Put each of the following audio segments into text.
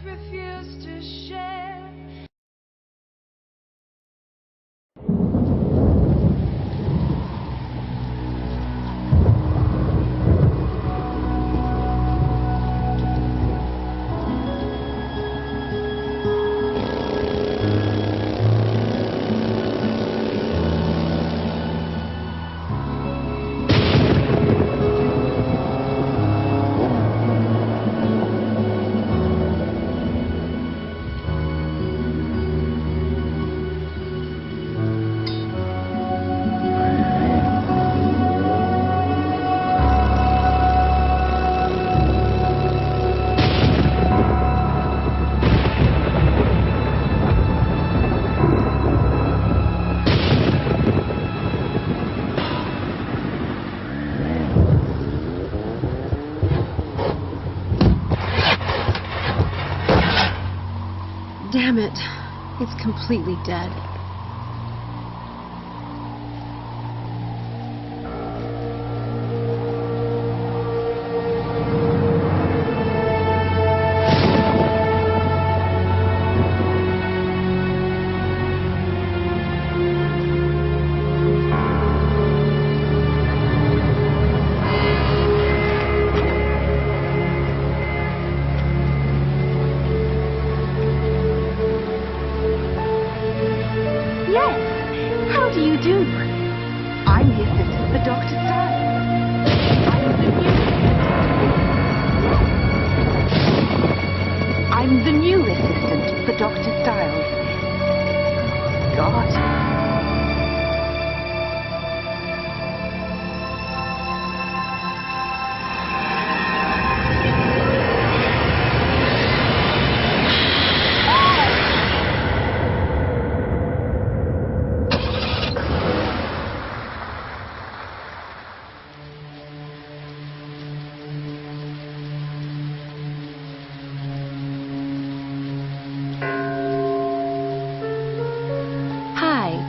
refuse to share. Damn it. It's completely dead.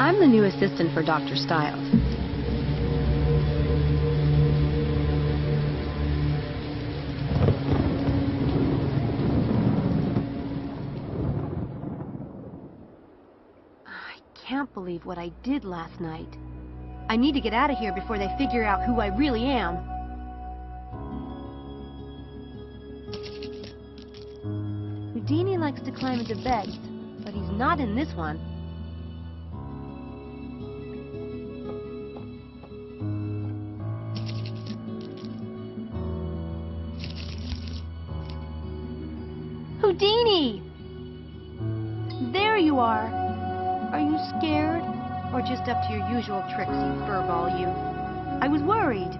I'm the new assistant for Dr. Styles. I can't believe what I did last night. I need to get out of here before they figure out who I really am. Houdini likes to climb into beds, but he's not in this one. Houdini! There you are. Are you scared? Or just up to your usual tricks, you furball, you? I was worried.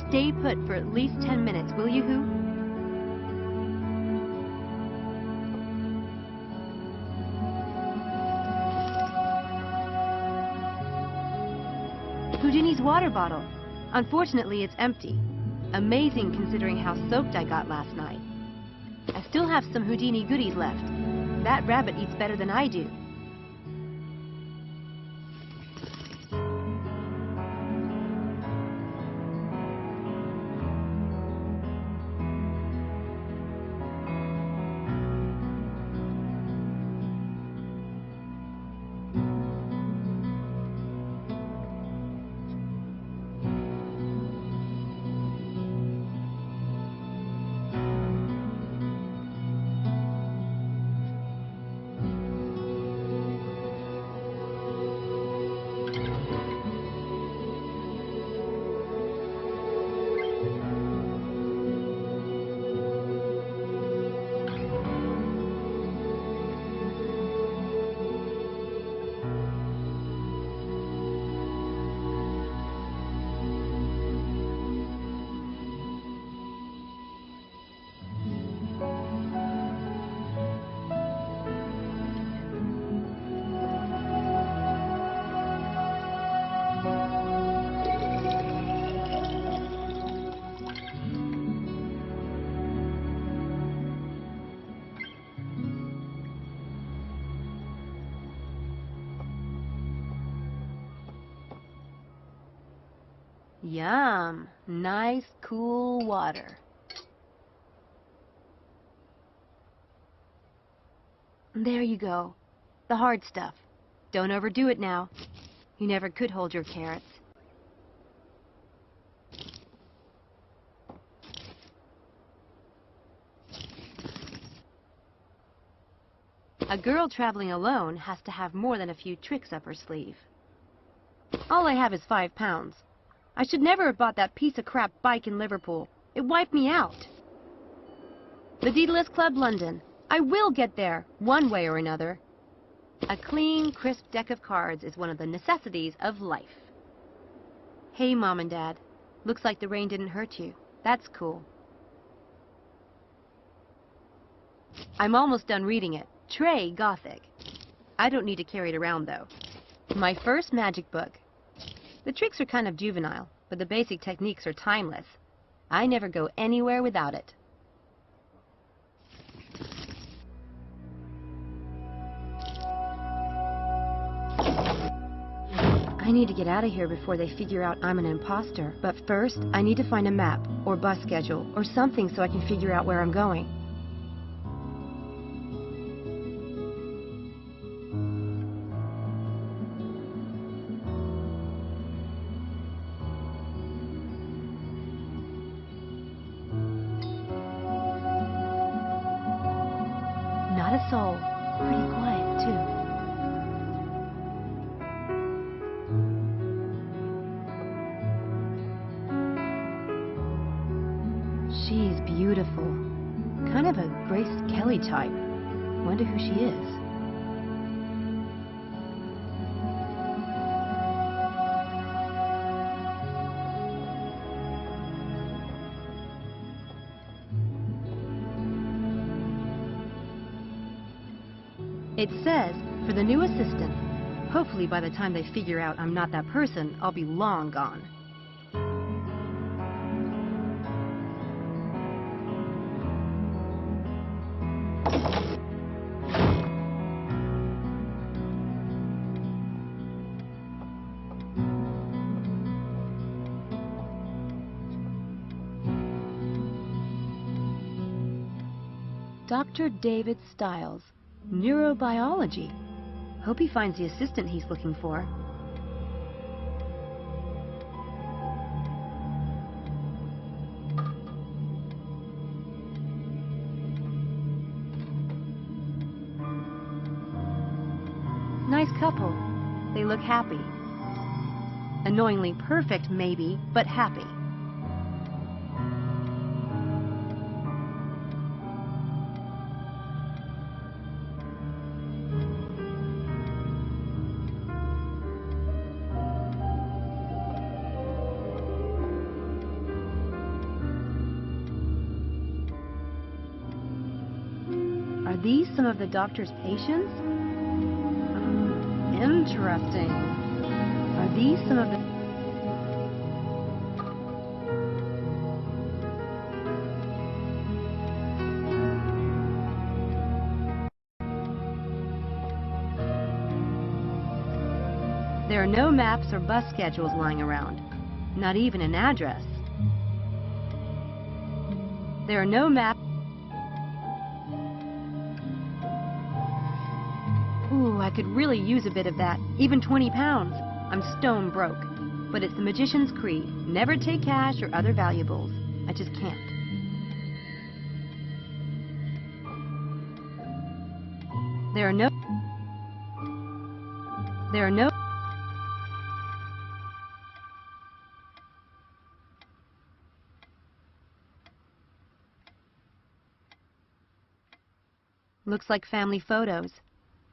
Stay put for at least 10 minutes, will you, Hoo? Houdini's water bottle. Unfortunately, it's empty. Amazing considering how soaked I got last night. I still have some Houdini goodies left. That rabbit eats better than I do. Yum. Nice, cool water. There you go. The hard stuff. Don't overdo it now. You never could hold your carrots. A girl traveling alone has to have more than a few tricks up her sleeve. All I have is £5. I should never have bought that piece of crap bike in Liverpool. It wiped me out. The Daedalus Club, London. I will get there, one way or another. A clean, crisp deck of cards is one of the necessities of life. Hey, Mom and Dad. Looks like the rain didn't hurt you. That's cool. I'm almost done reading it. Trey Gothic. I don't need to carry it around, though. My first magic book. The tricks are kind of juvenile, but the basic techniques are timeless. I never go anywhere without it. I need to get out of here before they figure out I'm an imposter. But first, I need to find a map, or bus schedule, or something so I can figure out where I'm going. Not a soul. Pretty quiet, too. She's beautiful. Kind of a Grace Kelly type. Wonder who she is. It says, for the new assistant. Hopefully by the time they figure out I'm not that person, I'll be long gone. Dr. David Stiles, neurobiology. Hope he finds the assistant he's looking for. Nice couple. They look happy. Annoyingly perfect, maybe, but happy. Are these some of the doctor's patients? Interesting. Are these some of the... There are no maps or bus schedules lying around. Not even an address. There are no maps... Ooh, I could really use a bit of that. Even 20 pounds. I'm stone broke. But it's the magician's creed. Never take cash or other valuables. I just can't. There are no... Looks like family photos.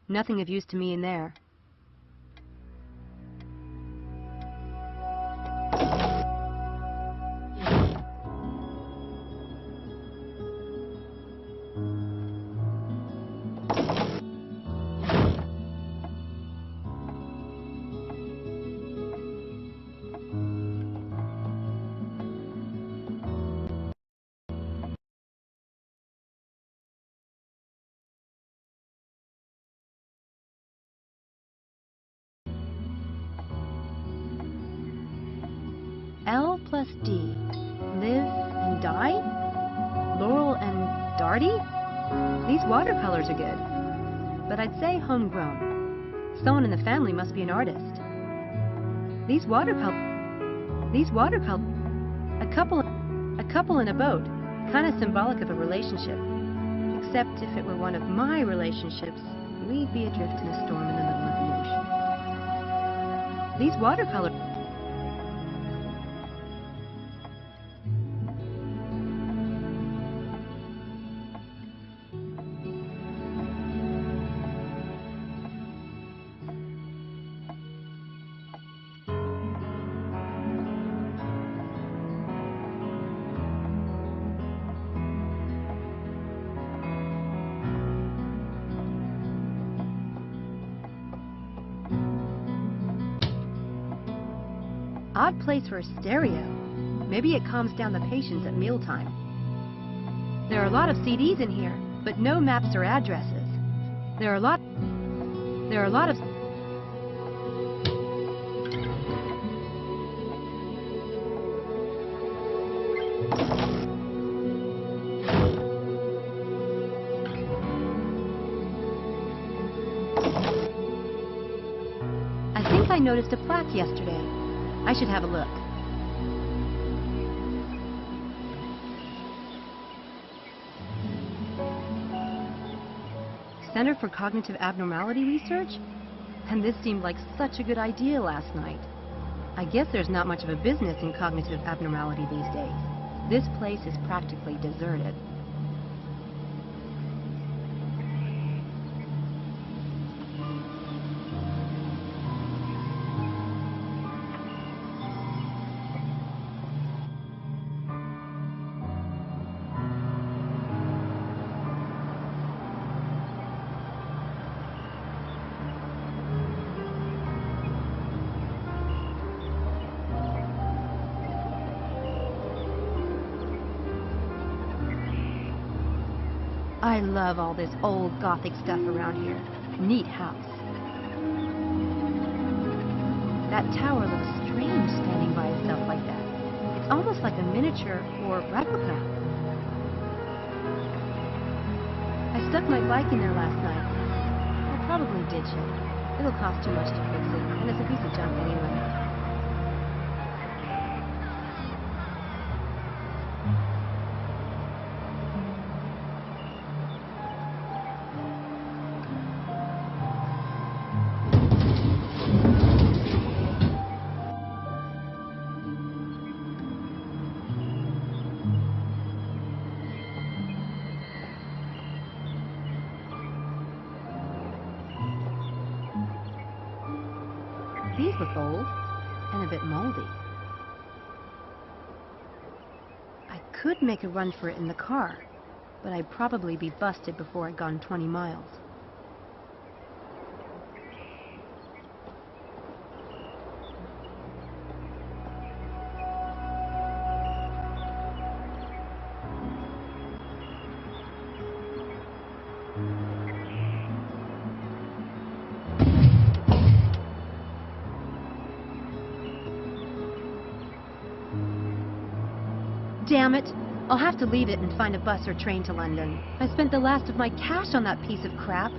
Nothing of use to me in there. L plus D. Live and die? Laurel and Darty? These watercolors are good. But I'd say homegrown. Someone in the family must be an artist. These watercolors... A couple in a boat. Kind of symbolic of a relationship. Except if it were one of my relationships, we'd be adrift in a storm in the middle of the ocean. These watercolors... Odd place for a stereo. Maybe it calms down the patients at mealtime. There are a lot of CDs in here, but no maps or addresses. There are a lot of... I think I noticed a plaque yesterday. I should have a look. Center for Cognitive Abnormality Research? And this seemed like such a good idea last night. I guess there's not much of a business in cognitive abnormality these days. This place is practically deserted. I love all this old Gothic stuff around here. Neat house. That tower looks strange standing by itself like that. It's almost like a miniature or replica. I stuck my bike in there last night. I'll probably ditch it. It'll cost too much to fix it, and it's a piece of junk anyway. These look old and a bit moldy. I could make a run for it in the car, but I'd probably be busted before I'd gone 20 miles. Damn it! I'll have to leave it and find a bus or train to London. I spent the last of my cash on that piece of crap.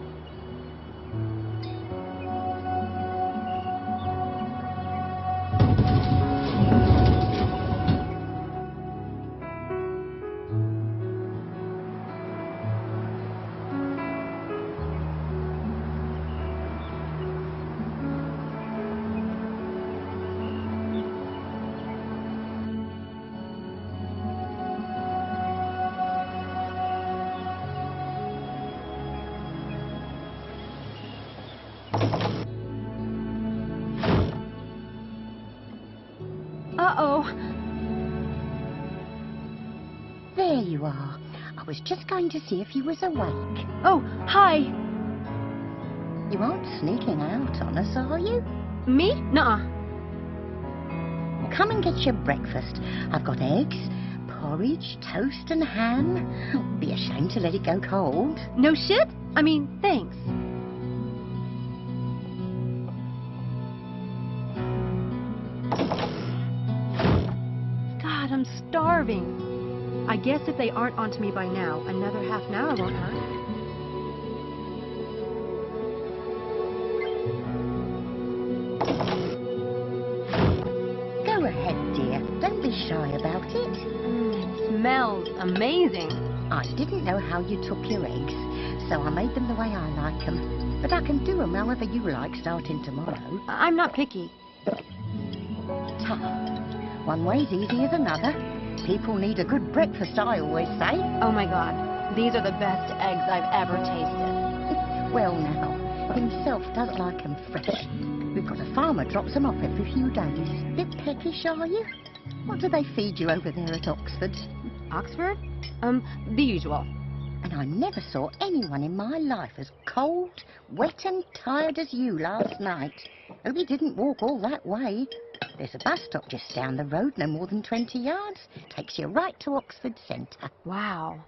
Uh-oh. There you are. I was just going to see if you was awake. Oh, hi. You aren't sneaking out on us, are you? Me? Nuh-uh. Well, come and get your breakfast. I've got eggs, porridge, toast and ham. Be a shame to let it go cold. No shit? I mean, thanks. starving. I guess if they aren't onto me by now, another half an hour won't hurt. Go ahead, dear. Don't be shy about it. It smells amazing. I didn't know how you took your eggs, so I made them the way I like them. But I can do them however you like starting tomorrow. I'm not picky. Tough. One way's easier than another. People need a good breakfast, I always say. Oh my God, these are the best eggs I've ever tasted. Well now, himself does like 'em fresh. We've got a farmer drops 'em off every few days. Bit peckish, are you? What do they feed you over there at Oxford? Oxford? The usual. And I never saw anyone in my life as cold, wet and tired as you last night. Hope you didn't walk all that way. There's a bus stop just down the road, no more than 20 yards. Takes you right to Oxford Centre. Wow.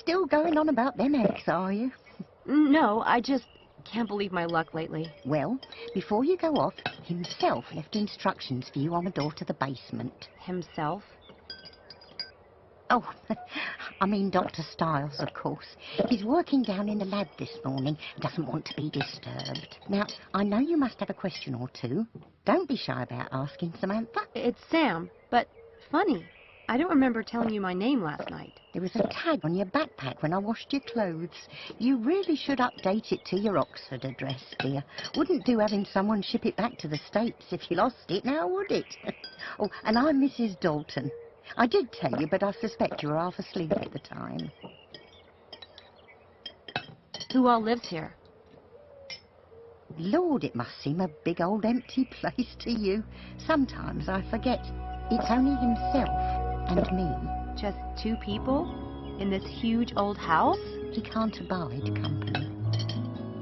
Still going on about them eggs, are you? No, I just can't believe my luck lately. Well, before you go off, himself left instructions for you on the door to the basement. Himself? Oh, I mean Dr. Stiles, of course. He's working down in the lab this morning. Doesn't want to be disturbed. Now, I know you must have a question or two. Don't be shy about asking, Samantha. It's Sam, but funny. I don't remember telling you my name last night. There was a tag on your backpack when I washed your clothes. You really should update it to your Oxford address, dear. Wouldn't do having someone ship it back to the States if you lost it, now would it? Oh, and I'm Mrs. Dalton. I did tell you, but I suspect you were half asleep at the time. Who all lives here? Lord, it must seem a big old empty place to you. Sometimes I forget. It's only himself and me. Just two people? In this huge old house? He can't abide company.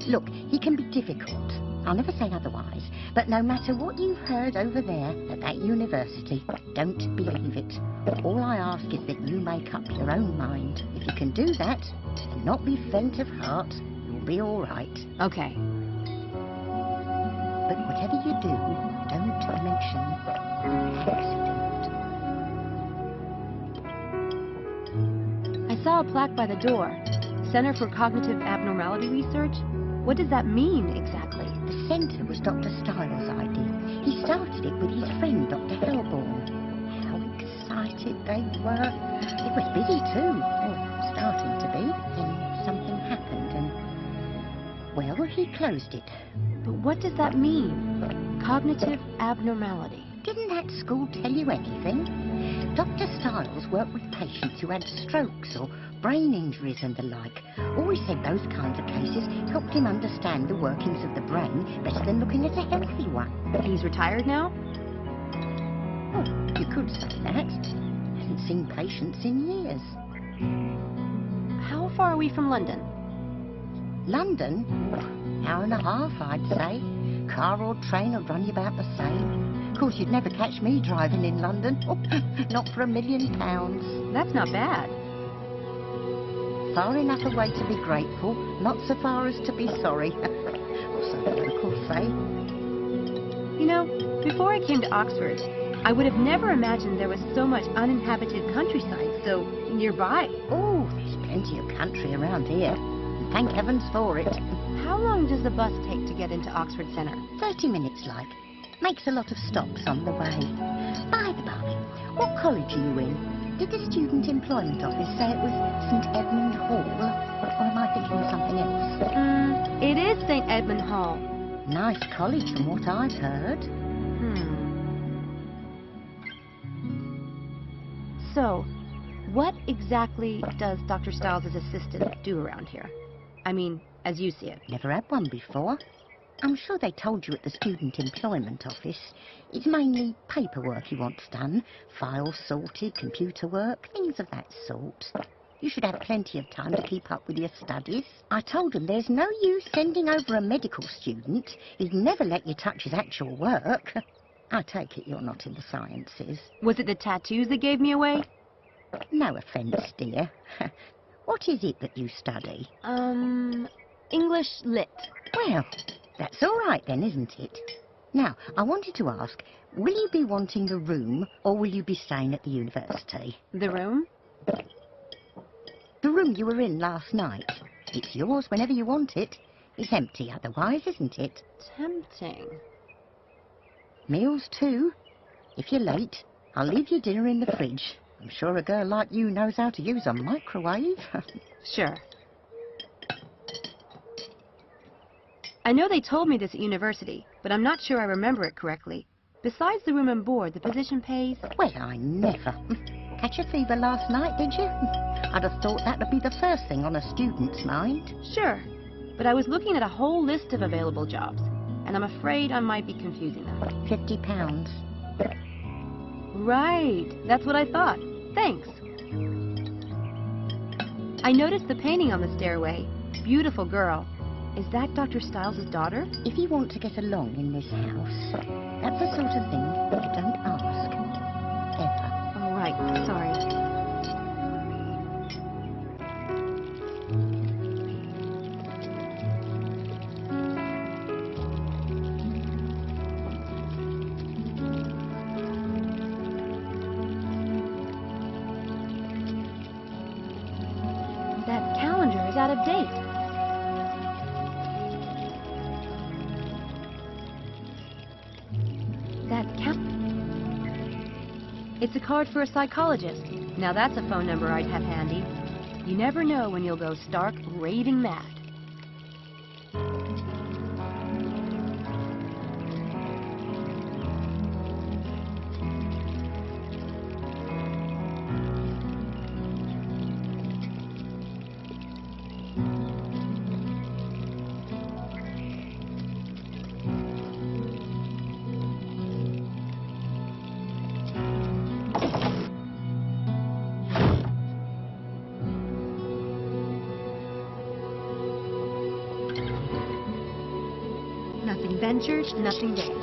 Look, he can be difficult. I'll never say otherwise. But no matter what you've heard over there at that university, don't believe it. All I ask is that you make up your own mind. If you can do that, and not be faint of heart, you'll be all right. Okay. But whatever you do, don't mention accident. I saw a plaque by the door. Center for Cognitive Abnormality Research? What does that mean, exactly? The centre was Dr. Stiles' idea. He started it with his friend, Dr. Hellborn. How excited they were. It was busy too, or starting to be. Then something happened and, well, he closed it. But what does that mean? Cognitive abnormality. Didn't that school tell you anything? Dr. Stiles worked with patients who had strokes or brain injuries and the like. Always said those kinds of cases helped him understand the workings of the brain better than looking at a healthy one. He's retired now? Oh, you could say that. Hasn't seen patients in years. How far are we from London? London? Hour and a half, I'd say. Car or train will run you about the same. Of course, you'd never catch me driving in London. Oh, not for £1 million. That's not bad. Far enough away to be grateful, not so far as to be sorry. Or so the locals say. You know, before I came to Oxford, I would have never imagined there was so much uninhabited countryside so nearby. Oh, there's plenty of country around here. And thank heavens for it. How long does the bus take to get into Oxford Centre? 30 minutes, like. Makes a lot of stops on the way. By the by, what college are you in? Did the Student Employment Office say it was St Edmund Hall? Or am I thinking of something else? It is St Edmund Hall. Nice college from what I've heard. So, what exactly does Dr. Stiles' assistant do around here? I mean, as you see it. Never had one before. I'm sure they told you at the Student Employment Office. It's mainly paperwork he wants done. Files sorted, computer work, things of that sort. You should have plenty of time to keep up with your studies. I told him there's no use sending over a medical student. He'd never let you touch his actual work. I take it you're not in the sciences. Was it the tattoos that gave me away? No offence, dear. What is it that you study? English Lit. Well, that's all right then, isn't it? Now, I wanted to ask, will you be wanting the room or will you be staying at the university? The room? The room you were in last night. It's yours whenever you want it. It's empty otherwise, isn't it? Tempting. Meals too. If you're late, I'll leave your dinner in the fridge. I'm sure a girl like you knows how to use a microwave. Sure. I know they told me this at university, but I'm not sure I remember it correctly. Besides the room and board, the position pays... Well, I never. Catch a fever last night, did you? I'd have thought that would be the first thing on a student's mind. Sure, but I was looking at a whole list of available jobs, and I'm afraid I might be confusing them. £50. Right, that's what I thought. Thanks. I noticed the painting on the stairway. Beautiful girl. Is that Dr. Stiles' daughter? If you want to get along in this house, that's the sort of thing you don't ask. Ever. Oh, right. Sorry. That calendar is out of date. It's a card for a psychologist. Now that's a phone number I'd have handy. You never know when you'll go stark raving mad. Nothing ventured, nothing gained.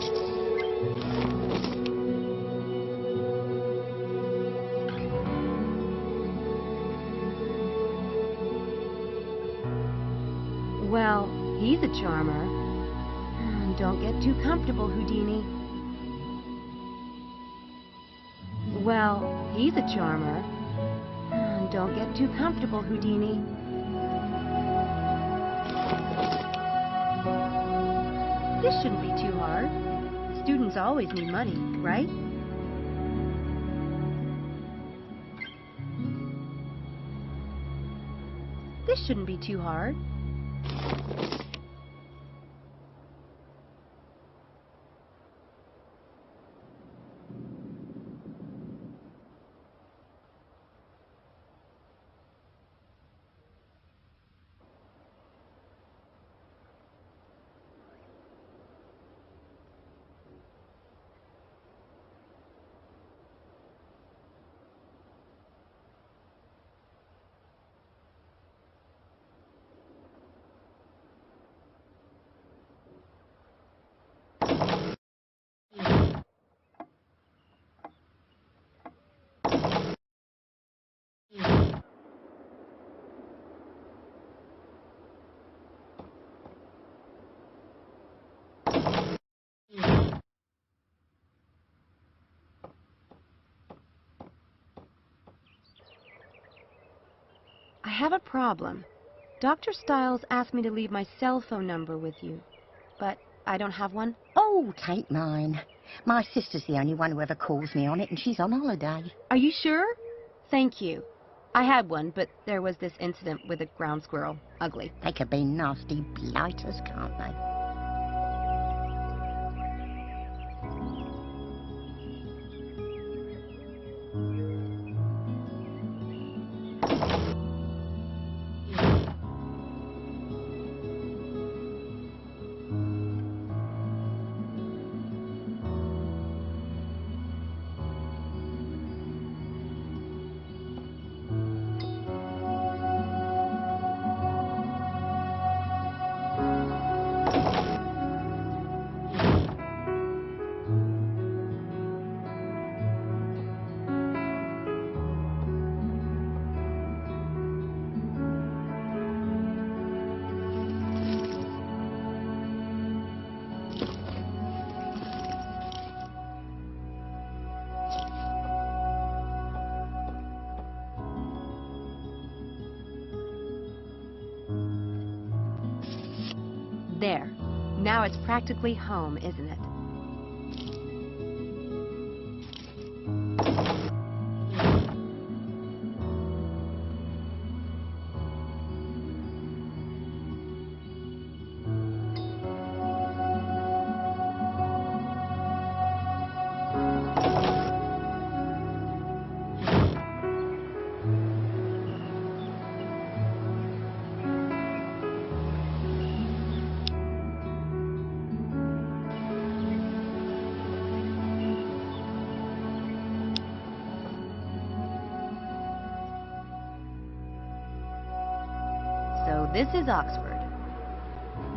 Well, he's a charmer. Don't get too comfortable, Houdini. Well, he's a charmer. Don't get too comfortable, Houdini. This shouldn't be too hard. Students always need money, right? This shouldn't be too hard. I have a problem. Dr. Stiles asked me to leave my cell phone number with you, but I don't have one. Oh, take mine. My sister's the only one who ever calls me on it, and she's on holiday. Are you sure? Thank you. I had one, but there was this incident with a ground squirrel. Ugly. They could be nasty blighters, can't they? There. Now it's practically home, isn't it? So this is Oxford.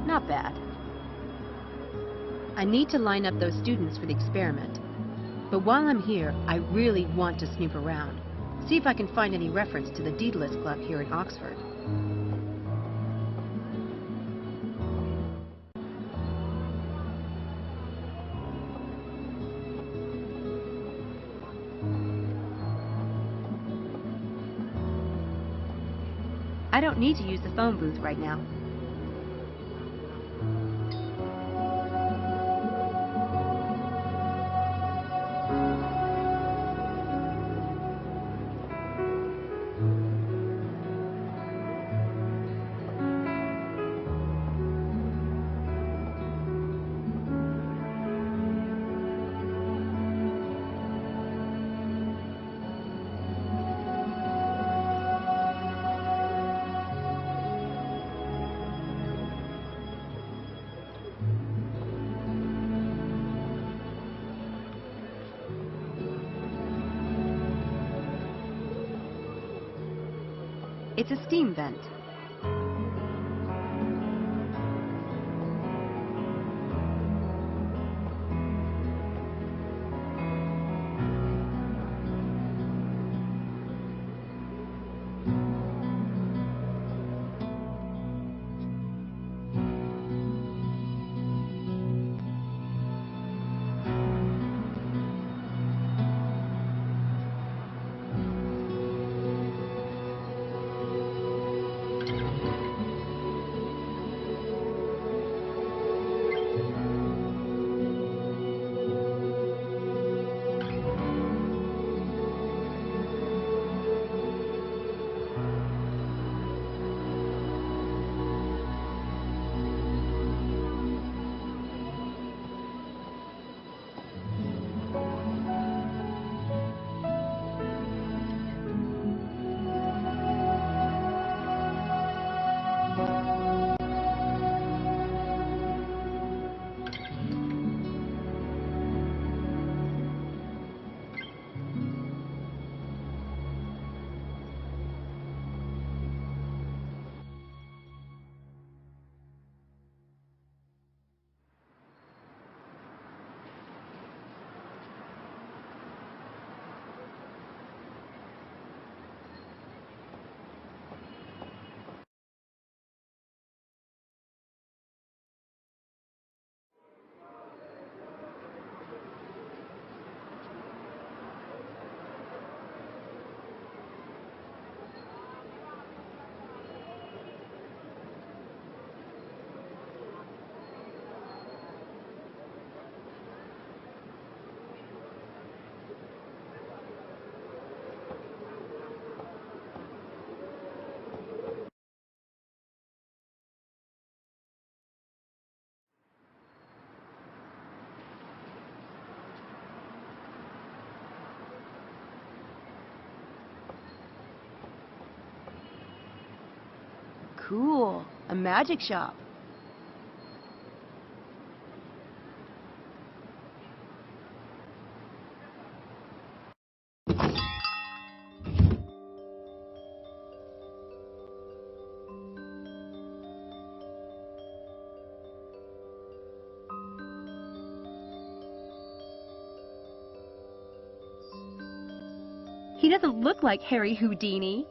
Not bad. I need to line up those students for the experiment. But while I'm here, I really want to snoop around. See if I can find any reference to the Daedalus Club here in Oxford. I don't need to use the phone booth right now. It's a steam vent. Cool. A magic shop. He doesn't look like Harry Houdini.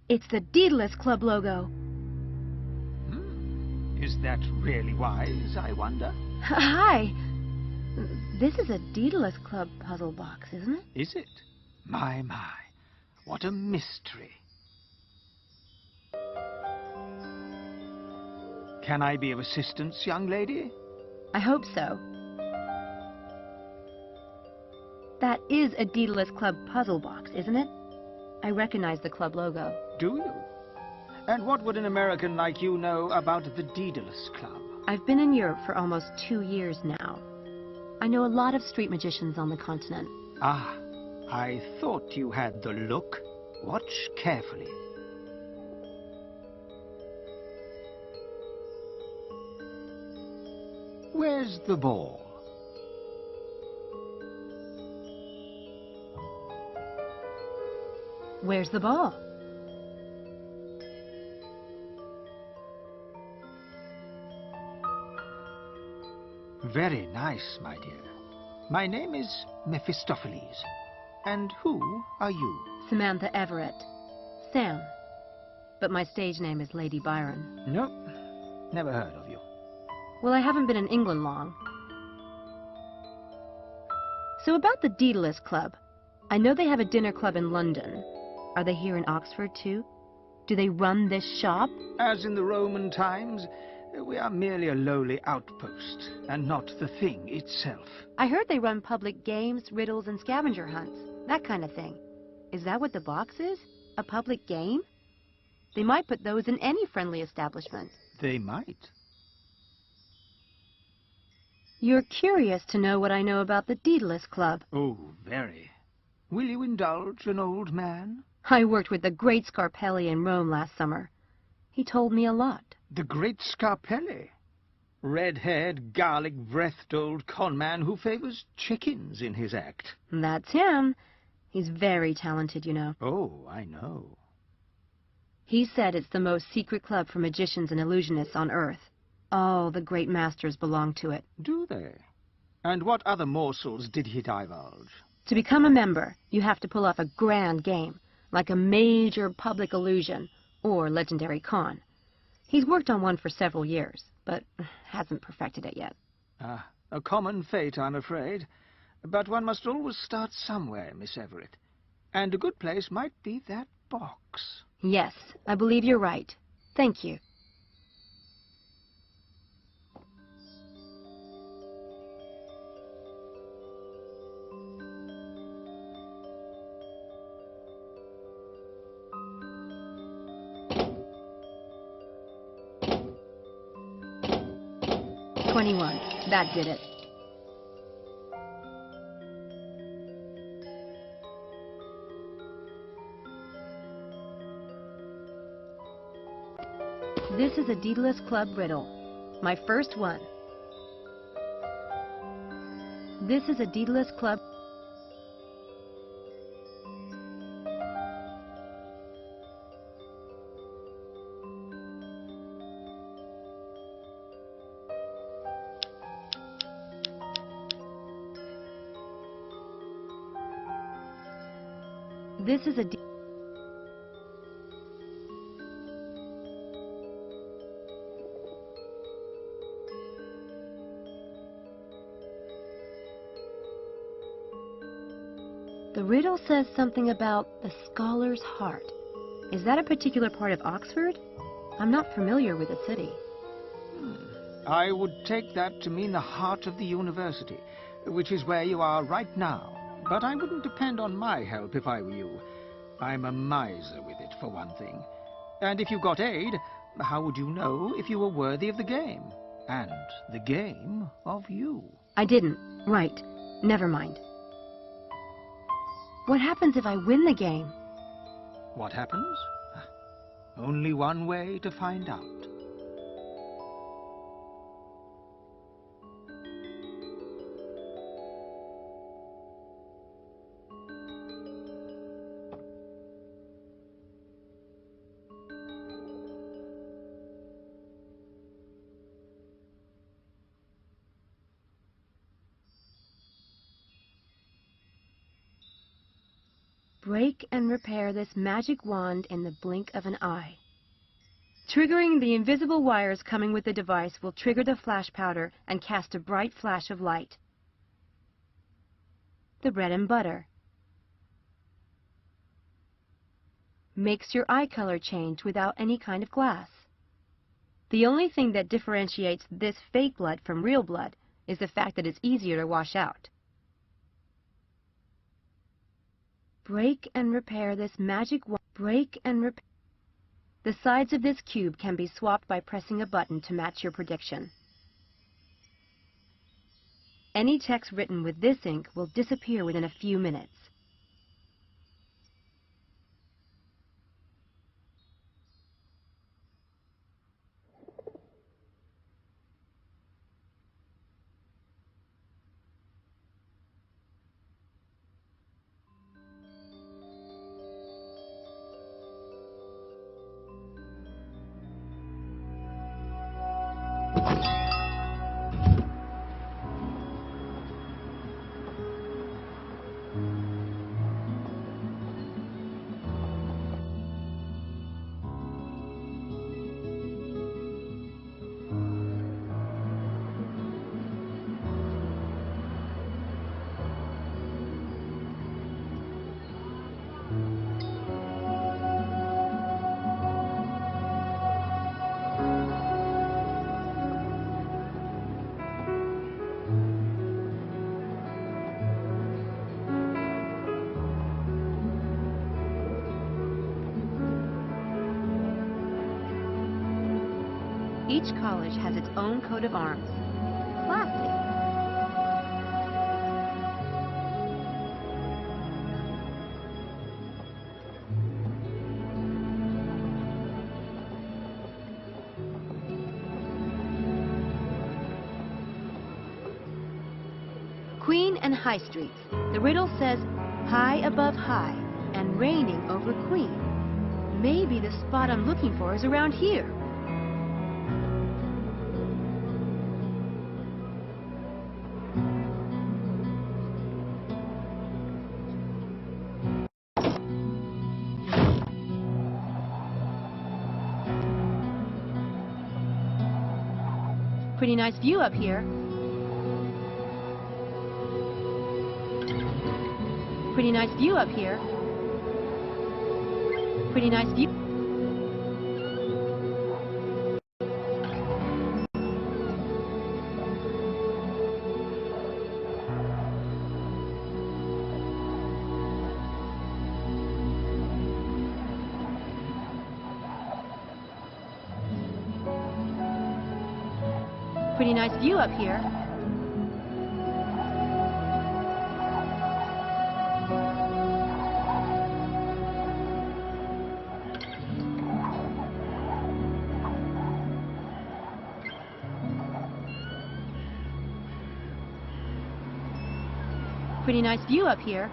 It's the Daedalus Club logo. Is that really wise, I wonder? Hi. This is a Daedalus Club puzzle box, isn't it? Is it? My, my. What a mystery. Can I be of assistance, young lady? I hope so. That is a Daedalus Club puzzle box, isn't it? I recognize the club logo. Do you? And what would an American like you know about the Daedalus Club? I've been in Europe for almost 2 years now. I know a lot of street magicians on the continent. Ah, I thought you had the look. Watch carefully. Where's the ball? Where's the ball? Very nice, my dear. My name is Mephistopheles. And who are you? Samantha Everett. Sam. But my stage name is Lady Byron. Nope, never heard of you. Well, I haven't been in England long. So about the Daedalus Club. I know they have a dinner club in London. Are they here in Oxford, too? Do they run this shop? As in the Roman times, we are merely a lowly outpost, and not the thing itself. I heard they run public games, riddles, and scavenger hunts. That kind of thing. Is that what the box is? A public game? They might put those in any friendly establishment. They might. You're curious to know what I know about the Daedalus Club. Oh, very. Will you indulge an old man? I worked with the great Scarpelli in Rome last summer. He told me a lot. The great Scarpelli? Red-haired, garlic-breathed old conman who favors chickens in his act. That's him. He's very talented, you know. Oh, I know. He said it's the most secret club for magicians and illusionists on Earth. All the great masters belong to it. Do they? And what other morsels did he divulge? To become a member, you have to pull off a grand game, like a major public illusion or legendary con. He's worked on one for several years, but hasn't perfected it yet. Ah, a common fate, I'm afraid. But one must always start somewhere, Miss Everett. And a good place might be that box. Yes, I believe you're right. Thank you. That did it. This is a Daedalus Club riddle. My first one. This is a Daedalus Club. This is a The riddle says something about the scholar's heart. Is that a particular part of Oxford? I'm not familiar with the city. I would take that to mean the heart of the university, which is where you are right now. But I wouldn't depend on my help if I were you. I'm a miser with it, for one thing. And if you got aid, how would you know if you were worthy of the game? And the game of you? I didn't. Right. Never mind. What happens if I win the game? What happens? Only one way to find out. Break and repair this magic wand in the blink of an eye. Triggering the invisible wires coming with the device will trigger the flash powder and cast a bright flash of light. The bread and butter. Makes your eye color change without any kind of glass. The only thing that differentiates this fake blood from real blood is the fact that it's easier to wash out. Break and repair this magic wand. Break and repair. The sides of this cube can be swapped by pressing a button to match your prediction. Any text written with this ink will disappear within a few minutes. Each college has its own coat of arms. Classy. Queen and High Streets. The riddle says, high above high and reigning over Queen. Maybe the spot I'm looking for is around here. Pretty nice view up here. Pretty nice view up here. Pretty nice view. Pretty nice view up here. Pretty nice view up here.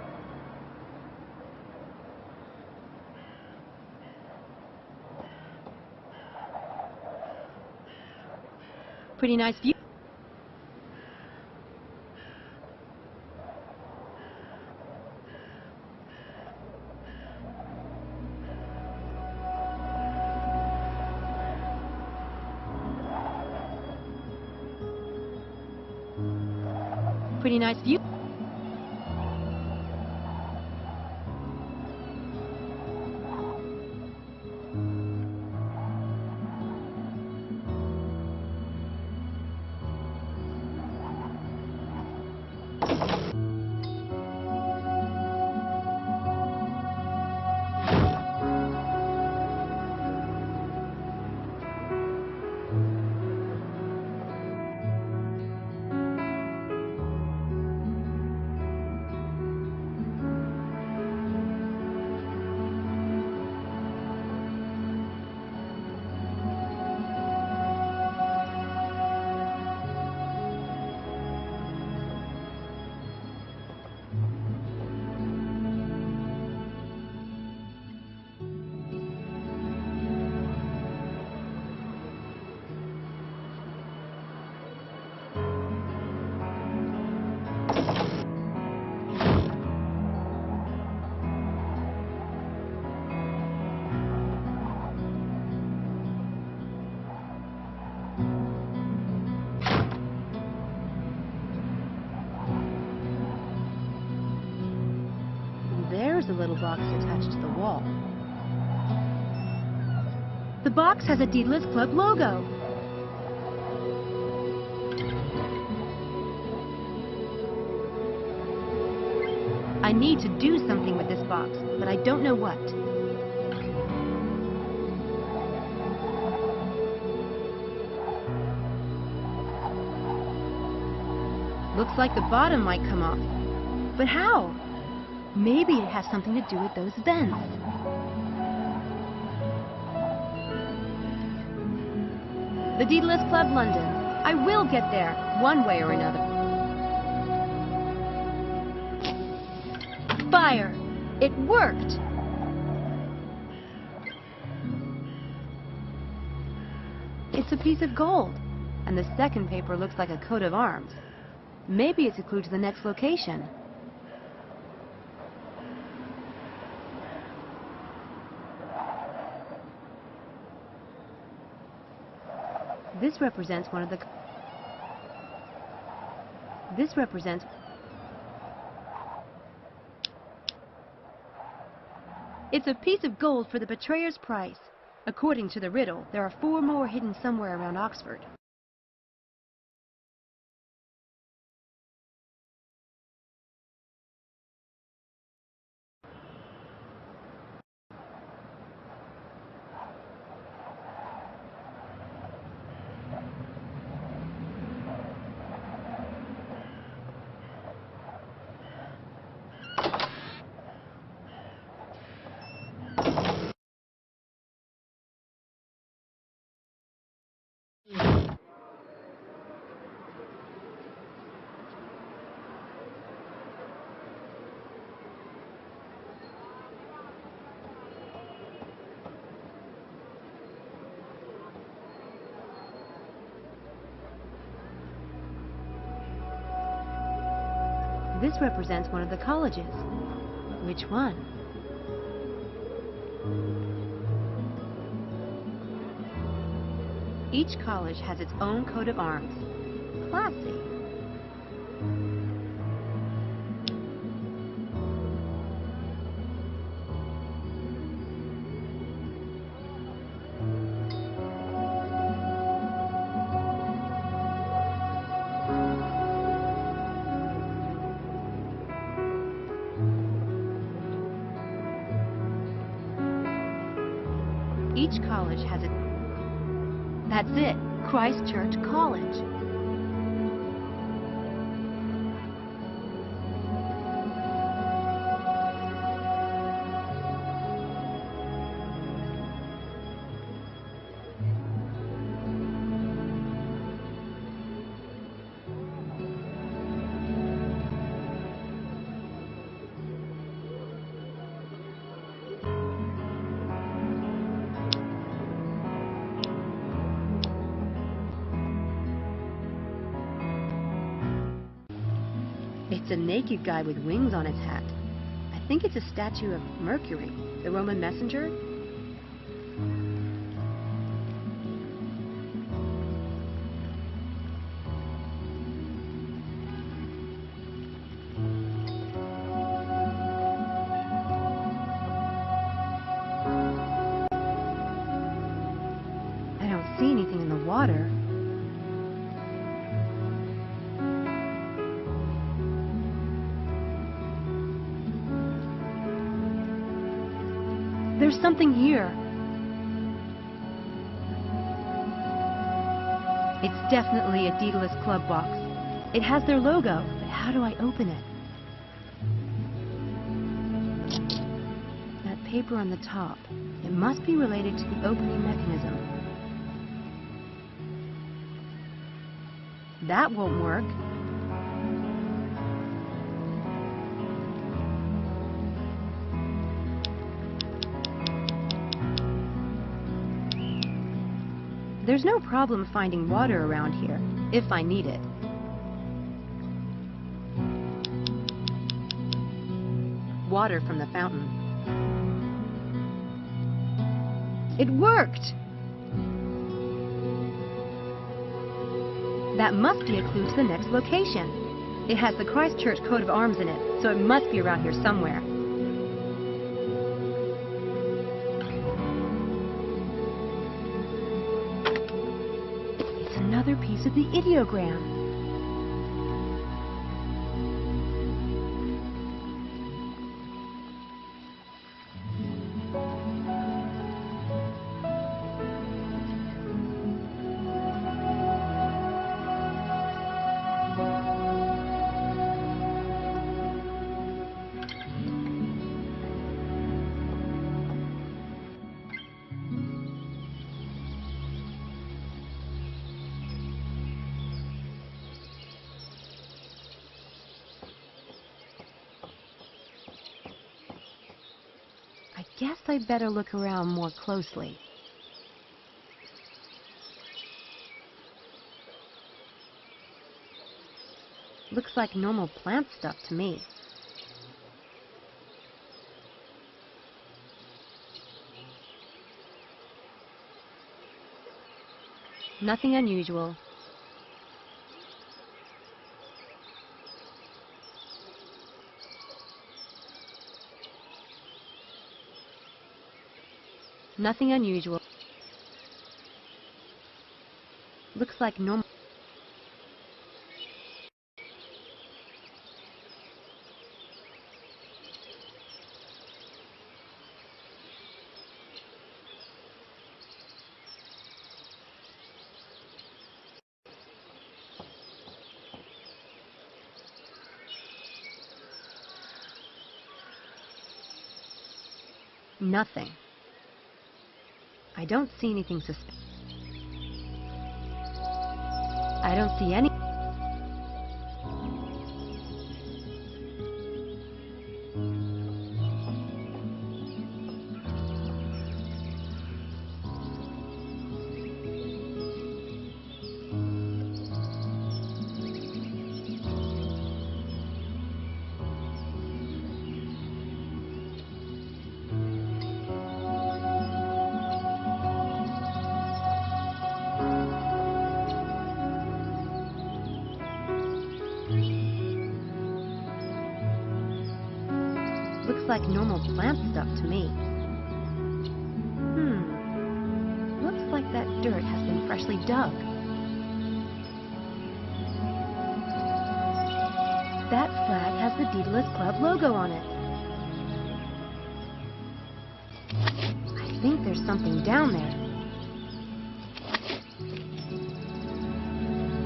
Pretty nice view. Pretty nice view. little box attached to the wall. The box has a Daedalus Club logo. I need to do something with this box, but I don't know what. Looks like the bottom might come off. But how? Maybe it has something to do with those vents. The Daedalus Club, London. I will get there, one way or another. Fire! It worked! It's a piece of gold, and the second paper looks like a coat of arms. Maybe it's a clue to the next location. This represents one of the... This represents... It's a piece of gold for the betrayer's price. According to the riddle, there are 4 more hidden somewhere around Oxford. This represents one of the colleges. Which one? Each college has its own coat of arms. Classy. Each college has it. That's it, Christ Church College. It's a naked guy with wings on his hat. I think it's a statue of Mercury, the Roman messenger. I don't see anything in the water. There's something here. It's definitely a Daedalus Club box. It has their logo, but how do I open it? That paper on the top. It must be related to the opening mechanism. That won't work. There's no problem finding water around here, if I need it. Water from the fountain. It worked! That must be a clue to the next location. It has the Christ Church coat of arms in it, so it must be around here somewhere. Another piece of the ideogram. I guess I'd better look around more closely. Looks like normal plant stuff to me. Nothing unusual. Nothing unusual. Looks like normal. Nothing. I don't see anything suspicious. I don't see any. Looks like normal plant stuff to me. Looks like that dirt has been freshly dug. That flag has the Daedalus Club logo on it. I think there's something down there.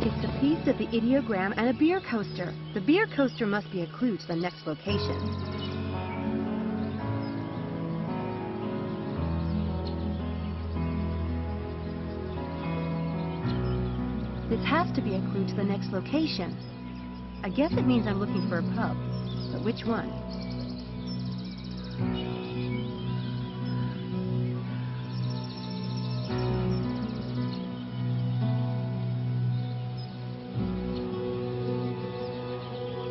It's a piece of the ideogram and a beer coaster. The beer coaster must be a clue to the next location. This has to be a clue to the next location. I guess it means I'm looking for a pub, but which one?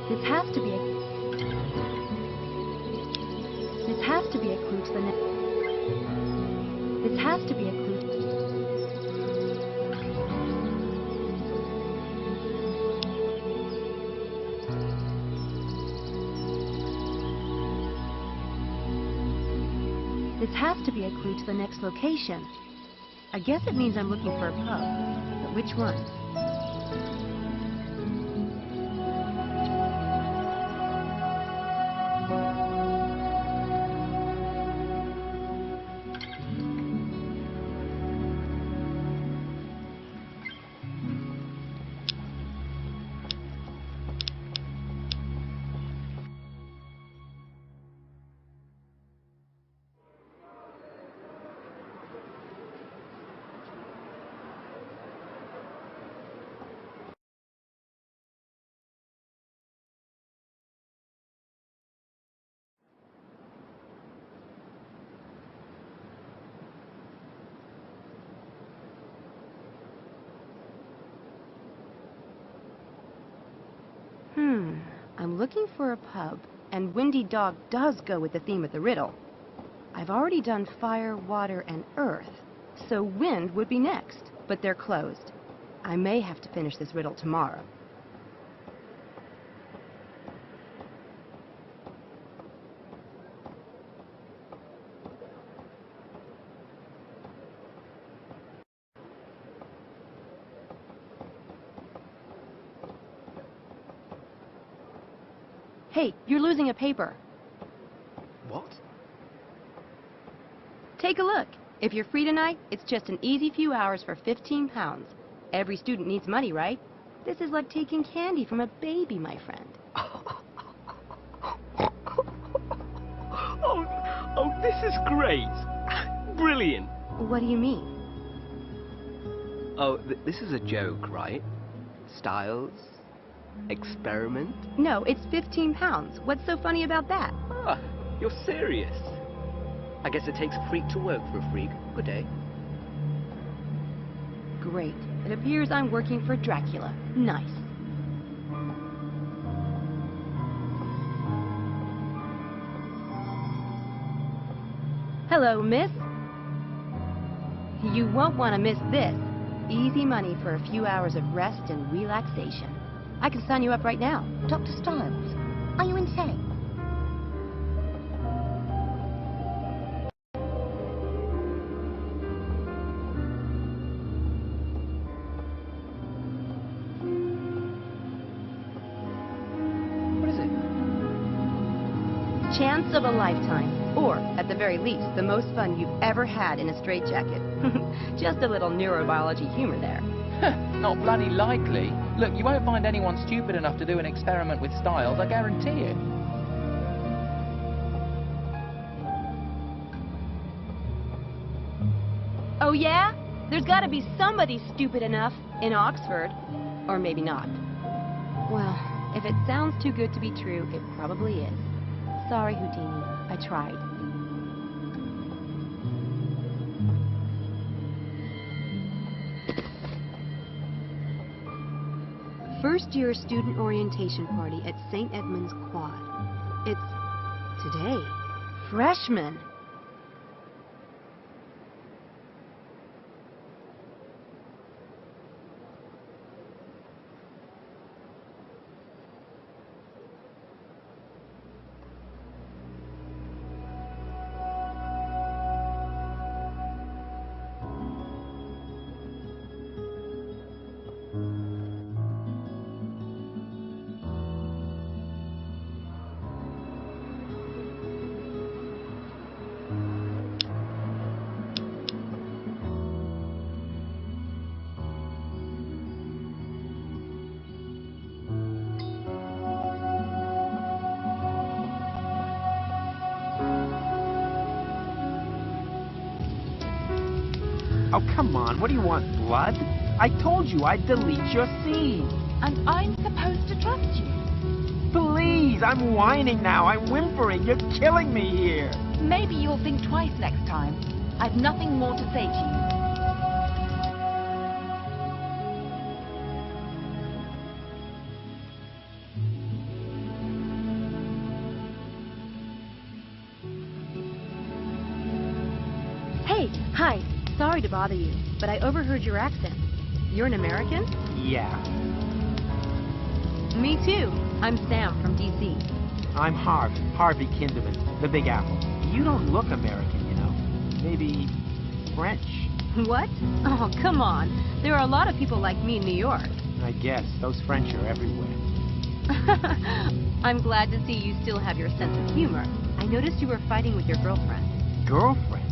This has to be a clue to the next. This has to be a clue. This has to be a clue to the next location. I guess it means I'm looking for a pub, but which one? I'm looking for a pub, and Windy Dog does go with the theme of the riddle. I've already done fire, water, and earth, so wind would be next, but they're closed. I may have to finish this riddle tomorrow. Hey, you're losing a paper. What? Take a look. If you're free tonight, it's just an easy few hours for 15 pounds. Every student needs money, right? This is like taking candy from a baby, my friend. Oh, this is great. Brilliant. What do you mean? Oh, this is a joke, right? Styles? Experiment? No, it's 15 pounds. What's so funny about that? Ah, you're serious. I guess it takes a freak to work for a freak. Good day. Great. It appears I'm working for Dracula. Nice. Hello, miss. You won't want to miss this. Easy money for a few hours of rest and relaxation. I can sign you up right now. Dr. Styles, are you insane? What is it? Chance of a lifetime. Or, at the very least, the most fun you've ever had in a straitjacket. Just a little neurobiology humor there. Not bloody likely. Look, you won't find anyone stupid enough to do an experiment with Styles, I guarantee it. Oh yeah? There's gotta be somebody stupid enough in Oxford. Or maybe not. Well, if it sounds too good to be true, it probably is. Sorry, Houdini. I tried. First-year student orientation party at St. Edmund's Quad. It's today. Freshmen. Oh, come on. What do you want, blood? I told you I'd delete your scene. And I'm supposed to trust you. Please, I'm whining now. I'm whimpering. You're killing me here. Maybe you'll think twice next time. I've nothing more to say to you. Hey, hi. Sorry to bother you, but I overheard your accent. You're an American? Yeah. Me too. I'm Sam from D.C. I'm Harvey Kinderman, the Big Apple. You don't look American, you know. Maybe French. What? Oh, come on. There are a lot of people like me in New York. I guess. Those French are everywhere. I'm glad to see you still have your sense of humor. I noticed you were fighting with your girlfriend. Girlfriend?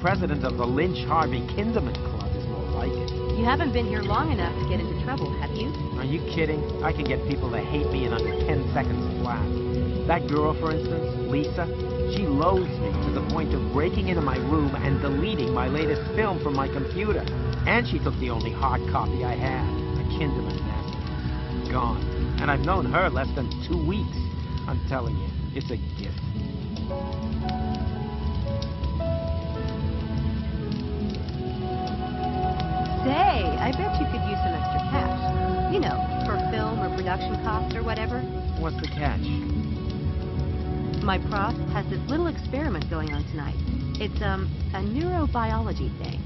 President of the Lynch Harvey Kinderman Club is more like it. You haven't been here long enough to get into trouble, have you? Are you kidding? I can get people to hate me in under 10 seconds flat. That girl, for instance, Lisa, she loathes me to the point of breaking into my room and deleting my latest film from my computer. And she took the only hard copy I had, a Kinderman masterpiece. Gone. And I've known her less than 2 weeks. I'm telling you, it's a gift. Say, I bet you could use some extra cash. You know, for film or production costs or whatever. What's the catch? My prof has this little experiment going on tonight. It's, a neurobiology thing.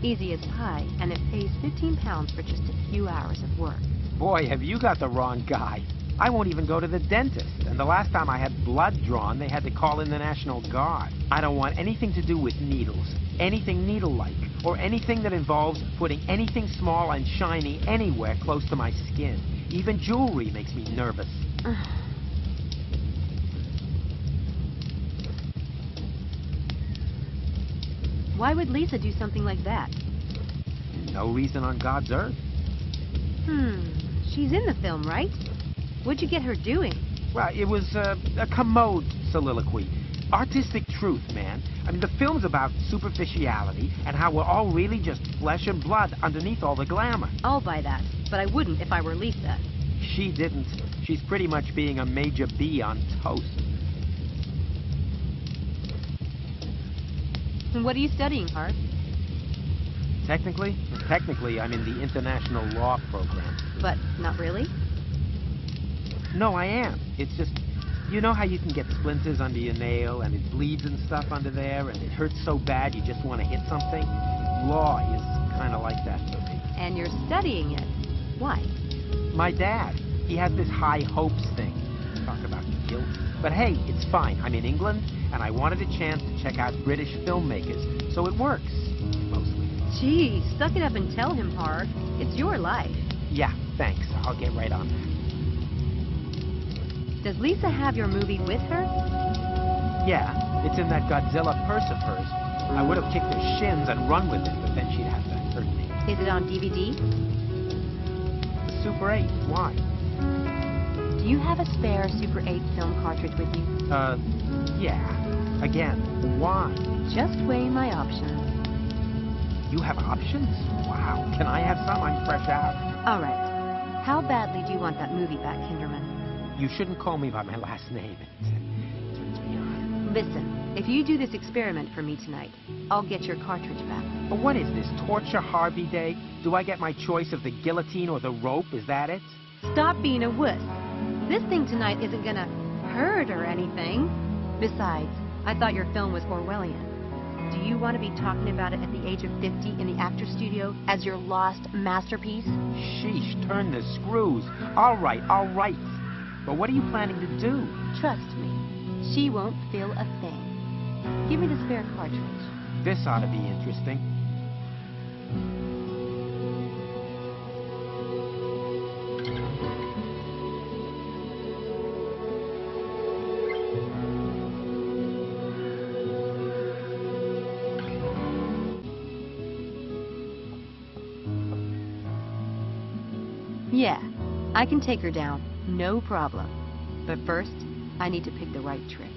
Easy as pie, and it pays 15 pounds for just a few hours of work. Boy, have you got the wrong guy. I won't even go to the dentist, and the last time I had blood drawn, they had to call in the National Guard. I don't want anything to do with needles, anything needle-like, or anything that involves putting anything small and shiny anywhere close to my skin. Even jewelry makes me nervous. Why would Lisa do something like that? No reason on God's earth. She's in the film, right? What'd you get her doing? Well, it was a commode soliloquy. Artistic truth, man. I mean, the film's about superficiality and how we're all really just flesh and blood underneath all the glamour. I'll buy that, but I wouldn't if I were Lisa. She didn't. She's pretty much being a major B on toast. What are you studying, Harv? Technically, I'm in the international law program. But not really? No, I am. It's just, you know how you can get splinters under your nail and it bleeds and stuff under there and it hurts so bad you just want to hit something? Law is kind of like that for me. And you're studying it. Why? My dad, he has this high hopes thing. Talk about guilt. But hey, it's fine. I'm in England and I wanted a chance to check out British filmmakers, so it works, mostly. Gee, suck it up and tell him, Harv. It's your life. Yeah, thanks. I'll get right on that. Does Lisa have your movie with her? Yeah, it's in that Godzilla purse of hers. I would have kicked her shins and run with it, but then she'd have to hurt me. Is it on DVD? Super 8, why? Do you have a spare Super 8 film cartridge with you? Yeah. Again, why? Just weigh my options. You have options? Wow. Can I have some? I'm fresh out. All right. How badly do you want that movie back, Kinderman? You shouldn't call me by my last name. It turns me on. Listen, if you do this experiment for me tonight, I'll get your cartridge back. But what is this, Torture Harvey Day? Do I get my choice of the guillotine or the rope? Is that it? Stop being a wuss. This thing tonight isn't gonna hurt or anything. Besides, I thought your film was Orwellian. Do you want to be talking about it at the age of 50 in the actor studio as your lost masterpiece? Sheesh, turn the screws. All right. But what are you planning to do? Trust me, she won't feel a thing. Give me the spare cartridge. This ought to be interesting. Yeah, I can take her down. No problem. But first, I need to pick the right trick.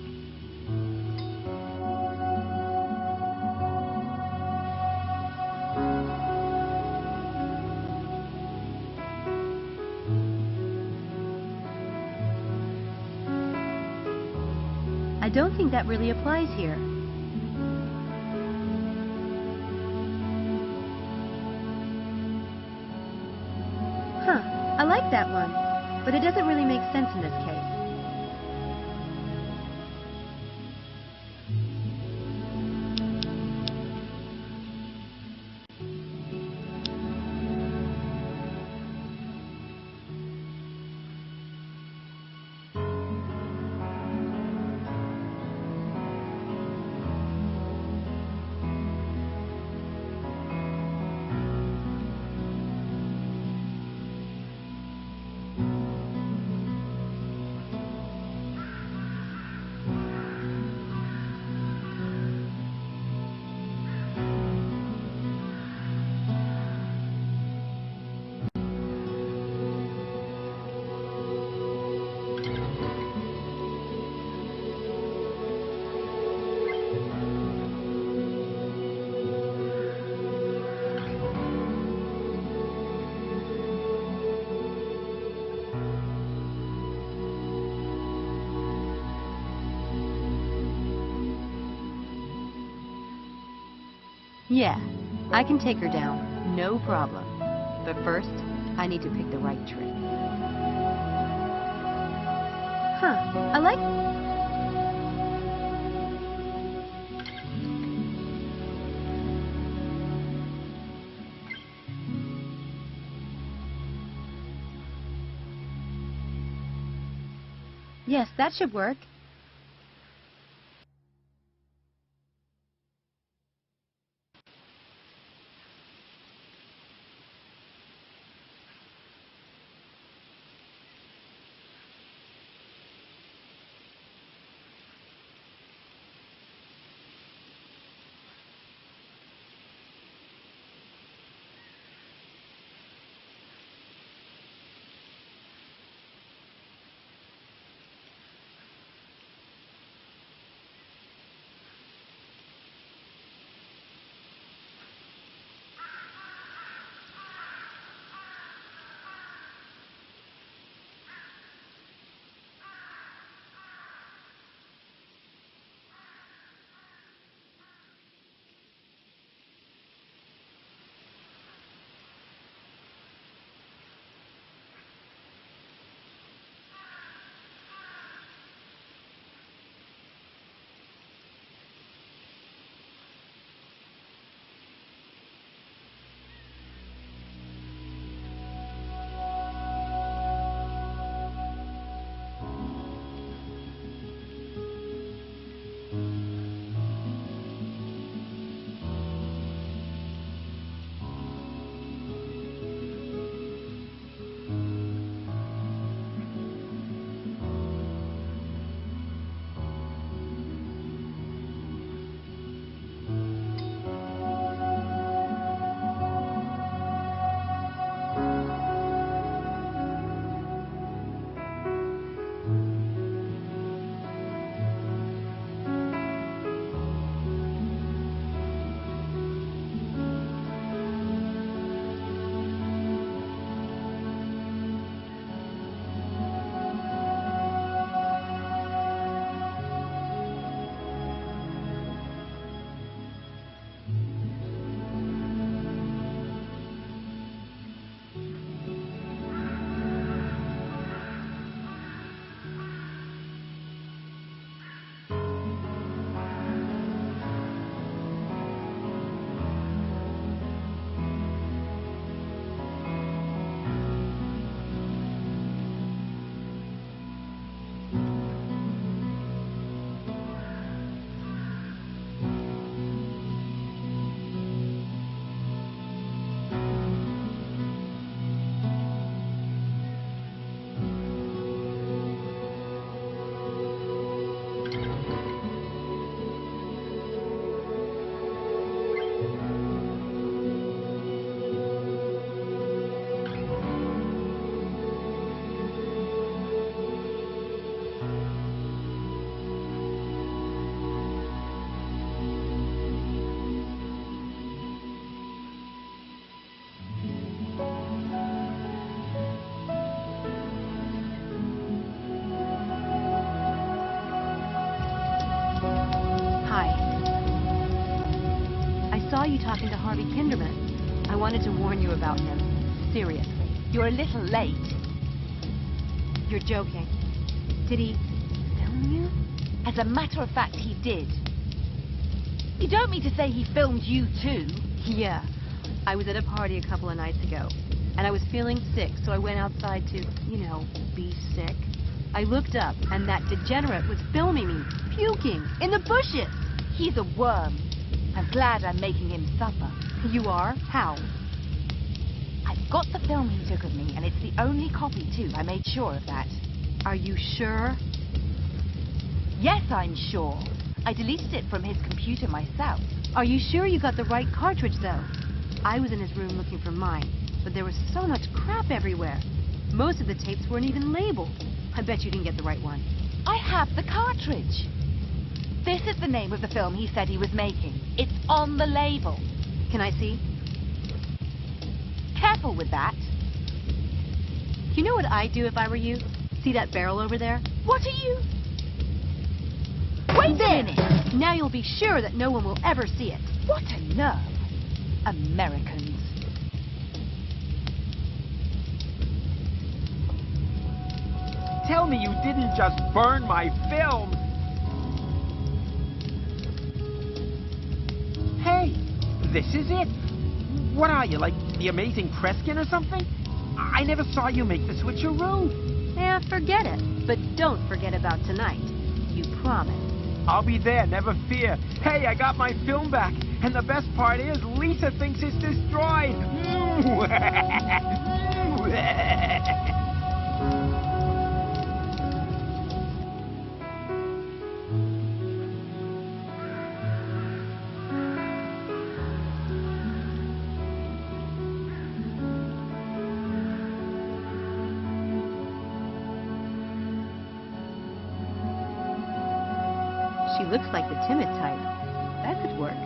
I don't think that really applies here. Huh, I like that one. But it doesn't really make sense in this case. Yeah, I can take her down. No problem. But first, I need to pick the right trick. Huh, I like... Yes, that should work. you talking to Harvey Kinderman. I wanted to warn you about him. Seriously. You're a little late. You're joking. Did he film you? As a matter of fact, he did. You don't mean to say he filmed you too? Yeah. I was at a party a couple of nights ago, and I was feeling sick, so I went outside to, you know, be sick. I looked up, and that degenerate was filming me, puking, in the bushes. He's a worm. I'm glad I'm making him suffer. You are? How? I've got the film he took of me, and it's the only copy too. I made sure of that. Are you sure? Yes, I'm sure. I deleted it from his computer myself. Are you sure you got the right cartridge, though? I was in his room looking for mine, but there was so much crap everywhere. Most of the tapes weren't even labeled. I bet you didn't get the right one. I have the cartridge. This is the name of the film he said he was making. It's on the label. Can I see? Careful with that. You know what I'd do if I were you? See that barrel over there? What are you... Wait a minute! Now you'll be sure that no one will ever see it. What a nerve. Americans. Tell me you didn't just burn my film! Hey, this is it? What are you, like the amazing Kreskin or something? I never saw you make the switcheroo. Yeah, forget it. But don't forget about tonight. You promised. I'll be there, never fear. Hey, I got my film back. And the best part is, Lisa thinks it's destroyed. She looks like the timid type. That could work.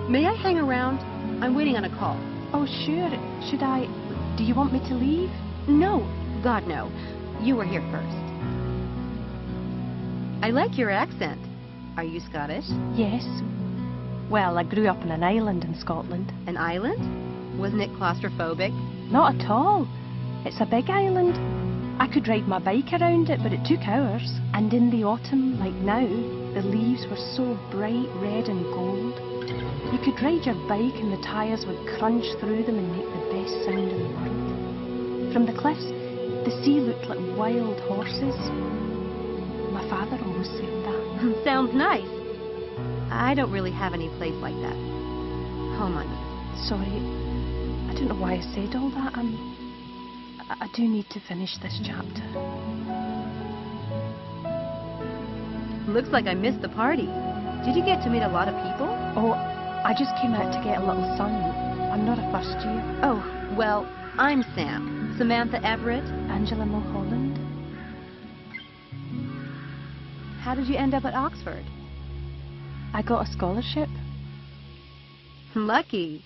May I hang around? I'm waiting on a call. Oh, sure. Should I... Do you want me to leave? No. God, no. You were here first. I like your accent. Are you Scottish? Yes. Well, I grew up on an island in Scotland. An island? Wasn't it claustrophobic? Not at all. It's a big island. I could ride my bike around it, but it took hours. And in the autumn, like now, the leaves were so bright red and gold. You could ride your bike and the tyres would crunch through them and make the best sound in the world. From the cliffs, the sea looked like wild horses. My father always said that. Sounds nice. I don't really have any place like that. Home on you. Sorry, I don't know why I said all that. I do need to finish this chapter. Looks like I missed the party. Did you get to meet a lot of people? Oh, I just came out to get a little sun. I'm not a first year. Oh, well, I'm Sam. Samantha Everett. Angela Mulholland. How did you end up at Oxford? I got a scholarship. Lucky.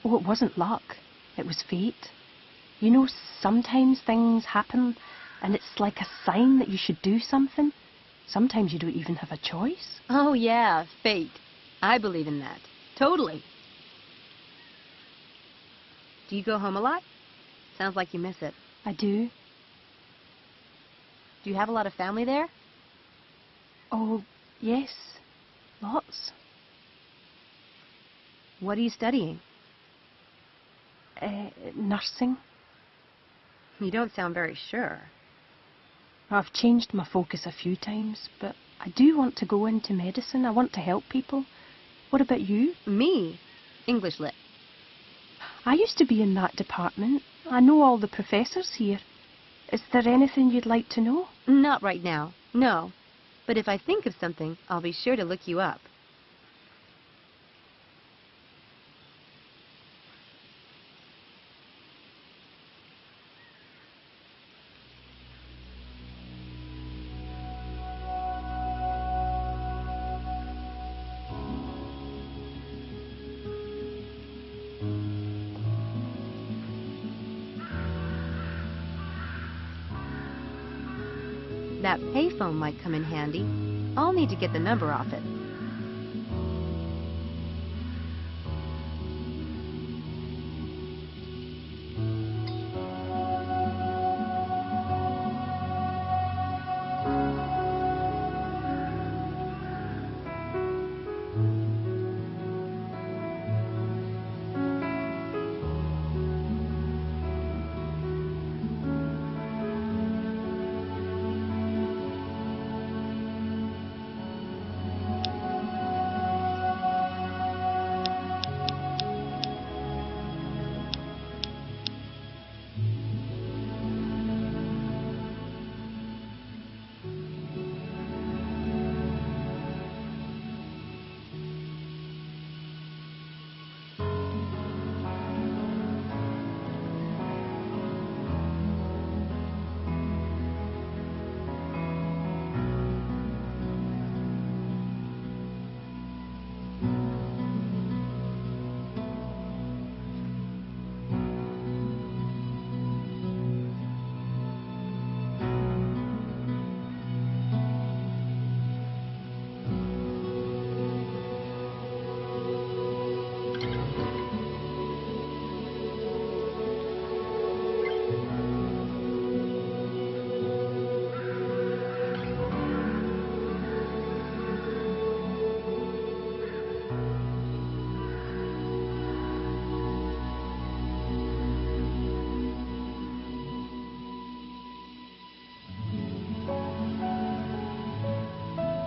Oh, it wasn't luck. It was fate. You know, sometimes things happen and it's like a sign that you should do something. Sometimes you don't even have a choice. Oh yeah, fate. I believe in that. Totally. Do you go home a lot? Sounds like you miss it. I do. Do you have a lot of family there? Oh, yes. Lots. What are you studying? Nursing. You don't sound very sure. I've changed my focus a few times, but I do want to go into medicine. I want to help people. What about you? Me? English Lit. I used to be in that department. I know all the professors here. Is there anything you'd like to know? Not right now, no. But if I think of something, I'll be sure to look you up. That payphone might come in handy. I'll need to get the number off it.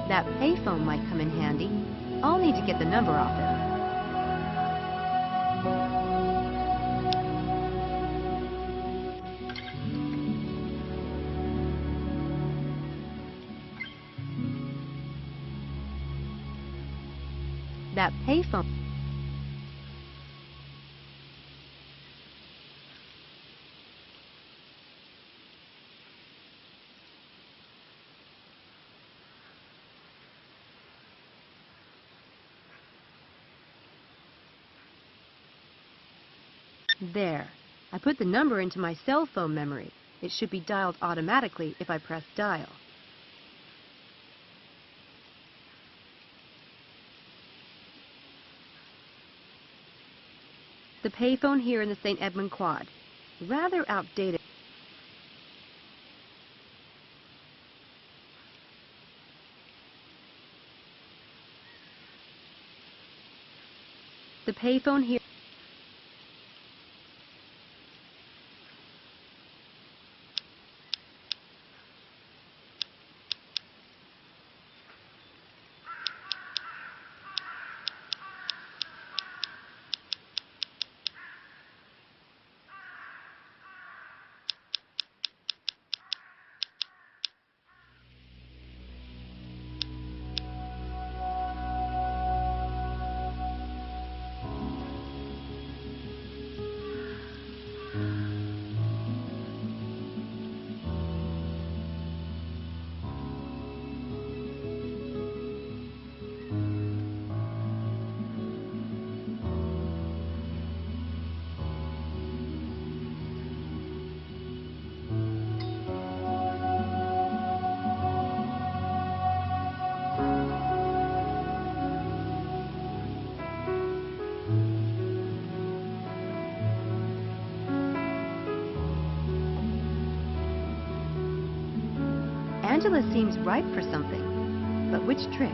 That payphone might come in handy. I'll need to get the number off it. That payphone... There. I put the number into my cell phone memory. It should be dialed automatically if I press dial. The payphone here in the St. Edmund Quad. Rather outdated. The payphone here... Angela seems ripe for something, but which trick?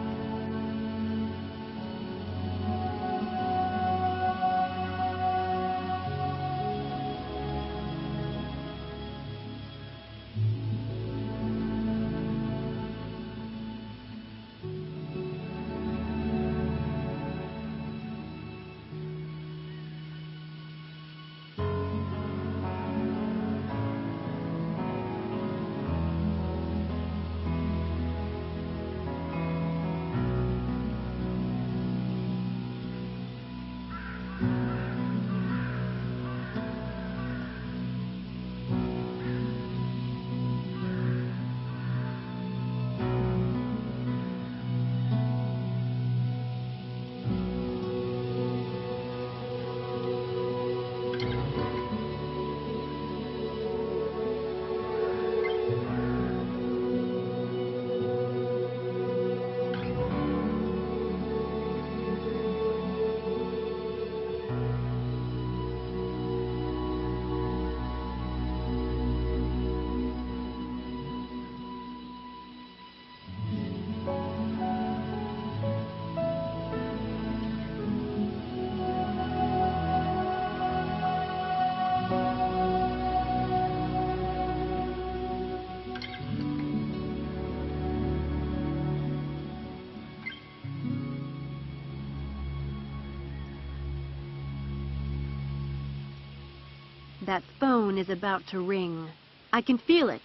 That phone is about to ring. I can feel it.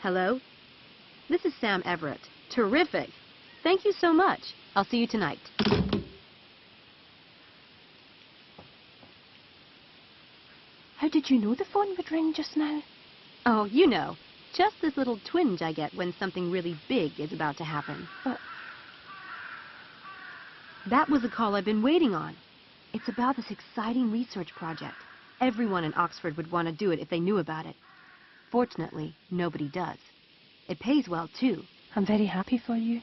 Hello? This is Sam Everett. Terrific. Thank you so much. I'll see you tonight. How did you know the phone would ring just now? Oh, you know. Just this little twinge I get when something really big is about to happen. But that was the call I've been waiting on. It's about this exciting research project. Everyone in Oxford would want to do it if they knew about it. Fortunately, nobody does. It pays well, too. I'm very happy for you.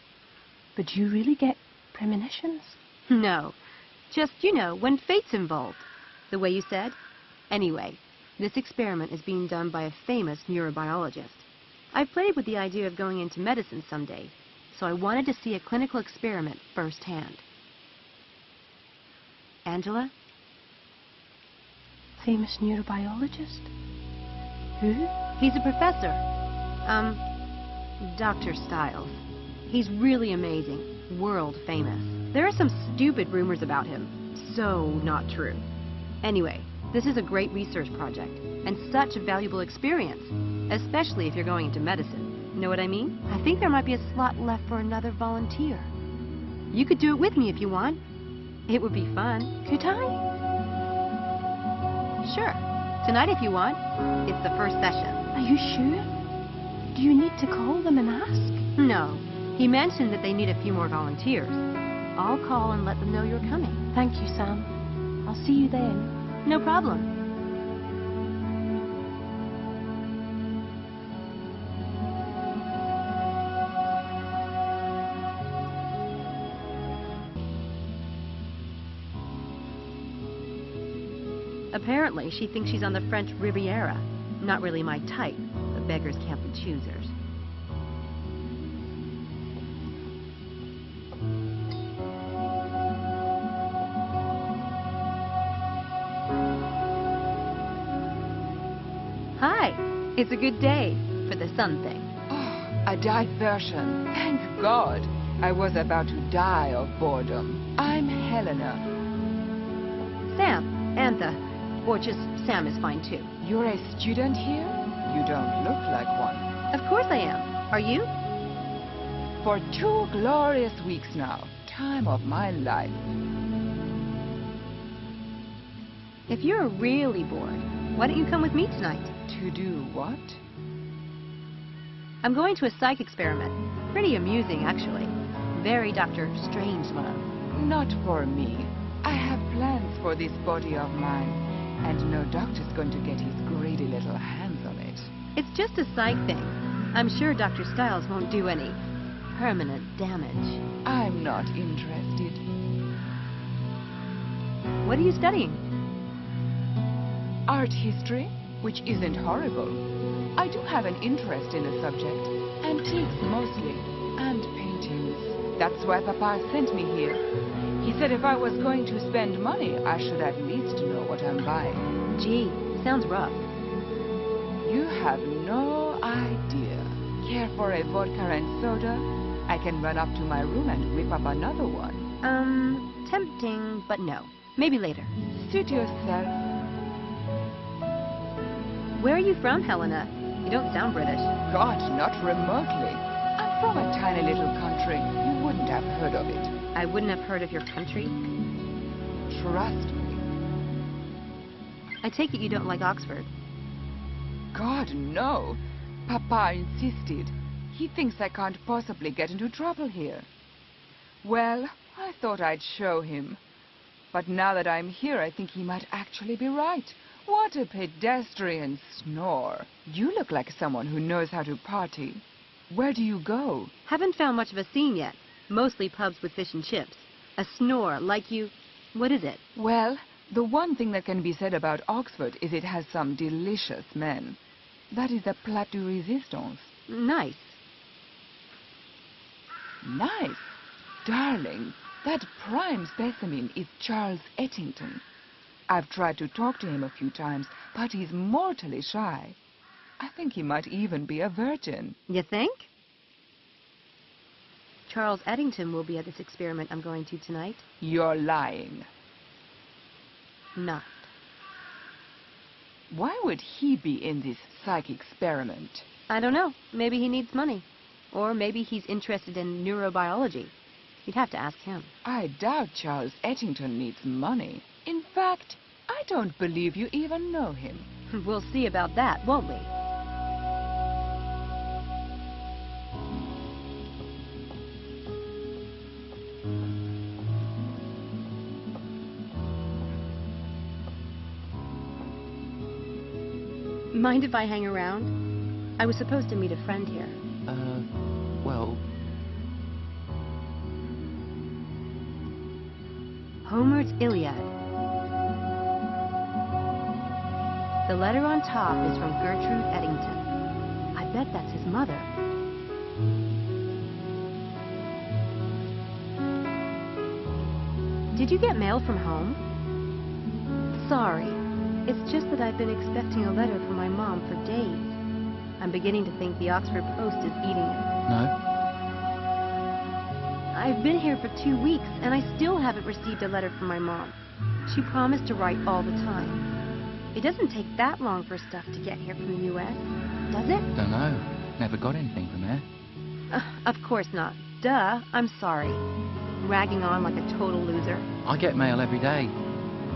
But do you really get premonitions? No. Just, you know, when fate's involved. The way you said. Anyway, this experiment is being done by a famous neurobiologist. I've played with the idea of going into medicine someday, so I wanted to see a clinical experiment firsthand. Angela? Famous neurobiologist? Who? He's a professor. Dr. Stiles. He's really amazing. World famous. There are some stupid rumors about him. So not true. Anyway, this is a great research project, and such a valuable experience, especially if you're going into medicine. Know what I mean? I think there might be a slot left for another volunteer. You could do it with me if you want. It would be fun. Could I? Sure. Tonight if you want. It's the first session. Are you sure? Do you need to call them and ask? No. He mentioned that they need a few more volunteers. I'll call and let them know you're coming. Thank you, Sam. I'll see you then. No problem. Apparently, she thinks she's on the French Riviera. Not really my type, but beggars can't be choosers. Hi, it's a good day for the sun thing. Oh, a diversion. Thank God. I was about to die of boredom. I'm Helena. Sam, Antha, or just Sam is fine too. You're a student here? You don't look like one. Of course I am. Are you? For 2 glorious weeks now. Time of my life. If you're really bored, why don't you come with me tonight? To do what? I'm going to a psych experiment. Pretty amusing, actually. Very Dr. Strangelove. Not for me. I have plans for this body of mine, and no doctor's going to get his greedy little hands on it. It's just a psych thing. I'm sure Dr. Stiles won't do any permanent damage. I'm not interested. What are you studying? Art history, which isn't horrible. I do have an interest in the subject. Antiques mostly, and paintings. That's why Papa sent me here. He said if I was going to spend money, I should at least know what I'm buying. Gee, sounds rough. You have no idea. Care for a vodka and soda? I can run up to my room and whip up another one. Tempting, but no. Maybe later. Suit yourself. Where are you from, Helena? You don't sound British. God, not remotely. I'm from a tiny little country. You wouldn't have heard of it. I wouldn't have heard of your country. Trust me. I take it you don't like Oxford. God, no. Papa insisted. He thinks I can't possibly get into trouble here. Well, I thought I'd show him. But now that I'm here, I think he might actually be right. What a pedestrian snore. You look like someone who knows how to party. Where do you go? Haven't found much of a scene yet. Mostly pubs with fish and chips. A snore, like you... What is it? Well, the one thing that can be said about Oxford is it has some delicious men. That is the plat de resistance. Nice. Nice? Darling, that prime specimen is Charles Ettington. I've tried to talk to him a few times, but he's mortally shy. I think he might even be a virgin. You think? Charles Eddington will be at this experiment I'm going to tonight. You're lying. Not. Why would he be in this psych experiment? I don't know. Maybe he needs money. Or maybe he's interested in neurobiology. You'd have to ask him. I doubt Charles Eddington needs money. In fact, I don't believe you even know him. We'll see about that, won't we? Mind if I hang around? I was supposed to meet a friend here. Well... Homer's Iliad. The letter on top is from Gertrude Eddington. I bet that's his mother. Did you get mail from home? Sorry. It's just that I've been expecting a letter from my mom for days. I'm beginning to think the Oxford Post is eating it. No? I've been here for 2 weeks, and I still haven't received a letter from my mom. She promised to write all the time. It doesn't take that long for stuff to get here from the U.S., does it? Don't know. Never got anything from there. Of course not. Duh, I'm sorry. Ragging on like a total loser. I get mail every day.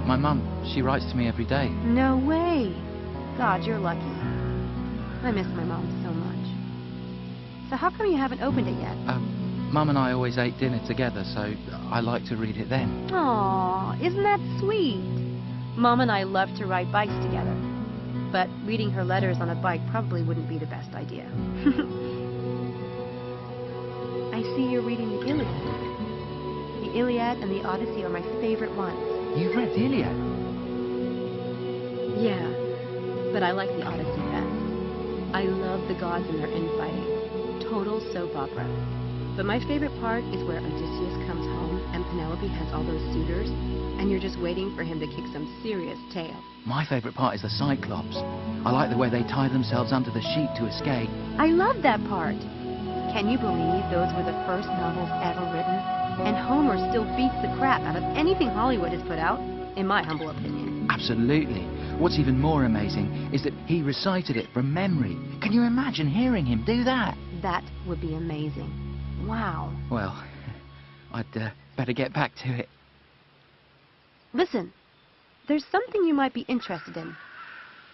My mum, she writes to me every day. No way. God, you're lucky. I miss my mom so much. So how come you haven't opened it yet? Mum and I always ate dinner together, so I like to read it then. Aw, isn't that sweet? Mom and I love to ride bikes together. But reading her letters on a bike probably wouldn't be the best idea. I see you're reading the Iliad. The Iliad and the Odyssey are my favorite ones. You've read the Iliad? Yeah, but I like the Odyssey best. I love the gods and their infighting. Total soap opera. But my favorite part is where Odysseus comes home and Penelope has all those suitors, and you're just waiting for him to kick some serious tail. My favorite part is the Cyclops. I like the way they tie themselves under the sheet to escape. I love that part. Can you believe those were the first novels ever written? And Homer still beats the crap out of anything Hollywood has put out, in my humble opinion. Absolutely. What's even more amazing is that he recited it from memory. Can you imagine hearing him do that? That would be amazing. Wow. Well, I'd better get back to it. Listen, there's something you might be interested in.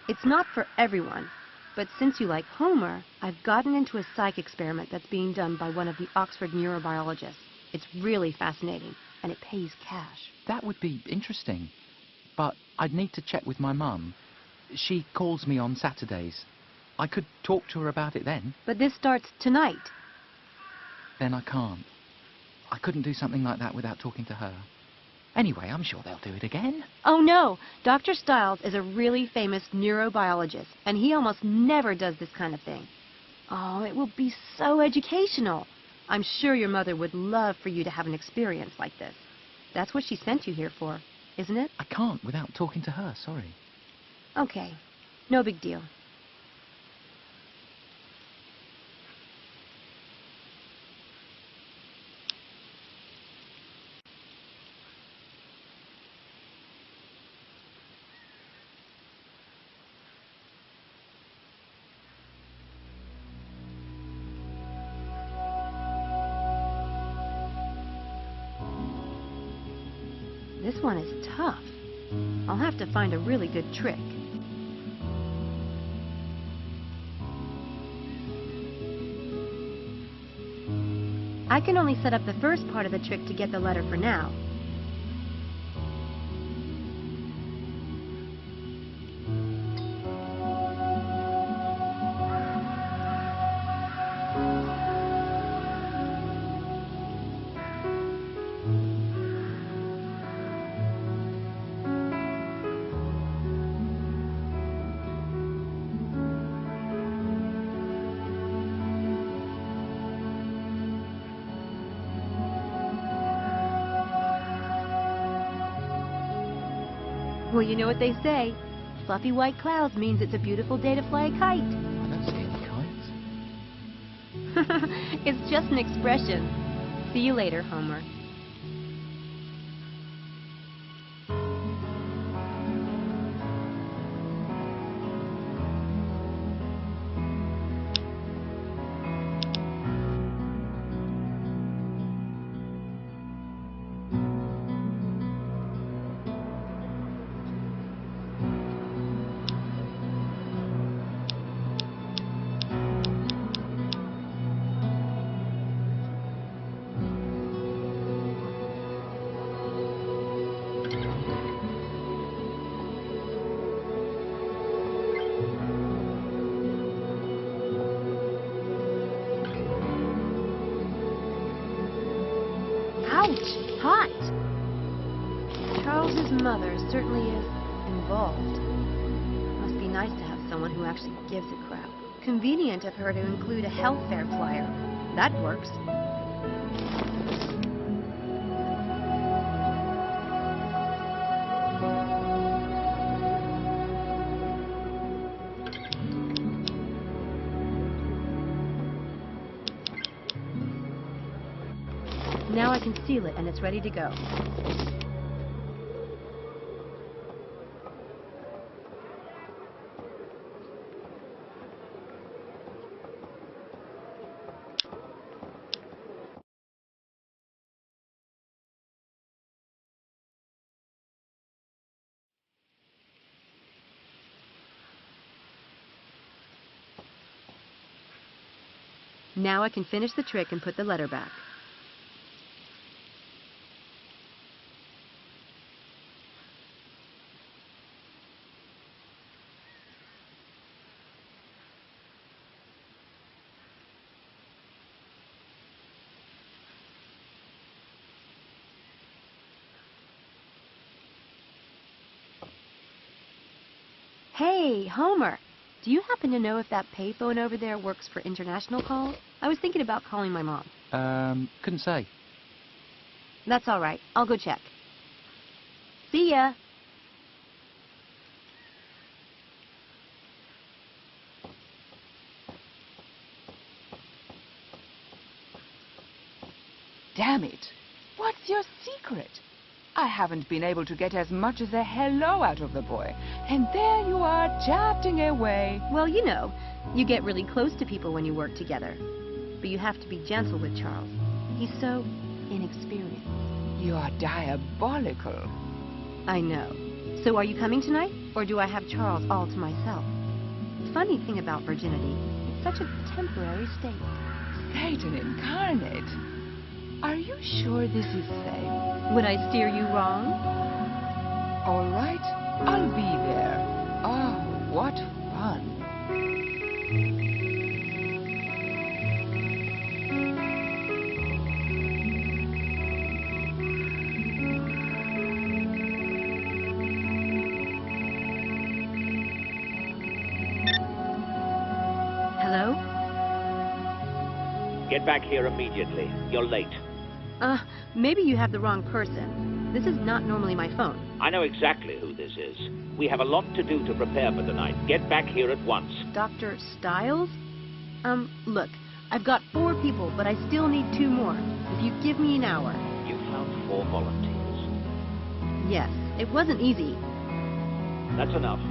It's not for everyone, but since you like Homer, I've gotten into a psych experiment that's being done by one of the Oxford neurobiologists. It's really fascinating, and it pays cash. That would be interesting, but I'd need to check with my mum. She calls me on Saturdays. I could talk to her about it then. But this starts tonight. Then I can't. I couldn't do something like that without talking to her. Anyway, I'm sure they'll do it again. Oh no! Dr. Stiles is a really famous neurobiologist, and he almost never does this kind of thing. Oh, it will be so educational. I'm sure your mother would love for you to have an experience like this. That's what she sent you here for, isn't it? I can't without talking to her, sorry. Okay. No big deal. This one is tough. I'll have to find a really good trick. I can only set up the first part of the trick to get the letter for now. Well, you know what they say. Fluffy white clouds means it's a beautiful day to fly a kite. I don't see any kites. It's just an expression. See you later, Homer. Ouch! Hot! Charles's mother certainly is involved. Must be nice to have someone who actually gives a crap. Convenient of her to include a health fair flyer. That works. Now I can seal it and it's ready to go. Now I can finish the trick and put the letter back. Hey, Homer, do you happen to know if that payphone over there works for international calls? I was thinking about calling my mom. Couldn't say. That's all right. I'll go check. See ya. Damn it! What's your secret? I haven't been able to get as much as a hello out of the boy. And there you are, chatting away. Well, you know, you get really close to people when you work together. But you have to be gentle with Charles. He's so inexperienced. You're diabolical. I know. So are you coming tonight? Or do I have Charles all to myself? Funny thing about virginity, it's such a temporary state. Satan incarnate. Are you sure this is safe? Would I steer you wrong? All right, I'll be there. Oh, what fun. Hello? Get back here immediately. You're late. Maybe you have the wrong person. This is not normally my phone. I know exactly who this is. We have a lot to do to prepare for the night. Get back here at once. Dr. Stiles? Look, I've got 4 people, but I still need 2 more. If you give me an hour. You found 4 volunteers. Yes, it wasn't easy. That's enough.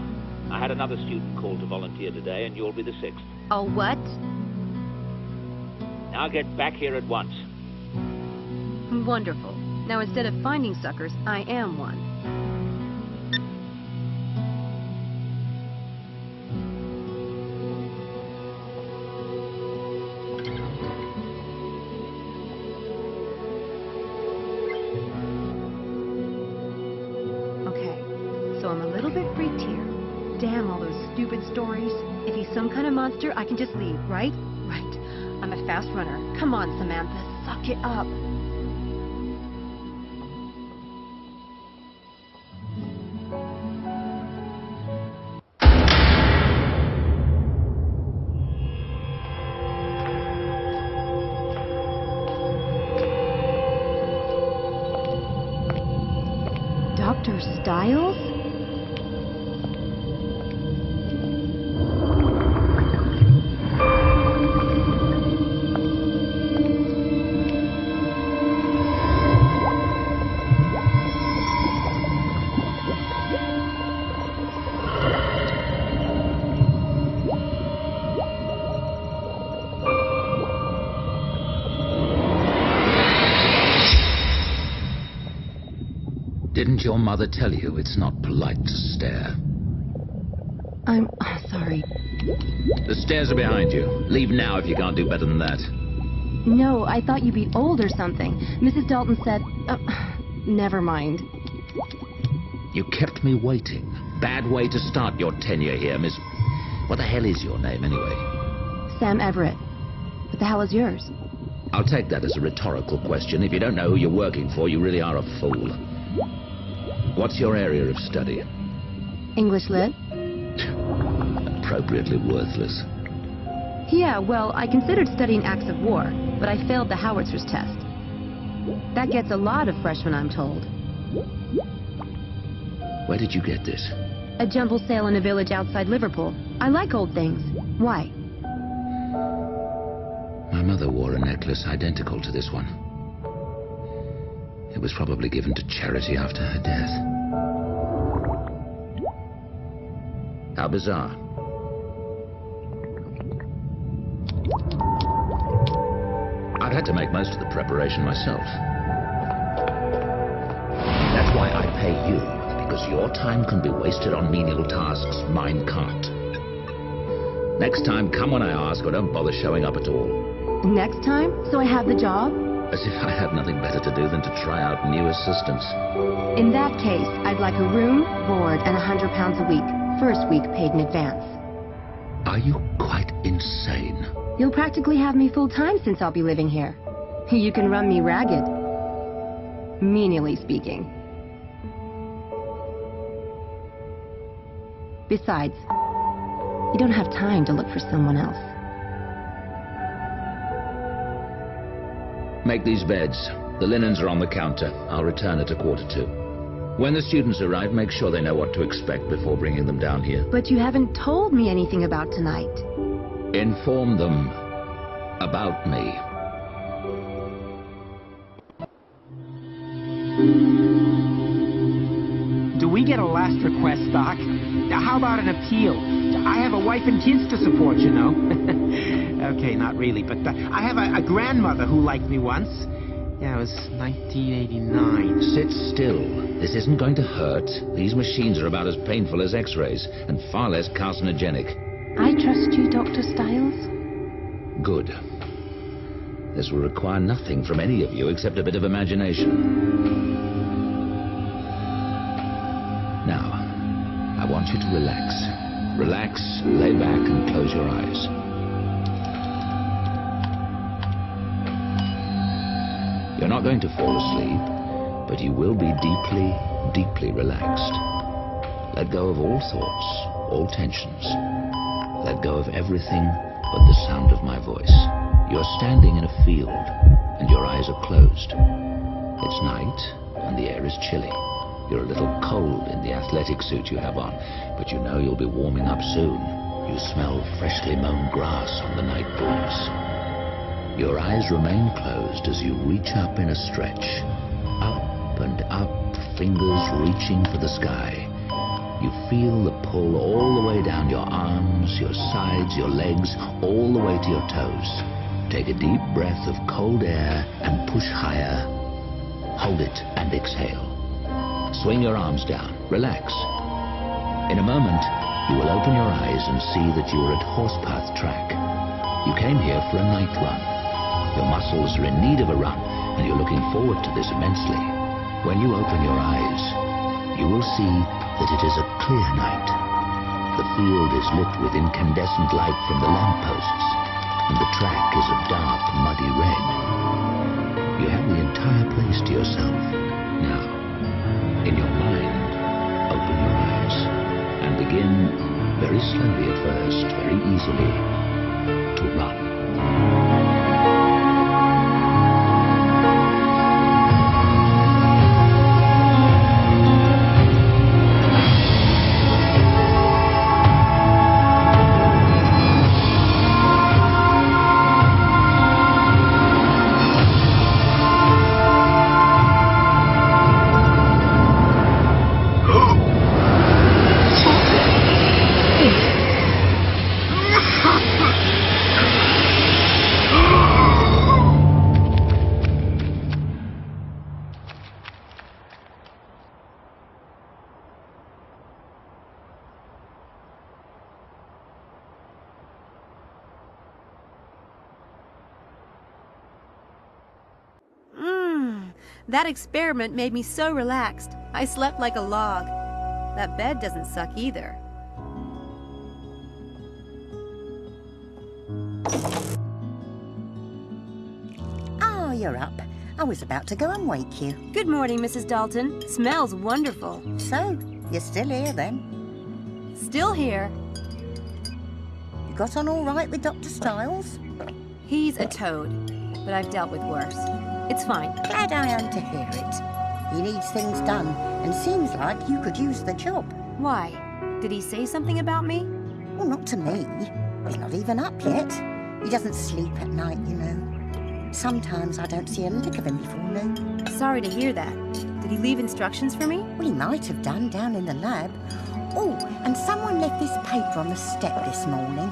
I had another student call to volunteer today, and you'll be the 6th. Oh, what? Now get back here at once. Wonderful. Now instead of finding suckers, I am one. Okay, so I'm a little bit freaked here. Damn all those stupid stories. If he's some kind of monster, I can just leave, right? Right. I'm a fast runner. Come on, Samantha, suck it up. Dr. Stiles? Didn't your mother tell you it's not polite to stare? I'm sorry. The stairs are behind you. Leave now if you can't do better than that. No, I thought you'd be old or something. Mrs. Dalton said... never mind. You kept me waiting. Bad way to start your tenure here, Miss... What the hell is your name, anyway? Sam Everett. What the hell is yours? I'll take that as a rhetorical question. If you don't know who you're working for, you really are a fool. What's your area of study? English Lit. Appropriately worthless. Yeah, well, I considered studying acts of war, but I failed the howitzer's test. That gets a lot of freshmen, I'm told. Where did you get this? A jumble sale in a village outside Liverpool. I like old things. Why? My mother wore a necklace identical to this one. It was probably given to charity after her death. How bizarre. I've had to make most of the preparation myself. That's why I pay you, because your time can be wasted on menial tasks, mine can't. Next time, come when I ask, or don't bother showing up at all. Next time? So I have the job? As if I had nothing better to do than to try out new assistants. In that case, I'd like a room, board, and £100 a week. First week paid in advance. Are you quite insane? You'll practically have me full-time since I'll be living here. You can run me ragged. Menially speaking. Besides, you don't have time to look for someone else. Make these beds. The linens are on the counter. I'll return at 1:45. When the students arrive, make sure they know what to expect before bringing them down here. But you haven't told me anything about tonight. Inform them about me. Do we get a last request, Doc? How about an appeal? I have a wife and kids to support, you know. Okay, not really, but I have a grandmother who liked me once. Yeah, it was 1989. Sit still. This isn't going to hurt. These machines are about as painful as X-rays, and far less carcinogenic. I trust you, Dr. Styles. Good. This will require nothing from any of you except a bit of imagination. Now, I want you to relax. Relax, lay back, and close your eyes. You're not going to fall asleep, but you will be deeply, deeply relaxed. Let go of all thoughts, all tensions. Let go of everything but the sound of my voice. You're standing in a field, and your eyes are closed. It's night, and the air is chilly. You're a little cold in the athletic suit you have on, but you know you'll be warming up soon. You smell freshly mown grass on the night breeze. Your eyes remain closed as you reach up in a stretch. Up and up, fingers reaching for the sky. You feel the pull all the way down your arms, your sides, your legs, all the way to your toes. Take a deep breath of cold air and push higher. Hold it and exhale. Swing your arms down. Relax. In a moment, you will open your eyes and see that you are at Horsepath Track. You came here for a night run. Your muscles are in need of a run, and you're looking forward to this immensely. When you open your eyes, you will see that it is a clear night. The field is lit with incandescent light from the lampposts, and the track is a dark, muddy red. You have the entire place to yourself. Now, in your mind, open your eyes, and begin, very slowly at first, very easily, to run. That experiment made me so relaxed. I slept like a log. That bed doesn't suck either. Oh, you're up. I was about to go and wake you. Good morning, Mrs. Dalton. Smells wonderful. So, you're still here then? Still here. You got on all right with Dr. Stiles? He's a toad, but I've dealt with worse. It's fine. Glad I am to hear it. He needs things done, and seems like you could use the job. Why? Did he say something about me? Well, not to me. You're not even up yet. He doesn't sleep at night, you know. Sometimes I don't see a lick of him before noon. Sorry to hear that. Did he leave instructions for me? Well, he might have done down in the lab. Oh, and someone left this paper on the step this morning.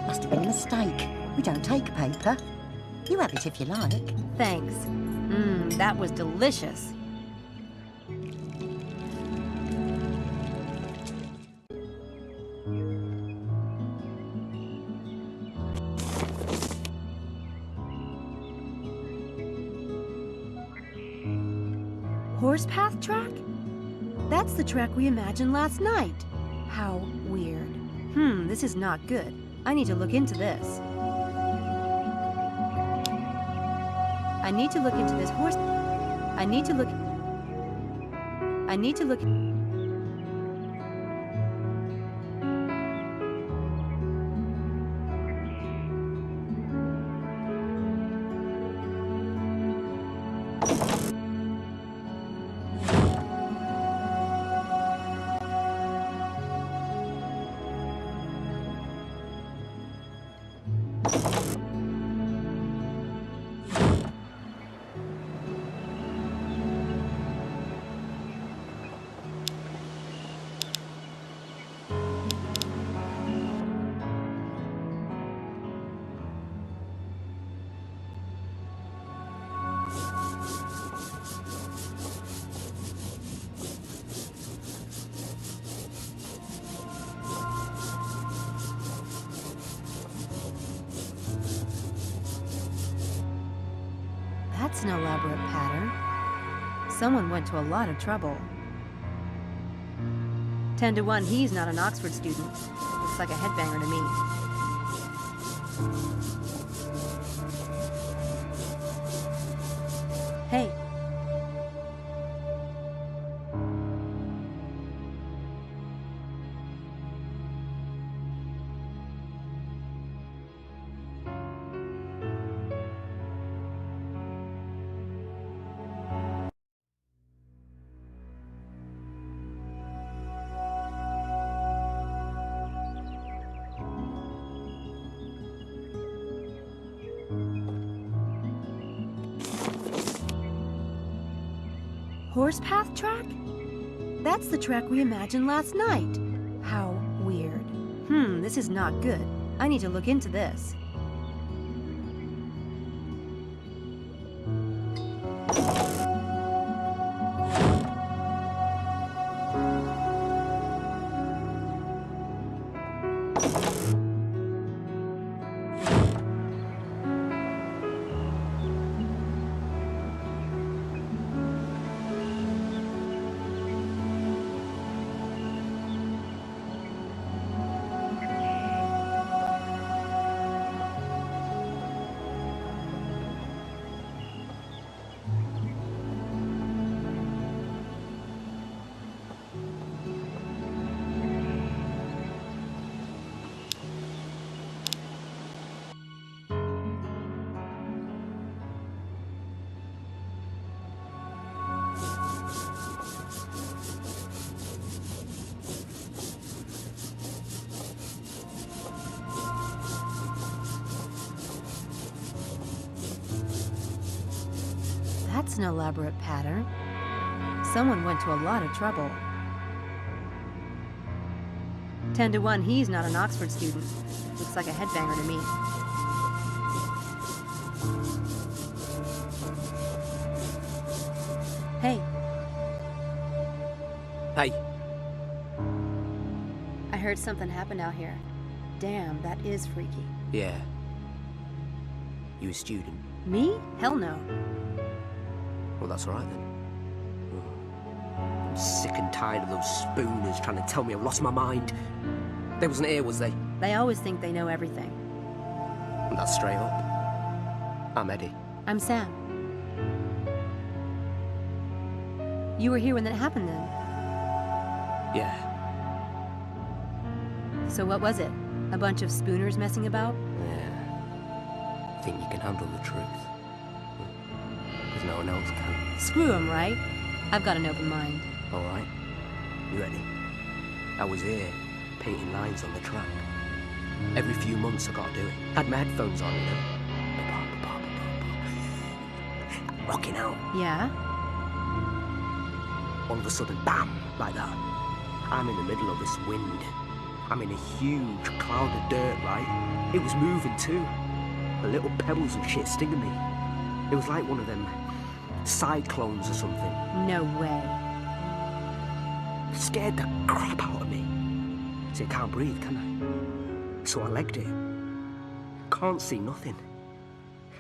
Must have been a mistake. We don't take paper. You have it if you like. Thanks. That was delicious. Horsepath track? That's the track we imagined last night. How weird. This is not good. I need to look into this. I need to look into this horse... I need to look... That's an elaborate pattern. Someone went to a lot of trouble. 10 to 1, he's not an Oxford student. Looks like a headbanger to me. Hey. Horsepath track? That's the track we imagined last night. How weird. This is not good. I need to look into this. That's an elaborate pattern. Someone went to a lot of trouble. 10 to 1, he's not an Oxford student. Looks like a headbanger to me. Hey. Hey. I heard something happened out here. Damn, that is freaky. Yeah. You a student? Me? Hell no. Well, that's all right then. I'm sick and tired of those spooners trying to tell me I've lost my mind. They wasn't here, was they? They always think they know everything. And that's straight up. I'm Eddie. I'm Sam. You were here when that happened then? Yeah. So what was it? A bunch of spooners messing about? Yeah. I think you can handle the truth. Because no one else can. Screw them, right? I've got an open mind. All right. You ready? I was here, painting lines on the track. Every few months I gotta do it. Had my headphones on, you know. Rocking out. Yeah? All of a sudden, bam, like that. I'm in the middle of this wind. I'm in a huge cloud of dirt, right? It was moving too. The little pebbles and shit stinging me. It was like one of them cyclones or something. No way. It scared the crap out of me. See, I can't breathe, can I? So I legged it. Can't see nothing.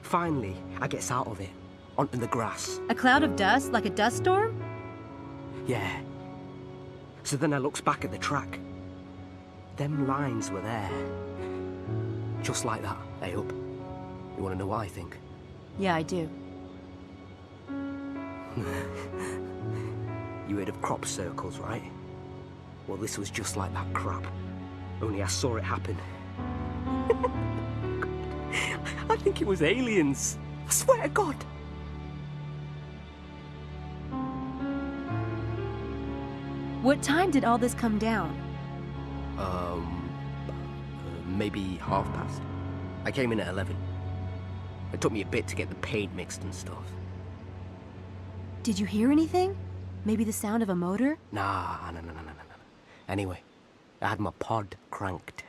Finally, I gets out of it, onto the grass. A cloud of dust, like a dust storm? Yeah. So then I looks back at the track. Them lines were there. Just like that. Hey, up. You want to know what I think? Yeah, I do. You heard of crop circles, right? Well, this was just like that crap. Only I saw it happen. I think it was aliens. I swear to God. What time did all this come down? Maybe 1:30. I came in at 11. It took me a bit to get the paint mixed and stuff. Did you hear anything? Maybe the sound of a motor? Nah, no. Anyway, I had my pod cranked.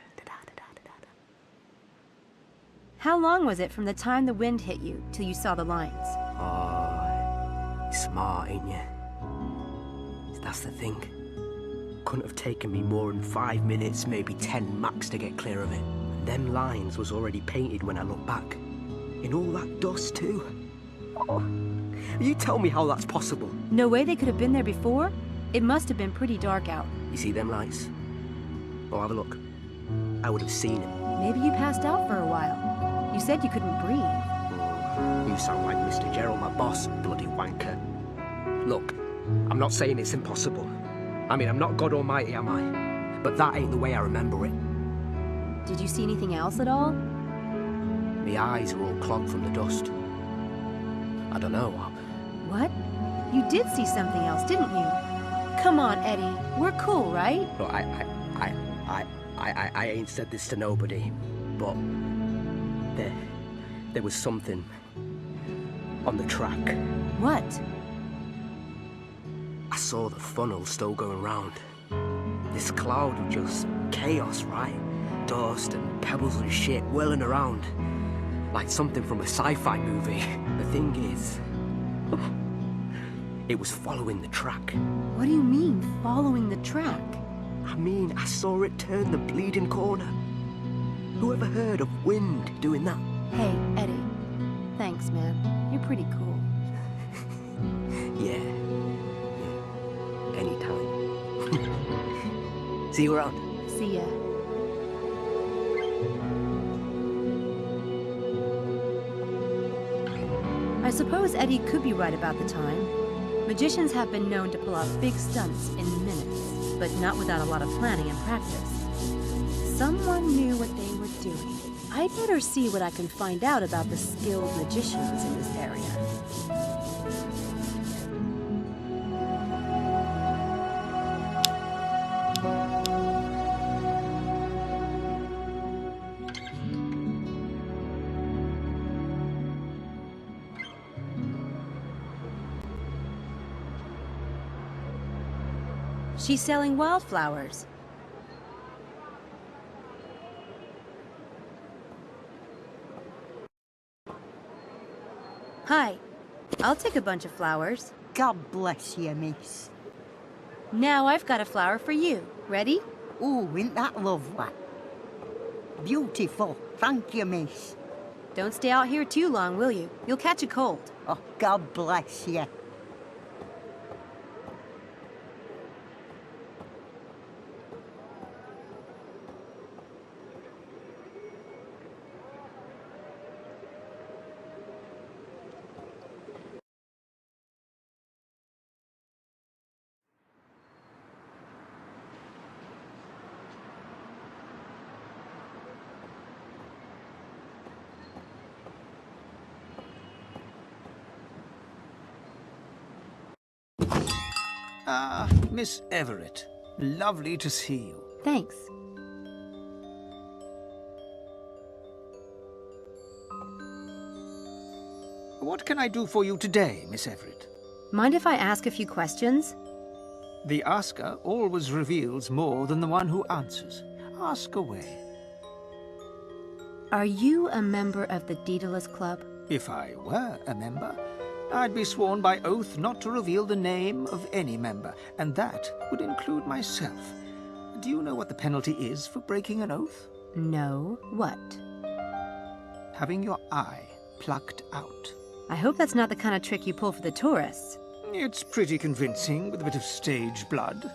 How long was it from the time the wind hit you till you saw the lines? Oh, you're smart, ain't you? That's the thing. Couldn't have taken me more than 5 minutes, maybe 10 max to get clear of it. And them lines was already painted when I look back. In all that dust too. Oh, you tell me how that's possible. No way they could have been there before? It must have been pretty dark out. You see them lights? Oh, have a look. I would have seen them. Maybe you passed out for a while. You said you couldn't breathe. Oh, you sound like Mr. Gerald, my boss, bloody wanker. Look, I'm not saying it's impossible. I mean, I'm not God Almighty, am I? But that ain't the way I remember it. Did you see anything else at all? My eyes are all clogged from the dust. I don't know. What? You did see something else, didn't you? Come on, Eddie. We're cool, right? Look, I ain't said this to nobody, but there was something on the track. What? I saw the funnel still going round. This cloud of just chaos, right? Dust and pebbles and shit whirling around. Like something from a sci-fi movie. The thing is, it was following the track. What do you mean, following the track? I mean, I saw it turn the bleeding corner. Who ever heard of wind doing that? Hey, Eddie. Thanks, man. You're pretty cool. Yeah. Anytime. See you around. See ya. I suppose Eddie could be right about the time. Magicians have been known to pull off big stunts in minutes, but not without a lot of planning and practice. Someone knew what they were doing. I'd better see what I can find out about the skilled magicians in this area. She's selling wildflowers. Hi. I'll take a bunch of flowers. God bless you, miss. Now I've got a flower for you. Ready? Oh, ain't that lovely? Beautiful. Thank you, miss. Don't stay out here too long, will you? You'll catch a cold. Oh, God bless you. Ah, Miss Everett. Lovely to see you. Thanks. What can I do for you today, Miss Everett? Mind if I ask a few questions? The asker always reveals more than the one who answers. Ask away. Are you a member of the Daedalus Club? If I were a member, I'd be sworn by oath not to reveal the name of any member, and that would include myself. Do you know what the penalty is for breaking an oath? No. What? Having your eye plucked out. I hope that's not the kind of trick you pull for the tourists. It's pretty convincing with a bit of stage blood.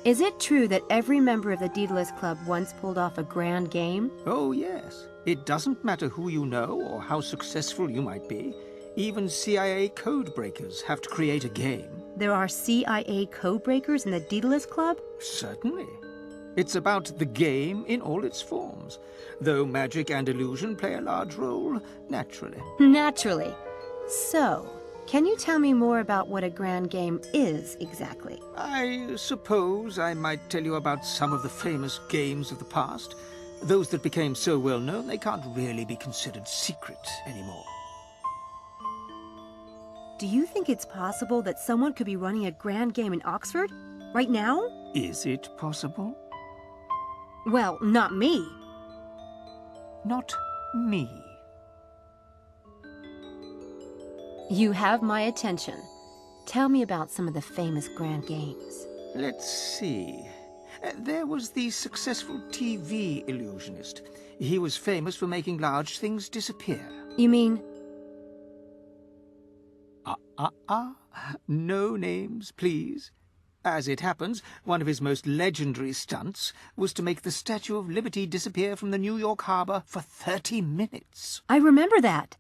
Is it true that every member of the Daedalus Club once pulled off a grand game? Oh, yes. It doesn't matter who you know or how successful you might be. Even CIA code breakers have to create a game. There are CIA code breakers in the Daedalus Club? Certainly. It's about the game in all its forms, though magic and illusion play a large role, naturally. Naturally. So, can you tell me more about what a grand game is, exactly? I suppose I might tell you about some of the famous games of the past, those that became so well known they can't really be considered secret anymore. Do you think it's possible that someone could be running a grand game in Oxford? Right now? Is it possible? Well, not me. Not me. You have my attention. Tell me about some of the famous grand games. Let's see. There was the successful TV illusionist. He was famous for making large things disappear. You mean... No names, please. As it happens, one of his most legendary stunts was to make the Statue of Liberty disappear from the New York harbor for 30 minutes. I remember that.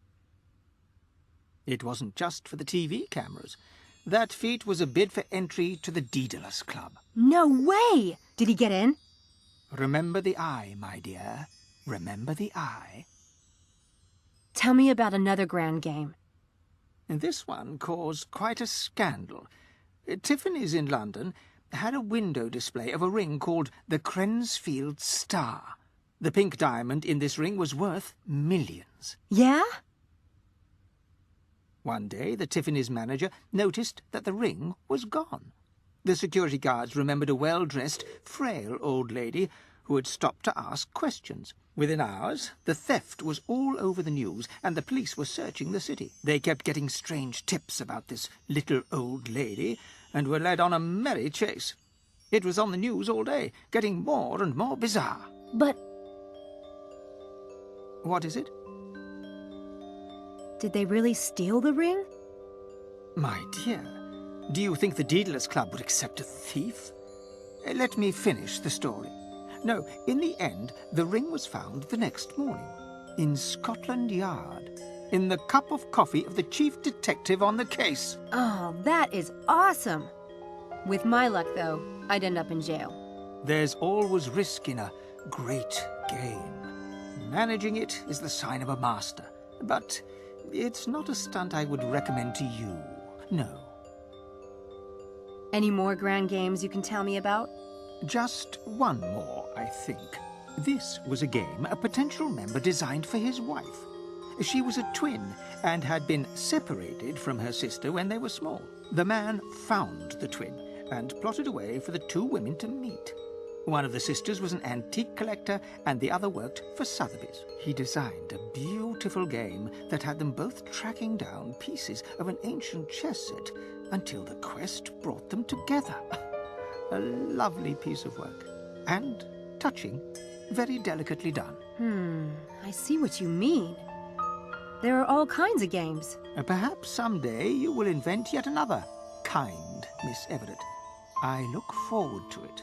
It wasn't just for the TV cameras. That feat was a bid for entry to the Daedalus Club. No way! Did he get in? Remember the eye, my dear. Remember the eye. Tell me about another grand game. And this one caused quite a scandal. Tiffany's in London had a window display of a ring called the Crensfield Star. The pink diamond in this ring was worth millions. Yeah? One day, the Tiffany's manager noticed that the ring was gone. The security guards remembered a well-dressed, frail old lady who had stopped to ask questions. Within hours, the theft was all over the news, and the police were searching the city. They kept getting strange tips about this little old lady, and were led on a merry chase. It was on the news all day, getting more and more bizarre. But... What is it? Did they really steal the ring? My dear, do you think the Daedalus Club would accept a thief? Let me finish the story. No, in the end, the ring was found the next morning, in Scotland Yard, in the cup of coffee of the chief detective on the case. Oh, that is awesome! With my luck, though, I'd end up in jail. There's always risk in a great game. Managing it is the sign of a master, but it's not a stunt I would recommend to you, no. Any more grand games you can tell me about? Just one more, I think. This was a game a potential member designed for his wife. She was a twin and had been separated from her sister when they were small. The man found the twin and plotted a way for the two women to meet. One of the sisters was an antique collector and the other worked for Sotheby's. He designed a beautiful game that had them both tracking down pieces of an ancient chess set until the quest brought them together. A lovely piece of work. And touching. Very delicately done. I see what you mean. There are all kinds of games. Perhaps someday you will invent yet another kind, Miss Everett. I look forward to it.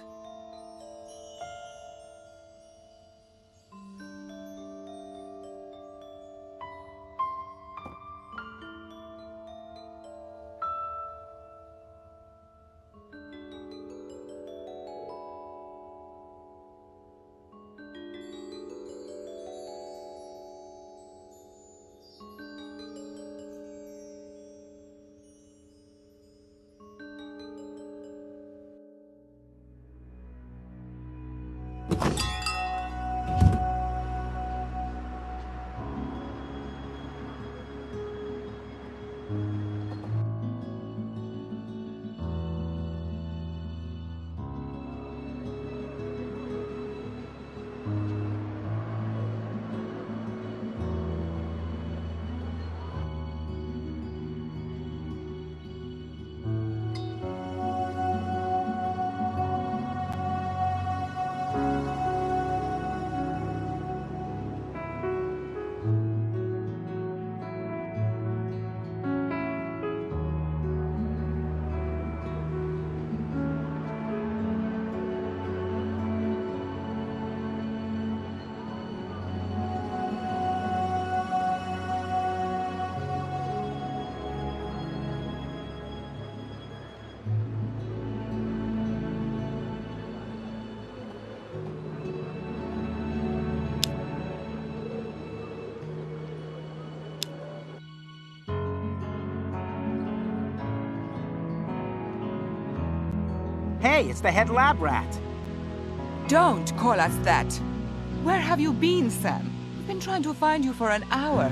Hey, it's the head lab rat. Don't call us that. Where have you been, Sam? We've been trying to find you for an hour.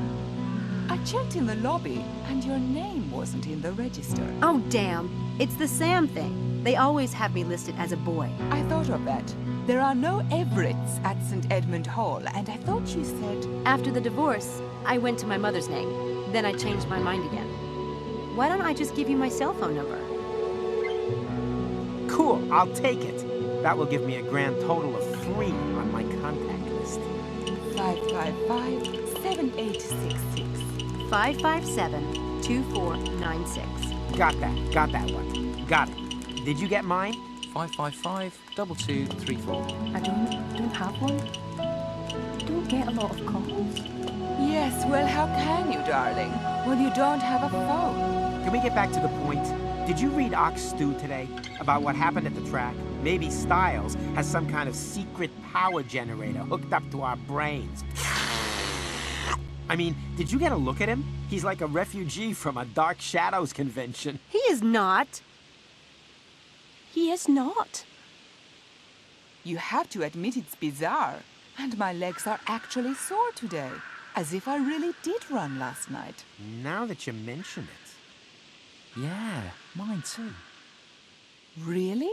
I checked in the lobby, and your name wasn't in the register. Oh, damn. It's the Sam thing. They always have me listed as a boy. I thought of that. There are no Everetts at St. Edmund Hall, and I thought you said... After the divorce, I went to my mother's name. Then I changed my mind again. Why don't I just give you my cell phone number? Cool, I'll take it. That will give me a grand total of 3 on my contact list. 555-7866. 557-2496. Got that one. Got it. Did you get mine? 555-2234. I don't have one. You don't get a lot of calls. Yes, well, how can you, darling, when you don't have a phone? Can we get back to the point? Did you read Ox Stew today about what happened at the track? Maybe Styles has some kind of secret power generator hooked up to our brains. I mean, did you get a look at him? He's like a refugee from a Dark Shadows convention. He is not. He is not. You have to admit it's bizarre. And my legs are actually sore today. As if I really did run last night. Now that you mention it. Yeah, mine too. Really?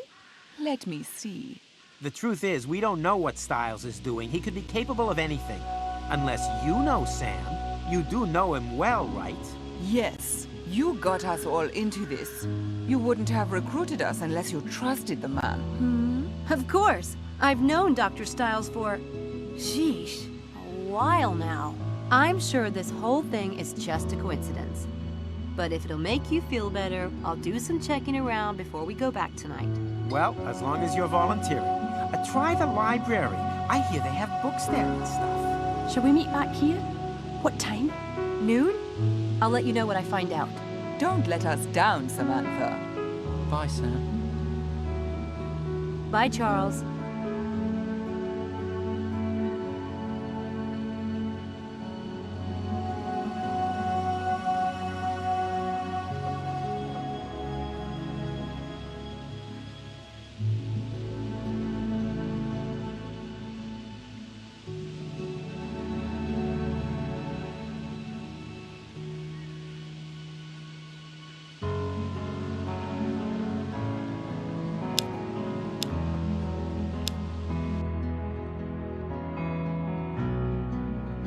Let me see. The truth is, we don't know what Styles is doing. He could be capable of anything. Unless you know Sam. You do know him well, right? Yes. You got us all into this. You wouldn't have recruited us unless you trusted the man. Of course. I've known Dr. Styles for... sheesh, a while now. I'm sure this whole thing is just a coincidence. But if it'll make you feel better, I'll do some checking around before we go back tonight. Well, as long as you're volunteering. Try the library. I hear they have books there and stuff. Shall we meet back here? What time? Noon? I'll let you know what I find out. Don't let us down, Samantha. Bye, Sam. Bye, Charles.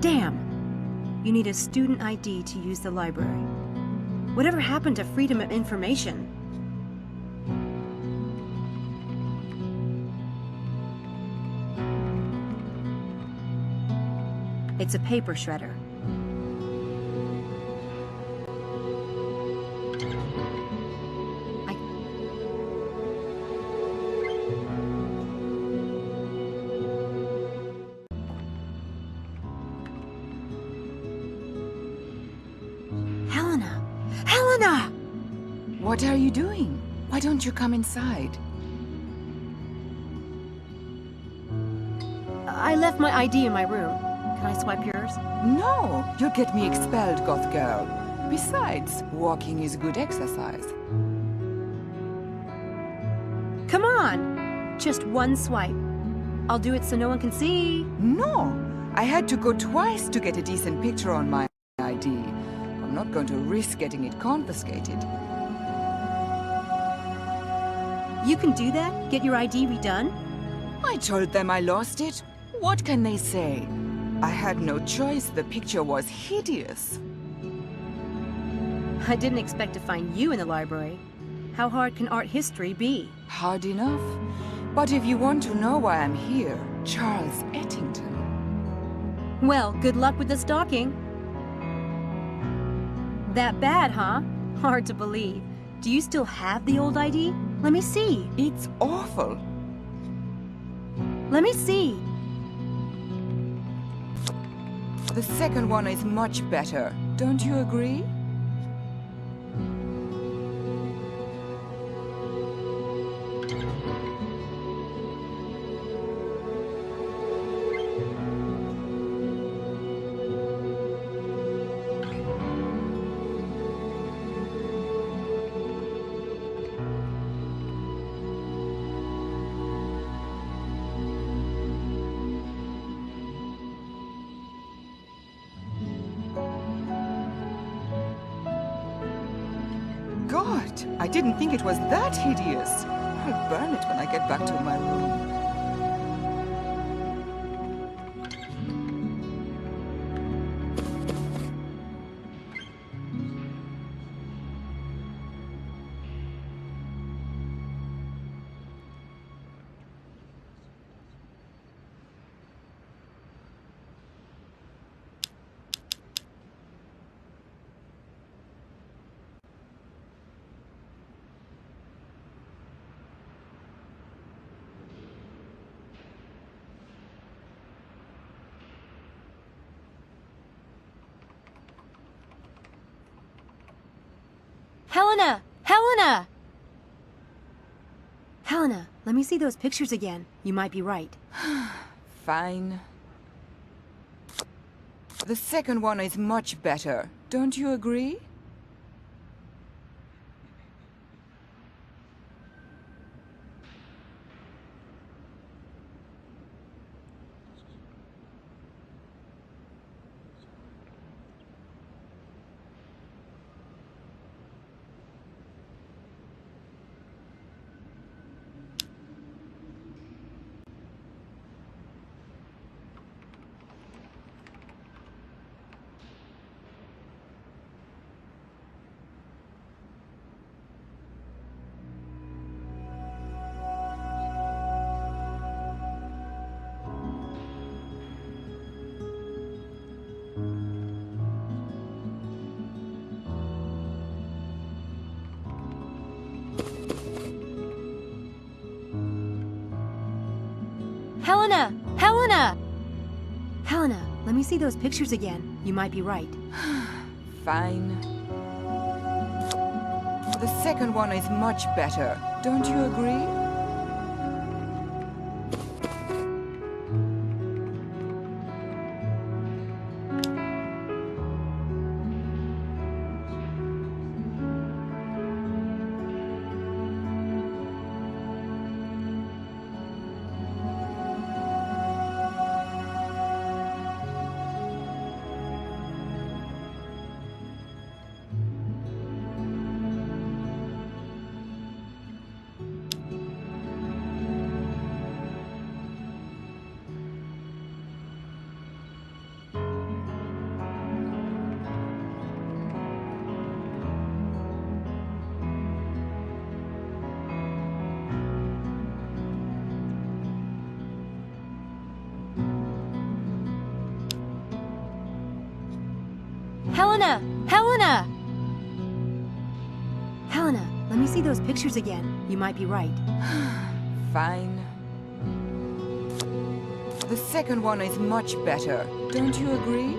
Damn! You need a student ID to use the library. Whatever happened to freedom of information? It's a paper shredder. What are you doing? Why don't you come inside? I left my ID in my room. Can I swipe yours? No, you'll get me expelled, goth girl. Besides, walking is good exercise. Come on! Just one swipe. I'll do it so no one can see. No! I had to go twice to get a decent picture on my ID. I'm not going to risk getting it confiscated. You can do that? Get your ID redone? I told them I lost it. What can they say? I had no choice. The picture was hideous. I didn't expect to find you in the library. How hard can art history be? Hard enough. But if you want to know why I'm here, Charles Ettington. Well, good luck with the stalking. That bad, huh? Hard to believe. Do you still have the old ID? Let me see. It's awful. Let me see. The second one is much better. Don't you agree? I didn't think it was that hideous. I'll burn it when I get back to my room. Helena! Helena! Helena, let me see those pictures again. You might be right. Fine. The second one is much better. Don't you agree? Helena! Helena! Helena, let me see those pictures again. You might be right. Fine. The second one is much better. Don't you agree? Helena! Helena! Helena, let me see those pictures again. You might be right. Fine. The second one is much better. Don't you agree?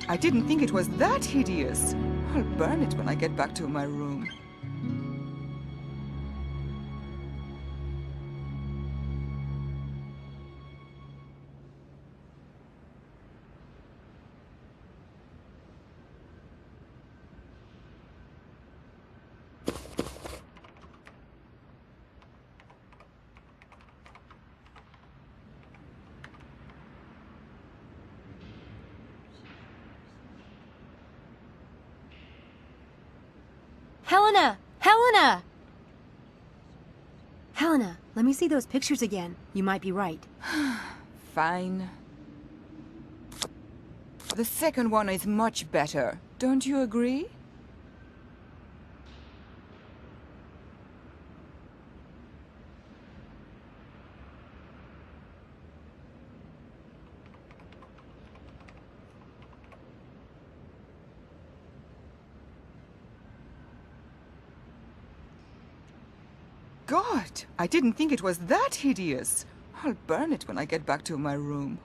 I didn't think it was that hideous. I'll burn it when I get back to my room. Helena! Helena! Helena, let me see those pictures again. You might be right. Fine. The second one is much better. Don't you agree? God, I didn't think it was that hideous. I'll burn it when I get back to my room.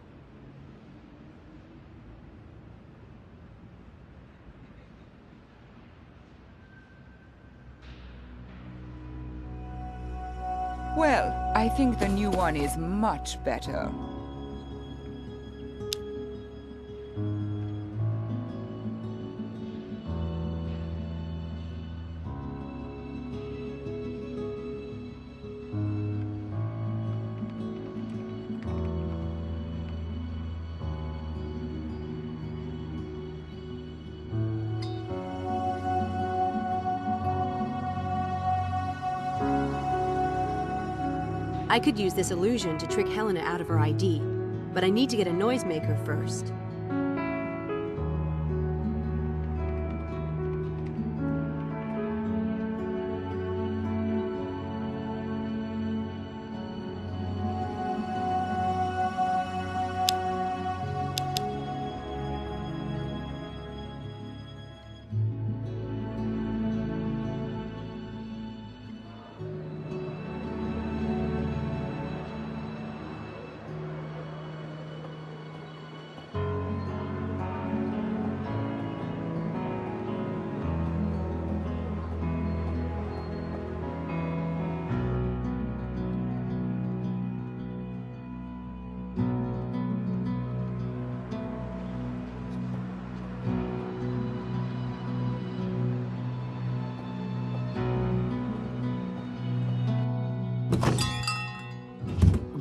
Well, I think the new one is much better. I could use this illusion to trick Helena out of her ID, but I need to get a noisemaker first.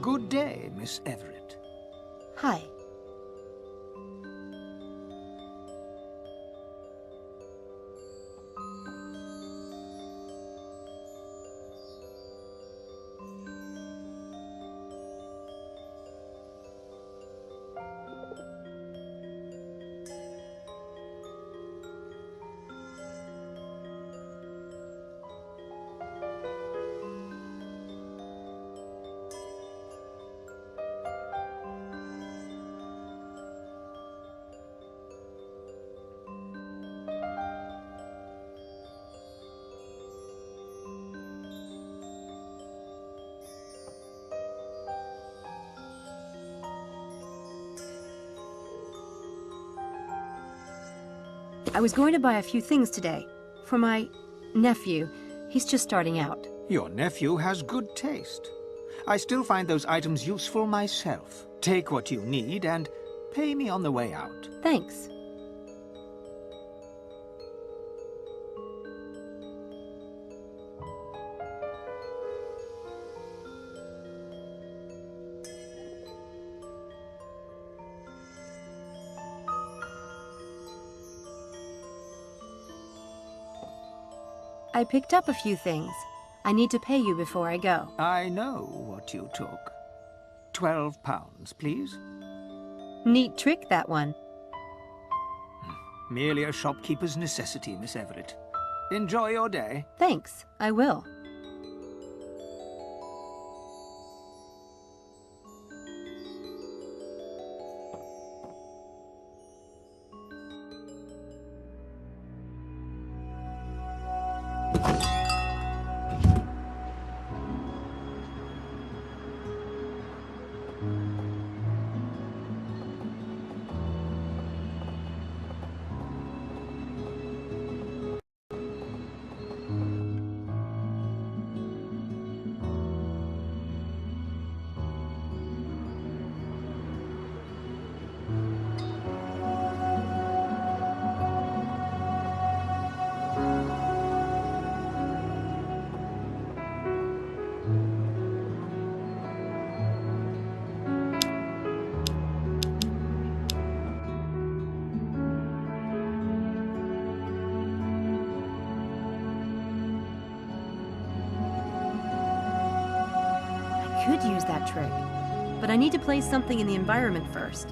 Good day, Miss Everett. Hi. I was going to buy a few things today. For my nephew. He's just starting out. Your nephew has good taste. I still find those items useful myself. Take what you need and pay me on the way out. Thanks. I picked up a few things. I need to pay you before I go. I know what you took. £12, please. Neat trick, that one. Merely a shopkeeper's necessity, Miss Everett. Enjoy your day. Thanks, I will. I could use that trick, but I need to place something in the environment first.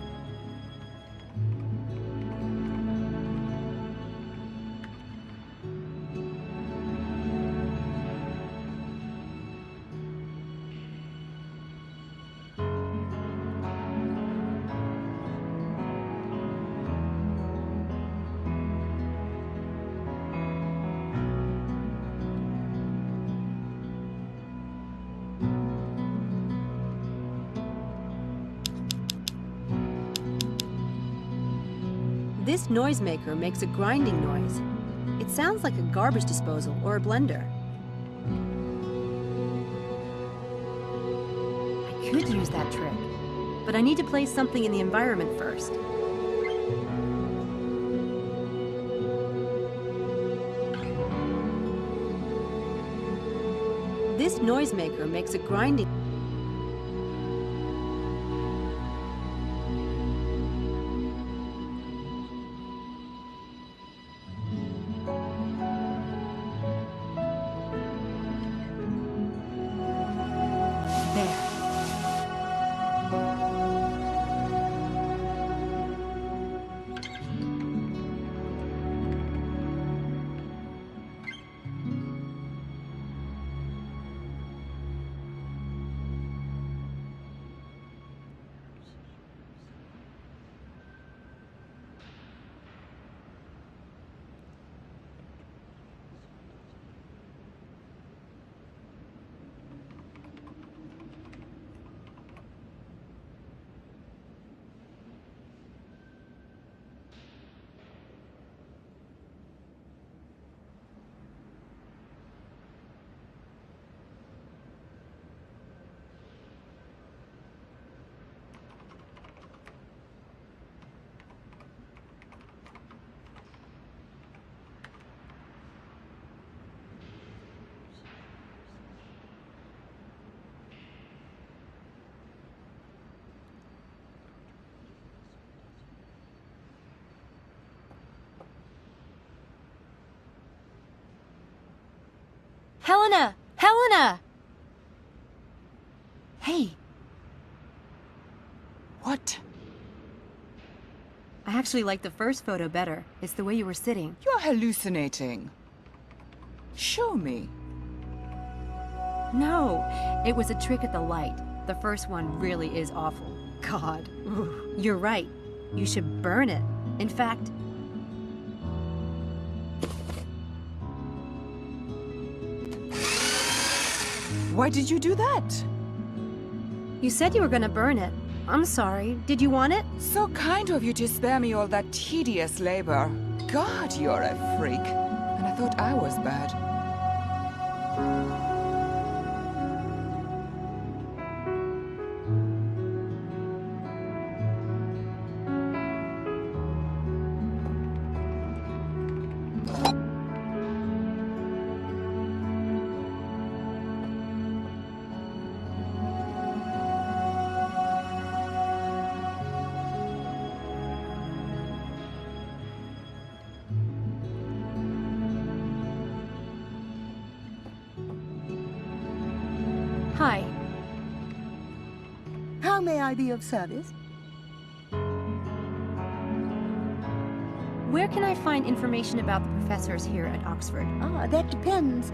This noisemaker makes a grinding noise. It sounds like a garbage disposal or a blender. could use that trick, but I need to place something in the environment first. This noisemaker makes a grinding. Helena! Helena! Hey. What? I actually like the first photo better. It's the way you were sitting. You're hallucinating. Show me. No, it was a trick at the light. The first one really is awful. God. You're right. You should burn it. In fact... Why did you do that? You said you were gonna burn it. I'm sorry. Did you want it? So kind of you to spare me all that tedious labor. God, you're a freak. And I thought I was bad. Hi. How may I be of service? Where can I find information about the professors here at Oxford? Ah, that depends.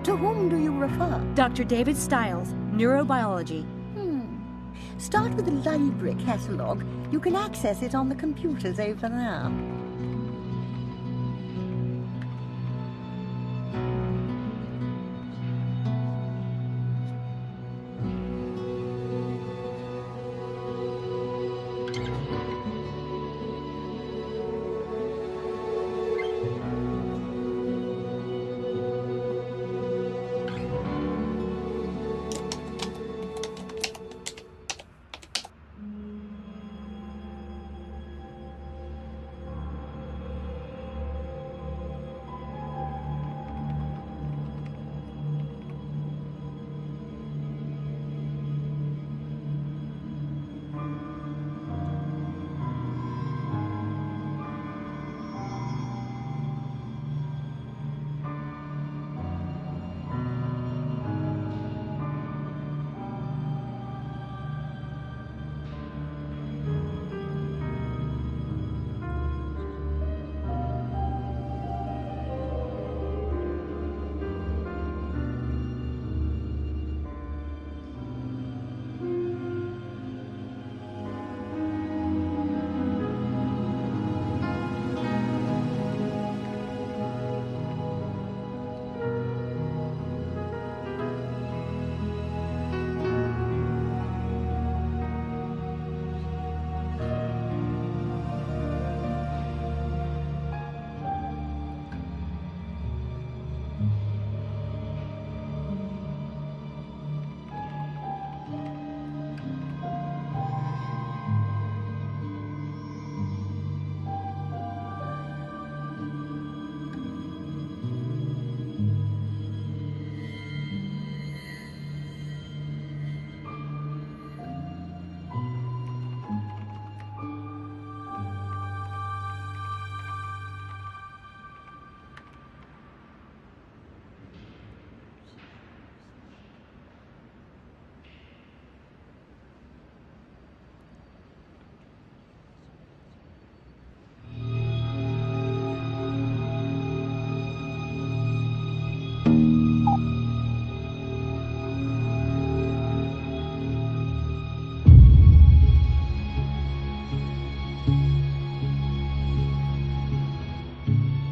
To whom do you refer? Dr. David Stiles, neurobiology. Start with the library catalogue. You can access it on the computers over there.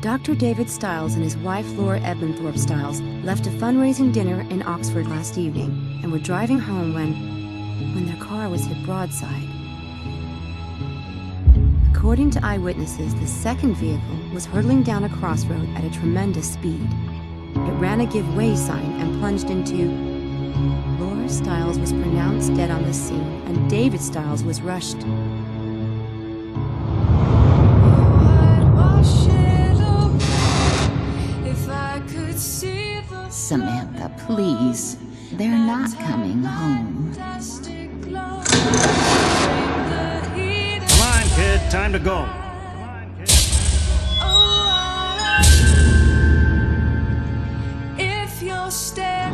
Dr. David Stiles and his wife Laura Edmonthorpe Stiles left a fundraising dinner in Oxford last evening and were driving home when their car was hit broadside. According to eyewitnesses, the second vehicle was hurtling down a crossroad at a tremendous speed. It ran a give way sign and plunged into... Laura Stiles was pronounced dead on the scene, and David Stiles was rushed. Samantha, please. They're not coming home. Come on, kid. Time to go. If you're stuck,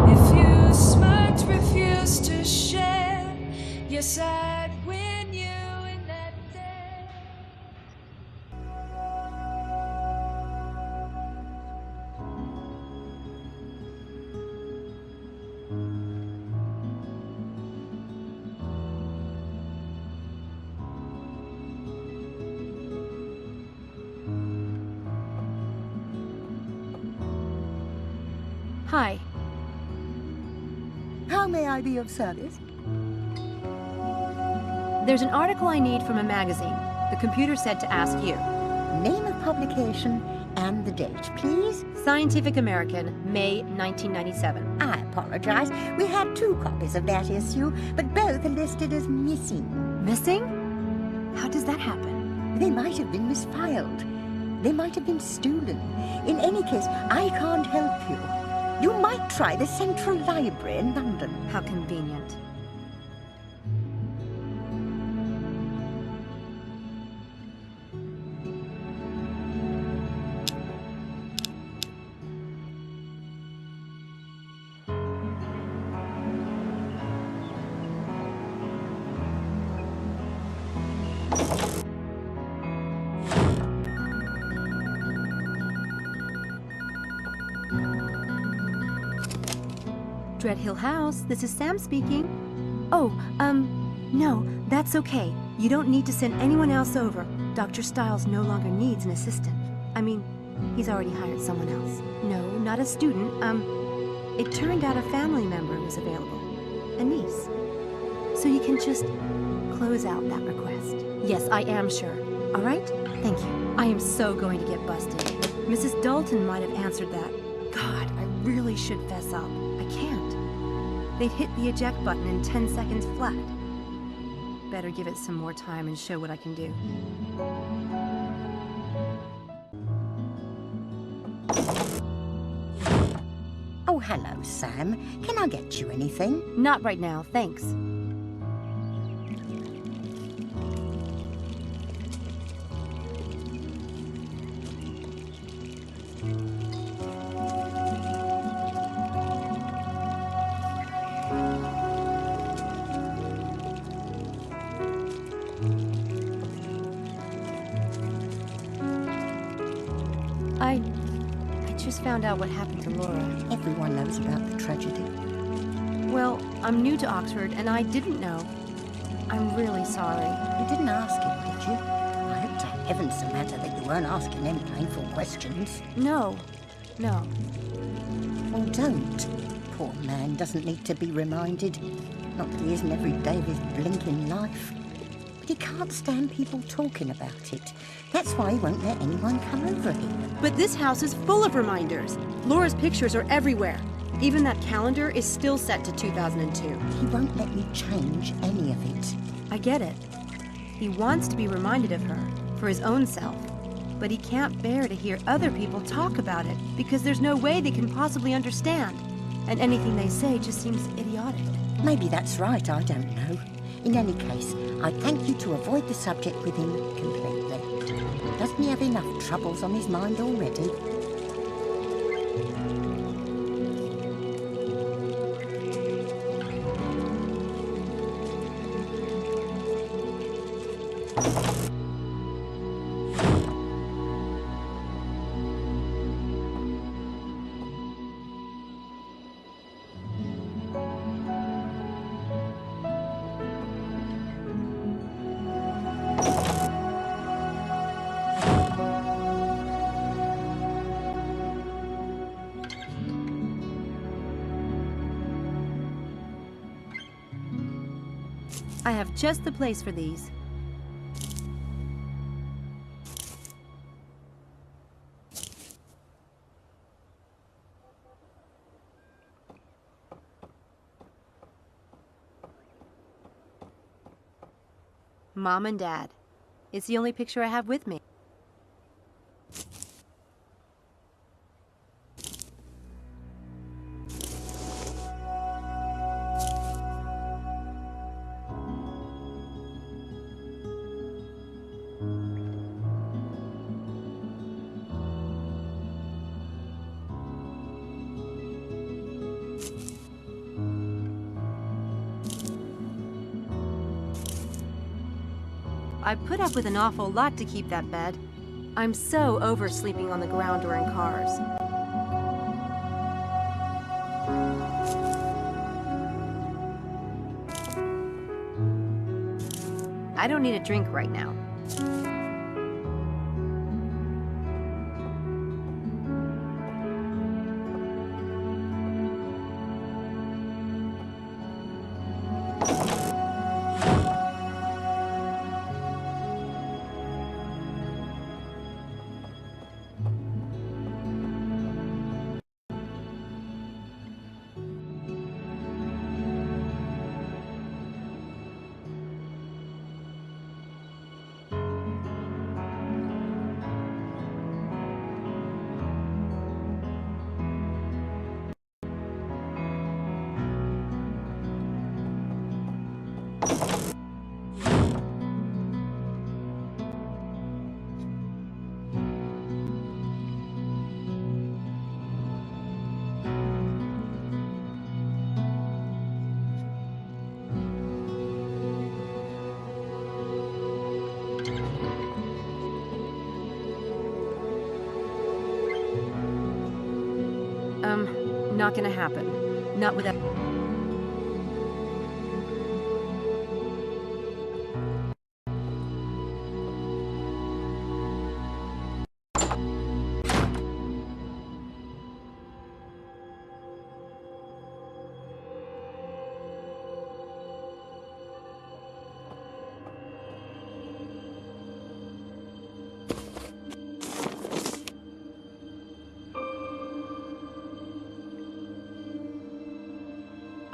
if you smart, refuse to share your side when you in that day. Hi. How may I be of service? There's an article I need from a magazine. The computer said to ask you. Name of publication and the date, please. Scientific American, May 1997. I apologize. We had 2 copies of that issue, but both are listed as missing. Missing? How does that happen? They might have been misfiled. They might have been stolen. In any case, I can't help you. You might try the Central Library in London. How convenient. Dread Hill House, this is Sam speaking. Oh, no, that's okay. You don't need to send anyone else over. Dr. Stiles no longer needs an assistant. I mean, he's already hired someone else. No, not a student. It turned out a family member was available. A niece. So you can just close out that request. Yes, I am sure. All right? Thank you. I am so going to get busted. Mrs. Dalton might have answered that. God, I really should fess up. I can't. They'd hit the eject button in 10 seconds flat. Better give it some more time and show what I can do. Oh, hello, Sam. Can I get you anything? Not right now, thanks. I just found out what happened to Laura. Everyone knows about the tragedy. Well, I'm new to Oxford, and I didn't know. I'm really sorry. You didn't ask him, did you? I hope to heaven, Samantha, that you weren't asking any painful questions. No. Well, don't. Poor man doesn't need to be reminded. Not that he isn't every day of his blinking life. But he can't stand people talking about it. That's why he won't let anyone come over here. But this house is full of reminders. Laura's pictures are everywhere. Even that calendar is still set to 2002. He won't let me change any of it. I get it. He wants to be reminded of her, for his own self. But he can't bear to hear other people talk about it, because there's no way they can possibly understand. And anything they say just seems idiotic. Maybe that's right, I don't know. In any case, I thank you to avoid the subject with him completely. Doesn't he have enough troubles on his mind already? I have just the place for these. Mom and Dad. It's the only picture I have with me. I put up with an awful lot to keep that bed. I'm so over sleeping on the ground or in cars. I don't need a drink right now. Not gonna happen. Not without...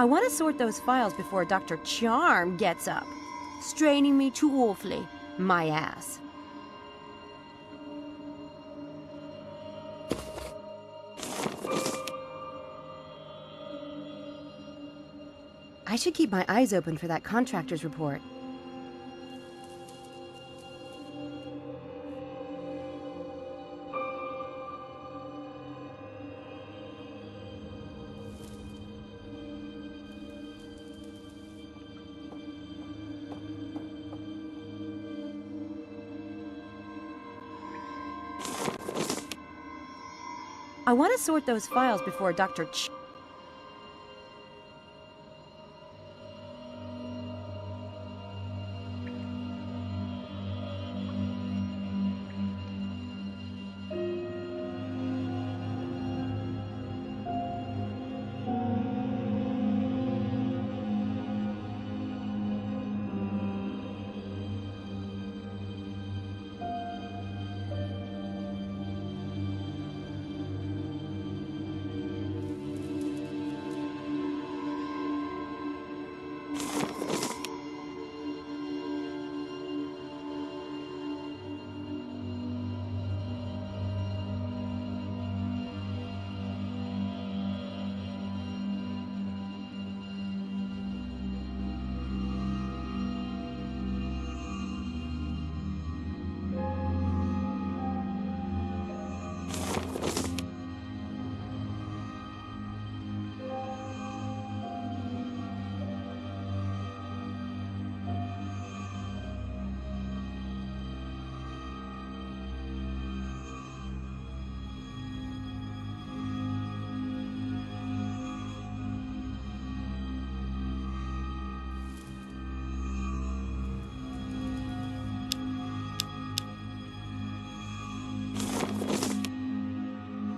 I want to sort those files before Dr. Charm gets up. Straining me too awfully. My ass. I should keep my eyes open for that contractor's report. I want to sort those files before Dr.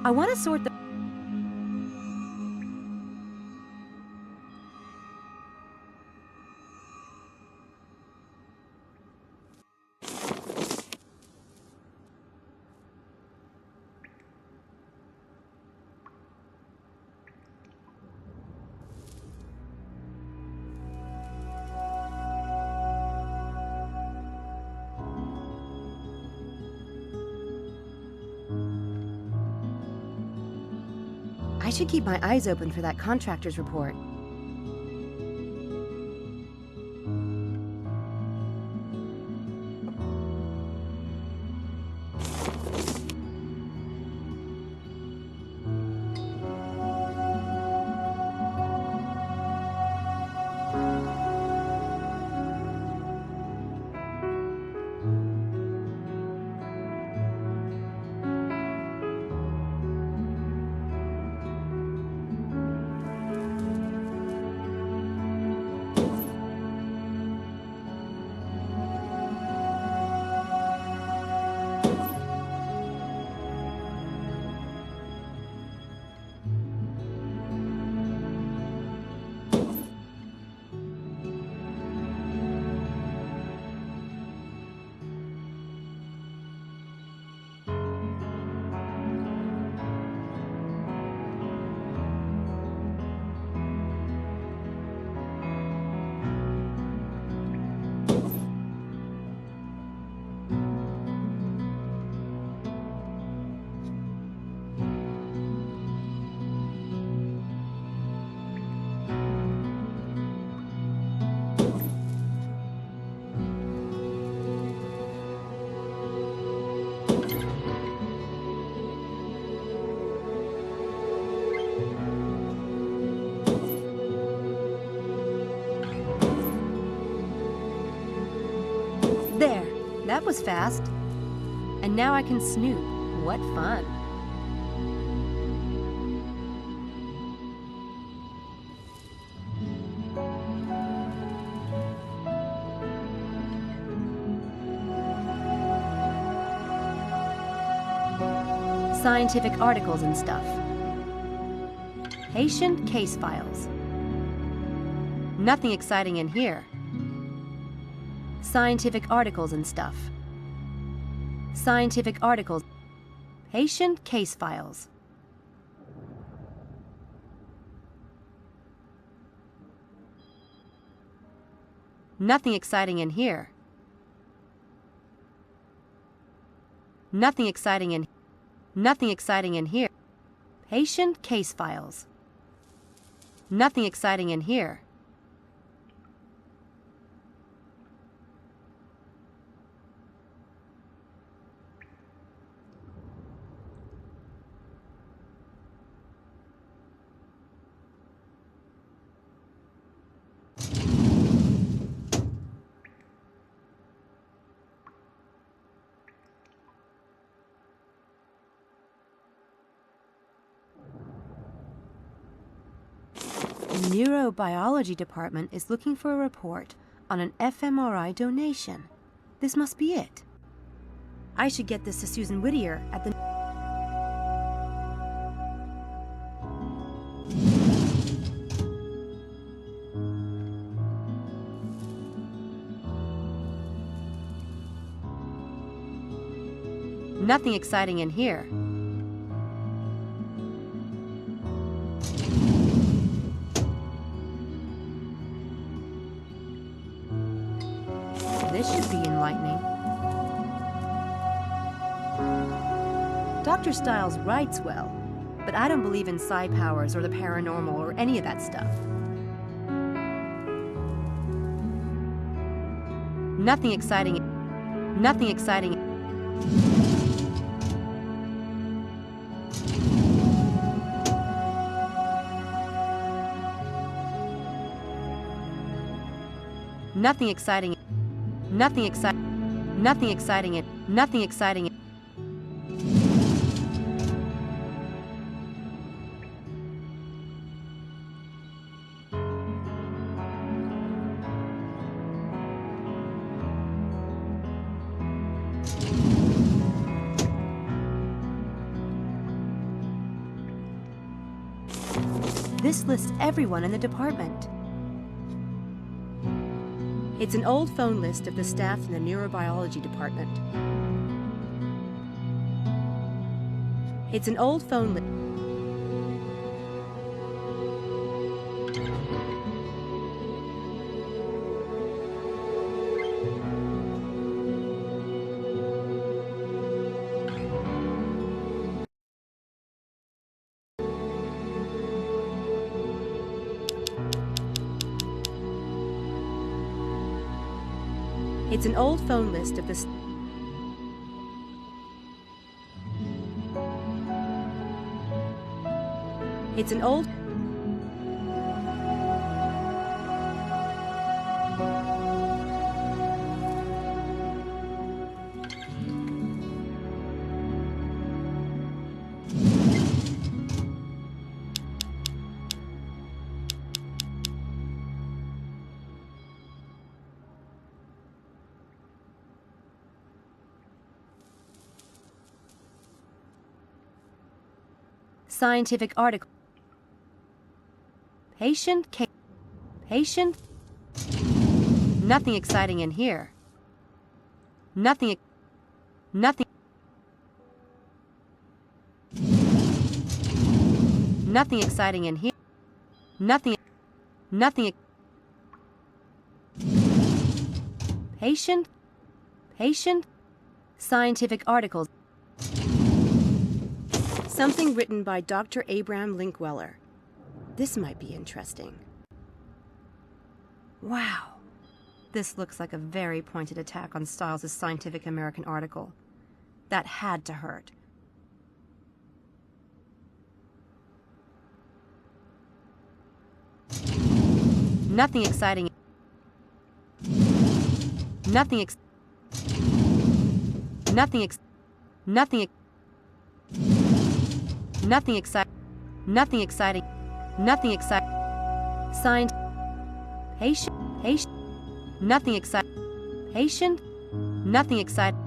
I want to sort the... should keep my eyes open for that contractor's report. There, that was fast. And now I can snoop. What fun. Scientific articles and stuff. Patient case files. Nothing exciting in here. Scientific articles and stuff. Scientific articles. Patient case files. Nothing exciting in here. Nothing exciting in here. Patient case files. Nothing exciting in here. The neurobiology department is looking for a report on an fMRI donation. This must be it. I should get this to Susan Whittier at the... Nothing exciting in here. This should be enlightening. Dr. Stiles writes well, but I don't believe in psi powers or the paranormal or any of that stuff. Nothing exciting. Nothing exciting. Nothing exciting. Nothing exciting. Nothing exciting. Nothing exciting. This lists everyone in the department. It's an old phone list of the staff in the neurobiology department. It's an old phone list. It's an old phone list of the... It's an old... scientific article. Patient. Nothing exciting in here. Nothing exciting in here. Nothing. Patient. Scientific articles. Something written by Dr. Abraham Linkweller. This might be interesting. Wow. This looks like a very pointed attack on Styles' Scientific American article. That had to hurt. Nothing exciting. Nothing exciting. Signed. Patient. Nothing exciting. Patient. Nothing exciting.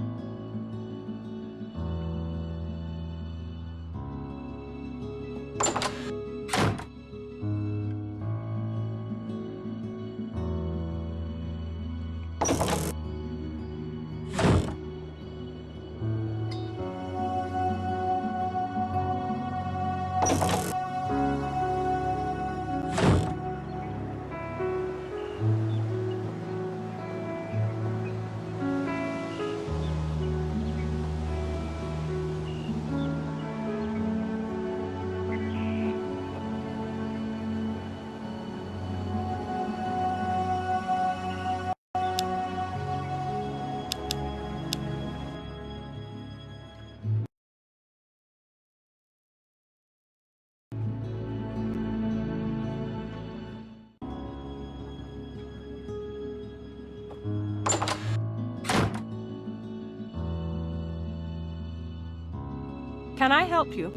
Can I help you?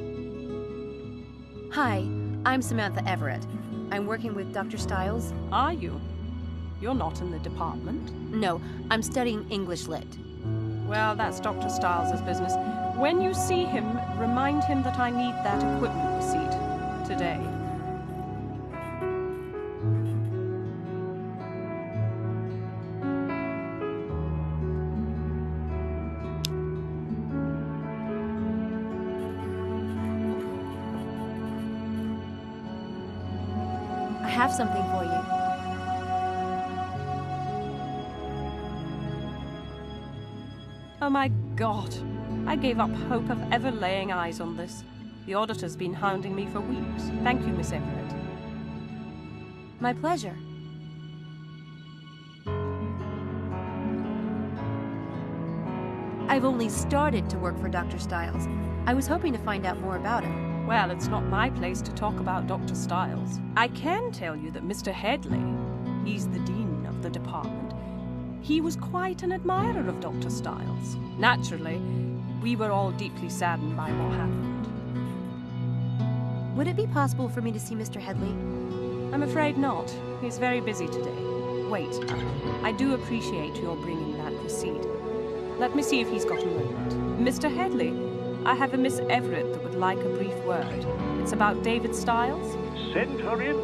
Hi, I'm Samantha Everett. I'm working with Dr. Styles. Are you? You're not in the department. No, I'm studying English Lit. Well, that's Dr. Styles' business. When you see him, remind him that I need that equipment receipt today. I have something for you. Oh my God. I gave up hope of ever laying eyes on this. The auditor's been hounding me for weeks. Thank you, Miss Everett. My pleasure. I've only started to work for Dr. Styles. I was hoping to find out more about him. Well, it's not my place to talk about Dr. Styles. I can tell you that Mr. Headley, he's the dean of the department, he was quite an admirer of Dr. Styles. Naturally, we were all deeply saddened by what happened. Would it be possible for me to see Mr. Headley? I'm afraid not. He's very busy today. Wait, I do appreciate your bringing that receipt. Let me see if he's got a moment. Mr. Headley, I have a Miss Everett that would like a brief word. It's about David Styles. Send her in.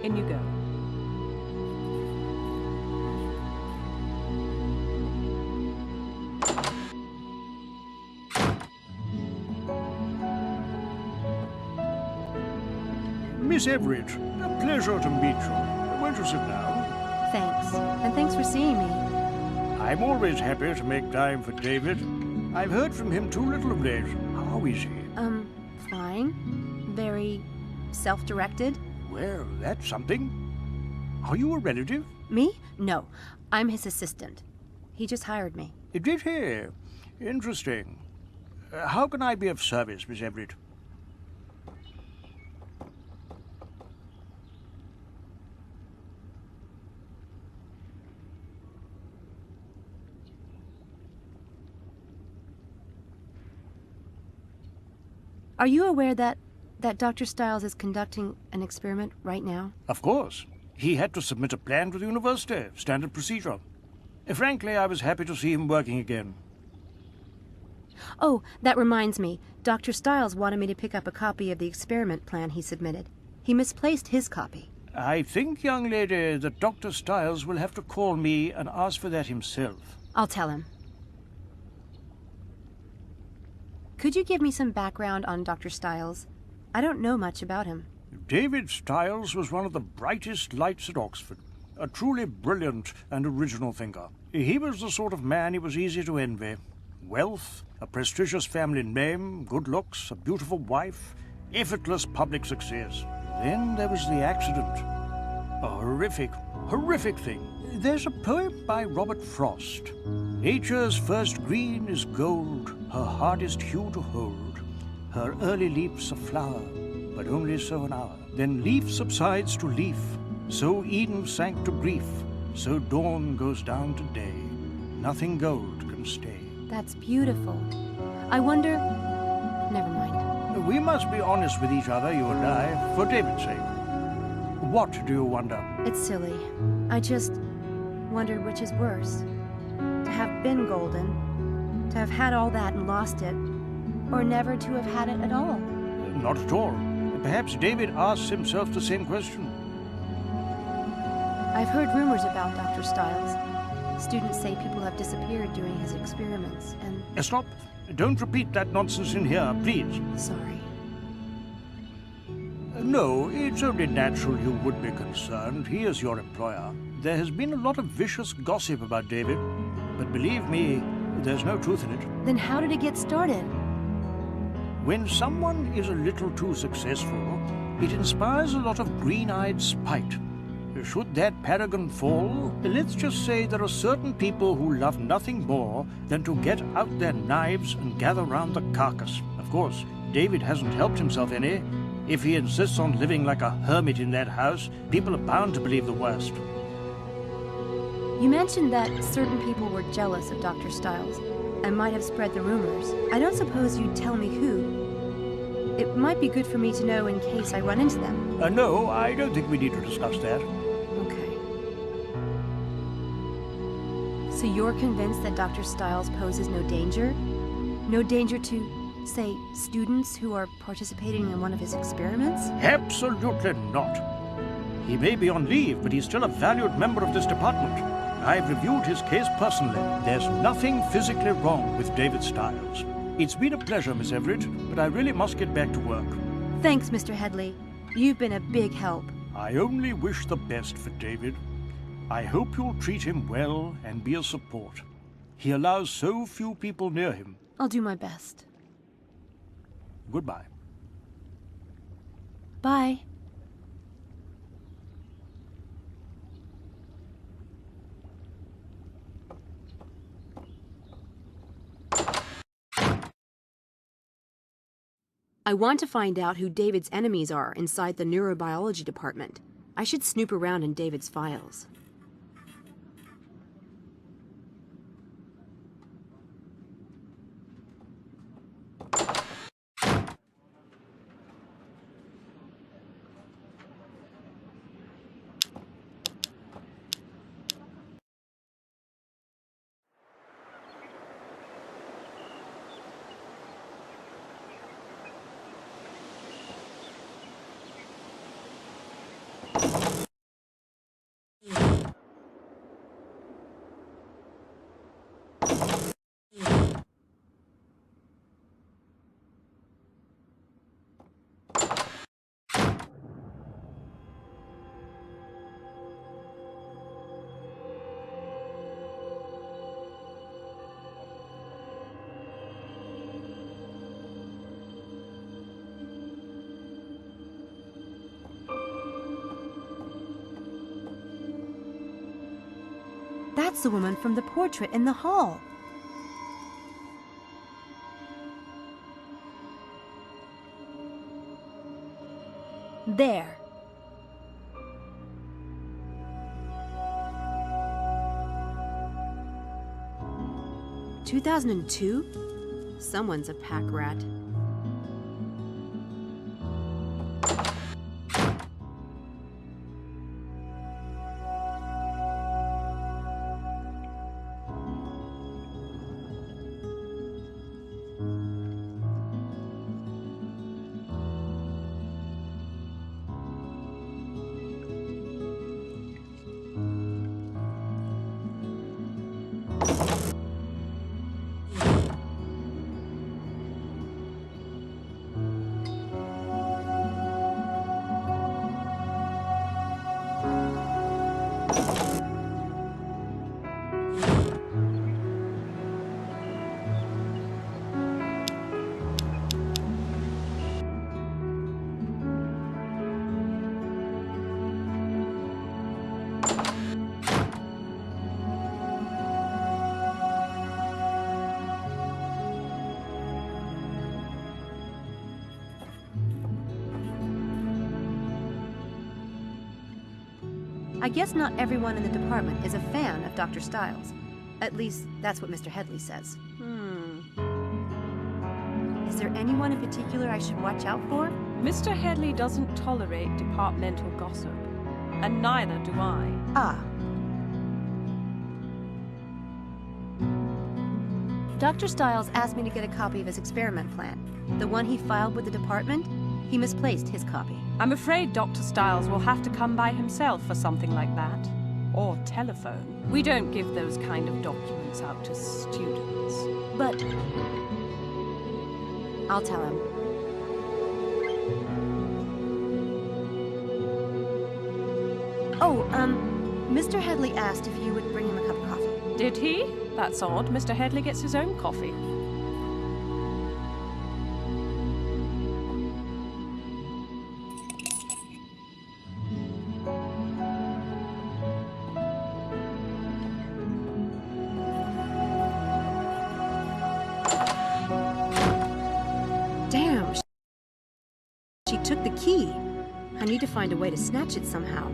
In you go. Miss Everett, a pleasure to meet you. Won't you sit down? Thanks. And thanks for seeing me. I'm always happy to make time for David. I've heard from him too little of late. How is he? Fine. Very self-directed. Well, that's something. Are you a relative? Me? No. I'm his assistant. He just hired me. Did he? Interesting. How can I be of service, Miss Everett? Are you aware that Dr. Stiles is conducting an experiment right now? Of course. He had to submit a plan to the university. Standard procedure. Frankly, I was happy to see him working again. Oh, that reminds me. Dr. Stiles wanted me to pick up a copy of the experiment plan he submitted. He misplaced his copy. I think, young lady, that Dr. Stiles will have to call me and ask for that himself. I'll tell him. Could you give me some background on Dr. Stiles? I don't know much about him. David Stiles was one of the brightest lights at Oxford. A truly brilliant and original thinker. He was the sort of man it was easy to envy. Wealth, a prestigious family name, good looks, a beautiful wife, effortless public success. Then there was the accident. A horrific thing. There's a poem by Robert Frost. Nature's first green is gold, her hardest hue to hold. Her early leaf's a flower, but only so an hour. Then leaf subsides to leaf, so Eden sank to grief, so dawn goes down to day. Nothing gold can stay. That's beautiful. I wonder... Never mind. We must be honest with each other, you and I, for David's sake. What do you wonder? It's silly. I just wondered which is worse. To have been golden, to have had all that and lost it, or never to have had it at all. Not at all. Perhaps David asks himself the same question. I've heard rumors about Dr. Stiles. Students say people have disappeared during his experiments, and... Stop. Don't repeat that nonsense in here, please. Sorry. No, it's only natural you would be concerned. He is your employer. There has been a lot of vicious gossip about David, but believe me, there's no truth in it. Then how did it get started? When someone is a little too successful, it inspires a lot of green-eyed spite. Should that paragon fall, let's just say there are certain people who love nothing more than to get out their knives and gather round the carcass. Of course, David hasn't helped himself any. If he insists on living like a hermit in that house, people are bound to believe the worst. You mentioned that certain people were jealous of Dr. Stiles and might have spread the rumors. I don't suppose you'd tell me who. It might be good for me to know in case I run into them. No, I don't think we need to discuss that. Okay. So you're convinced that Dr. Stiles poses no danger? No danger to, say, students who are participating in one of his experiments? Absolutely not. He may be on leave, but he's still a valued member of this department. I've reviewed his case personally. There's nothing physically wrong with David Stiles. It's been a pleasure, Miss Everett, but I really must get back to work. Thanks, Mr. Headley. You've been a big help. I only wish the best for David. I hope you'll treat him well and be a support. He allows so few people near him. I'll do my best. Goodbye. Bye. I want to find out who David's enemies are inside the neurobiology department. I should snoop around in David's files. That's the woman from the portrait in the hall. There. "2002? Someone's a pack rat. I guess not everyone in the department is a fan of Dr. Styles. At least, that's what Mr. Headley says. Is there anyone in particular I should watch out for? Mr. Headley doesn't tolerate departmental gossip. And neither do I. Ah. Dr. Styles asked me to get a copy of his experiment plan. The one he filed with the department, he misplaced his copy. I'm afraid Dr. Styles will have to come by himself for something like that. Or telephone. We don't give those kind of documents out to students. But I'll tell him. Oh, Mr. Headley asked if you would bring him a cup of coffee. Did he? That's odd. Mr. Headley gets his own coffee. Damn, she took the key. I need to find a way to snatch it somehow.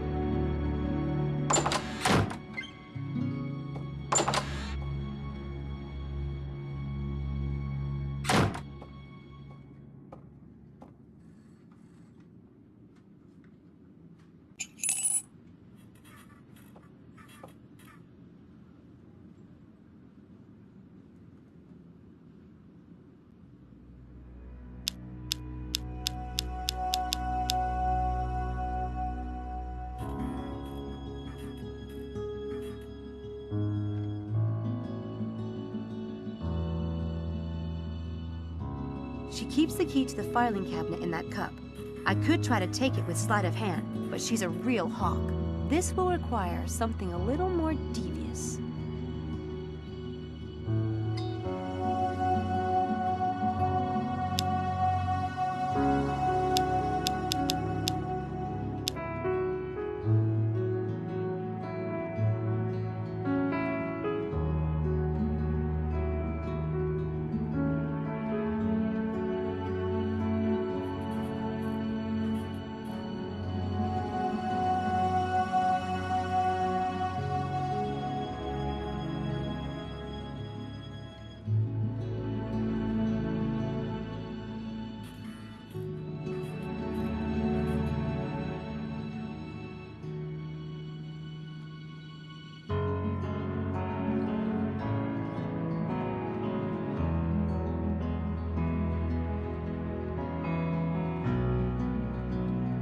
She keeps the key to the filing cabinet in that cup. I could try to take it with sleight of hand, but she's a real hawk. This will require something a little more devious.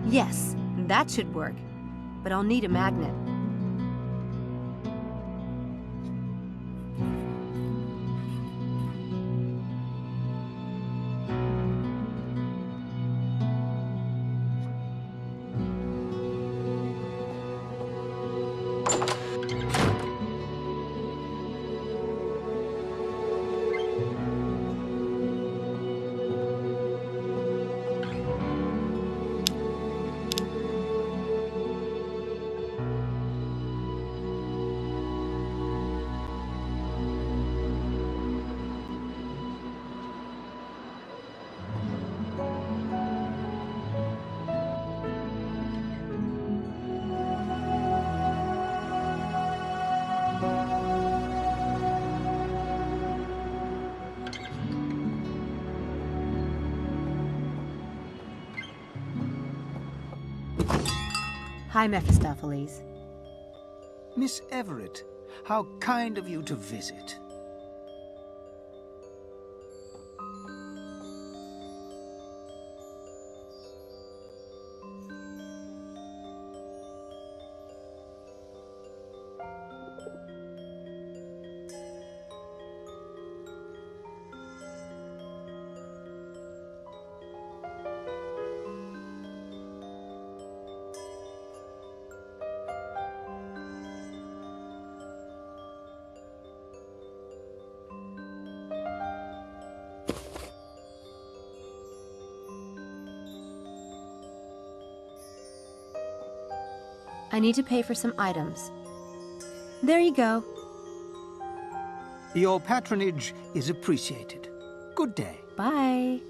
Yes, that should work. But I'll need a magnet. Hi, Mephistopheles. Miss Everett, how kind of you to visit. I need to pay for some items. There you go. Your patronage is appreciated. Good day. Bye.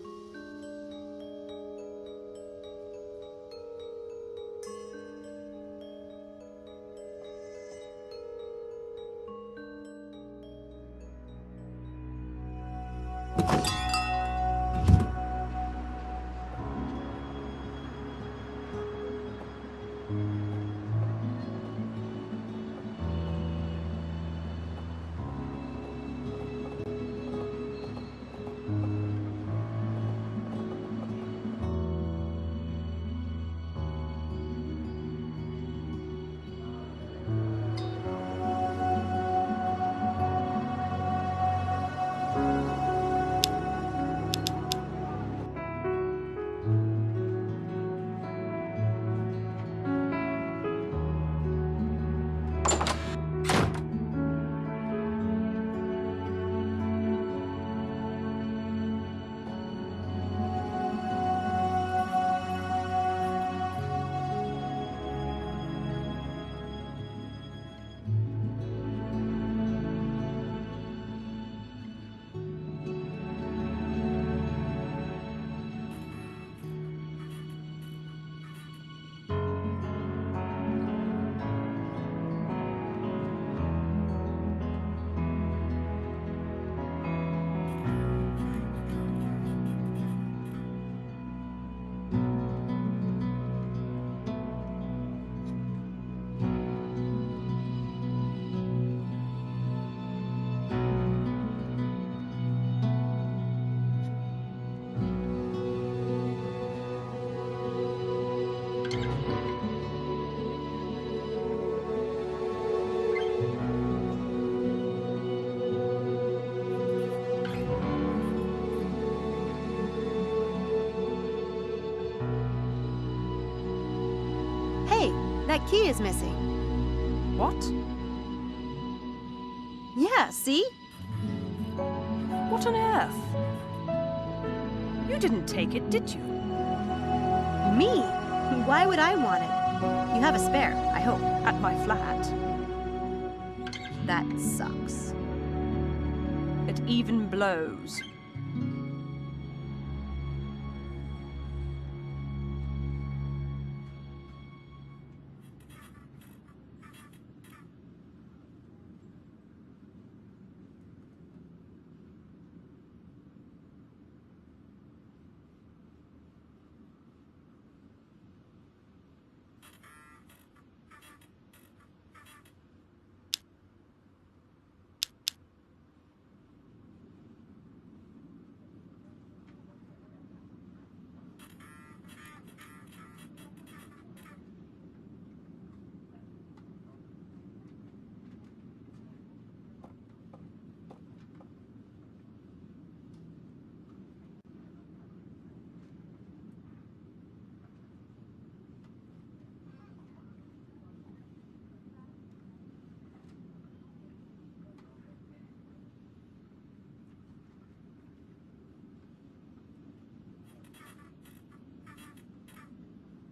That key is missing. What? Yeah, see? What on earth? You didn't take it, did you? Me? Why would I want it? You have a spare, I hope. At my flat. That sucks. It even blows.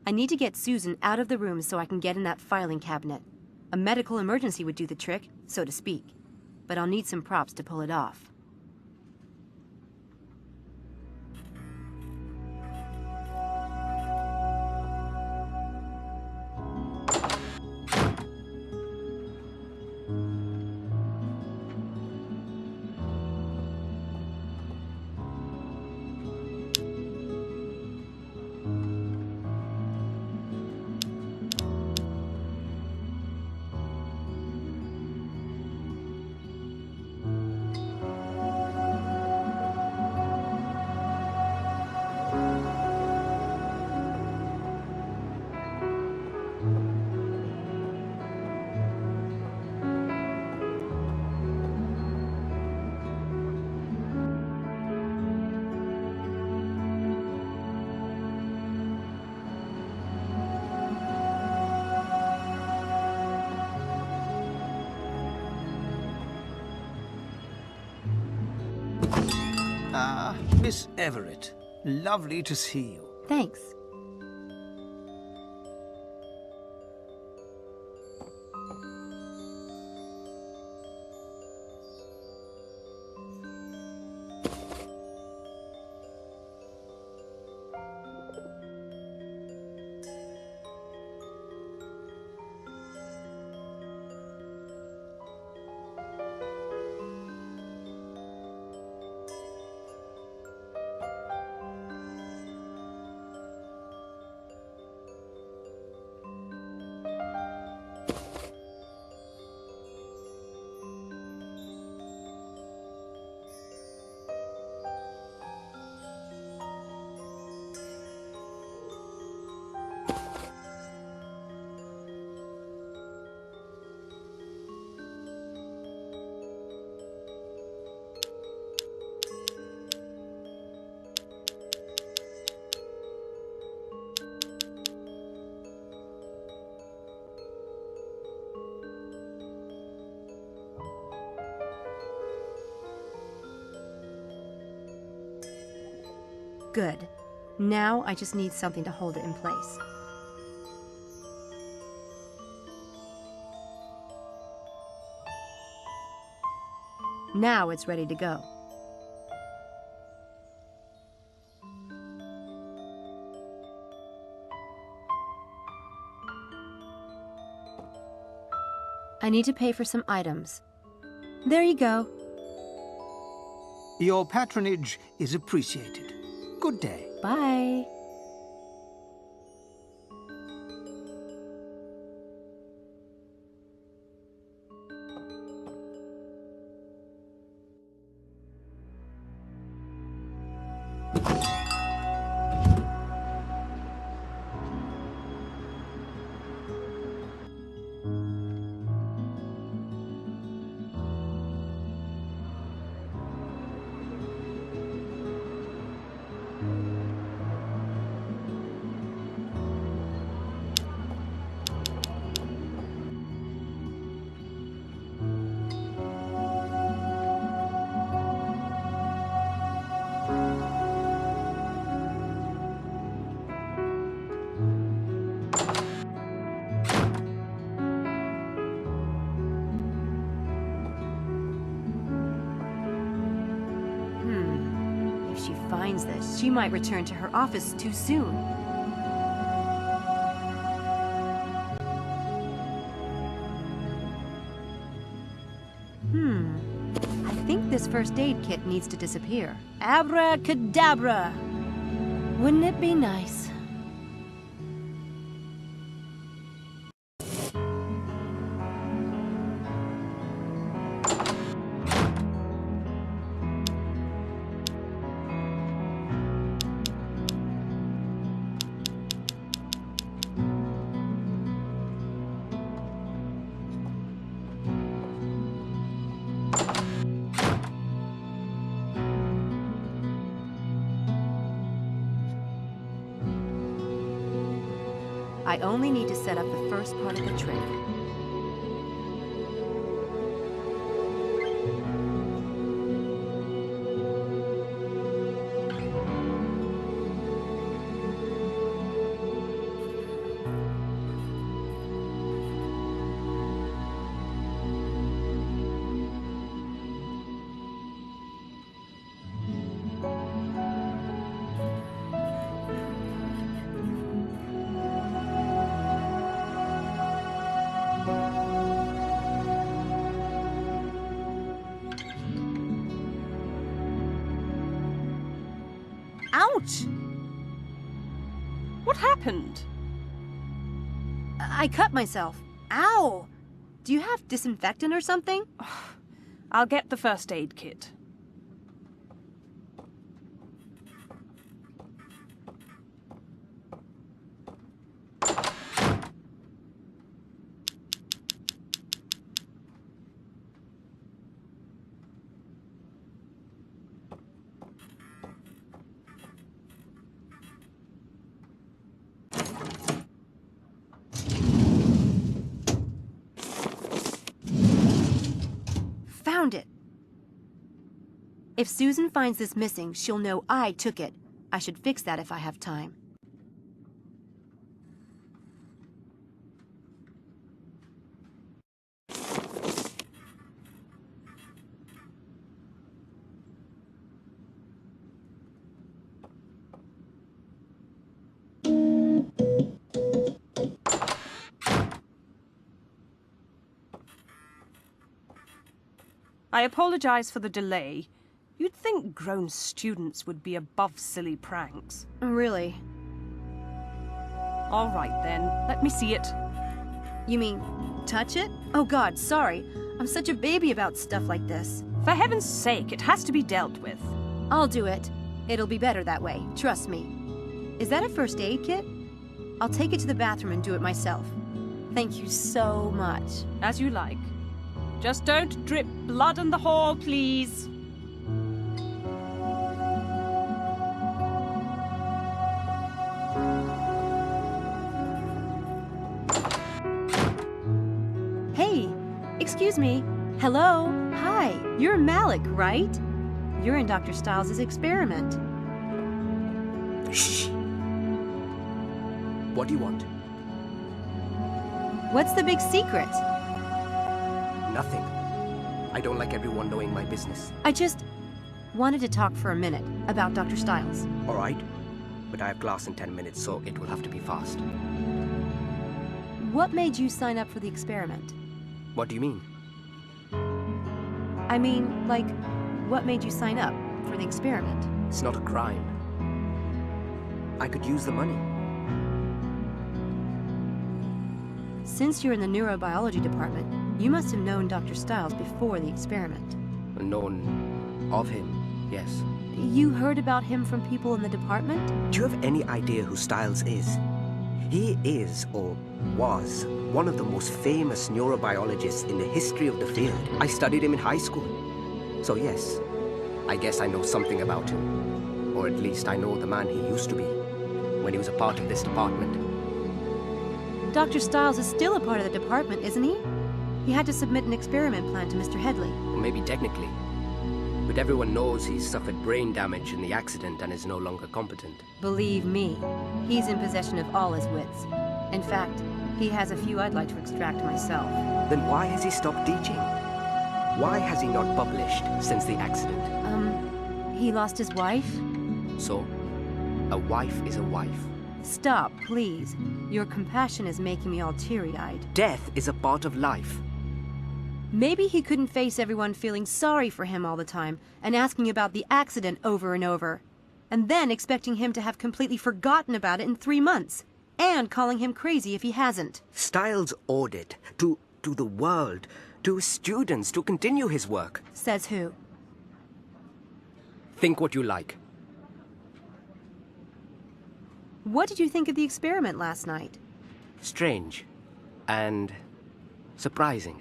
I need to get Susan out of the room so I can get in that filing cabinet. A medical emergency would do the trick, so to speak. But I'll need some props to pull it off. Ah, Miss Everett. Lovely to see you. Thanks. Good. Now I just need something to hold it in place. Now it's ready to go. I need to pay for some items. There you go. Your patronage is appreciated. Good day. Bye. If she finds this, she might return to her office too soon. I think this first aid kit needs to disappear. Abracadabra! Wouldn't it be nice? I only need to set up the first part of the trick. Ouch! What happened? I cut myself. Ow! Do you have disinfectant or something? I'll get the first aid kit. Found it. If Susan finds this missing, she'll know I took it. I should fix that if I have time. I apologize for the delay. You'd think grown students would be above silly pranks. Really? All right then, let me see it. You mean, touch it? Oh God, sorry. I'm such a baby about stuff like this. For heaven's sake, it has to be dealt with. I'll do it. It'll be better that way, trust me. Is that a first aid kit? I'll take it to the bathroom and do it myself. Thank you so much. As you like. Just don't drip blood in the hall, please. Hey, excuse me. Hello? Hi, you're Malik, right? You're in Dr. Stiles' experiment. Shh. What do you want? What's the big secret? Nothing. I don't like everyone knowing my business. I just wanted to talk for a minute about Dr. Stiles. All right. But I have class in 10 minutes, so it will have to be fast. What made you sign up for the experiment? What do you mean? I mean, like, what made you sign up for the experiment? It's not a crime. I could use the money. Since you're in the neurobiology department, you must have known Dr. Stiles before the experiment. Known of him, yes. You heard about him from people in the department? Do you have any idea who Stiles is? He is, or was, one of the most famous neurobiologists in the history of the field. I studied him in high school. So yes, I guess I know something about him. Or at least I know the man he used to be, when he was a part of this department. Dr. Stiles is still a part of the department, isn't he? He had to submit an experiment plan to Mr. Headley. Or maybe technically. But everyone knows he's suffered brain damage in the accident and is no longer competent. Believe me, he's in possession of all his wits. In fact, he has a few I'd like to extract myself. Then why has he stopped teaching? Why has he not published since the accident? He lost his wife? So, a wife is a wife. Stop, please. Your compassion is making me all teary-eyed. Death is a part of life. Maybe he couldn't face everyone feeling sorry for him all the time and asking about the accident over and over. And then expecting him to have completely forgotten about it in 3 months. And calling him crazy if he hasn't. Stiles ordered to the world, to his students, to continue his work. Says who? Think what you like. What did you think of the experiment last night? Strange. And surprising.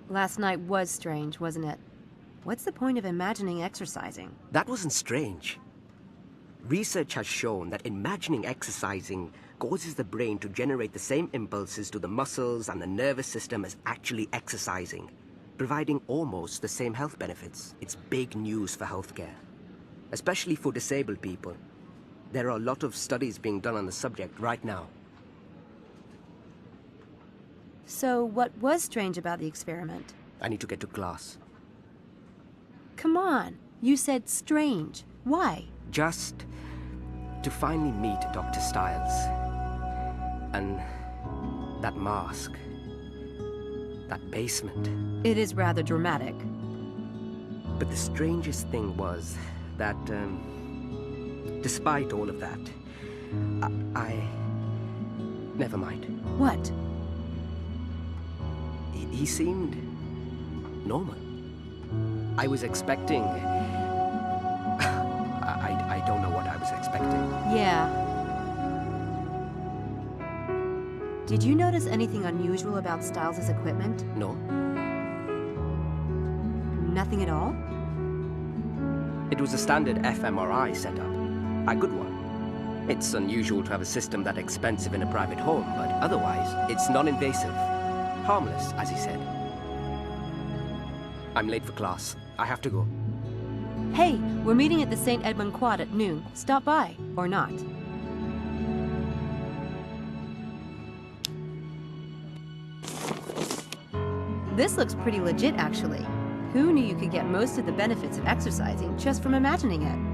Last night was strange, wasn't it? What's the point of imagining exercising? That wasn't strange. Research has shown that imagining exercising causes the brain to generate the same impulses to the muscles and the nervous system as actually exercising, providing almost the same health benefits. It's big news for healthcare, especially for disabled people. There are a lot of studies being done on the subject right now. So what was strange about the experiment? I need to get to class. Come on, you said strange. Why? Just to finally meet Dr. Stiles. And that mask. That basement. It is rather dramatic. But the strangest thing was that, despite all of that, I... Never mind. What? He seemed normal. I was expecting... I don't know what I was expecting. Yeah. Did you notice anything unusual about Stiles' equipment? No. Nothing at all? It was a standard fMRI setup. A good one. It's unusual to have a system that expensive in a private home, but otherwise, it's non-invasive. Harmless, as he said. I'm late for class. I have to go. Hey, we're meeting at the St. Edmund Quad at noon. Stop by, or not. This looks pretty legit, actually. Who knew you could get most of the benefits of exercising just from imagining it?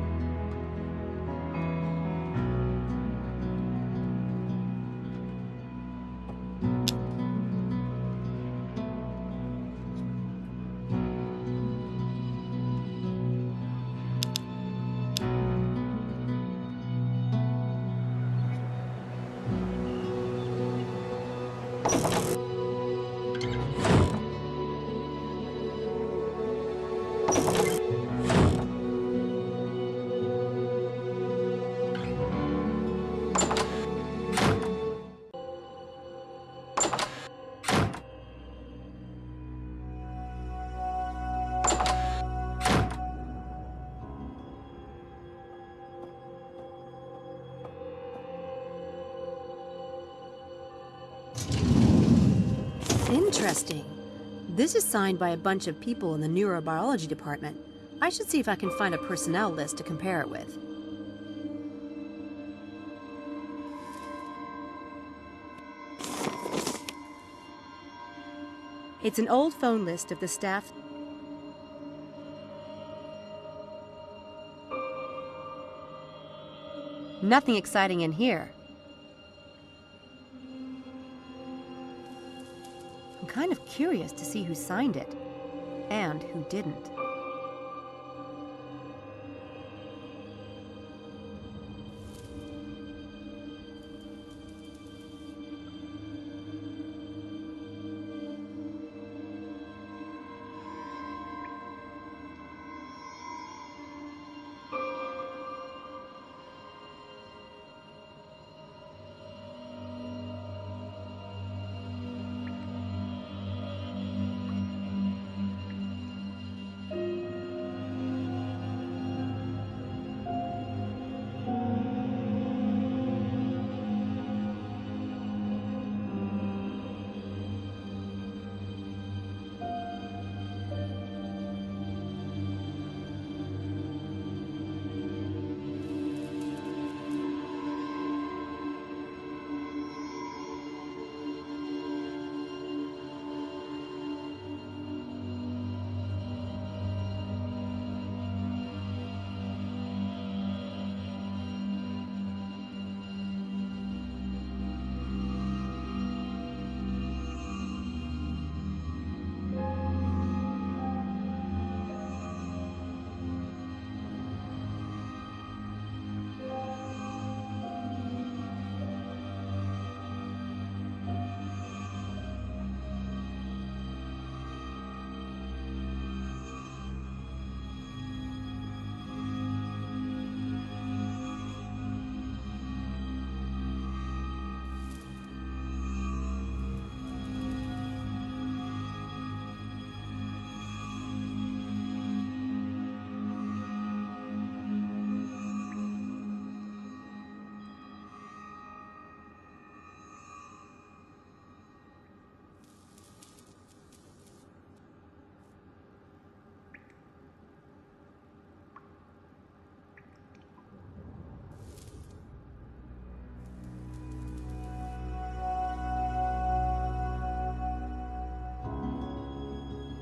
Interesting. This is signed by a bunch of people in the neurobiology department. I should see if I can find a personnel list to compare it with. It's an old phone list of the staff. Nothing exciting in here. I'm kind of curious to see who signed it, and who didn't.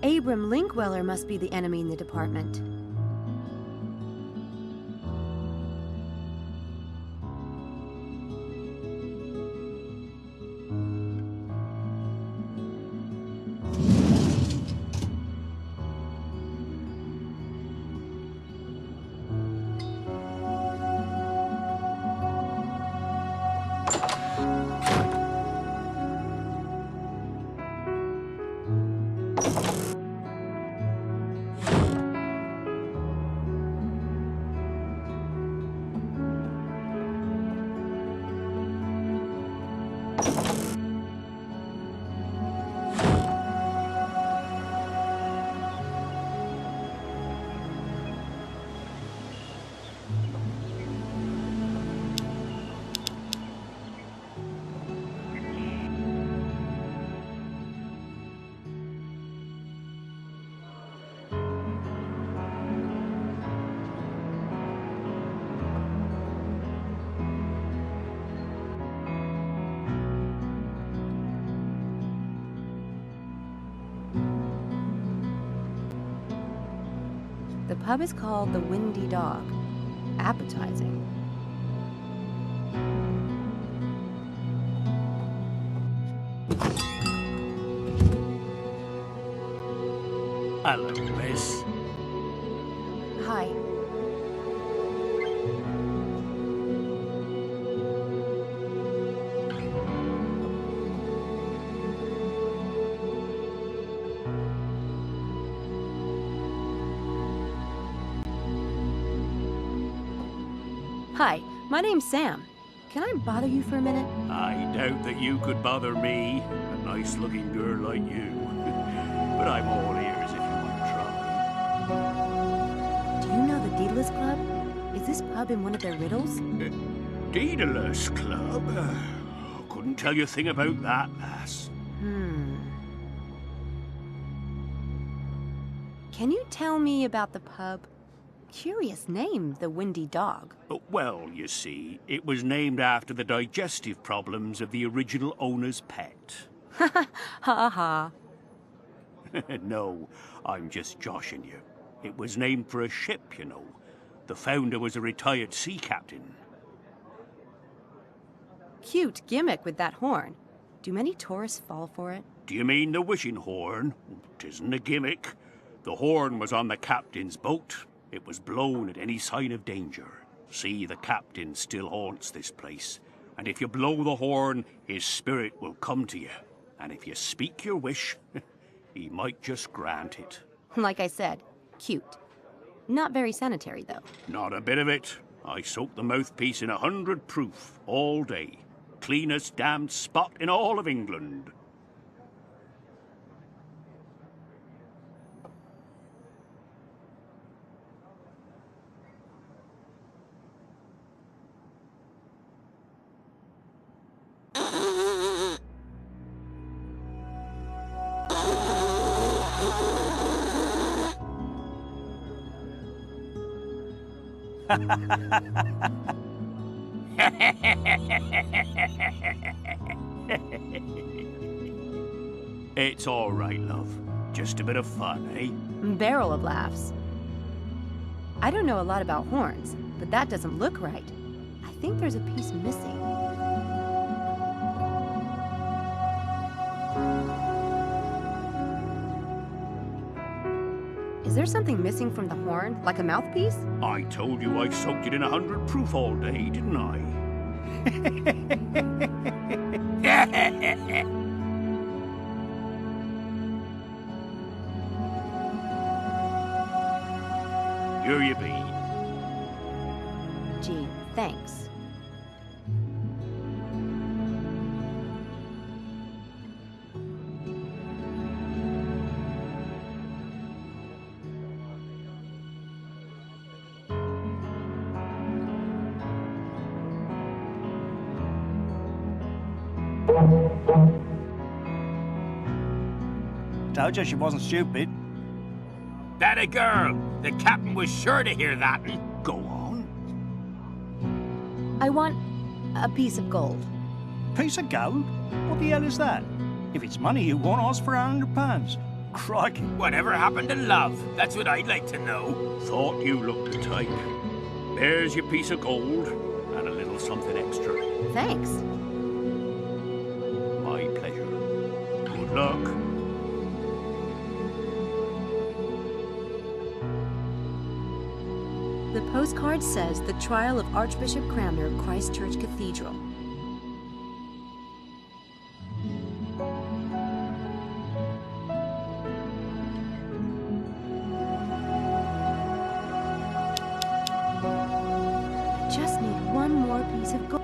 Abram Linkweller must be the enemy in the department. The pub is called the Windy Dog. Appetizing. Hello, miss. Hi. Hi, my name's Sam. Can I bother you for a minute? I doubt that you could bother me, a nice-looking girl like you. But I'm all ears if you want to try. Do you know the Daedalus Club? Is this pub in one of their riddles? Daedalus Club? Couldn't tell you a thing about that, lass. Can you tell me about the pub? Curious name, the Windy Dog. Well, you see, it was named after the digestive problems of the original owner's pet. Ha ha. No, I'm just joshing you. It was named for a ship, you know. The founder was a retired sea captain. Cute gimmick with that horn. Do many tourists fall for it? Do you mean the wishing horn? 'Tisn't a gimmick. The horn was on the captain's boat. It was blown at any sign of danger. See, the captain still haunts this place. And if you blow the horn, his spirit will come to you. And if you speak your wish, he might just grant it. Like I said, cute. Not very sanitary, though. Not a bit of it. I soak the mouthpiece in 100 proof all day. Cleanest damned spot in all of England. It's all right, love. Just a bit of fun, eh? Barrel of laughs. I don't know a lot about horns, but that doesn't look right. I think there's a piece missing. Is there something missing from the horn, like a mouthpiece? I told you I soaked it in 100 proof all day, didn't I? Here you be. Gee, thanks. Told you she wasn't stupid. That a girl! The captain was sure to hear that. Go on. I want a piece of gold. Piece of gold? What the hell is that? If it's money you want, ask for £100. Crikey. Whatever happened to love? That's what I'd like to know. Thought you looked the type. There's your piece of gold, and a little something extra. Thanks. My pleasure. Good luck. The postcard says the trial of Archbishop Cranmer, Christchurch Cathedral. I just need one more piece of gold.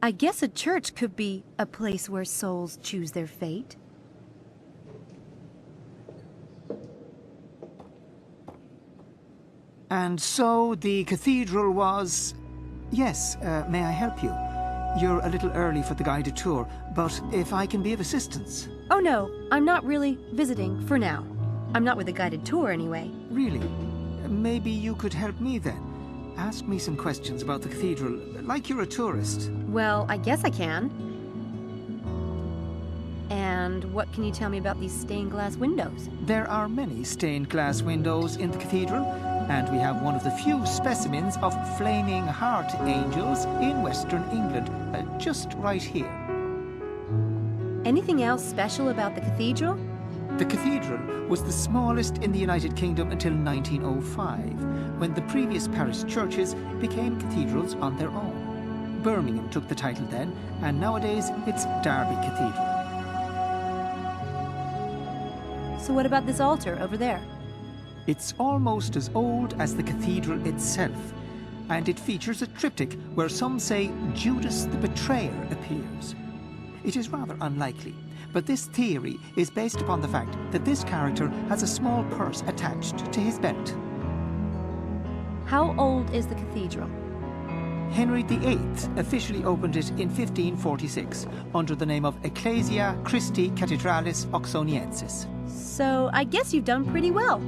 I guess a church could be a place where souls choose their fate. And so the cathedral was... Yes, may I help you? You're a little early for the guided tour, but if I can be of assistance... Oh no, I'm not really visiting for now. I'm not with a guided tour anyway. Really? Maybe you could help me then. Ask me some questions about the cathedral, like you're a tourist. Well, I guess I can. And what can you tell me about these stained glass windows? There are many stained glass windows in the cathedral, and we have one of the few specimens of flaming heart angels in Western England, just right here. Anything else special about the cathedral? The cathedral was the smallest in the United Kingdom until 1905, when the previous parish churches became cathedrals on their own. Birmingham took the title then, and nowadays it's Derby Cathedral. So what about this altar over there? It's almost as old as the cathedral itself, and it features a triptych where some say Judas the Betrayer appears. It is rather unlikely, but this theory is based upon the fact that this character has a small purse attached to his belt. How old is the cathedral? Henry VIII officially opened it in 1546 under the name of Ecclesia Christi Cathedralis Oxoniensis. So I guess you've done pretty well.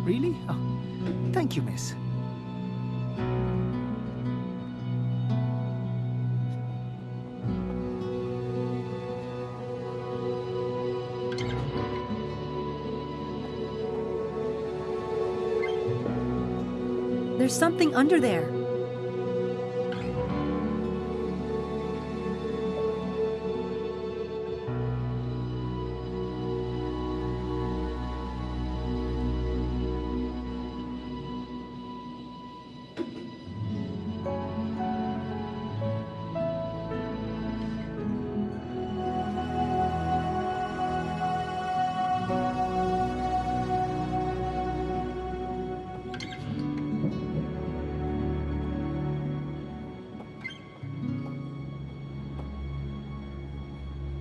Really? Oh, thank you, miss. There's something under there.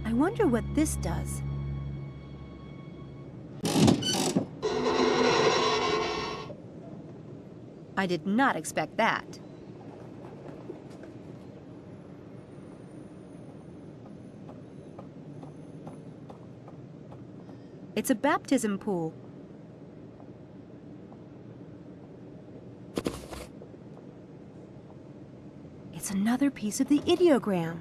I wonder what this does. I did not expect that. It's a baptism pool. It's another piece of the ideogram.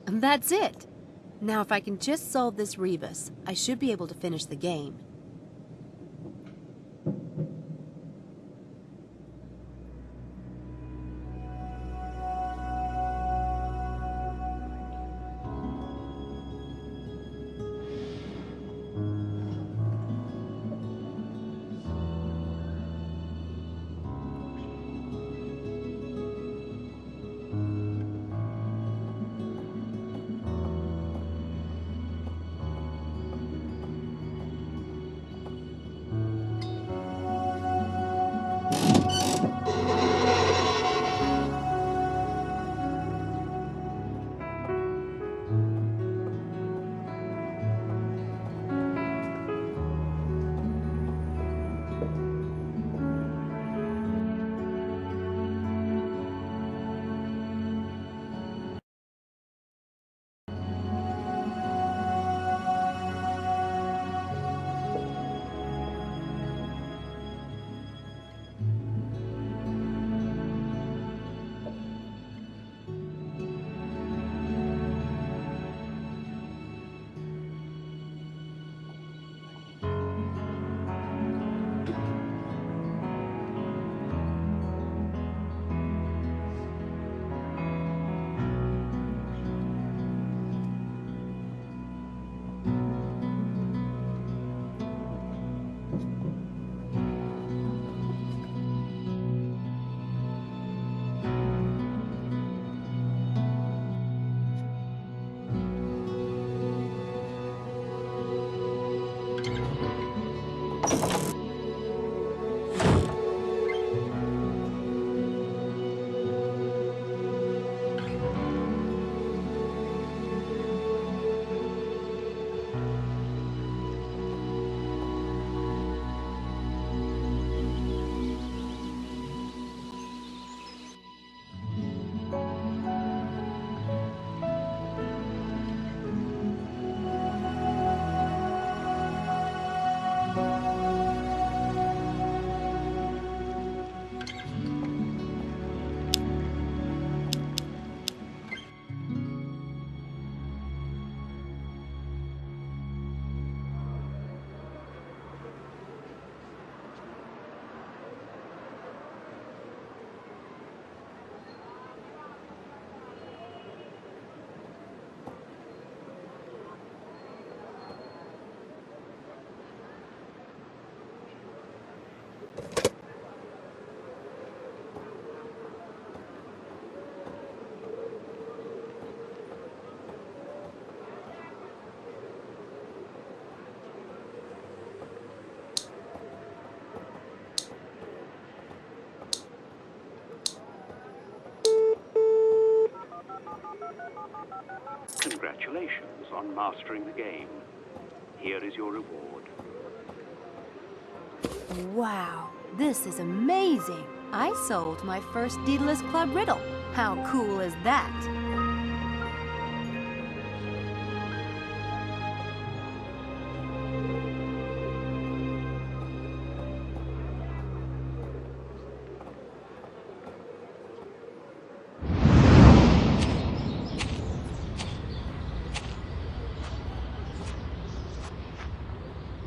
And that's it. Now if I can just solve this rebus, I should be able to finish the game. Congratulations on mastering the game. Here is your reward. Wow, this is amazing. I solved my first Daedalus Club riddle. How cool is that?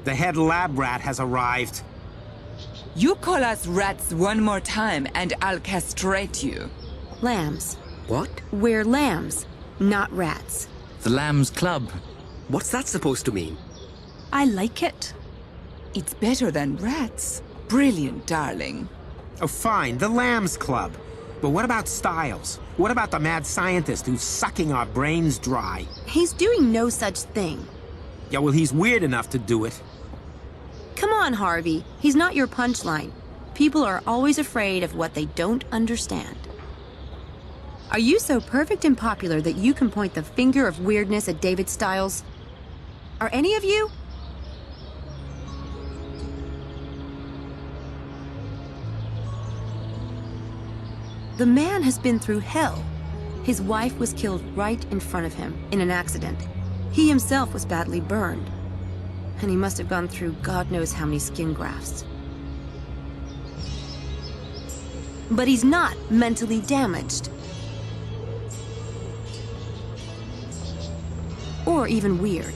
The head lab rat has arrived. You call us rats one more time and I'll castrate you. Lambs. What? We're lambs, not rats. The Lambs Club. What's that supposed to mean? I like it. It's better than rats. Brilliant, darling. Oh, fine, the Lambs Club. But what about Styles? What about the mad scientist who's sucking our brains dry? He's doing no such thing. Yeah, well, he's weird enough to do it. Come on, Harvey. He's not your punchline. People are always afraid of what they don't understand. Are you so perfect and popular that you can point the finger of weirdness at David Styles? Are any of you? The man has been through hell. His wife was killed right in front of him in an accident. He himself was badly burned. And he must have gone through God knows how many skin grafts. But he's not mentally damaged. Or even weird.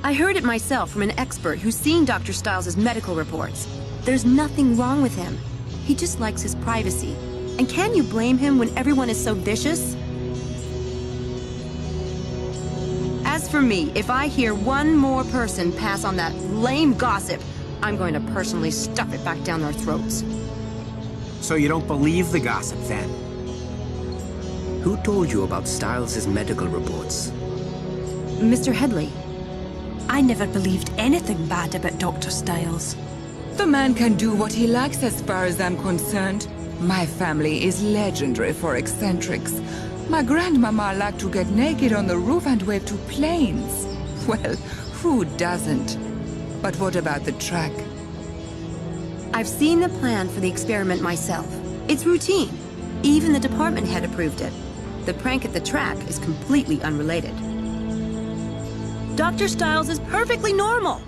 I heard it myself from an expert who's seen Dr. Styles' medical reports. There's nothing wrong with him. He just likes his privacy. And can you blame him when everyone is so vicious? As for me, if I hear one more person pass on that lame gossip, I'm going to personally stuff it back down their throats. So you don't believe the gossip, then? Who told you about Styles' medical reports? Mr. Headley. I never believed anything bad about Dr. Styles. The man can do what he likes as far as I'm concerned. My family is legendary for eccentrics. My grandmama liked to get naked on the roof and wave to planes. Well, who doesn't? But what about the track? I've seen the plan for the experiment myself. It's routine. Even the department head approved it. The prank at the track is completely unrelated. Dr. Styles is perfectly normal.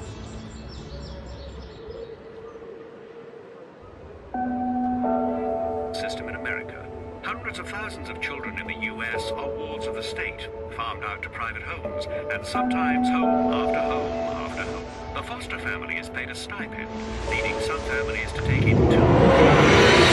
System in America. Hundreds of thousands of children in the U.S. are wards of the state, farmed out to private homes, and sometimes home after home after home. The foster family is paid a stipend, leading some families to take in two.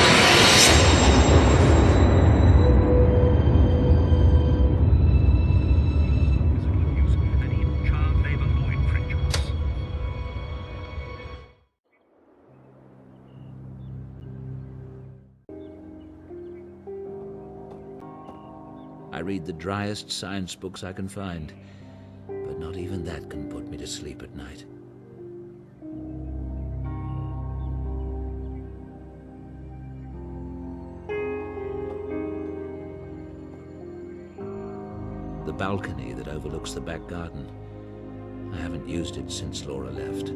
I read the driest science books I can find, but not even that can put me to sleep at night. The balcony that overlooks the back garden. I haven't used it since Laura left.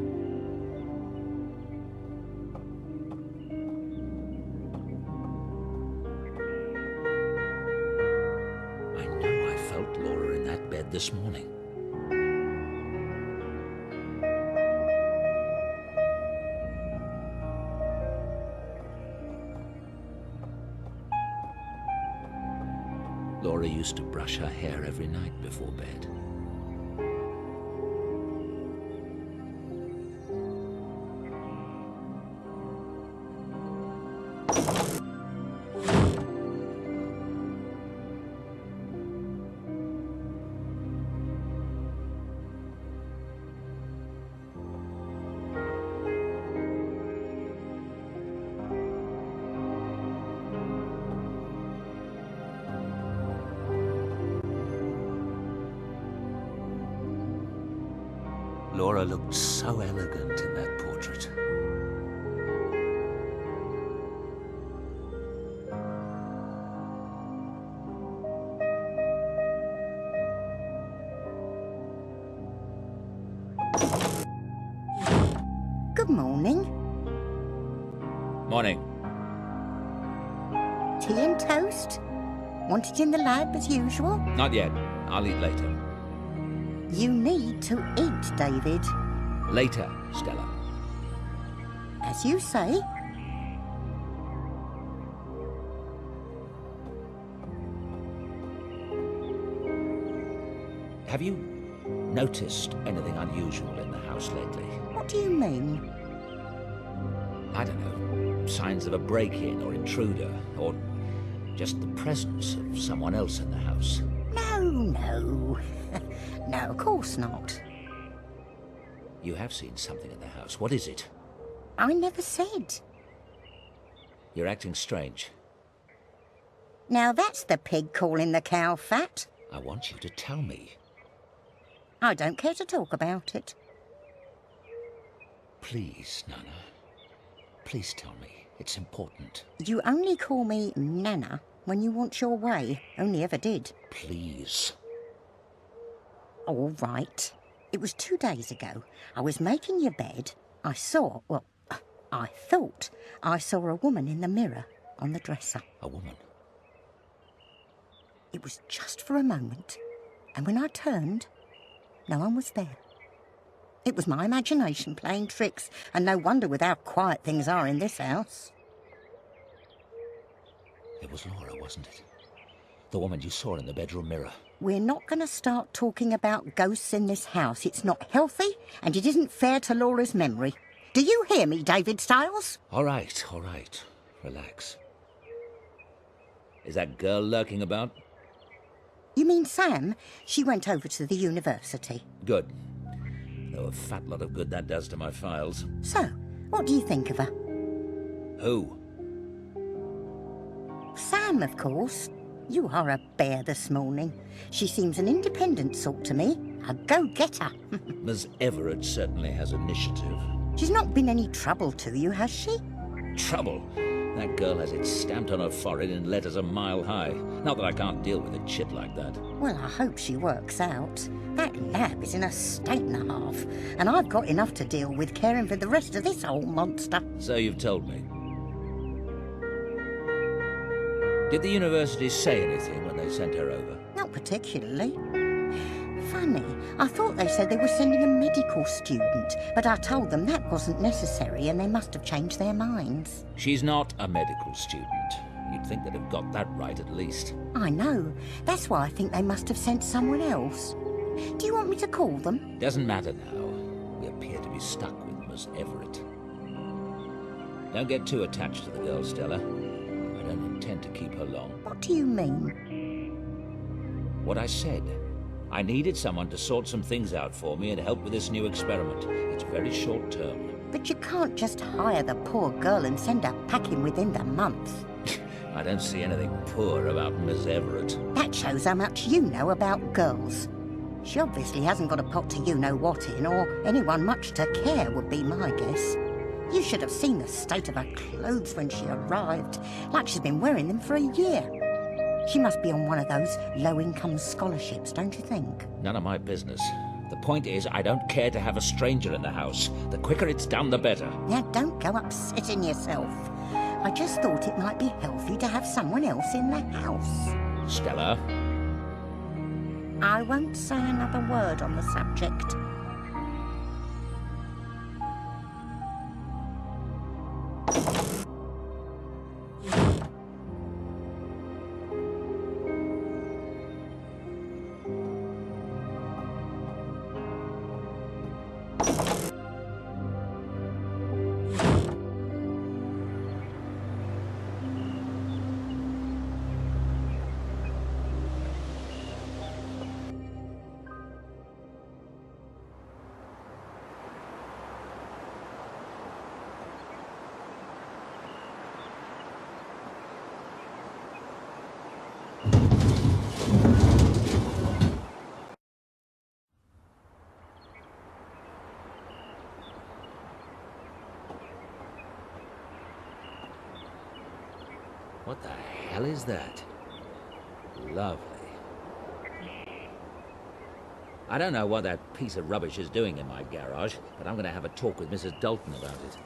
This morning. Laura used to brush her hair every night before bed. Laura looked so elegant in that portrait. Good morning. Morning. Tea and toast? Want it in the lab as usual? Not yet. I'll eat later. You need to eat, David. Later, Stella. As you say. Have you noticed anything unusual in the house lately? What do you mean? I don't know. Signs of a break-in or intruder, or just the presence of someone else in the house. No. No, of course not. You have seen something in the house. What is it? I never said. You're acting strange. Now that's the pig calling the cow fat. I want you to tell me. I don't care to talk about it. Please, Nana. Please tell me. It's important. You only call me Nana when you want your way. Only ever did. Please. All right. It was 2 days ago. I was making your bed. I thought I saw a woman in the mirror on the dresser. A woman? It was just for a moment. And when I turned, no one was there. It was my imagination playing tricks, and no wonder with how quiet things are in this house. It was Laura, wasn't it? The woman you saw in the bedroom mirror. We're not going to start talking about ghosts in this house. It's not healthy, and it isn't fair to Laura's memory. Do you hear me, David Stiles? All right. Relax. Is that girl lurking about? You mean Sam? She went over to the university. Good. Though a fat lot of good that does to my files. So, what do you think of her? Who? Sam, of course. You are a bear this morning. She seems an independent sort to me. A go-getter. Ms. Everett certainly has initiative. She's not been any trouble to you, has she? Trouble? That girl has it stamped on her forehead in letters a mile high. Not that I can't deal with a chit like that. Well, I hope she works out. That lab is in a state and a half, and I've got enough to deal with caring for the rest of this old monster. So you've told me. Did the university say anything when they sent her over? Not particularly. Funny, I thought they said they were sending a medical student, but I told them that wasn't necessary and they must have changed their minds. She's not a medical student. You'd think they'd have got that right at least. I know. That's why I think they must have sent someone else. Do you want me to call them? Doesn't matter now. We appear to be stuck with Miss Everett. Don't get too attached to the girl, Stella. I don't intend to keep her long. What do you mean? What I said. I needed someone to sort some things out for me and help with this new experiment. It's very short term. But you can't just hire the poor girl and send her packing within the month. I don't see anything poor about Miss Everett. That shows how much you know about girls. She obviously hasn't got a pot to you-know-what in, or anyone much to care would be my guess. You should have seen the state of her clothes when she arrived, like she's been wearing them for a year. She must be on one of those low-income scholarships, don't you think? None of my business. The point is, I don't care to have a stranger in the house. The quicker it's done, the better. Now, don't go upsetting yourself. I just thought it might be healthy to have someone else in the house. Stella? I won't say another word on the subject. What the hell is that? Lovely. I don't know what that piece of rubbish is doing in my garage, but I'm going to have a talk with Mrs. Dalton about it.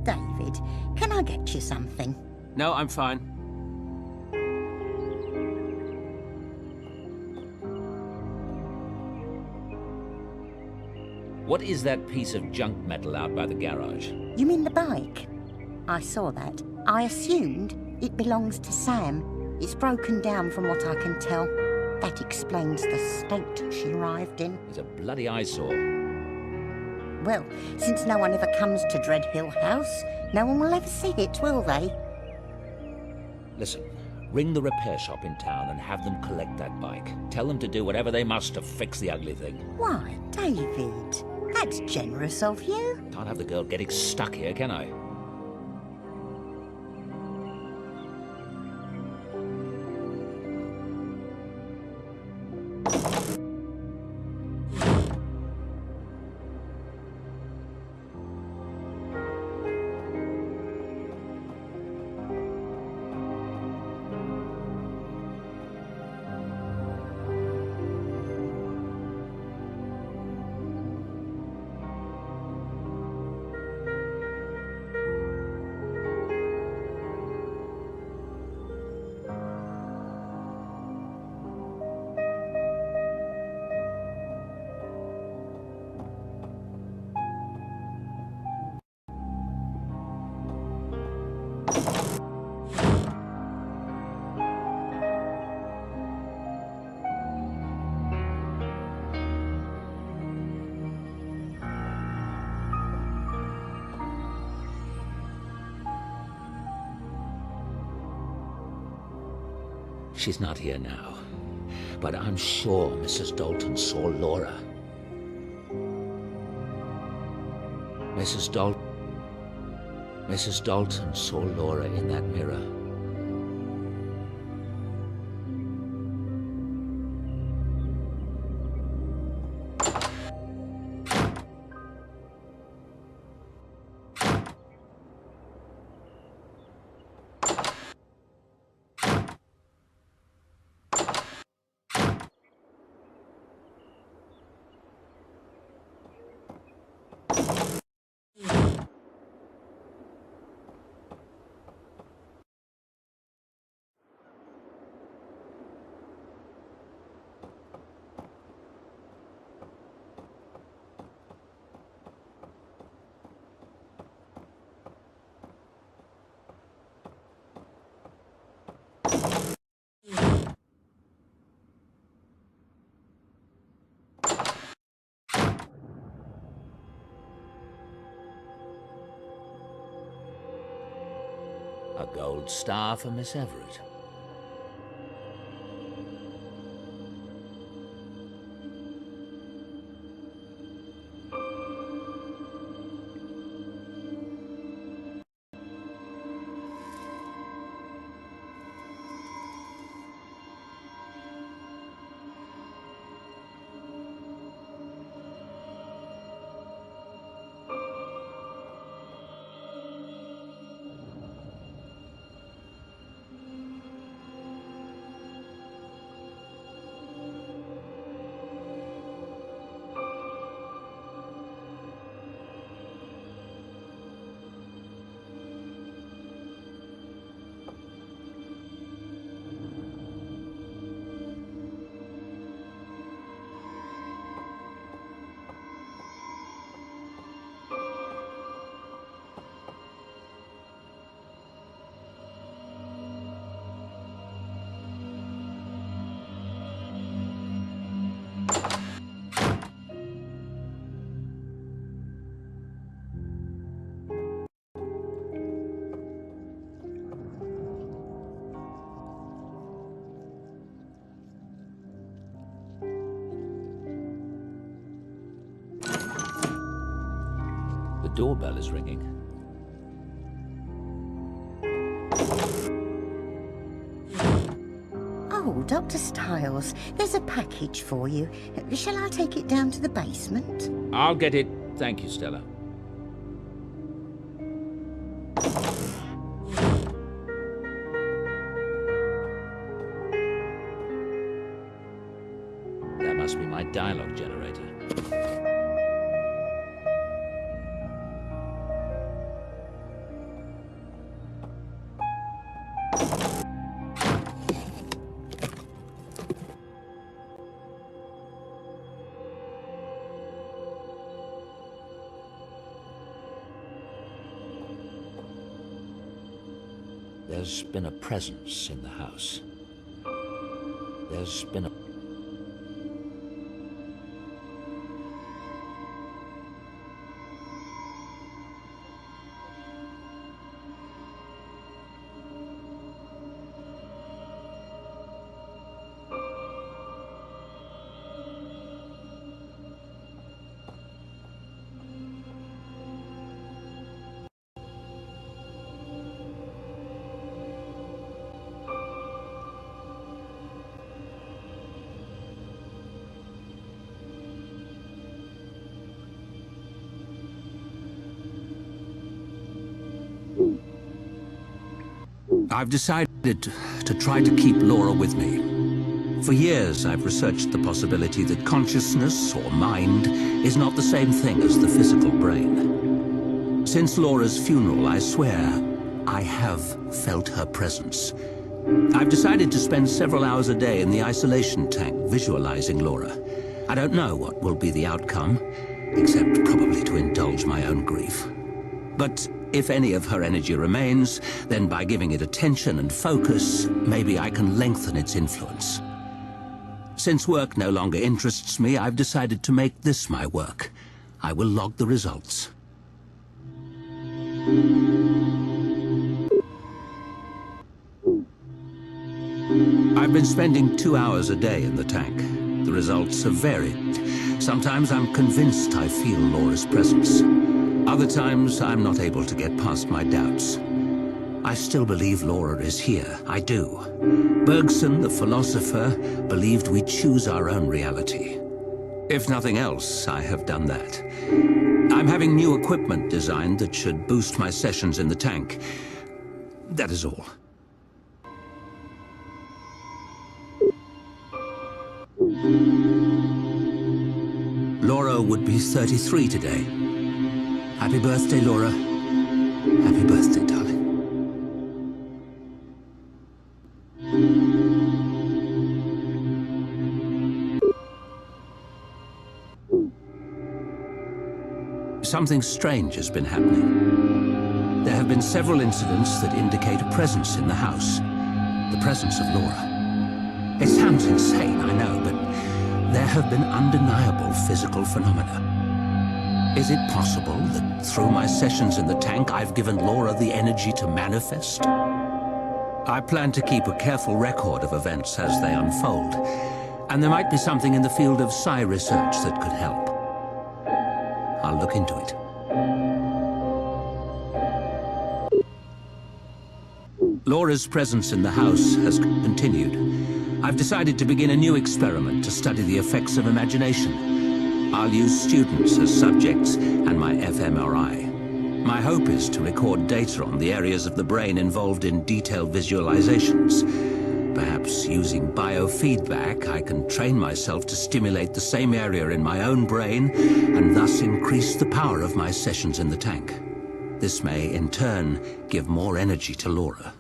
David, can I get you something? No, I'm fine. What is that piece of junk metal out by the garage? You mean the bike? I saw that. I assumed it belongs to Sam. It's broken down from what I can tell. That explains the state she arrived in. It's a bloody eyesore. Well, since no one ever comes to Dread Hill House, no one will ever see it, will they? Listen, ring the repair shop in town and have them collect that bike. Tell them to do whatever they must to fix the ugly thing. Why, David, that's generous of you. Can't have the girl getting stuck here, can I? She's not here now, but I'm sure Mrs. Dalton saw Laura. Mrs. Dalton saw Laura in that mirror. A gold star for Miss Everett. doorbell is ringing. Oh, Dr. Styles, there's a package for you. Shall I take it down to the basement? I'll get it. Thank you, Stella. That must be my dialogue generator. There's been a presence in the house. There's been a... I've decided to try to keep Laura with me. For years, I've researched the possibility that consciousness, or mind, is not the same thing as the physical brain. Since Laura's funeral, I swear, I have felt her presence. I've decided to spend several hours a day in the isolation tank, visualizing Laura. I don't know what will be the outcome, except probably to indulge my own grief. But if any of her energy remains, then by giving it attention and focus, maybe I can lengthen its influence. Since work no longer interests me, I've decided to make this my work. I will log the results. I've been spending 2 hours a day in the tank. The results have varied. Sometimes I'm convinced I feel Laura's presence. Other times, I'm not able to get past my doubts. I still believe Laura is here, I do. Bergson, the philosopher, believed we choose our own reality. If nothing else, I have done that. I'm having new equipment designed that should boost my sessions in the tank. That is all. Laura would be 33 today. Happy birthday, Laura. Happy birthday, darling. Something strange has been happening. There have been several incidents that indicate a presence in the house. The presence of Laura. It sounds insane, I know, but there have been undeniable physical phenomena. Is it possible that through my sessions in the tank, I've given Laura the energy to manifest? I plan to keep a careful record of events as they unfold, and there might be something in the field of psi research that could help. I'll look into it. Laura's presence in the house has continued. I've decided to begin a new experiment to study the effects of imagination. I'll use students as subjects and my fMRI. My hope is to record data on the areas of the brain involved in detailed visualizations. Perhaps using biofeedback, I can train myself to stimulate the same area in my own brain and thus increase the power of my sessions in the tank. This may, in turn, give more energy to Laura.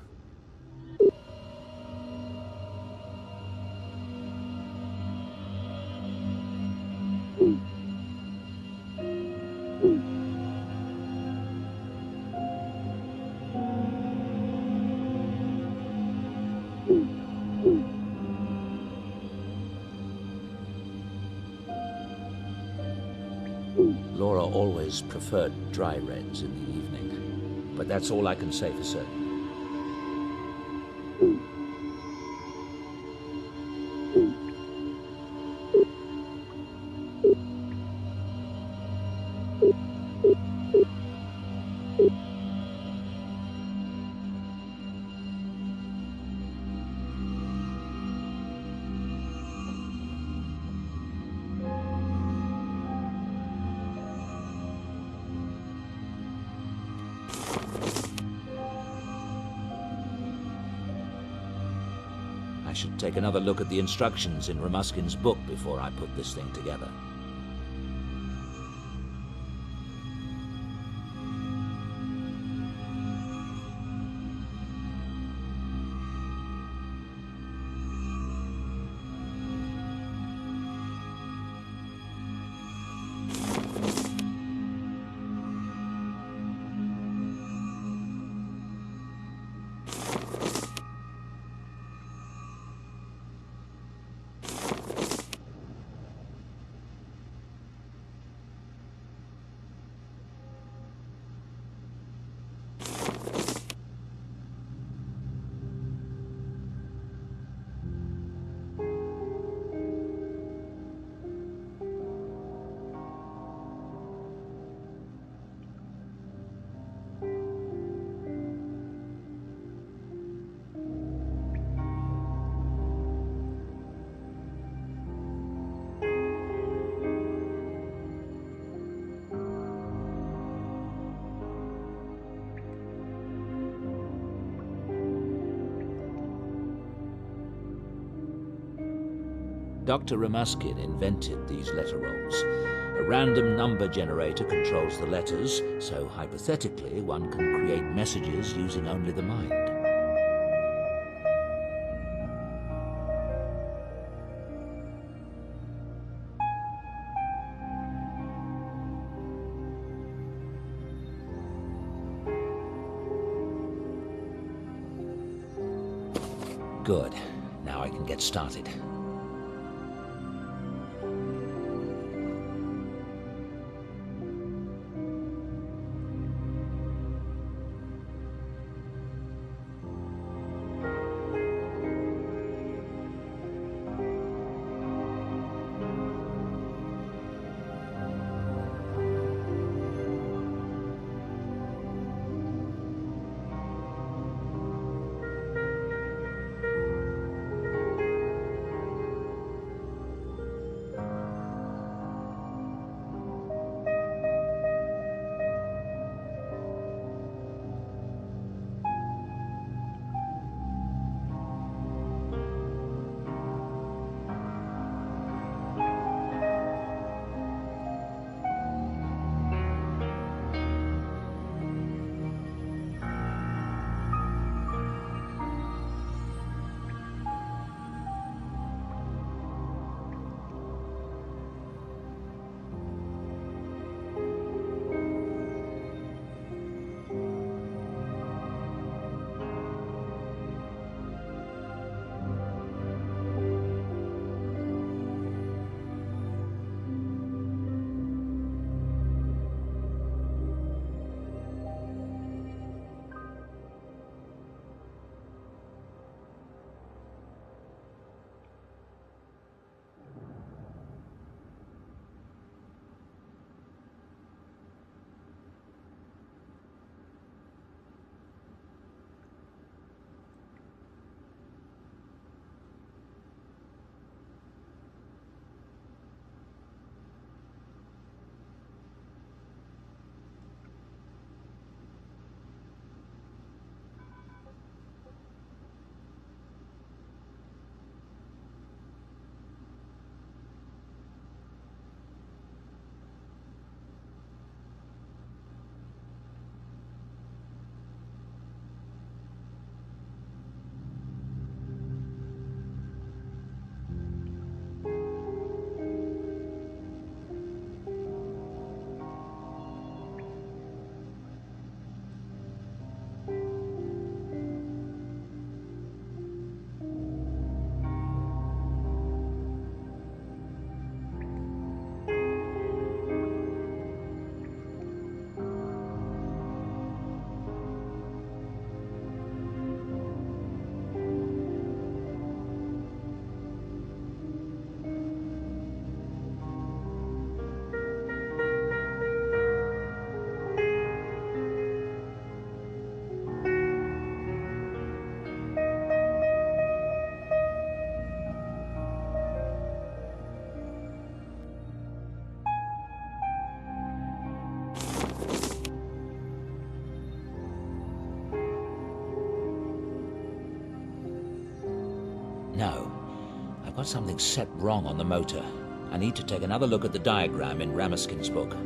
Laura always preferred dry reds in the evening, but that's all I can say for certain. I should take another look at the instructions in Ramuskin's book before I put this thing together. Dr. Ramuskin invented these letter rolls. A random number generator controls the letters, so hypothetically one can create messages using only the mind. Good. Now I can get started. No. I've got something set wrong on the motor. I need to take another look at the diagram in Ramaskin's book.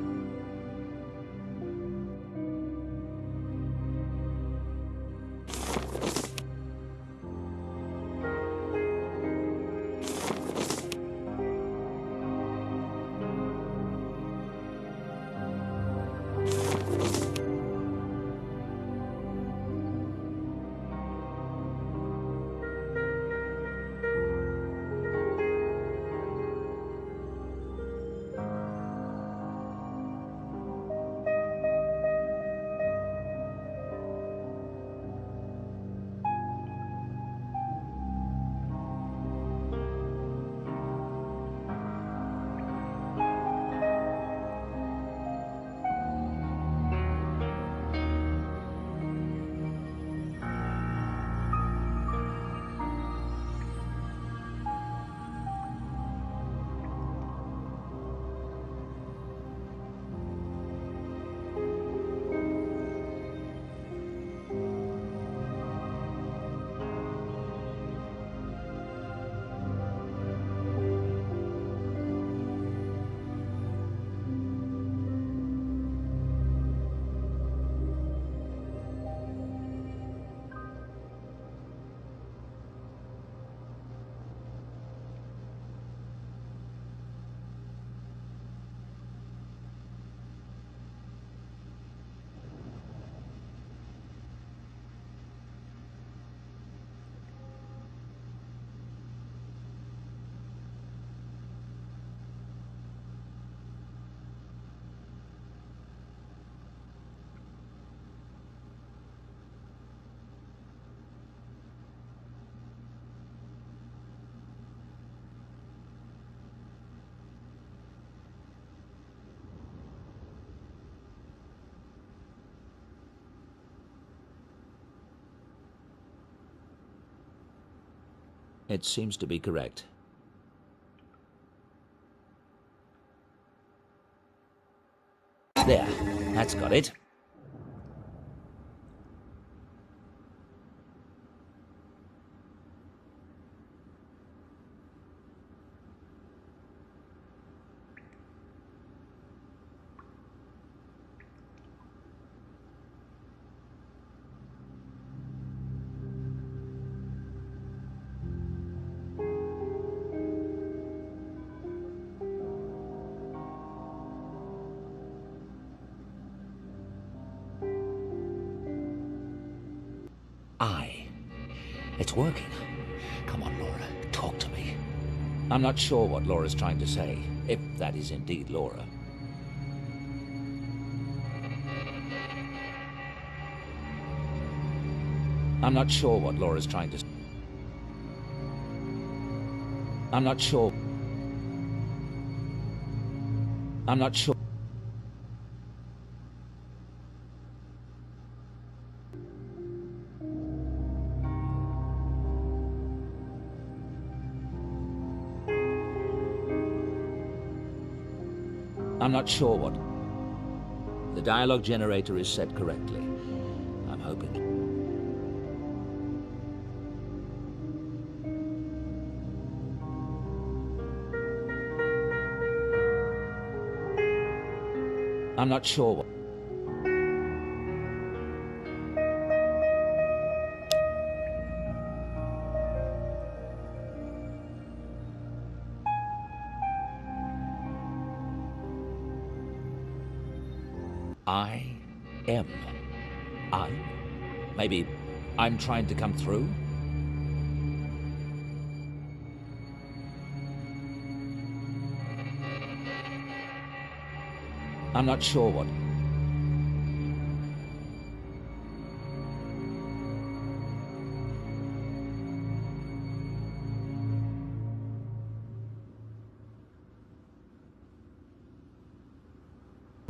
It seems to be correct. There, that's got it. It's working. Come on, Laura, talk to me. I'm not sure what Laura's trying to say, if that is indeed Laura. I'm not sure what Laura's trying to say. I'm not sure. I'm not sure. I'm not sure what... The dialogue generator is set correctly. I'm hoping... I'm not sure what... Maybe I'm trying to come through? I'm not sure what...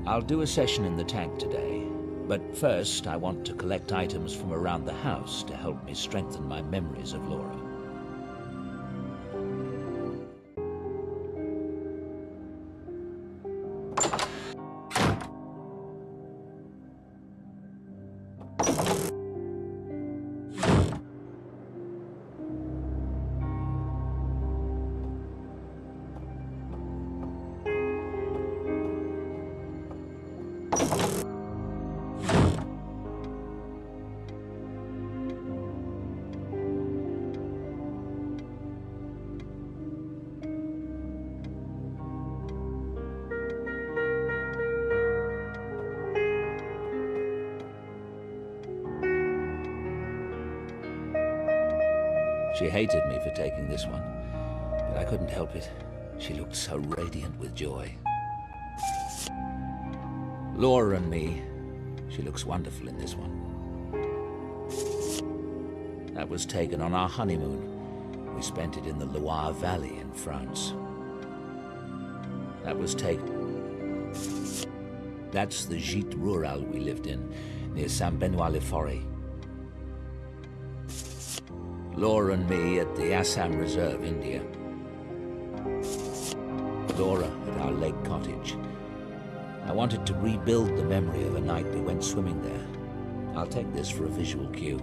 I'll do a session in the tank today. But first, I want to collect items from around the house to help me strengthen my memories of Laura. She hated me for taking this one, but I couldn't help it. She looked so radiant with joy. Laura and me. She looks wonderful in this one. That was taken on our honeymoon. We spent it in the Loire Valley in France. That was taken... That's the Gîte Rural we lived in, near Saint-Benoît-le-Forêt. Laura and me at the Assam Reserve, India. Laura at our lake cottage. I wanted to rebuild the memory of a night we went swimming there. I'll take this for a visual cue.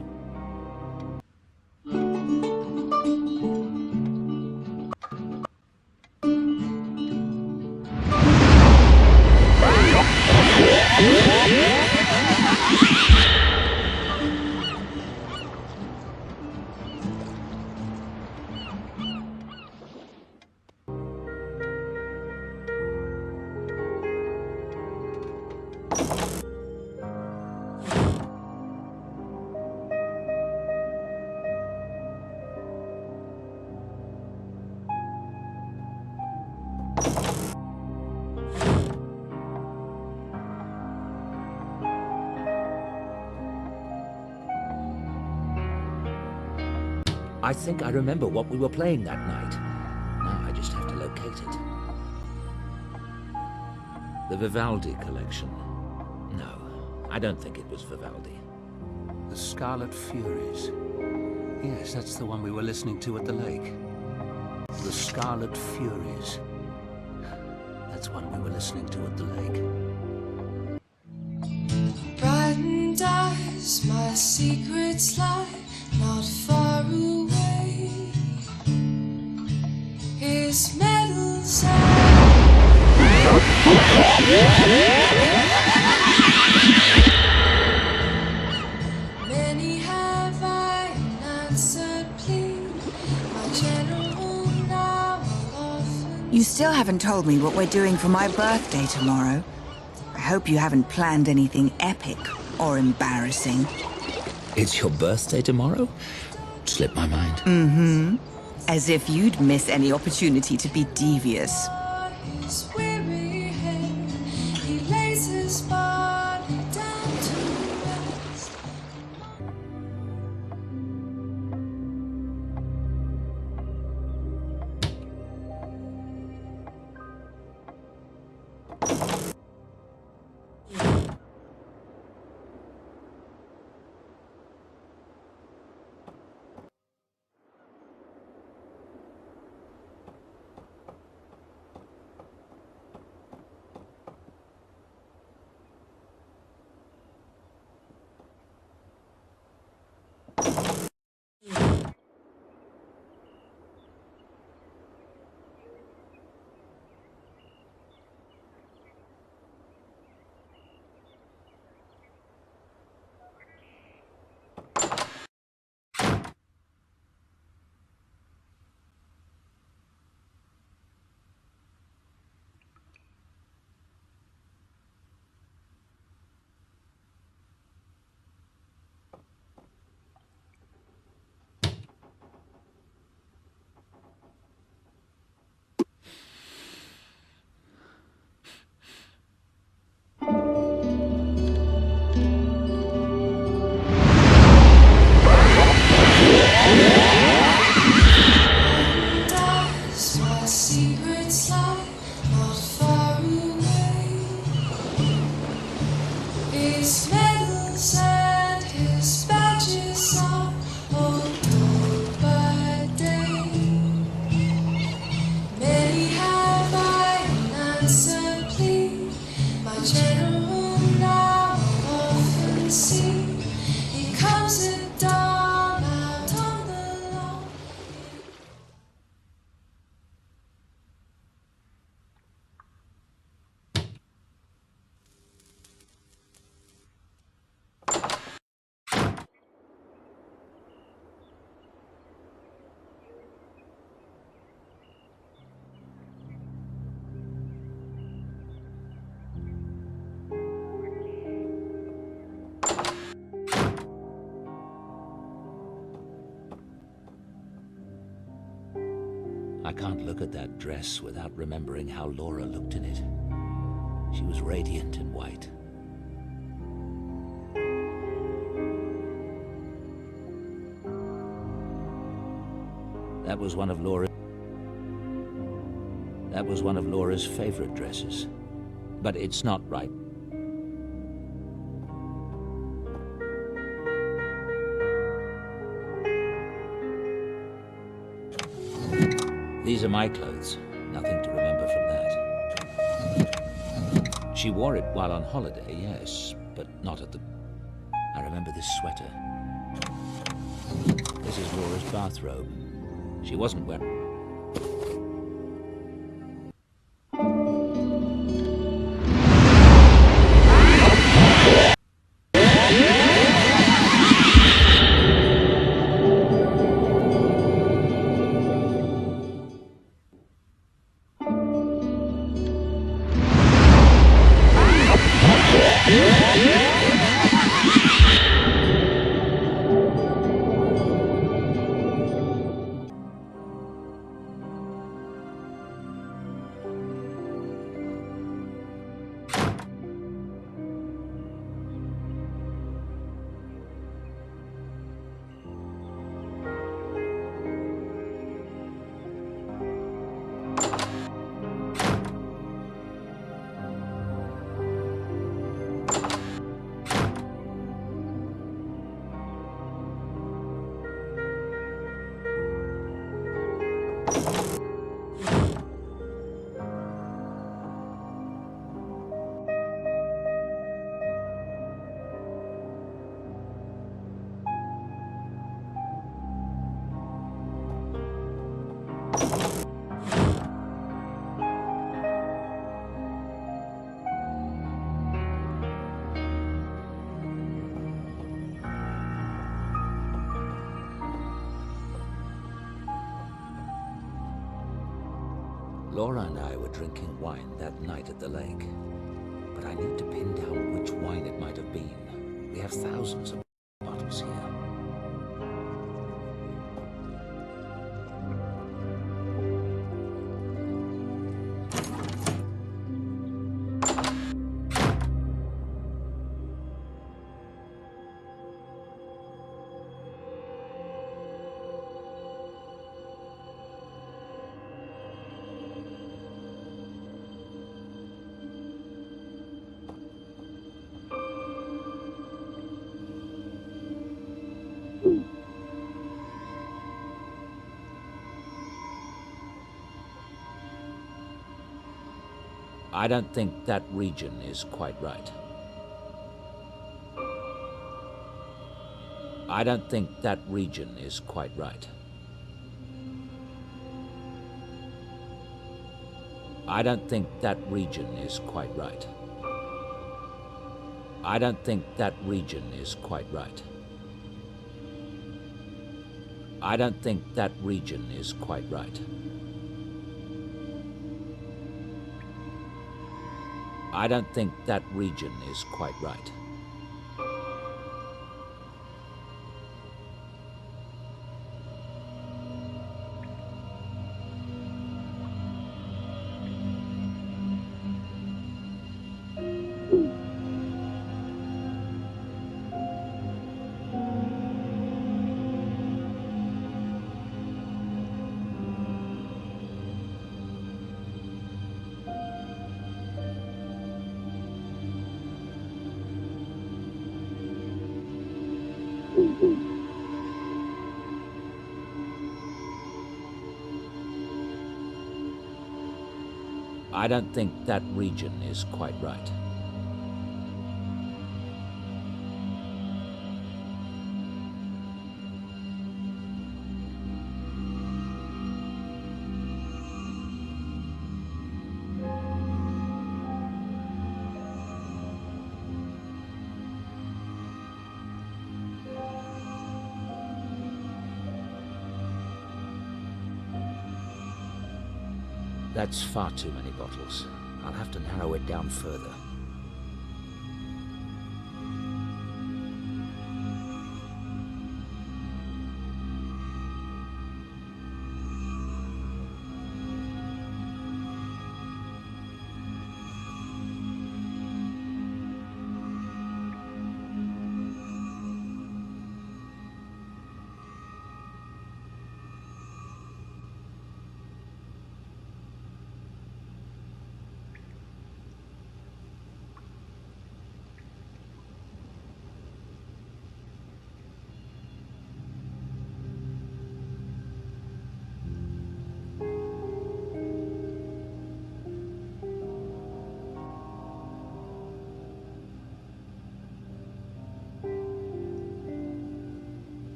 I think I remember what we were playing that night. Now I just have to locate it. The Vivaldi collection. No, I don't think it was Vivaldi. The Scarlet Furies. Yes, that's the one we were listening to at the lake. The Scarlet Furies. That's one we were listening to at the lake. Brightened eyes, my secrets lie not far away. His medals many have I answered plea. My general now often. You still haven't told me what we're doing for my birthday tomorrow. I hope you haven't planned anything epic or embarrassing. It's your birthday tomorrow? Slipped my mind. Mm-hmm. As if you'd miss any opportunity to be devious. His weary head, he lays his body down to rest. I can't look at that dress without remembering how Laura looked in it. She was radiant in white. That was one of Laura's favorite dresses. But it's not right. These are my clothes. Nothing to remember from that. She wore it while on holiday, yes, but not at the... I remember this sweater. This is Laura's bathrobe. She wasn't wearing... Laura and I were drinking wine that night at the lake. But I need to pin down which wine it might have been. We have thousands of bottles here. I don't think that region is quite right. I don't think that region is quite right. I don't think that region is quite right. I don't think that region is quite right. I don't think that region is quite right. I don't think that region is quite right. I don't think that region is quite right. That's far too many bottles. I'll have to narrow it down further.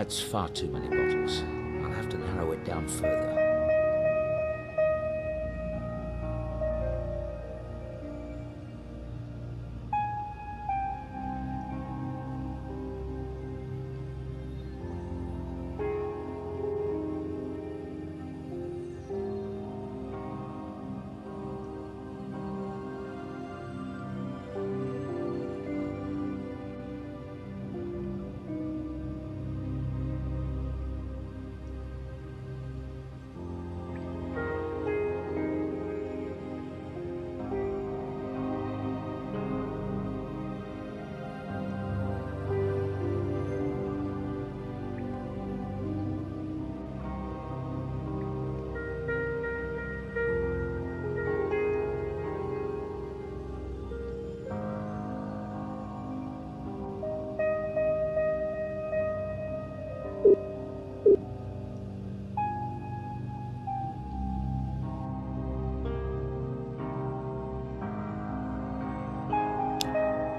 That's far too many bottles. I'll have to narrow it down further.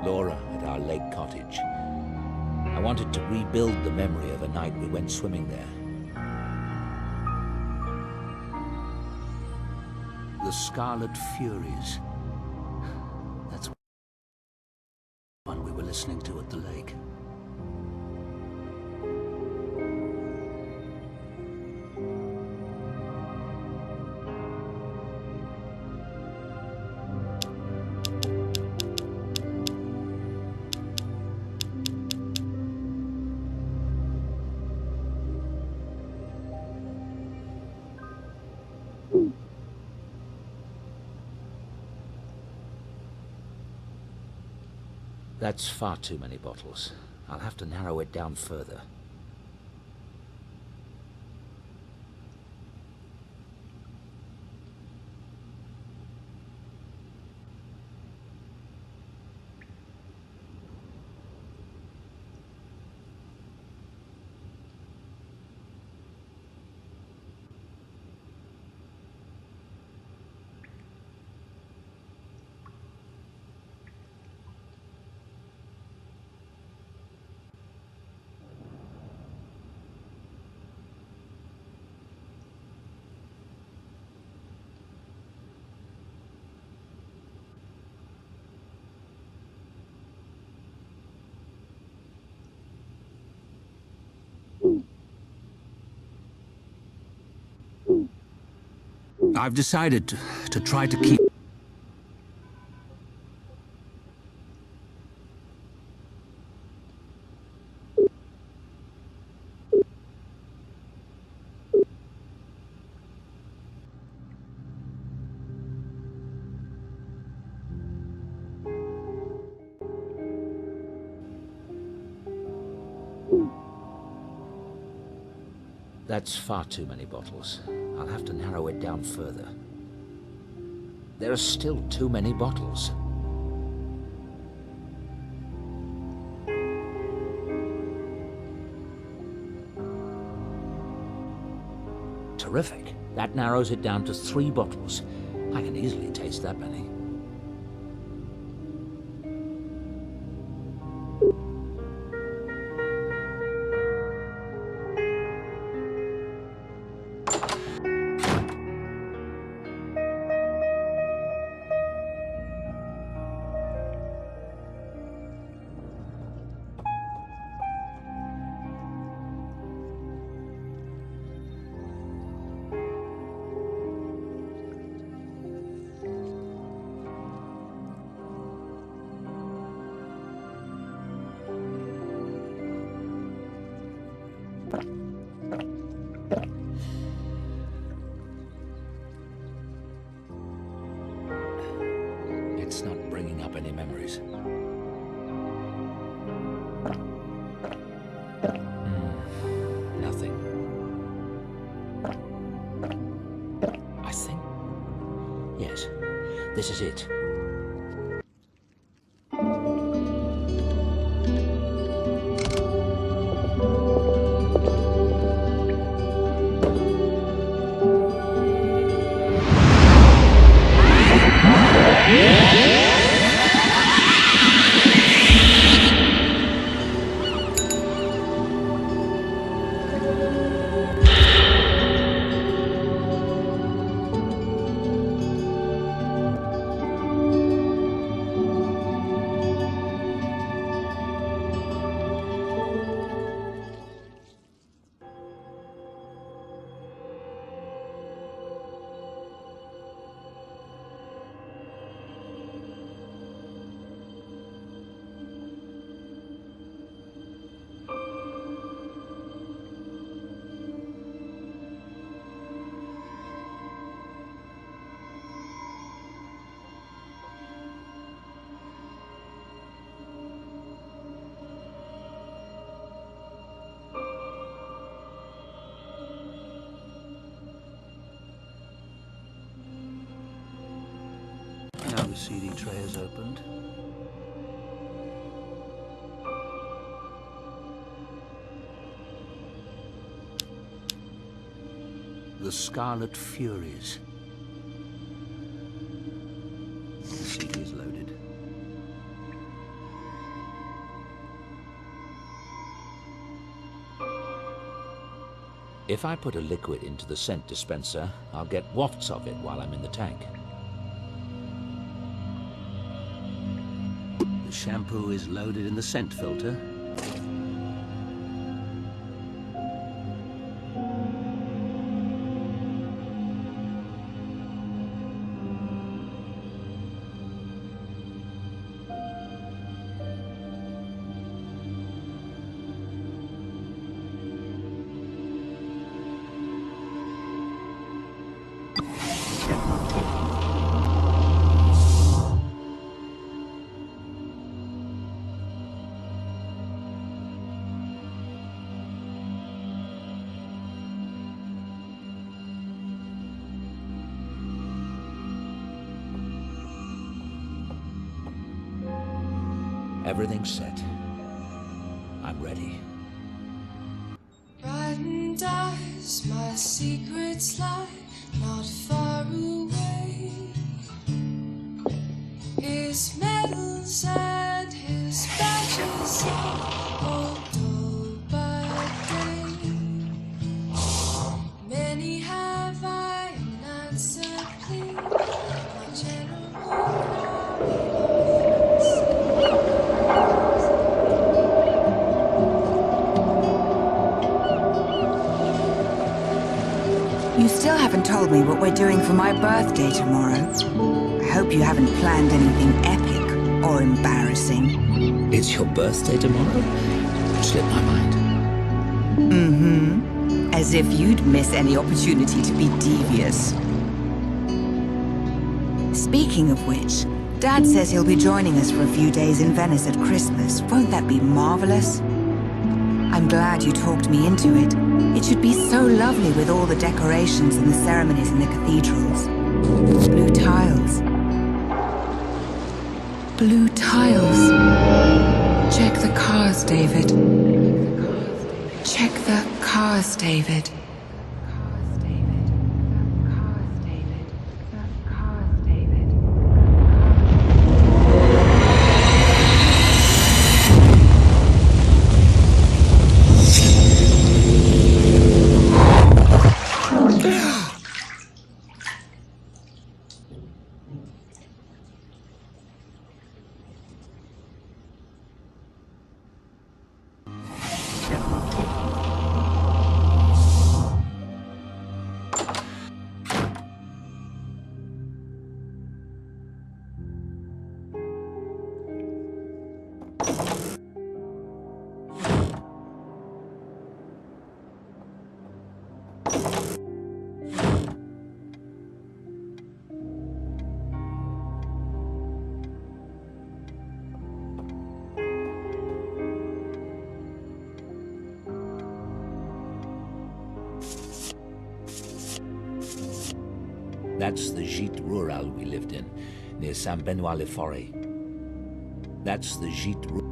Laura at our lake cottage. I wanted to rebuild the memory of a night we went swimming there. The Scarlet Furies. That's one we were listening to at the lake. That's far too many bottles. I'll have to narrow it down further. I've decided to try to keep... That's far too many bottles. I'll have to narrow it down further. There are still too many bottles. Terrific. That narrows it down to 3 bottles. I can easily taste that many. It's not bringing up any memories. Nothing. I think... Yes, this is it. CD tray is opened. The Scarlet Furies. The CD is loaded. If I put a liquid into the scent dispenser, I'll get wafts of it while I'm in the tank. The shampoo is loaded in the scent filter. Everything's set. I'm ready. Brighten dies, my secrets lie not far away. His medals and his badges are dull by day. Many have I an answer clean, my general. You still haven't told me what we're doing for my birthday tomorrow. I hope you haven't planned anything epic or embarrassing. It's your birthday tomorrow? Slipped my mind. Mm-hmm. As if you'd miss any opportunity to be devious. Speaking of which, Dad says he'll be joining us for a few days in Venice at Christmas. Won't that be marvelous? I'm glad you talked me into it. It should be so lovely with all the decorations and the ceremonies in the cathedrals. Blue tiles. Blue tiles. Check the cars, David. Check the cars, David. That's the gîte rural we lived in, near Saint-Benoît-le-Forêt. That's the gîte rural.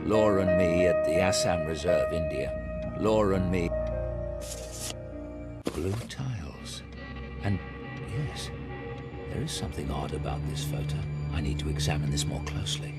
Laura and me at the Assam Reserve, India. Laura and me. Blue tiles. And yes, there is something odd about this photo. I need to examine this more closely.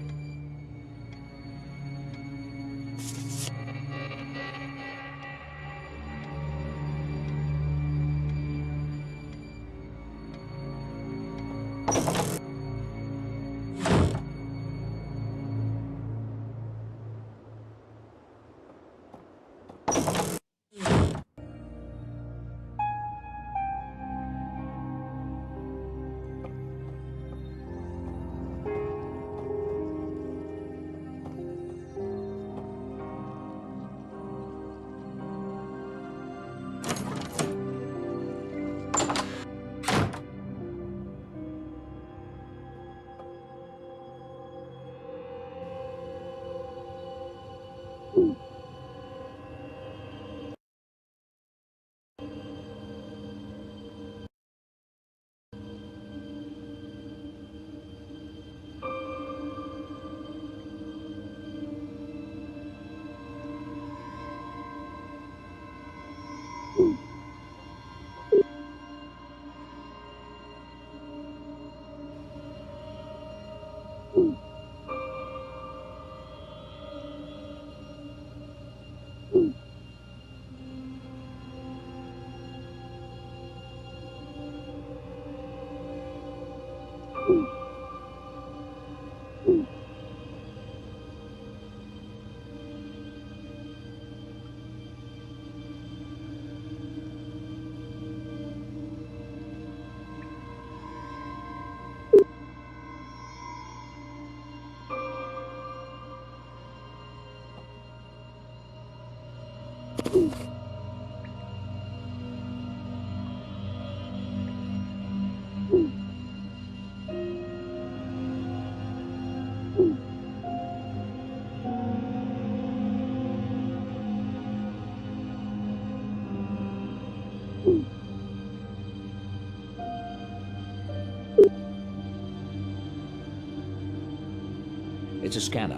It's a scanner.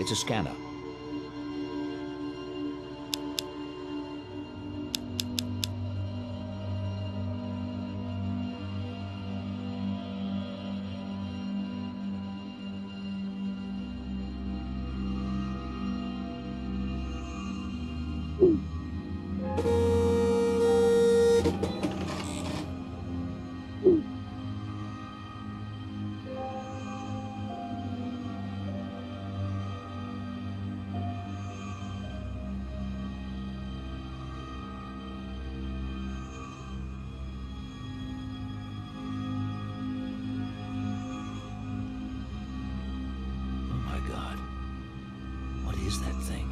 It's a scanner. Is that thing?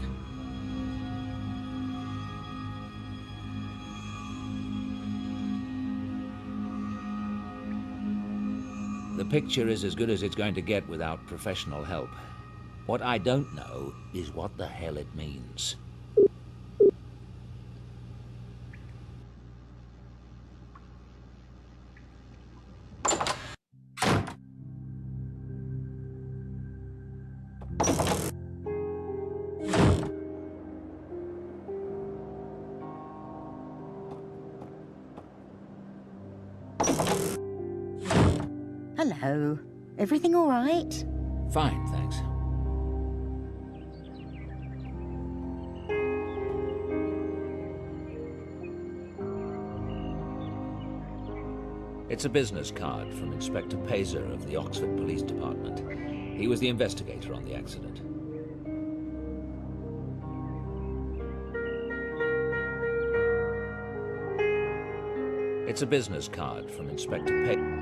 The picture is as good as it's going to get without professional help. What I don't know is what the hell it means. Hello. Everything all right? Fine, thanks. It's a business card from Inspector Pazer of the Oxford Police Department. He was the investigator on the accident. It's a business card from Inspector Pazer.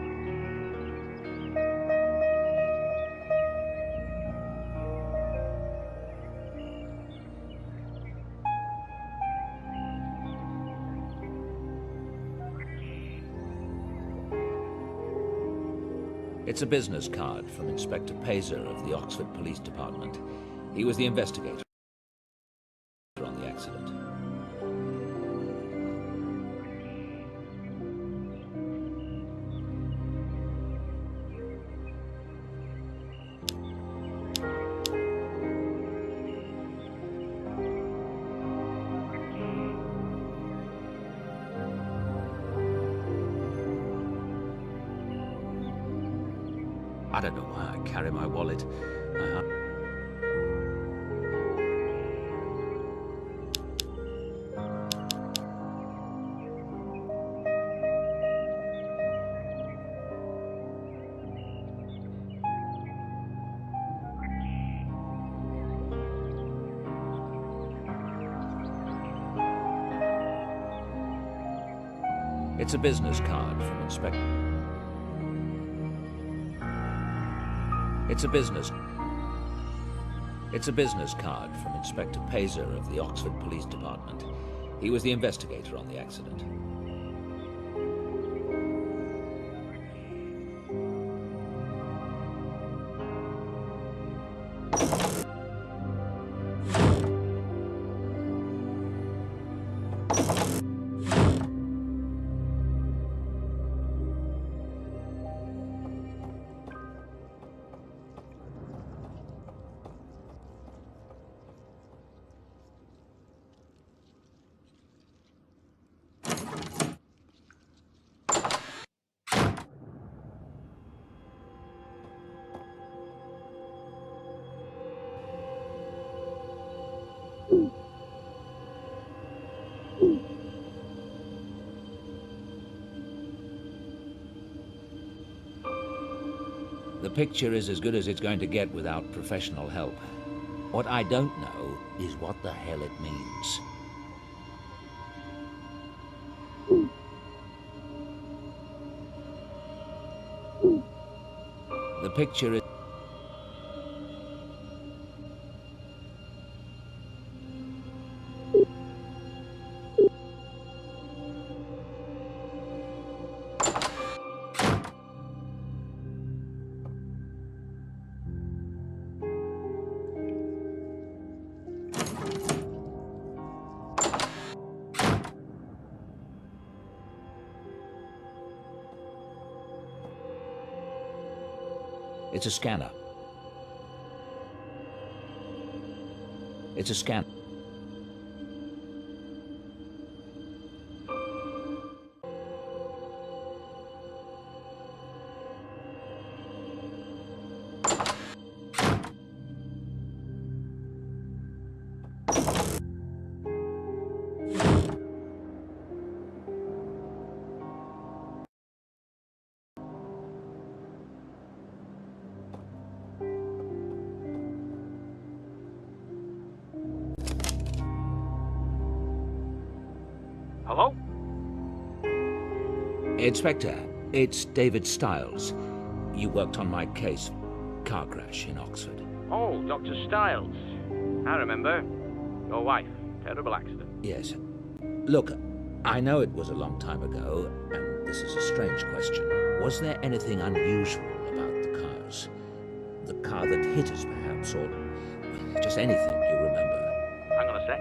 It's a business card from Inspector Pazer of the Oxford Police Department. He was the investigator on the accident. I don't know why I carry my wallet. It's a business card from Inspector. It's a business card from Inspector Pazer of the Oxford Police Department. He was the investigator on the accident. The picture is as good as it's going to get without professional help. What I don't know is what the hell it means. The picture is... It's a scanner. It's a scan. Hello? Inspector, it's David Stiles. You worked on my case. Car crash in Oxford. Oh, Dr. Stiles. I remember. Your wife. Terrible accident. Yes. Look, I know it was a long time ago, and this is a strange question. Was there anything unusual about the cars? The car that hit us, perhaps, or just anything you remember? Hang on a sec.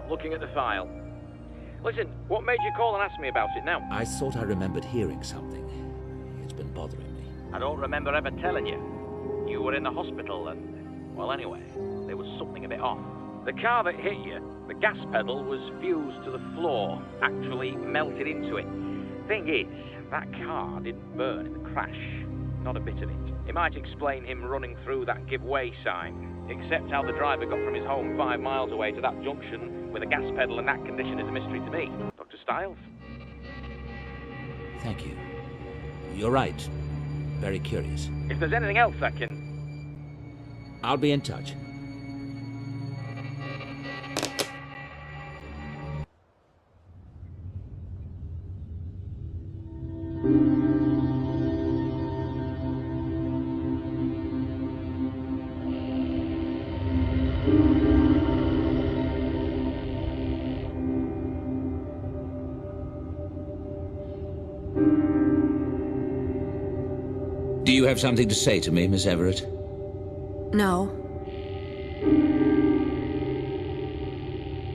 Looking at the file. Listen, what made you call and ask me about it now? I thought I remembered hearing something. It's been bothering me. I don't remember ever telling you. You were in the hospital and... Well, anyway, there was something a bit off. The car that hit you, the gas pedal was fused to the floor, actually melted into it. Thing is, that car didn't burn in the crash. Not a bit of it. It might explain him running through that give way sign. Except how the driver got from his home 5 miles away to that junction with a gas pedal in that condition is a mystery to me. Dr. Stiles? Thank you. You're right. Very curious. If there's anything else I can... I'll be in touch. Do you have something to say to me, Miss Everett? No.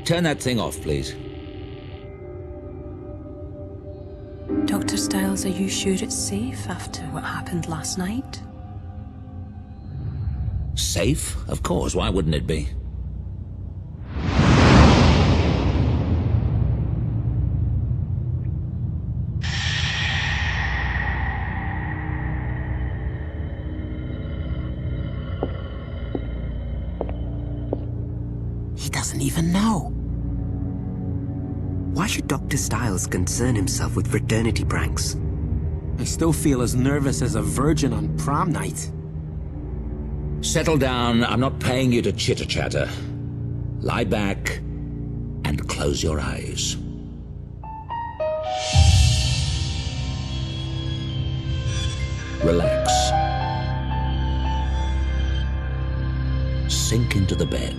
Turn that thing off, please. Dr. Stiles, are you sure it's safe after what happened last night? Safe? Of course, why wouldn't it be? He doesn't even know. Why should Dr. Stiles concern himself with fraternity pranks? I still feel as nervous as a virgin on prom night. Settle down. I'm not paying you to chitter-chatter. Lie back and close your eyes. Relax. Sink into the bed.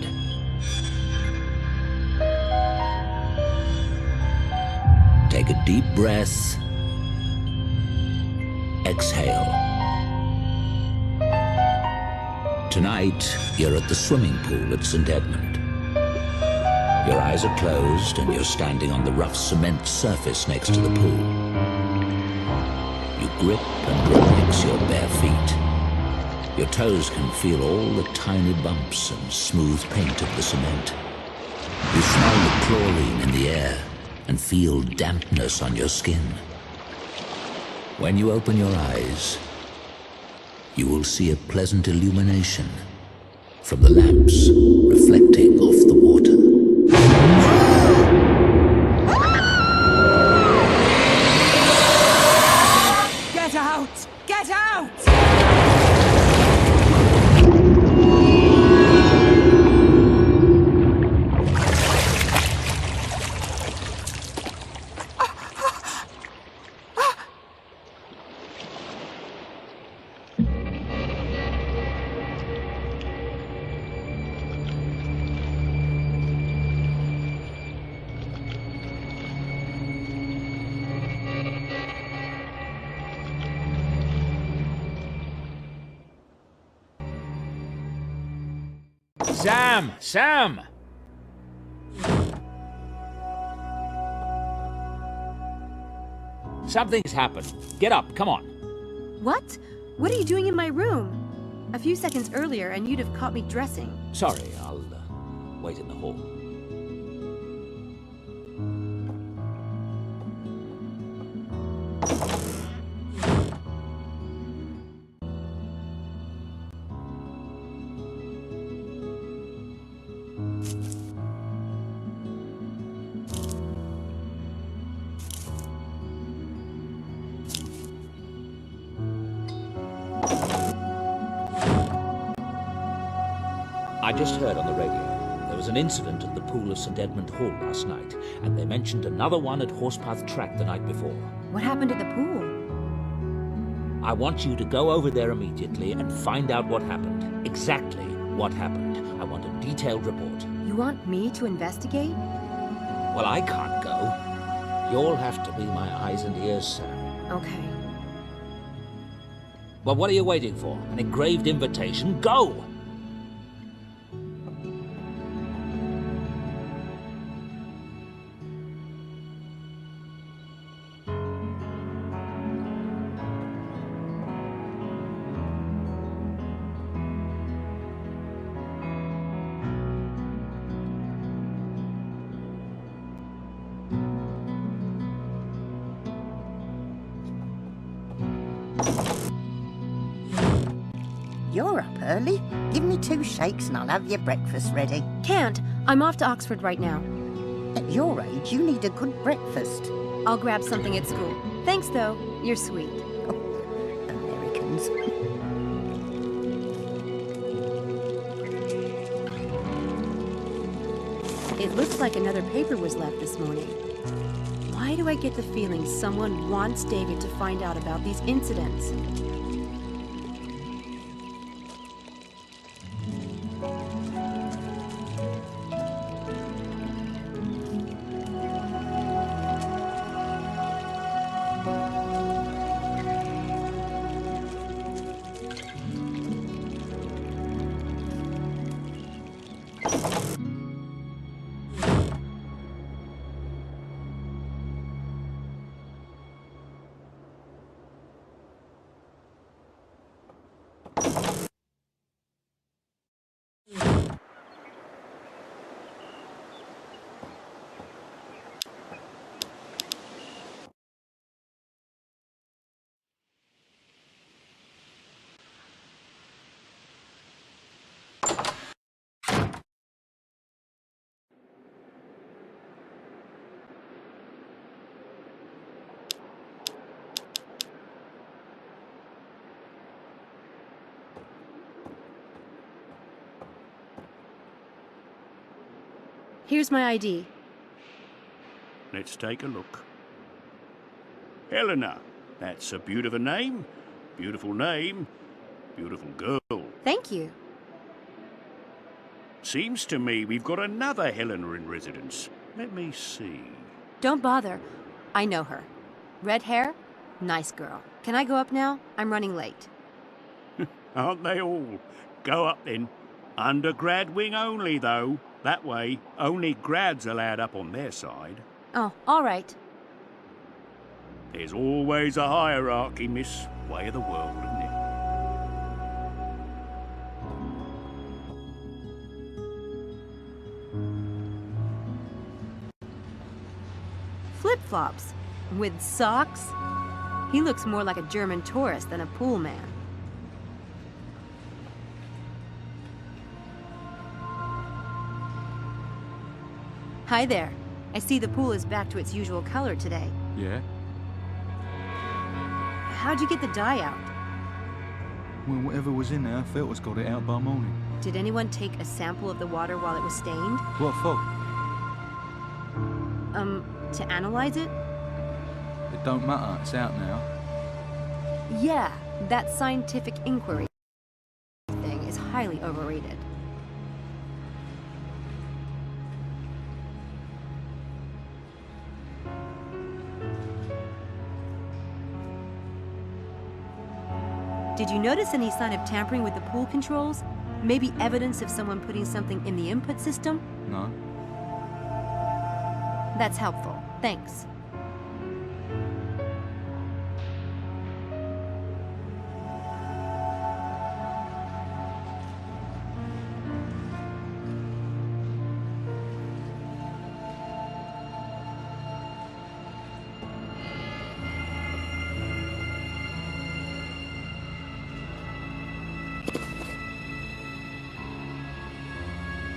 Take a deep breath. Exhale. Tonight, you're at the swimming pool at St. Edmund. Your eyes are closed and you're standing on the rough cement surface next to the pool. You grip and relax your bare feet. Your toes can feel all the tiny bumps and smooth paint of the cement. You smell the chlorine in the air and feel dampness on your skin. When you open your eyes, you will see a pleasant illumination from the lamps reflecting off the water. Get out! Get out! Sam! Sam! Something's happened. Get up, come on. What? What are you doing in my room? A few seconds earlier, and you'd have caught me dressing. Sorry, I'll wait in the hall. I just heard on the radio. There was an incident at the pool of St. Edmund Hall last night, and they mentioned another one at Horsepath Track the night before. What happened at the pool? I want you to go over there immediately and find out what happened. Exactly what happened. I want a detailed report. You want me to investigate? Well, I can't go. You'll have to be my eyes and ears, sir. Okay. Well, what are you waiting for? An engraved invitation? Go! You're up early. Give me 2 shakes and I'll have your breakfast ready. Can't. I'm off to Oxford right now. At your age, you need a good breakfast. I'll grab something at school. Thanks, though. You're sweet. Oh, Americans. It looks like another paper was left this morning. Why do I get the feeling someone wants David to find out about these incidents? Here's my ID. Let's take a look. Helena. That's a beautiful name. Beautiful name. Beautiful girl. Thank you. Seems to me we've got another Helena in residence. Let me see. Don't bother. I know her. Red hair? Nice girl. Can I go up now? I'm running late. Aren't they all? Go up then. Undergrad wing only, though. That way, only grads allowed up on their side. Oh, all right. There's always a hierarchy, miss. Way of the world, isn't it? Flip-flops. With socks? He looks more like a German tourist than a pool man. Hi there. I see the pool is back to its usual color today. Yeah? How'd you get the dye out? Well, whatever was in there, filters got it out by morning. Did anyone take a sample of the water while it was stained? What for? To analyze it? It don't matter, it's out now. Yeah, that scientific inquiry thing is highly overrated. Did you notice any sign of tampering with the pool controls? Maybe evidence of someone putting something in the input system? No. That's helpful. Thanks.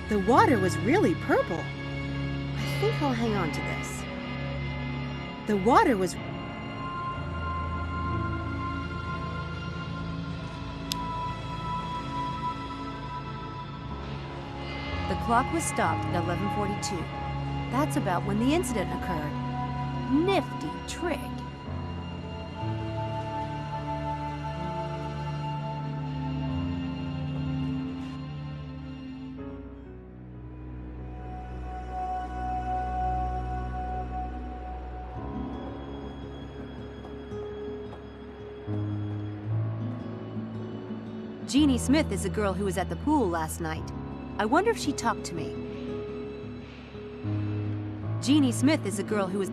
The water was really purple. I think I'll hang on to this. The water was... The clock was stopped at 11:42. That's about when the incident occurred. Nifty trick. Jeannie Smith is the girl who was at the pool last night. I wonder if she talked to me. Jeannie Smith is the girl who was...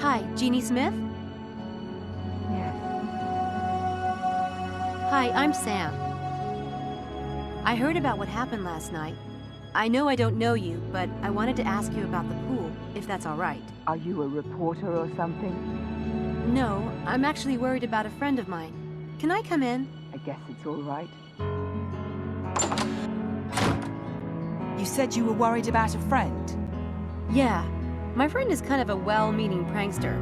Hi, Jeannie Smith? Yes. Hi, I'm Sam. I heard about what happened last night. I know I don't know you, but I wanted to ask you about the pool, if that's all right. Are you a reporter or something? No, I'm actually worried about a friend of mine. Can I come in? I guess it's all right. You said you were worried about a friend? Yeah. My friend is kind of a well-meaning prankster.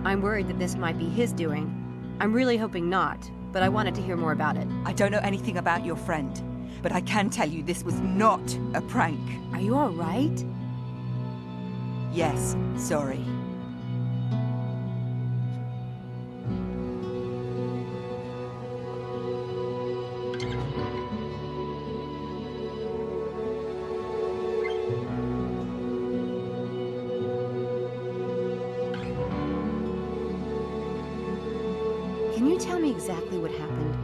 I'm worried that this might be his doing. I'm really hoping not, but I wanted to hear more about it. I don't know anything about your friend, but I can tell you this was not a prank. Are you all right? Yes, sorry. Can you tell me exactly what happened?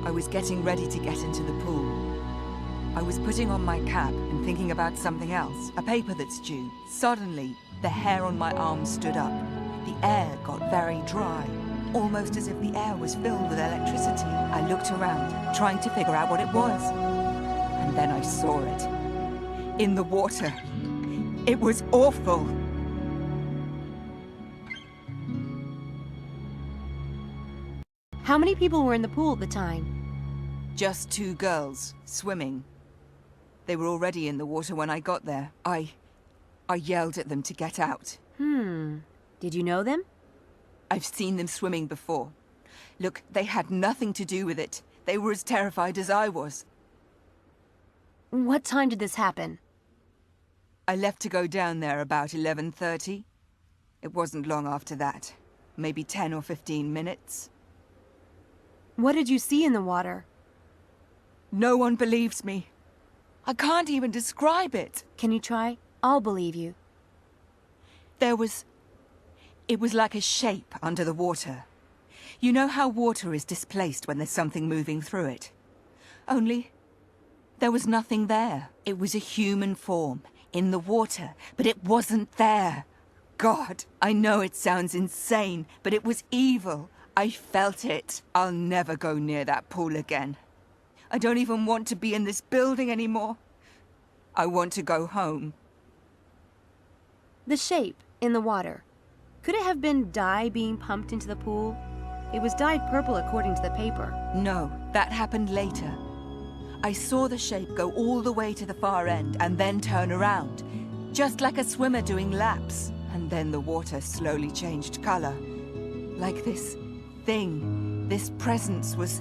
I was getting ready to get into the pool. I was putting on my cap and thinking about something else, a paper that's due. Suddenly, the hair on my arm stood up. The air got very dry, almost as if the air was filled with electricity. I looked around, trying to figure out what it was. And then I saw it. In the water. It was awful. How many people were in the pool at the time? Just 2 girls, swimming. They were already in the water when I got there. I yelled at them to get out. Did you know them? I've seen them swimming before. Look, they had nothing to do with it. They were as terrified as I was. What time did this happen? I left to go down there about 11:30. It wasn't long after that. Maybe 10 or 15 minutes. What did you see in the water? No one believes me. I can't even describe it. Can you try? I'll believe you. It was like a shape under the water. You know how water is displaced when there's something moving through it? Only, there was nothing there. It was a human form, in the water, but it wasn't there. God, I know it sounds insane, but it was evil. I felt it. I'll never go near that pool again. I don't even want to be in this building anymore. I want to go home. The shape in the water. Could it have been dye being pumped into the pool? It was dyed purple according to the paper. No, that happened later. I saw the shape go all the way to the far end and then turn around, just like a swimmer doing laps. And then the water slowly changed color. Like this thing, this presence was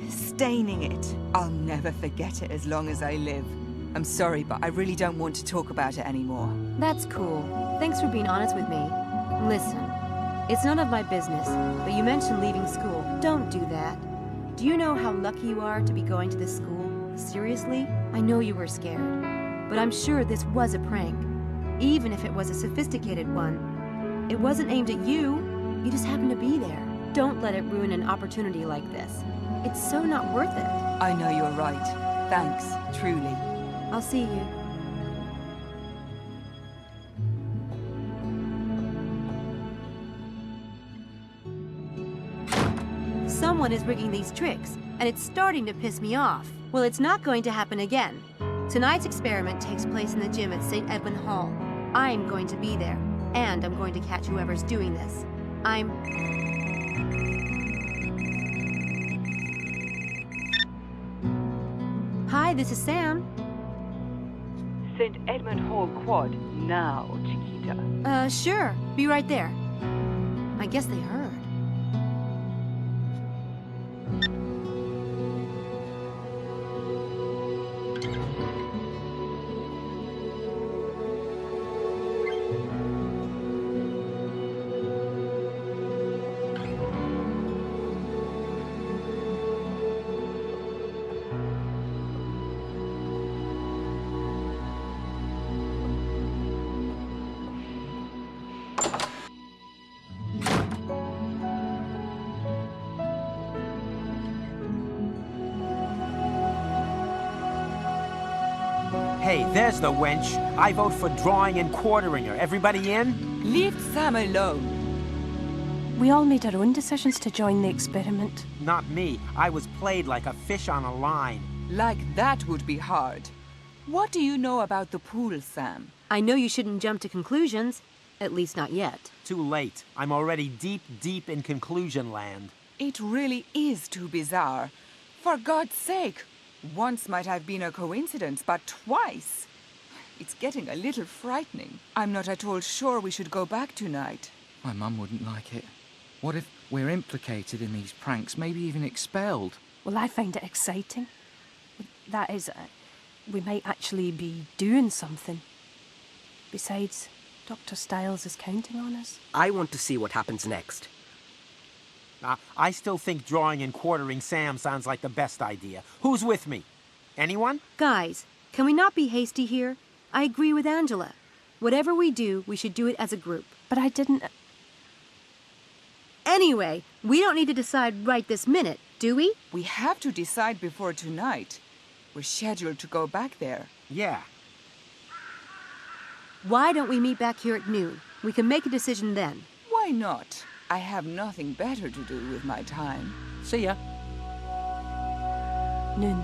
staining it. I'll never forget it as long as I live. I'm sorry, but I really don't want to talk about it anymore. That's cool. Thanks for being honest with me. Listen, it's none of my business, but you mentioned leaving school. Don't do that. Do you know how lucky you are to be going to this school? Seriously? I know you were scared, but I'm sure this was a prank. Even if it was a sophisticated one. It wasn't aimed at you. You just happened to be there. Don't let it ruin an opportunity like this. It's so not worth it. I know you're right. Thanks, truly. I'll see you. someone is rigging these tricks, and it's starting to piss me off. Well, it's not going to happen again. Tonight's experiment takes place in the gym at St. Edwin Hall. I'm going to be there, and I'm going to catch whoever's doing this. Hi, this is Sam. St. Edmund Hall Quad now, Chiquita. Sure. Be right there. I guess they heard. Hey, there's the wench. I vote for drawing and quartering her. Everybody in? Leave Sam alone. We all made our own decisions to join the experiment. Not me. I was played like a fish on a line. Like that would be hard. What do you know about the pool, Sam? I know you shouldn't jump to conclusions. At least not yet. Too late. I'm already deep, deep in conclusion land. It really is too bizarre. For God's sake. Once might have been a coincidence, but twice. It's getting a little frightening. I'm not at all sure we should go back tonight. My mum wouldn't like it. What if we're implicated in these pranks, maybe even expelled? Well, I find it exciting. That is, we might actually be doing something. Besides, Dr. Styles is counting on us. I want to see what happens next. I still think drawing and quartering Sam sounds like the best idea. Who's with me? Anyone? Guys, can we not be hasty here? I agree with Angela. Whatever we do, we should do it as a group. But I didn't... Anyway, we don't need to decide right this minute, do we? We have to decide before tonight. We're scheduled to go back there. Yeah. Why don't we meet back here at noon? We can make a decision then. Why not? I have nothing better to do with my time. See ya. Noon.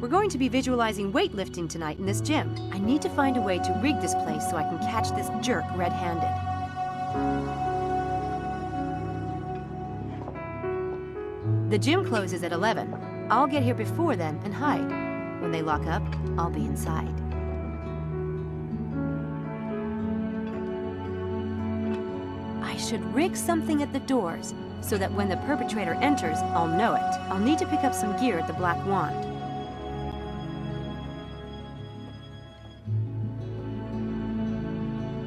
We're going to be visualizing weightlifting tonight in this gym. I need to find a way to rig this place so I can catch this jerk red-handed. The gym closes at 11. I'll get here before then and hide. When they lock up, I'll be inside. I should rig something at the doors so that when the perpetrator enters, I'll know it. I'll need to pick up some gear at the Black Wand.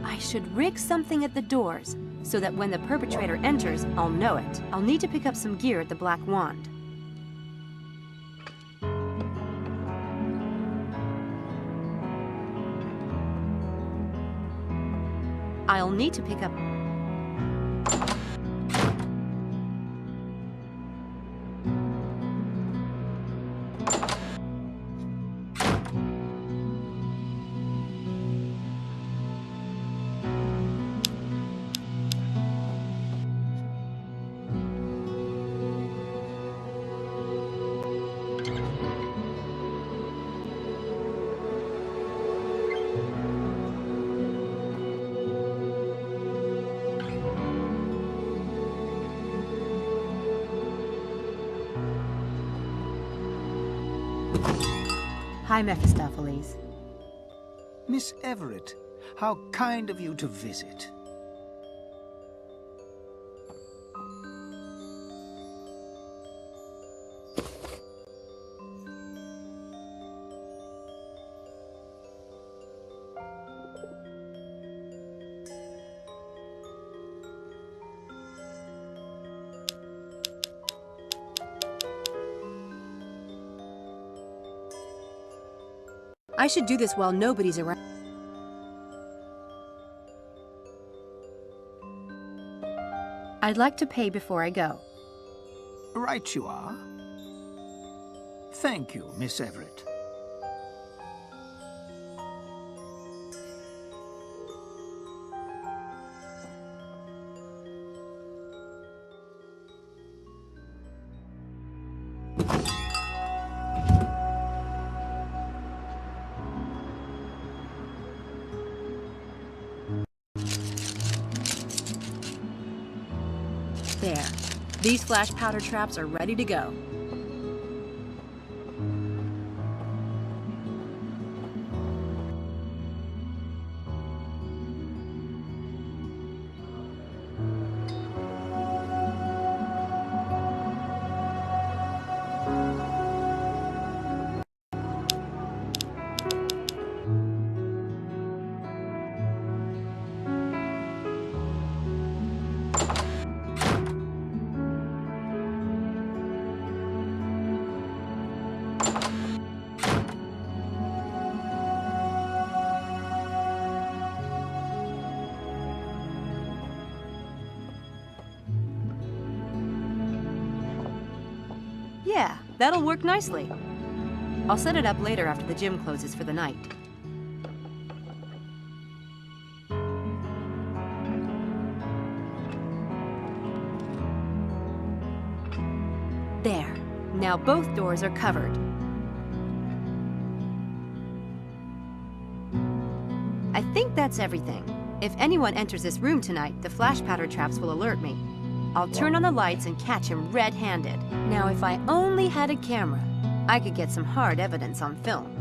I should rig something at the doors so that when the perpetrator enters, I'll know it. I'll need to pick up some gear at the Black Wand. I'll need to pick up... Hi, Mephistopheles. Miss Everett, how kind of you to visit. I should do this while nobody's around. I'd like to pay before I go. Right you are. Thank you, Miss Everett. There. These flash powder traps are ready to go. Yeah, that'll work nicely. I'll set it up later after the gym closes for the night. There. Now both doors are covered. I think that's everything. If anyone enters this room tonight, the flash powder traps will alert me. I'll turn on the lights and catch him red-handed. Now, if I only had a camera, I could get some hard evidence on film.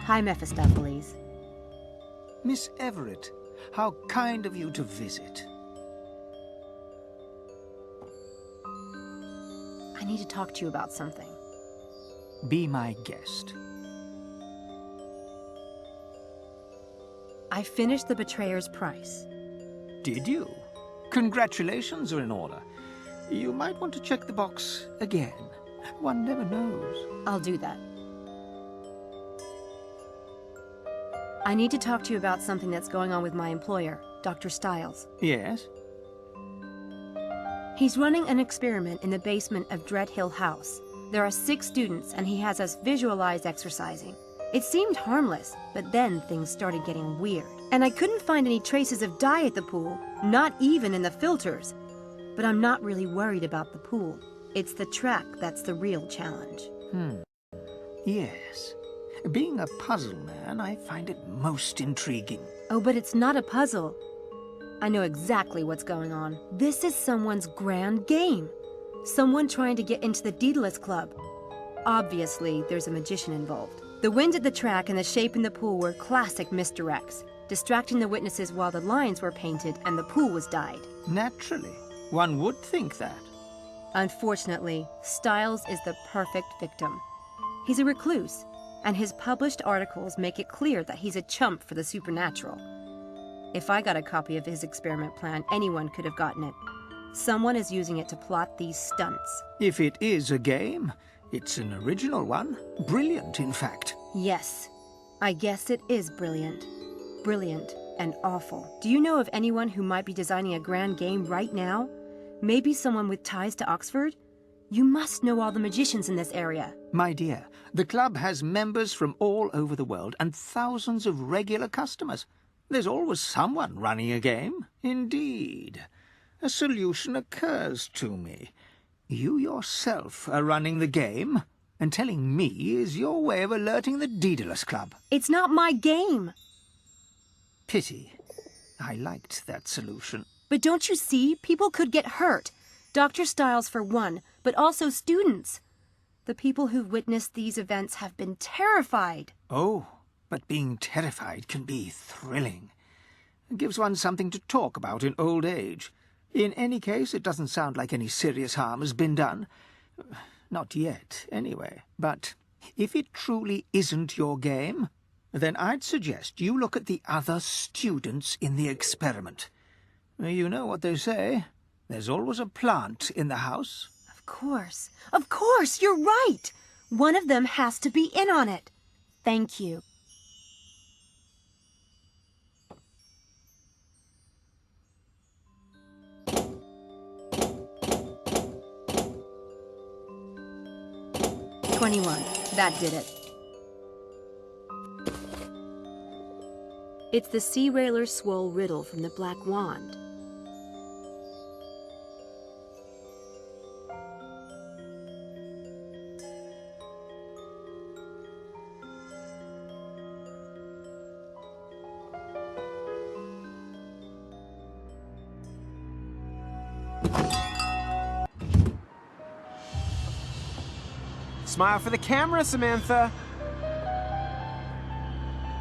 Hi, Mephistopheles. Miss Everett, how kind of you to visit. I need to talk to you about something. Be my guest. I finished The Betrayer's Price. Did you? Congratulations are in order. You might want to check the box again. One never knows. I'll do that. I need to talk to you about something that's going on with my employer, Dr. Stiles. Yes? He's running an experiment in the basement of Dread Hill House. There are 6 students, and he has us visualize exercising. It seemed harmless, but then things started getting weird. And I couldn't find any traces of dye at the pool, not even in the filters. But I'm not really worried about the pool. It's the track that's the real challenge. Yes. Being a puzzle man, I find it most intriguing. Oh, but it's not a puzzle. I know exactly what's going on. This is someone's grand game. Someone trying to get into the Daedalus Club. Obviously, there's a magician involved. The wind at the track and the shape in the pool were classic misdirects, distracting the witnesses while the lines were painted and the pool was dyed. Naturally. One would think that. Unfortunately, Stiles is the perfect victim. He's a recluse, and his published articles make it clear that he's a chump for the supernatural. If I got a copy of his experiment plan, anyone could have gotten it. Someone is using it to plot these stunts. If it is a game, it's an original one. Brilliant, in fact. Yes, I guess it is brilliant. Brilliant and awful. Do you know of anyone who might be designing a grand game right now? Maybe someone with ties to Oxford? You must know all the magicians in this area. My dear, the club has members from all over the world and thousands of regular customers. There's always someone running a game. Indeed. A solution occurs to me. You yourself are running the game, and telling me is your way of alerting the Daedalus Club. It's not my game. Pity. I liked that solution. But don't you see? People could get hurt. Dr. Stiles for one, but also students. The people who've witnessed these events have been terrified. Oh, but being terrified can be thrilling. It gives one something to talk about in old age. In any case, it doesn't sound like any serious harm has been done. Not yet, anyway. But if it truly isn't your game, then I'd suggest you look at the other students in the experiment. You know what they say. There's always a plant in the house. Of course, you're right. One of them has to be in on it. Thank you. $21. That did it. It's the Sea Railer Swole riddle from the Black Wand. Smile for the camera, Samantha.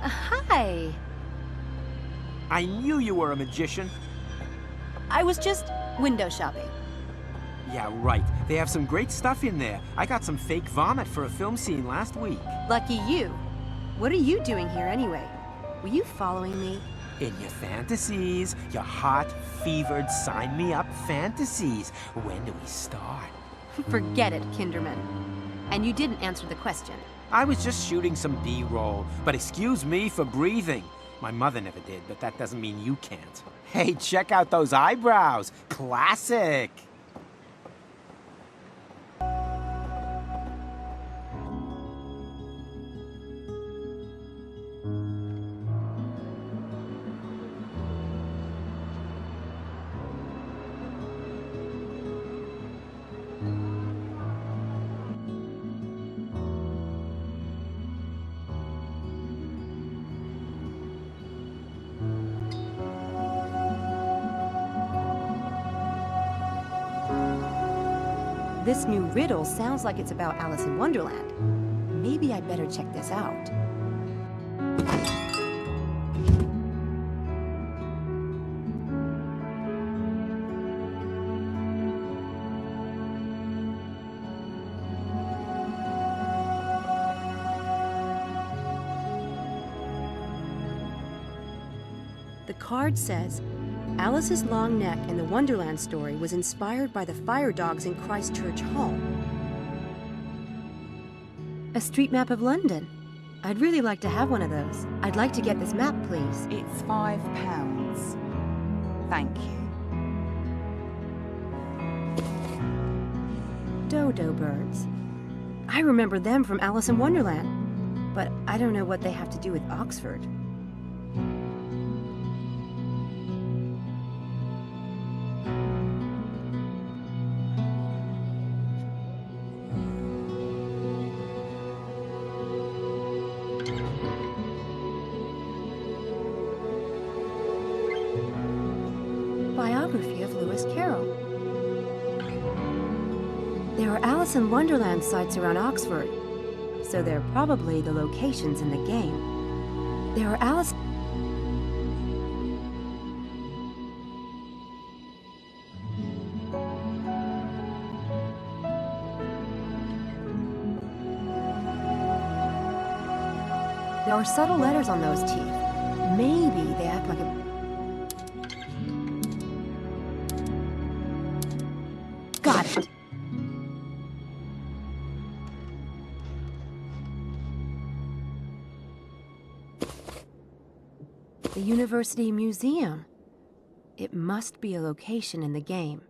Hi. I knew you were a magician. I was just window shopping. Yeah, right. They have some great stuff in there. I got some fake vomit for a film scene last week. Lucky you. What are you doing here anyway? Were you following me? In your fantasies. Your hot, fevered, sign-me-up fantasies. When do we start? Forget it, Kinderman. And you didn't answer the question. I was just shooting some B-roll, but excuse me for breathing. My mother never did, but that doesn't mean you can't. Hey, check out those eyebrows. Classic. This new riddle sounds like it's about Alice in Wonderland. Maybe I'd better check this out. The card says, Alice's long neck in the Wonderland story was inspired by the fire dogs in Christchurch Hall. A street map of London. I'd really like to have one of those. I'd like to get this map, please. It's £5. Thank you. Dodo birds. I remember them from Alice in Wonderland, but I don't know what they have to do with Oxford. Biography of Lewis Carroll. There are Alice in Wonderland sites around Oxford, so they're probably the locations in the game. There are Alice... There are subtle letters on those teeth. Maybe they act like a... Got it. The University Museum. It must be a location in the game.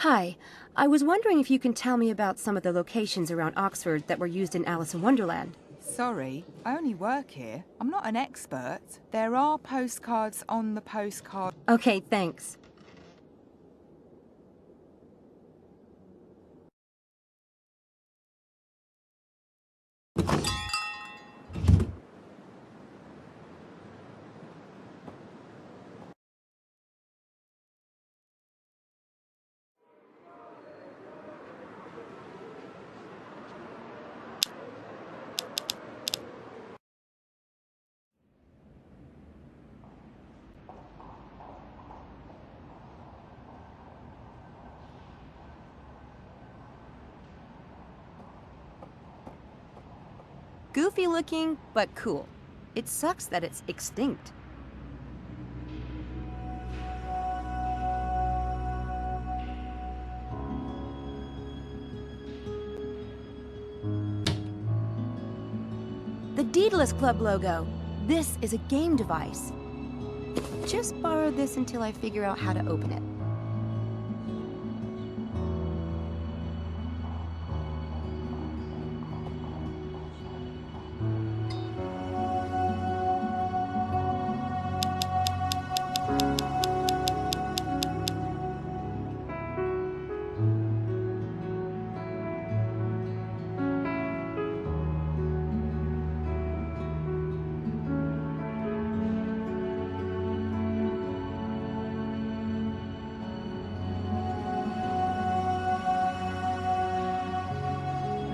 Hi, I was wondering if you can tell me about some of the locations around Oxford that were used in Alice in Wonderland. Sorry, I only work here. I'm not an expert. There are postcards on the postcard. Okay, thanks. goofy looking, but cool. It sucks that it's extinct. The Daedalus Club logo. This is a game device. Just borrow this until I figure out how to open it.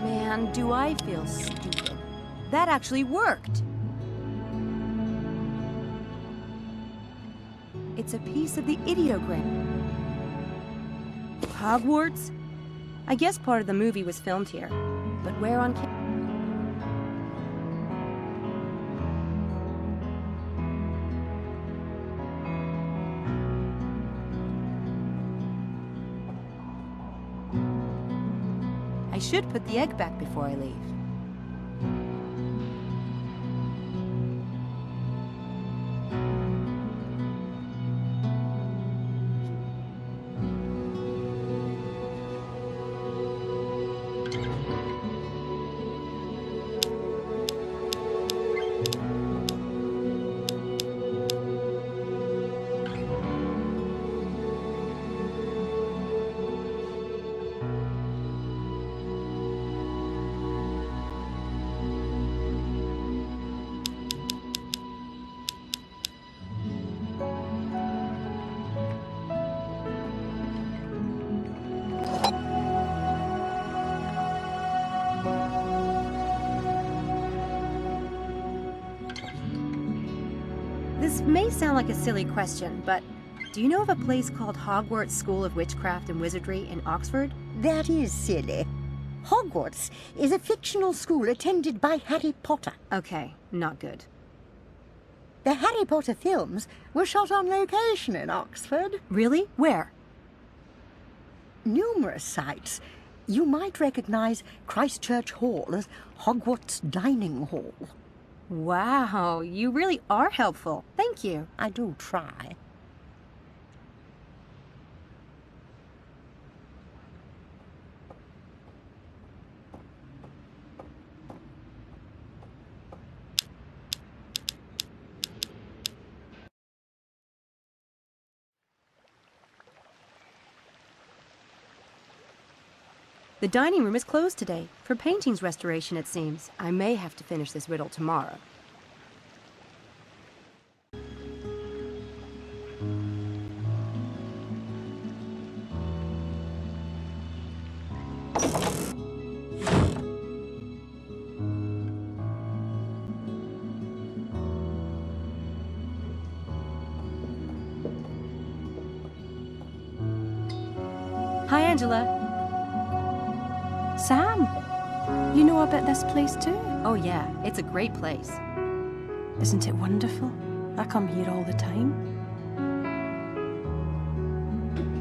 Man, do I feel stupid. That actually worked. It's a piece of the ideogram. Hogwarts? I guess part of the movie was filmed here. But where on camera? I should put the egg back before I leave. This may sound like a silly question, but do you know of a place called Hogwarts School of Witchcraft and Wizardry in Oxford? That is silly. Hogwarts is a fictional school attended by Harry Potter. Okay, not good. The Harry Potter films were shot on location in Oxford. Really? Where? Numerous sites. You might recognize Christchurch Hall as Hogwarts Dining Hall. Wow, you really are helpful. Thank you. I do try. The dining room is closed today. For paintings restoration, it seems. I may have to finish this riddle tomorrow. Hi, Angela. Sam, you know about this place too? Oh yeah, it's a great place. Isn't it wonderful? I come here all the time.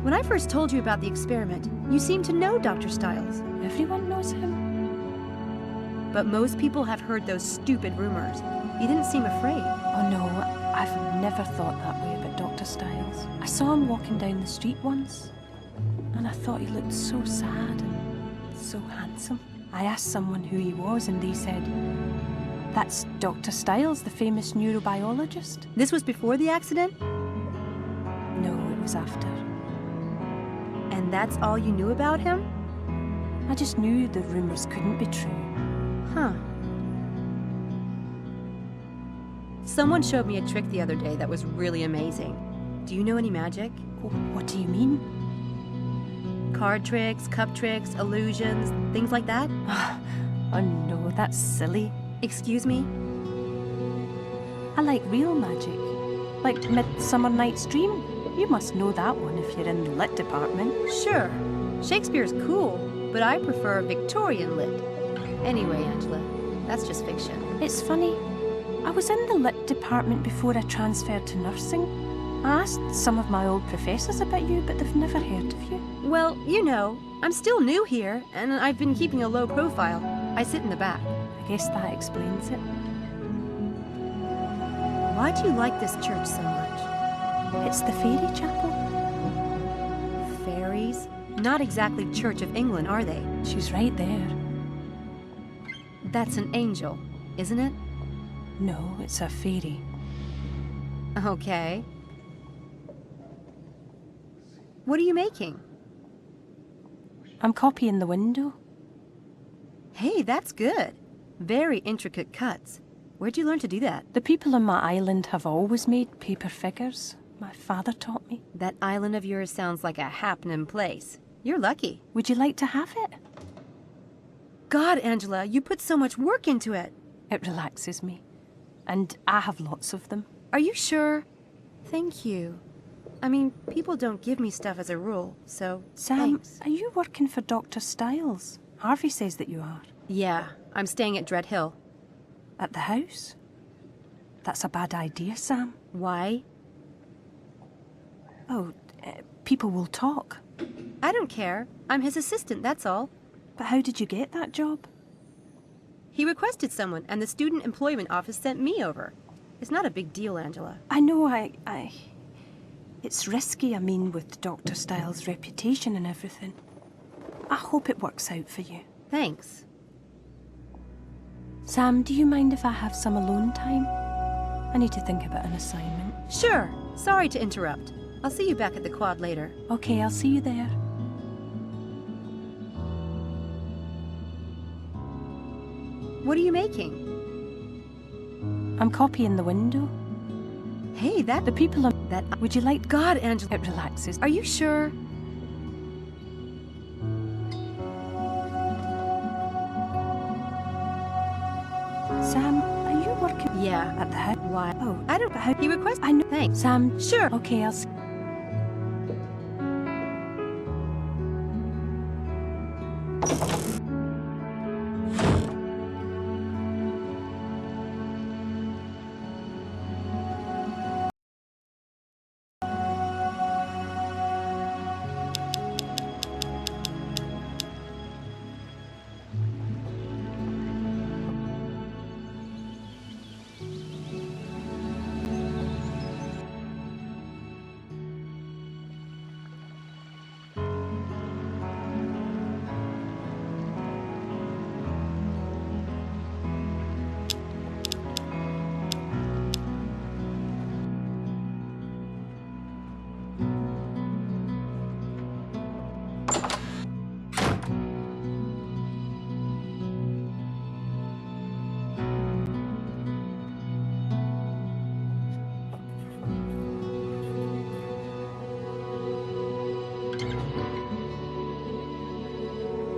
When I first told you about the experiment, you seemed to know Dr. Stiles. Everyone knows him. But most people have heard those stupid rumors. You didn't seem afraid. Oh no, I've never thought that way about Dr. Stiles. I saw him walking down the street once, and I thought he looked so sad and so handsome. I asked someone who he was, and they said, "That's Dr. Stiles, the famous neurobiologist." This was before the accident? No, it was after. And that's all you knew about him? I just knew the rumors couldn't be true. Huh. Someone showed me a trick the other day that was really amazing. Do you know any magic? What do you mean? Card tricks, cup tricks, illusions, things like that? Oh no, that's silly. Excuse me? I like real magic. Like Midsummer Night's Dream. You must know that one if you're in the lit department. Sure. Shakespeare's cool, but I prefer Victorian lit. Anyway, Angela, That's just fiction. It's funny. I was in the lit department before I transferred to nursing. I asked some of my old professors about you, but they've never heard of you. Well, you know, I'm still new here, and I've been keeping a low profile. I sit in the back. I guess that explains it. Why do you like this church so much? It's the fairy chapel. Fairies? Not exactly Church of England, are they? She's right there. That's an angel, isn't it? No, it's a fairy. Okay. What are you making? I'm copying the window. Hey, that's good. Very intricate cuts. Where'd you learn to do that? The people on my island have always made paper figures. My father taught me. That island of yours sounds like a happening place. You're lucky. Would you like to have it? God, Angela, you put so much work into it. It relaxes me. And I have lots of them. Are you sure? Thank you. I mean, people don't give me stuff as a rule, so Sam, thanks. Are you working for Dr. Stiles? Harvey says that you are. Yeah, I'm staying at Dread Hill. At the house? That's a bad idea, Sam. Why? Oh, people will talk. I don't care. I'm his assistant, that's all. But how did you get that job? He requested someone, and the Student Employment Office sent me over. It's not a big deal, Angela. I know, It's risky, I mean, with Dr. Stiles' reputation and everything. I hope it works out for you. Thanks. Sam, do you mind if I have some alone time? I need to think about an assignment. Sure. Sorry to interrupt. I'll see you back at the quad later. Okay, I'll see you there. What are you making? I'm copying the window. Hey, The people on that... Would you like... God, Angela. It relaxes. Are you sure? Sam, are you working... Yeah. At the house? Why? Oh, I don't... How... He requested... I know... Thanks. Sam... Sure. Okay, I'll see...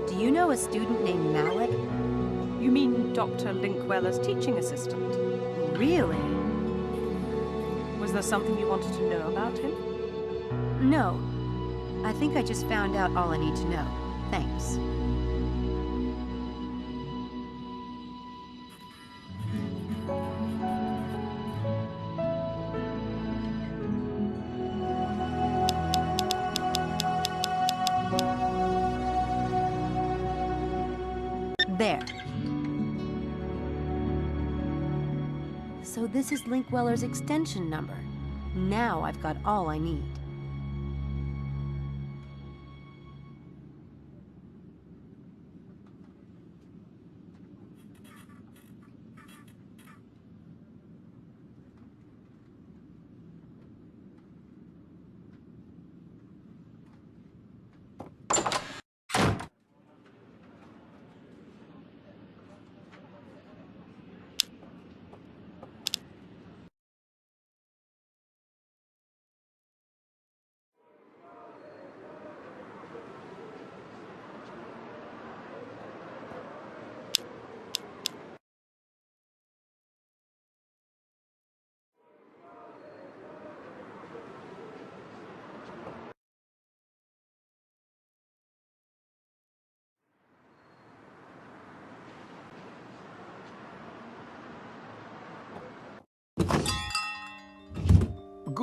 Do you know a student named Malik? You mean Dr. Linkweller's teaching assistant? Really? Was there something you wanted to know about him? No. I think I just found out all I need to know. Thanks. There. So this is Linkweller's extension number. Now I've got all I need.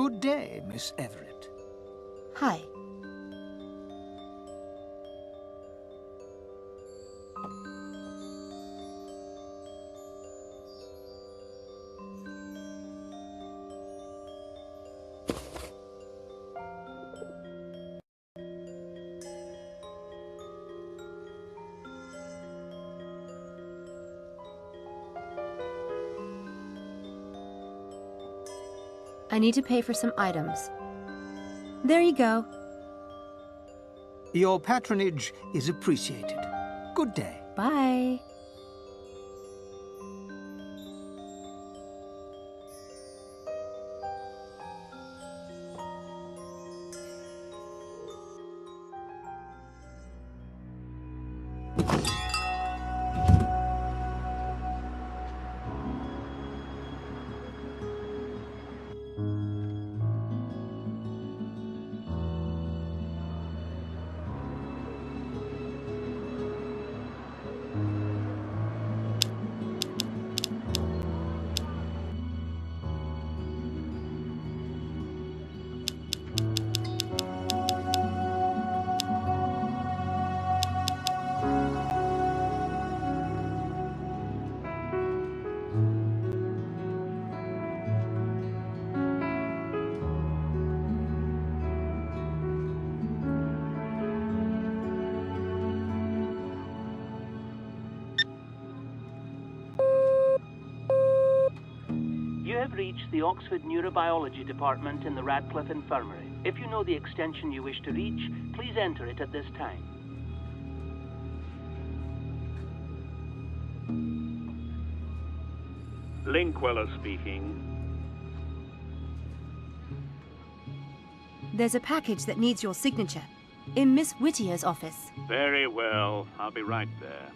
Good day, Miss Everett. Hi. I need to pay for some items. There you go. Your patronage is appreciated. Good day. Bye. You have reached the Oxford Neurobiology Department in the Radcliffe Infirmary. If you know the extension you wish to reach, please enter it at this time. Linkweller speaking. There's a package that needs your signature in Miss Whittier's office. Very well. I'll be right there.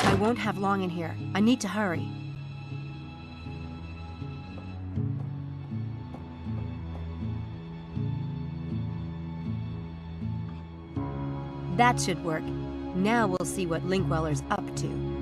I won't have long in here. I need to hurry. That should work. Now we'll see what Linkweller's up to.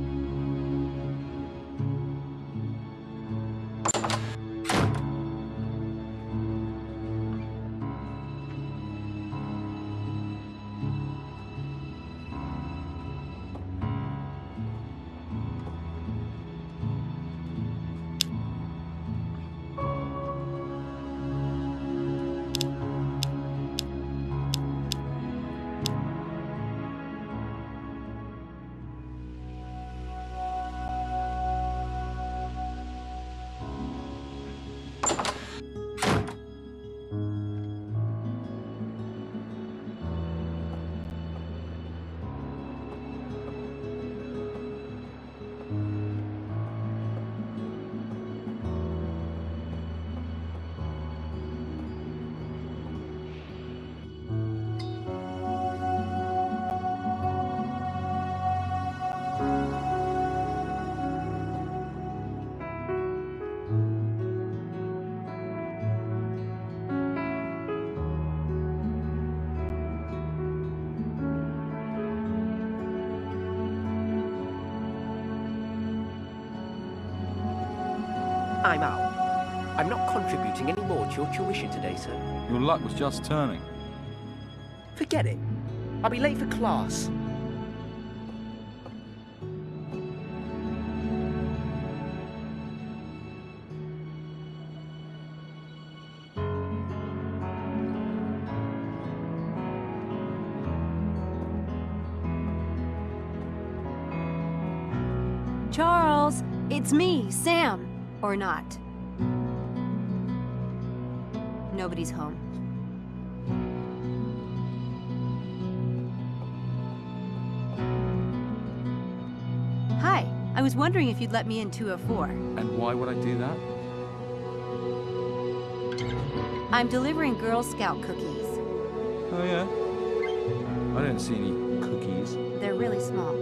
I'm out. I'm not contributing any more to your tuition today, sir. Your luck was just turning. Forget it. I'll be late for class. Charles, it's me, Sam. Or not. Nobody's home. Hi, I was wondering if you'd let me in 204. And why would I do that? I'm delivering Girl Scout cookies. Oh, yeah? I don't see any cookies. They're really small.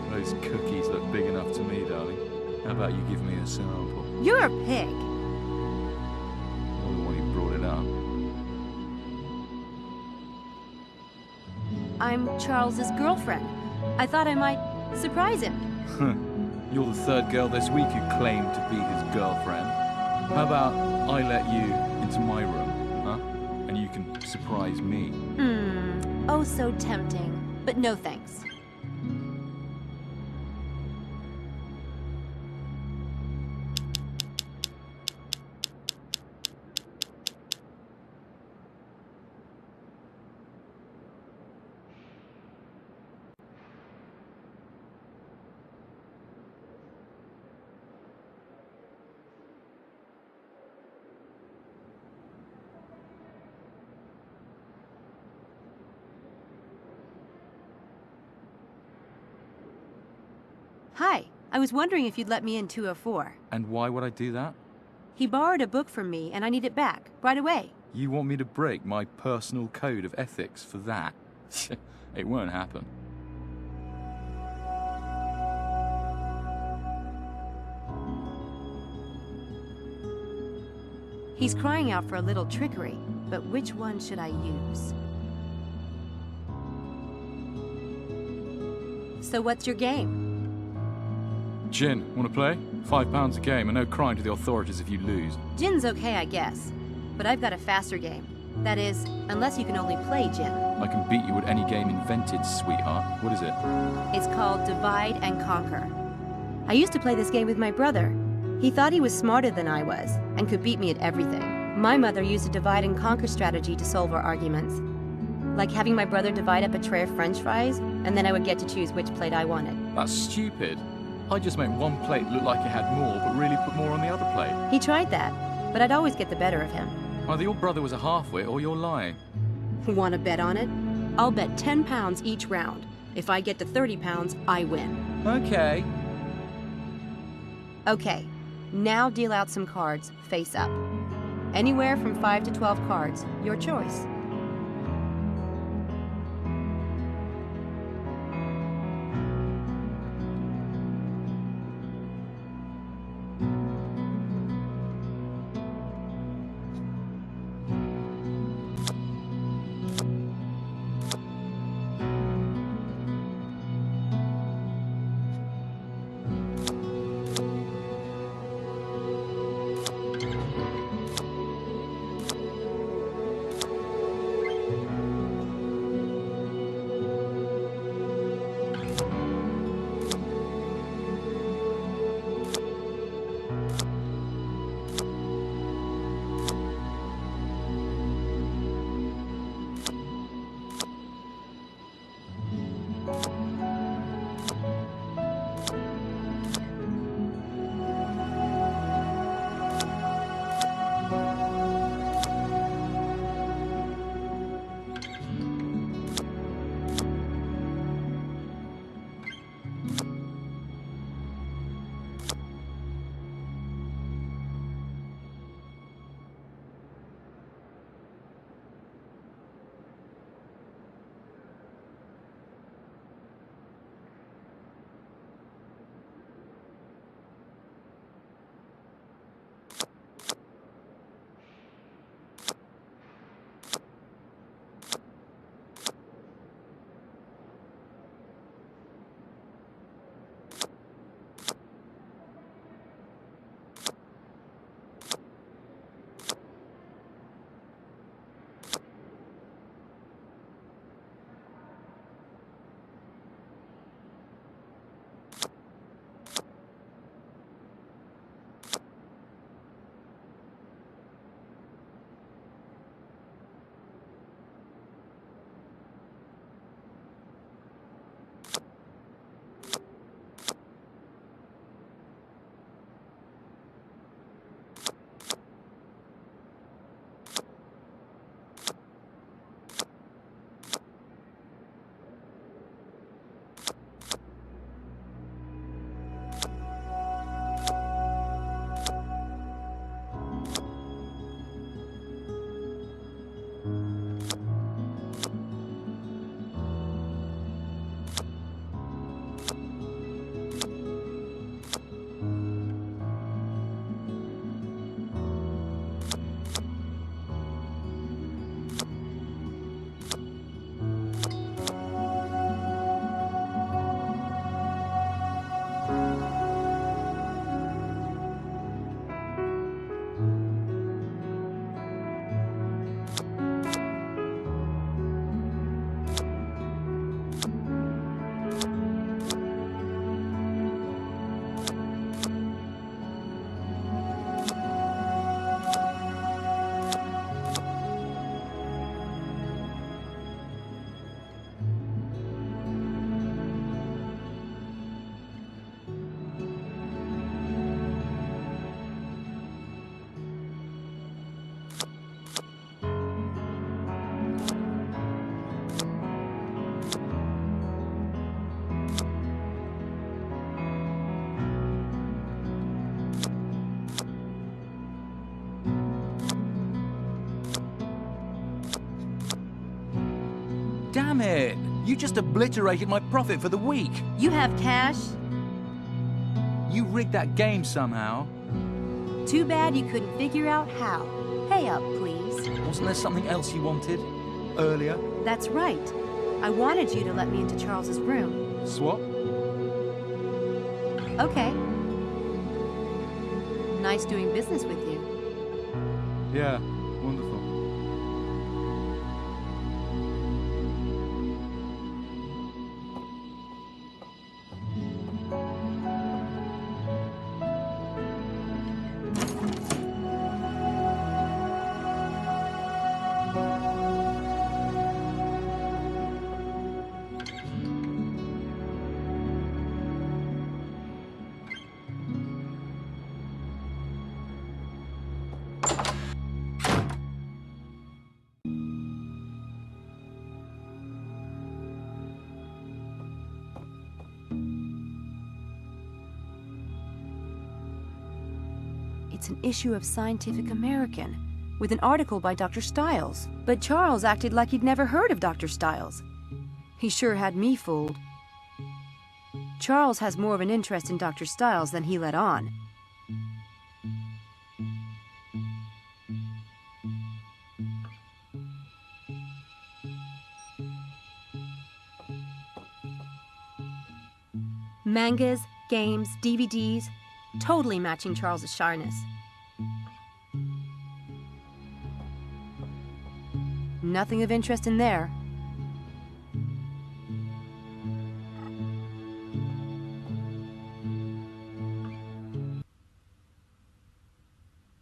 Those cookies look big enough to me, darling. How about you give me a sample? You're a pig. You're the one who brought it up. I'm Charles's girlfriend. I thought I might surprise him. You're the third girl this week who claimed to be his girlfriend. How about I let you into my room, huh? And you can surprise me. Oh, so tempting. But no thanks. Hi, I was wondering if you'd let me in 204. And why would I do that? He borrowed a book from me, and I need it back, right away. You want me to break my personal code of ethics for that? It won't happen. He's crying out for a little trickery, but which one should I use? So what's your game? Jin, wanna play? £5 a game and no crying to the authorities if you lose. Jin's okay, I guess. But I've got a faster game. That is, unless you can only play Jin. I can beat you at any game invented, sweetheart. What is it? It's called Divide and Conquer. I used to play this game with my brother. He thought he was smarter than I was, and could beat me at everything. My mother used a divide and conquer strategy to solve our arguments. Like having my brother divide up a tray of French fries, and then I would get to choose which plate I wanted. That's stupid. I just make one plate look like it had more, but really put more on the other plate. He tried that, but I'd always get the better of him. Either your brother was a half-wit or you're lying. Want to bet on it? I'll bet £10 each round. If I get to £30, I win. Okay. Okay, now deal out some cards, face up. Anywhere from 5 to 12 cards, your choice. Damn it! You just obliterated my profit for the week. You have cash? You rigged that game somehow. Too bad you couldn't figure out how. Pay up, please. Wasn't there something else you wanted? Earlier? That's right. I wanted you to let me into Charles's room. Swap? Okay. Nice doing business with you. Yeah, wonderful. It's an issue of Scientific American, with an article by Dr. Stiles. But Charles acted like he'd never heard of Dr. Stiles. He sure had me fooled. Charles has more of an interest in Dr. Stiles than he let on. Mangas, games, DVDs, totally matching Charles's shyness. Nothing of interest in there.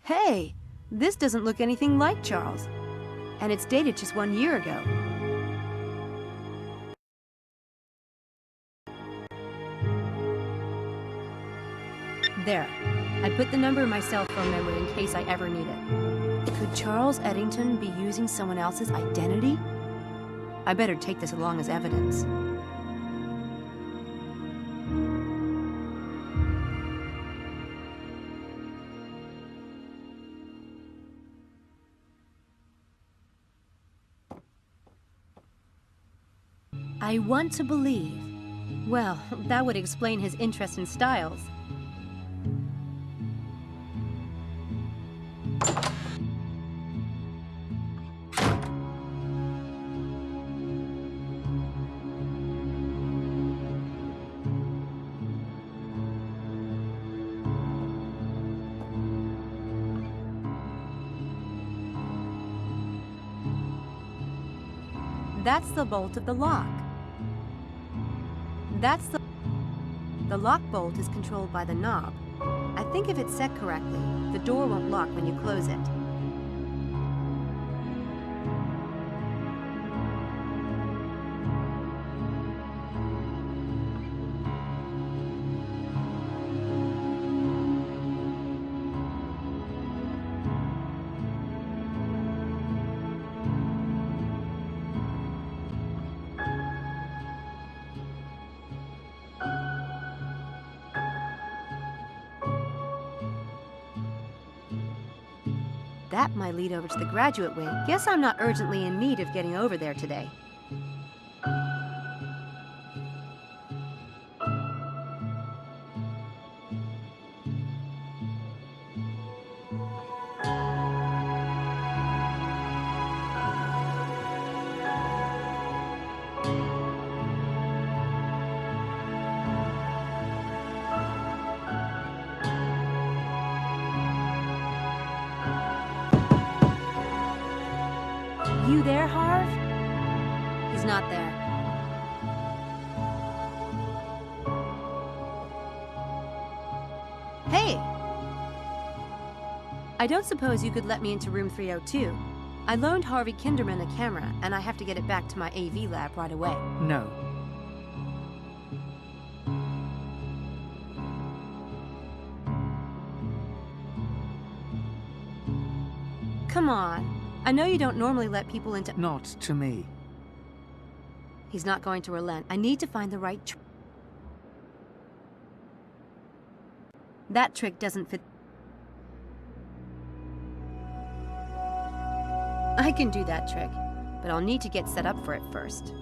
Hey, this doesn't look anything like Charles. And it's dated just 1 year ago. There. I put the number in my cell phone memory in case I ever need it. Could Charles Eddington be using someone else's identity? I better take this along as evidence. I want to believe. Well, that would explain his interest in Stiles. That's the bolt of the lock. The lock bolt is controlled by the knob. I think if it's set correctly, the door won't lock when you close it. That might lead over to the graduate wing. Guess I'm not urgently in need of getting over there today. You there, Harv? He's not there. Hey! I don't suppose you could let me into room 302. I loaned Harvey Kinderman a camera, and I have to get it back to my AV lab right away. No. Come on. I know you don't normally let people into— Not to me. He's not going to relent. I need to find the right That trick doesn't fit. I can do that trick, but I'll need to get set up for it first.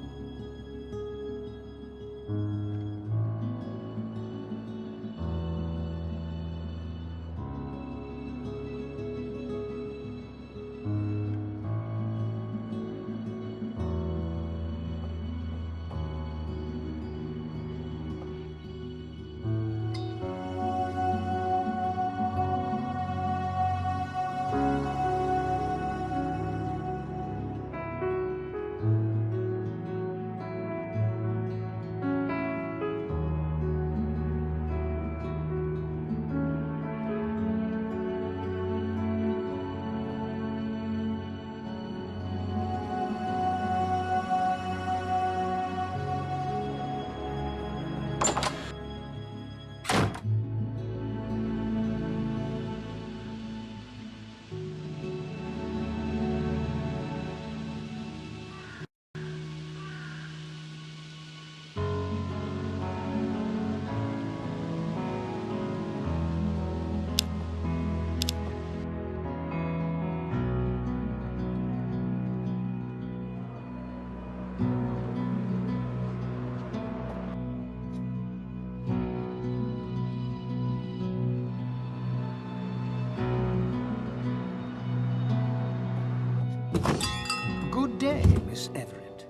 Miss Everett.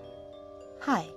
Hi.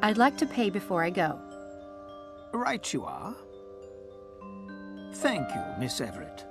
I'd like to pay before I go. Right you are. Thank you, Miss Everett.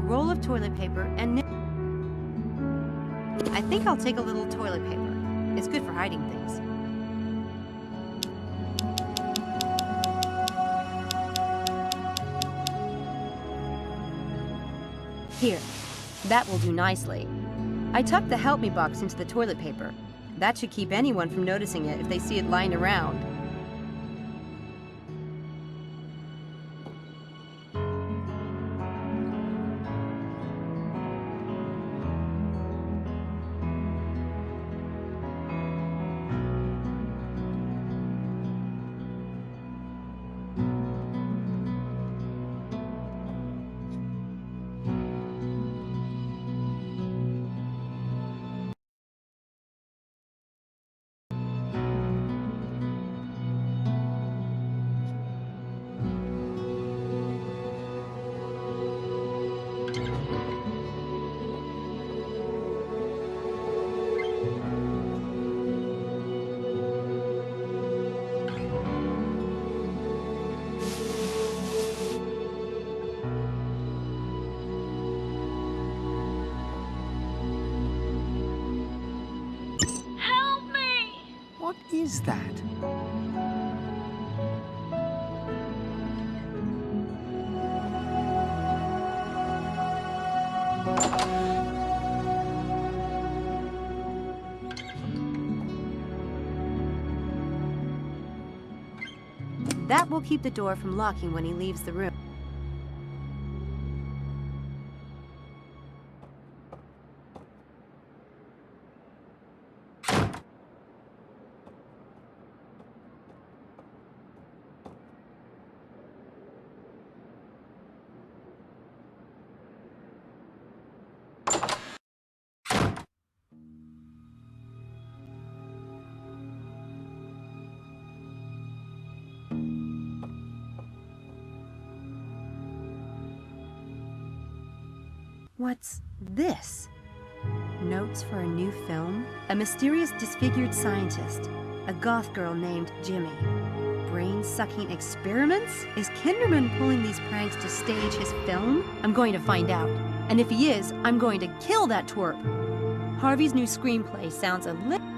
Roll of toilet paper and I think I'll take a little toilet paper. It's good for hiding things. Here, that will do nicely. I tucked the help me box into the toilet paper. That should keep anyone from noticing it if they see it lying around. What is that? That will keep the door from locking when he leaves the room. What's this? Notes for a new film? A mysterious disfigured scientist. A goth girl named Jimmy. Brain-sucking experiments? Is Kinderman pulling these pranks to stage his film? I'm going to find out. And if he is, I'm going to kill that twerp. Harvey's new screenplay sounds a little...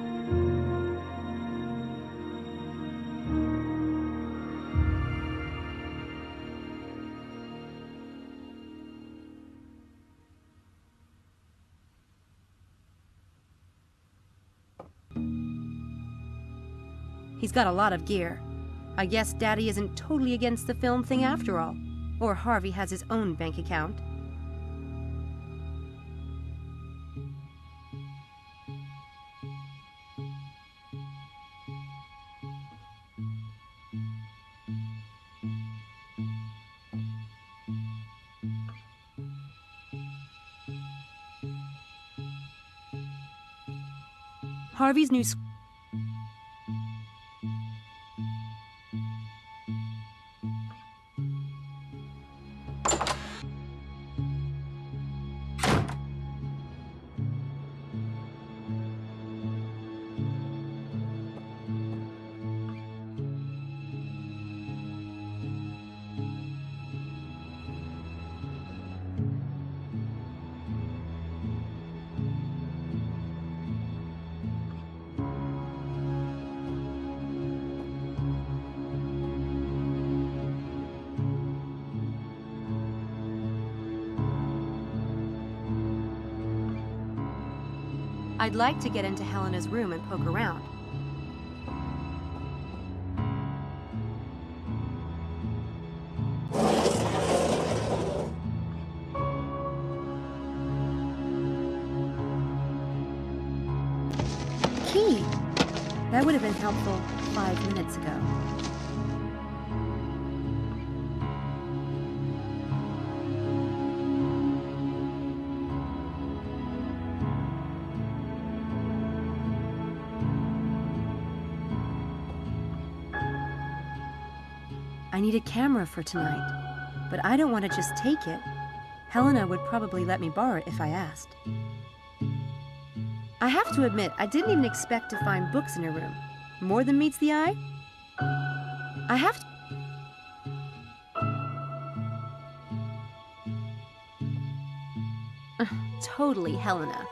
He's got a lot of gear. I guess Daddy isn't totally against the film thing after all. Or Harvey has his own bank account. Harvey's new... I'd like to get into Helena's room and poke around. Key! That would have been helpful 5 minutes ago. I need a camera for tonight, but I don't want to just take it. Helena would probably let me borrow it if I asked. I have to admit, I didn't even expect to find books in her room. More than meets the eye? I have to... Totally Helena.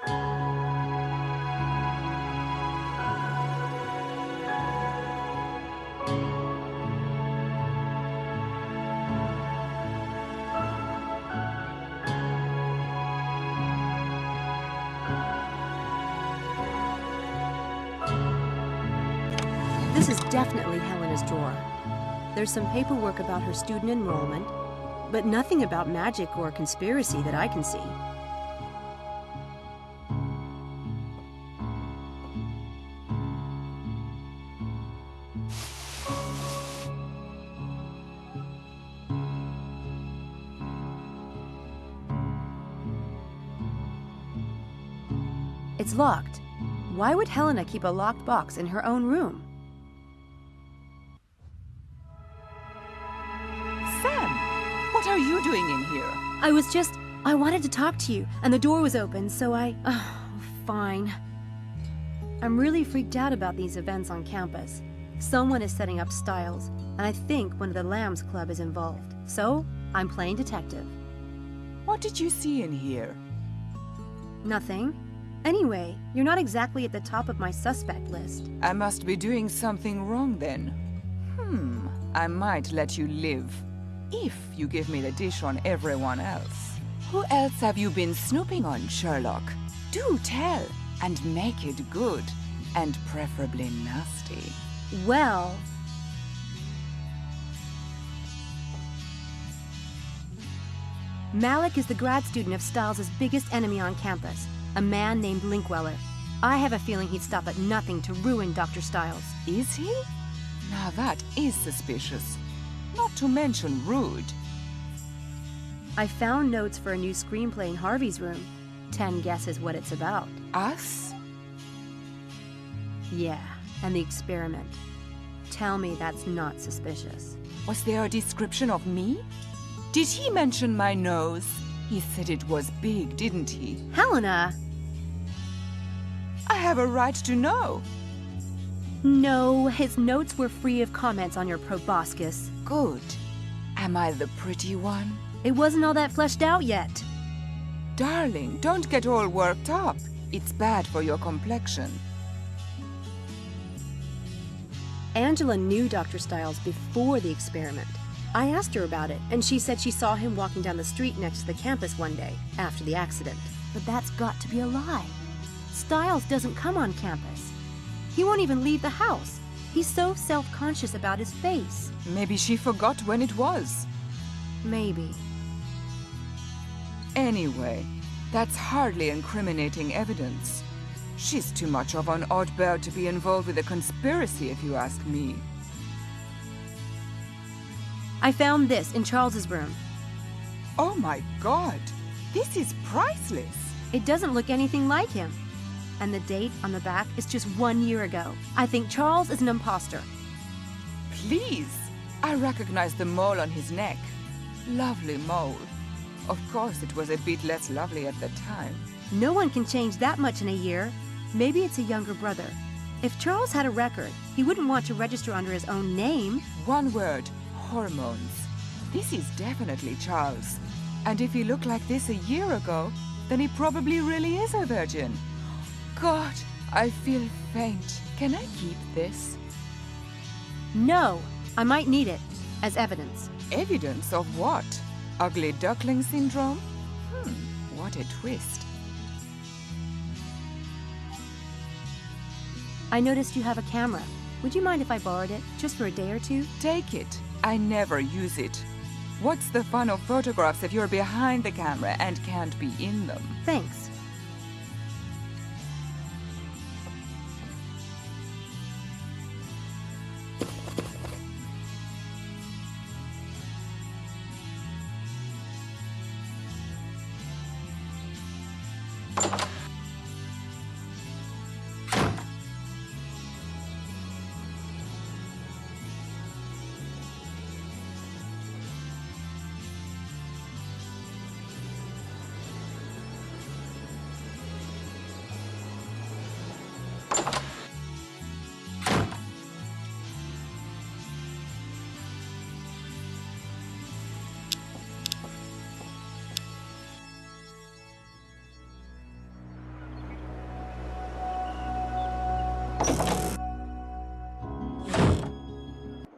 This is definitely Helena's drawer. There's some paperwork about her student enrollment, but nothing about magic or conspiracy that I can see. It's locked. Why would Helena keep a locked box in her own room? What are you doing in here? I wanted to talk to you, and the door was open, so oh, fine. I'm really freaked out about these events on campus. Someone is setting up Styles, and I think one of the Lambs Club is involved. So, I'm playing detective. What did you see in here? Nothing. Anyway, you're not exactly at the top of my suspect list. I must be doing something wrong then. I might let you live. If you give me the dish on everyone else. Who else have you been snooping on, Sherlock? Do tell, and make it good, and preferably nasty. Well... Malik is the grad student of Styles' biggest enemy on campus, a man named Linkweller. I have a feeling he'd stop at nothing to ruin Dr. Styles. Is he? Now that is suspicious. Not to mention rude. I found notes for a new screenplay in Harvey's room. 10 guesses what it's about. Us? Yeah, and the experiment. Tell me that's not suspicious. Was there a description of me? Did he mention my nose? He said it was big, didn't he? Helena! I have a right to know. No, his notes were free of comments on your proboscis. Good. Am I the pretty one? It wasn't all that fleshed out yet. Darling, don't get all worked up. It's bad for your complexion. Angela knew Dr. Styles before the experiment. I asked her about it, and she said she saw him walking down the street next to the campus one day, after the accident. But that's got to be a lie. Styles doesn't come on campus. He won't even leave the house. He's so self-conscious about his face. Maybe she forgot when it was. Maybe. Anyway, that's hardly incriminating evidence. She's too much of an odd bird to be involved with a conspiracy, if you ask me. I found this in Charles's room. Oh my God! This is priceless! It doesn't look anything like him. And the date on the back is just 1 year ago. I think Charles is an imposter. Please! I recognize the mole on his neck. Lovely mole. Of course, it was a bit less lovely at the time. No one can change that much in a year. Maybe it's a younger brother. If Charles had a record, he wouldn't want to register under his own name. One word. Hormones. This is definitely Charles. And if he looked like this a year ago, then he probably really is a virgin. God, I feel faint. Can I keep this? No, I might need it as evidence. Evidence of what? Ugly duckling syndrome? What a twist. I noticed you have a camera. Would you mind if I borrowed it, just for a day or two? Take it. I never use it. What's the fun of photographs if you're behind the camera and can't be in them? Thanks.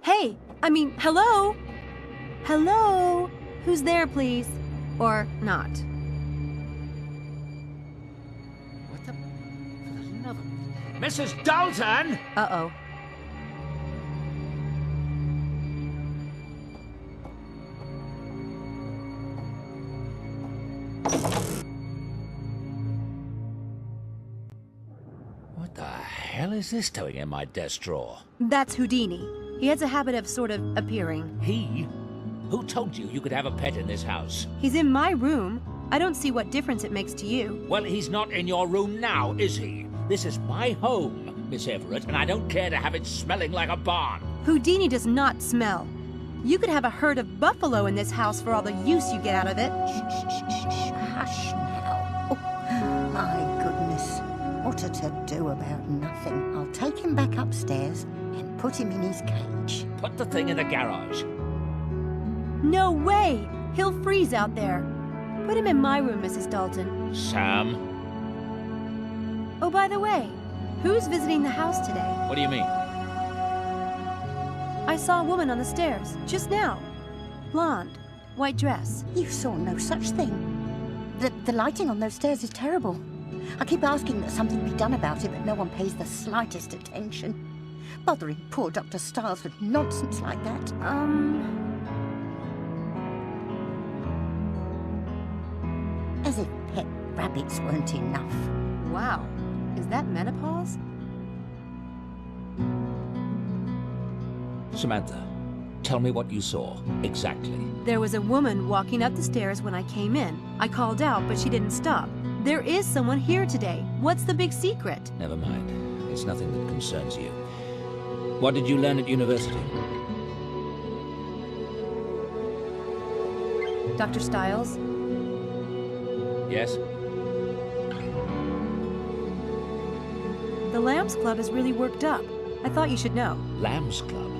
Hey, I mean, hello? Hello? Who's there, please? Or not? What the... Another... Mrs. Dalton! Uh-oh. What the hell is this doing in my desk drawer? That's Houdini. He has a habit of sort of appearing. He? Who told you you could have a pet in this house? He's in my room. I don't see what difference it makes to you. Well, he's not in your room now, is he? This is my home, Miss Everett, and I don't care to have it smelling like a barn. Houdini does not smell. You could have a herd of buffalo in this house for all the use you get out of it. Shh, hush now. Oh, my goodness. What a to-do about nothing. I'll take him back upstairs and put him in his cage. Put the thing in the garage. No way! He'll freeze out there. Put him in my room, Mrs. Dalton. Sam? Oh, by the way, who's visiting the house today? What do you mean? I saw a woman on the stairs, just now. Blonde, white dress. You saw no such thing. The lighting on those stairs is terrible. I keep asking that something be done about it, but no one pays the slightest attention. Bothering poor Dr. Stiles with nonsense like that. As if pet rabbits weren't enough. Wow. Is that menopause? Samantha, tell me what you saw, exactly. There was a woman walking up the stairs when I came in. I called out, but she didn't stop. There is someone here today. What's the big secret? Never mind. It's nothing that concerns you. What did you learn at university? Dr. Stiles? Yes? The Lambs Club is really worked up. I thought you should know. Lambs Club?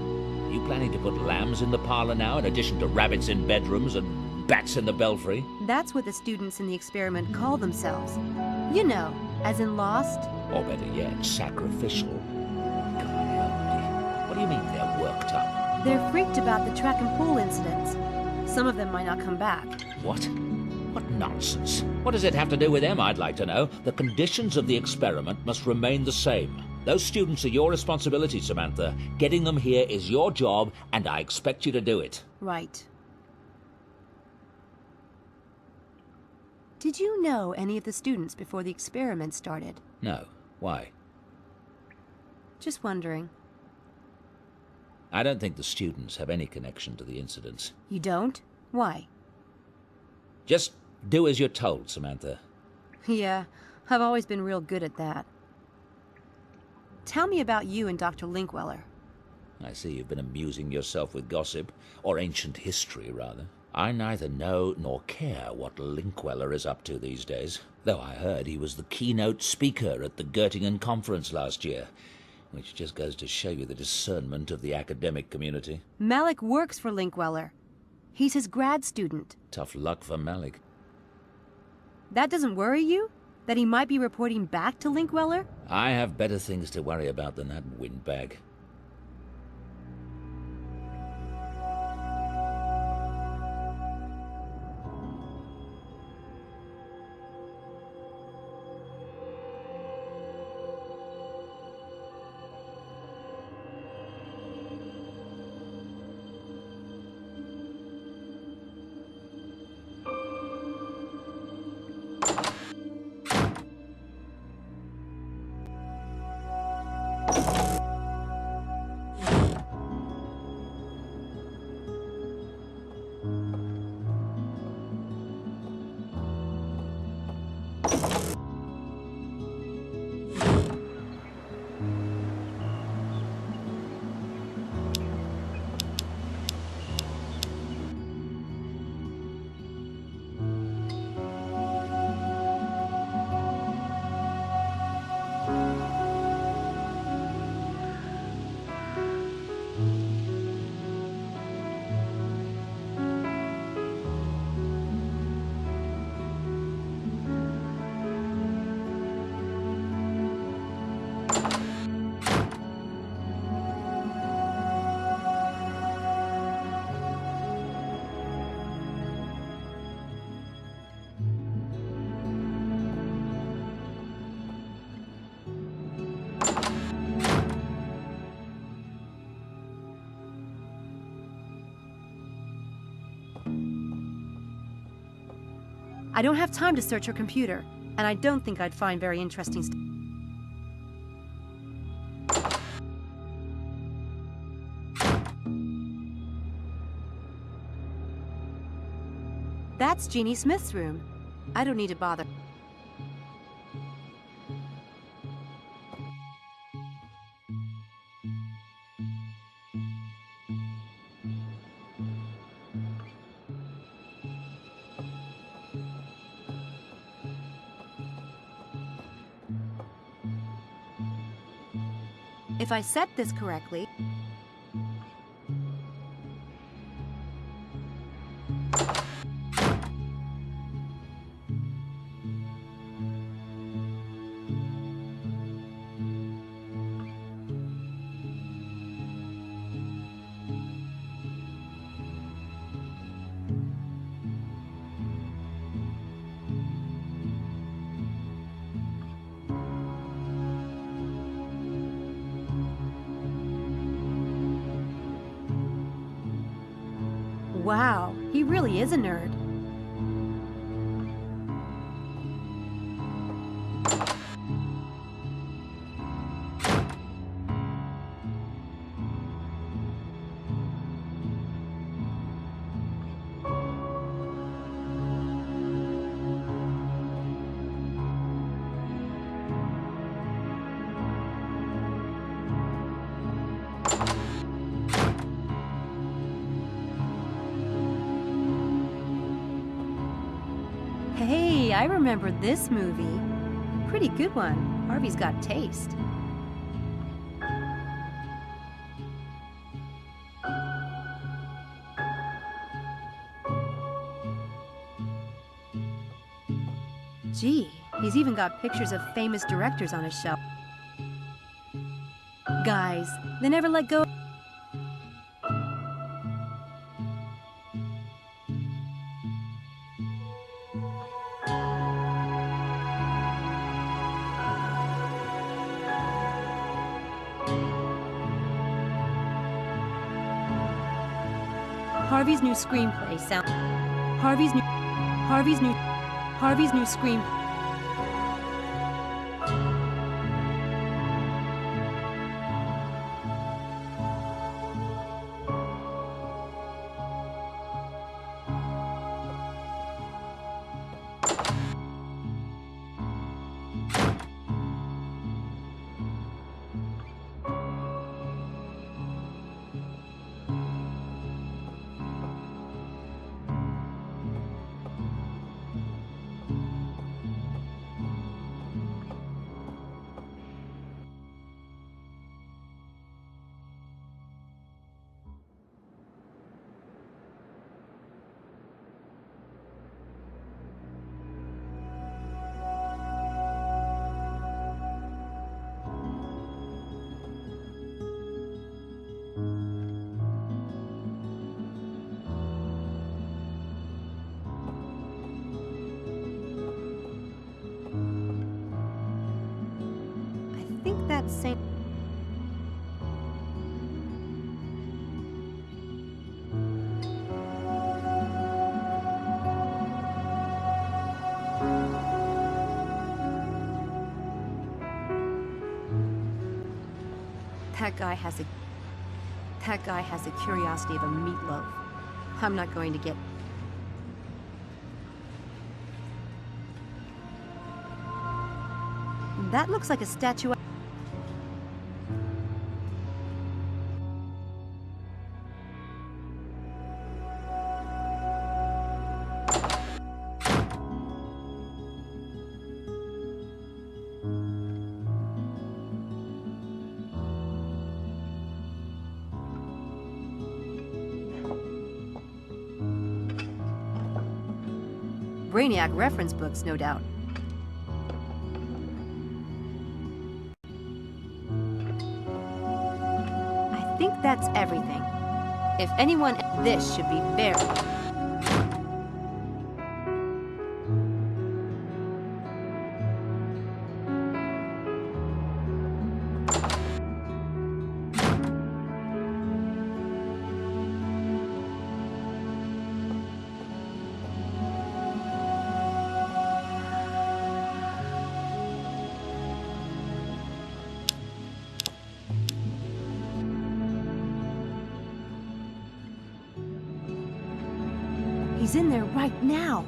You planning to put lambs in the parlor now, in addition to rabbits in bedrooms and bats in the belfry? That's what the students in the experiment call themselves. You know, as in Lost. Or better yet, sacrificial. God help me. What do you mean they're worked up? They're freaked about the track and pool incidents. Some of them might not come back. What? What nonsense. What does it have to do with them, I'd like to know? The conditions of the experiment must remain the same. Those students are your responsibility, Samantha. Getting them here is your job, and I expect you to do it. Right. Did you know any of the students before the experiment started? No. Why? Just wondering. I don't think the students have any connection to the incidents. You don't? Why? Just do as you're told, Samantha. Yeah, I've always been real good at that. Tell me about you and Dr. Linkweller. I see you've been amusing yourself with gossip, or ancient history, rather. I neither know nor care what Linkweller is up to these days, though I heard he was the keynote speaker at the Göttingen conference last year, which just goes to show you the discernment of the academic community. Malik works for Linkweller. He's his grad student. Tough luck for Malik. That doesn't worry you? That he might be reporting back to Linkweller? I have better things to worry about than that windbag. I don't have time to search her computer, and I don't think I'd find very interesting stuff. That's Jeannie Smith's room. I don't need to bother. If I set this correctly... Wow, he really is a nerd. Hey, I remember this movie. Pretty good one. Harvey's got taste. Gee, he's even got pictures of famous directors on his shelf. Guys, they never let go. Harvey's new screenplay sound. Harvey's new screen. That same. That guy has the curiosity of a meatloaf. I'm not going to get. That looks like a statue. Brainiac reference books, no doubt. I think that's everything. If anyone, this should be buried. He's in there right now.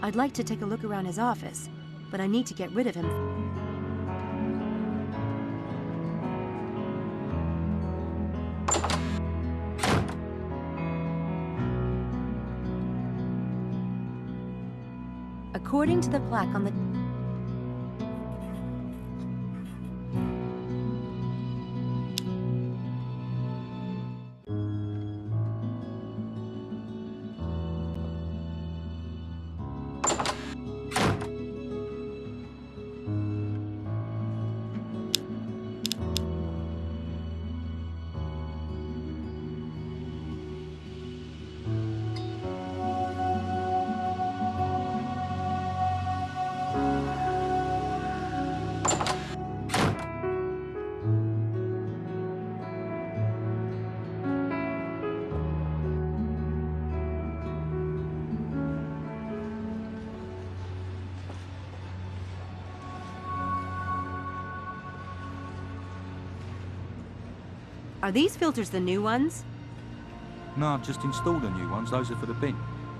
I'd like to take a look around his office, but I need to get rid of him. According to the plaque on the... Are these filters the new ones? No, I've just installed the new ones. Those are for the bin.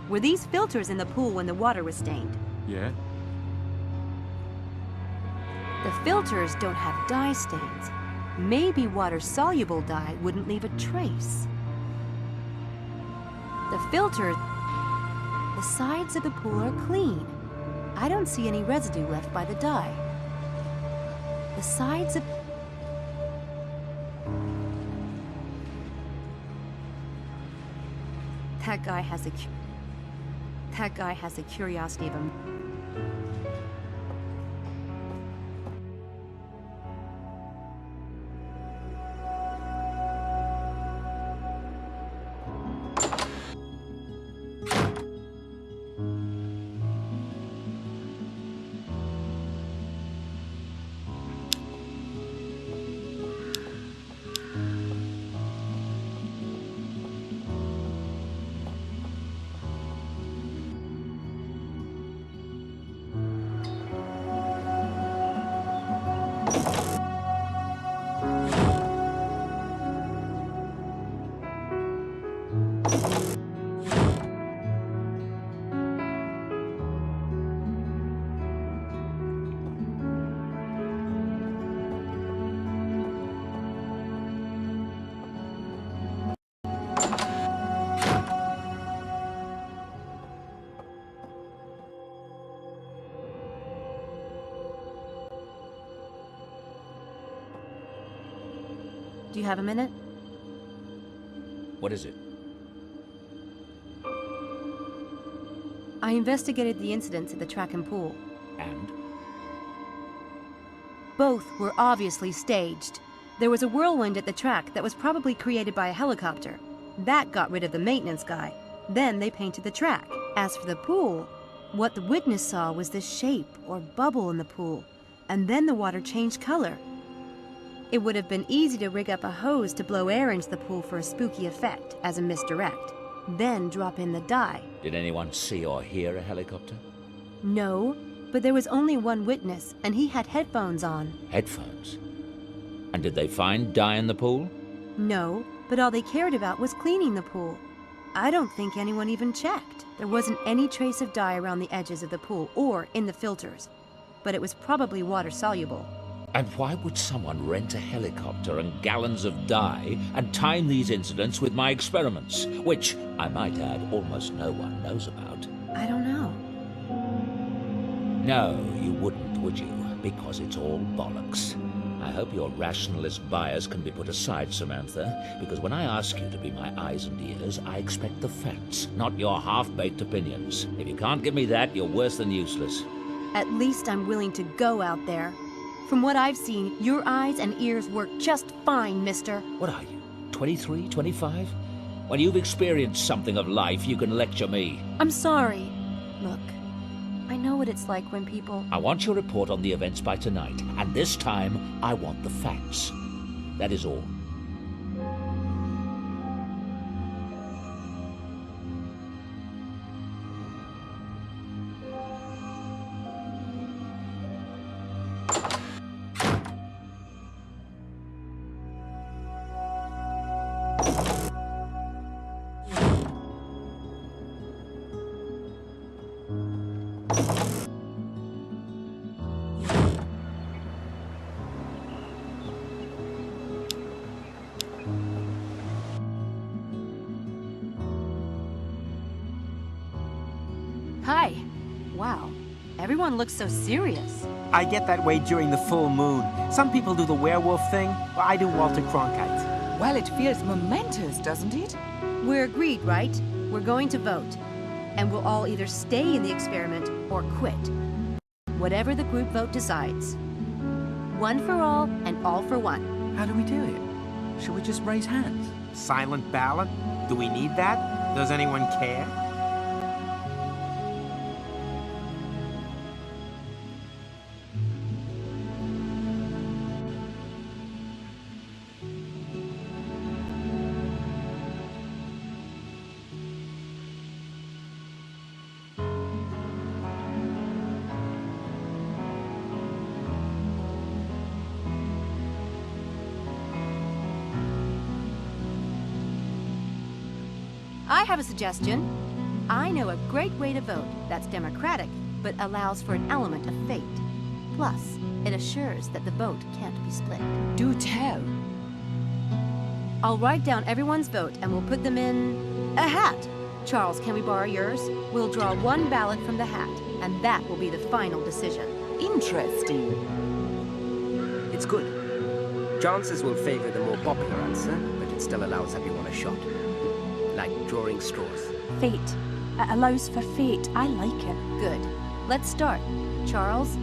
Were these filters in the pool when the water was stained? Yeah. The filters don't have dye stains. Maybe water-soluble dye wouldn't leave a trace. The filters... The sides of the pool are clean. I don't see any residue left by the dye. The sides of... That guy has a curiosity of a... Do you have a minute? What is it? I investigated the incidents at the track and pool. And? Both were obviously staged. There was a whirlwind at the track that was probably created by a helicopter. That got rid of the maintenance guy. Then they painted the track. As for the pool, what the witness saw was this shape or bubble in the pool, and then the water changed color. It would have been easy to rig up a hose to blow air into the pool for a spooky effect as a misdirect, then drop in the dye. Did anyone see or hear a helicopter? No, but there was only one witness, and he had headphones on. Headphones? And did they find dye in the pool? No, but all they cared about was cleaning the pool. I don't think anyone even checked. There wasn't any trace of dye around the edges of the pool or in the filters, but it was probably water-soluble. And why would someone rent a helicopter and gallons of dye and time these incidents with my experiments, which, I might add, almost no one knows about? I don't know. No, you wouldn't, would you? Because it's all bollocks. I hope your rationalist bias can be put aside, Samantha, because when I ask you to be my eyes and ears, I expect the facts, not your half-baked opinions. If you can't give me that, you're worse than useless. At least I'm willing to go out there. From what I've seen, your eyes and ears work just fine, mister. What are you, 23, 25? When you've experienced something of life, you can lecture me. I'm sorry. Look, I know what it's like when people... I want your report on the events by tonight, and this time, I want the facts. That is all. Hi. Wow. Everyone looks so serious. I get that way during the full moon. Some people do the werewolf thing. I do Walter Cronkite. Well, it feels momentous, doesn't it? We're agreed, right? We're going to vote. And we'll all either stay in the experiment or quit. Whatever the group vote decides. One for all and all for one. How do we do it? Should we just raise hands? Silent ballot? Do we need that? Does anyone care? I have a suggestion. I know a great way to vote that's democratic, but allows for an element of fate. Plus, it assures that the vote can't be split. Do tell. I'll write down everyone's vote and we'll put them in a hat. Charles, can we borrow yours? We'll draw one ballot from the hat, and that will be the final decision. Interesting. It's good. Chances will favor the more popular answer, but it still allows everyone a shot. Like drawing straws. Fate. It allows for fate. I like it. Good. Let's start. Charles,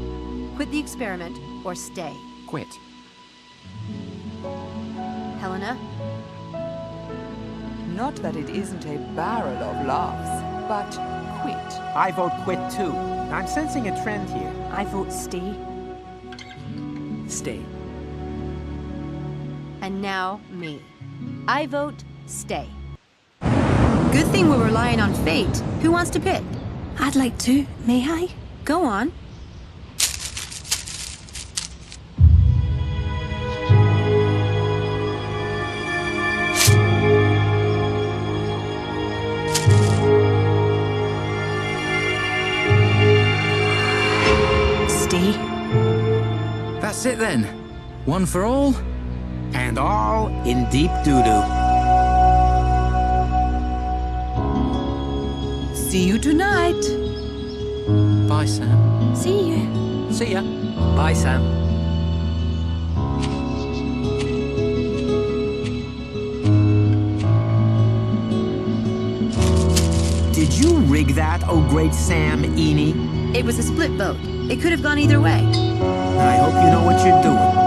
quit the experiment or stay. Quit. Helena? Not that it isn't a barrel of laughs, but quit. I vote quit too. I'm sensing a trend here. I vote stay. Stay. And now, me. I vote stay. Good thing we're relying on fate. Who wants to pick? I'd like to. May I? Go on. Stay. That's it then. One for all. And all in deep doo-doo. See you tonight. Bye, Sam. See you. See ya. Bye, Sam. Did you rig that, oh great Sam Eaney? It was a split vote. It could have gone either way. I hope you know what you're doing.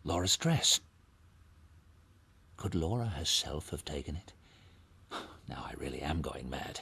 Laura's dress. Could Laura herself have taken it? Now I really am going mad.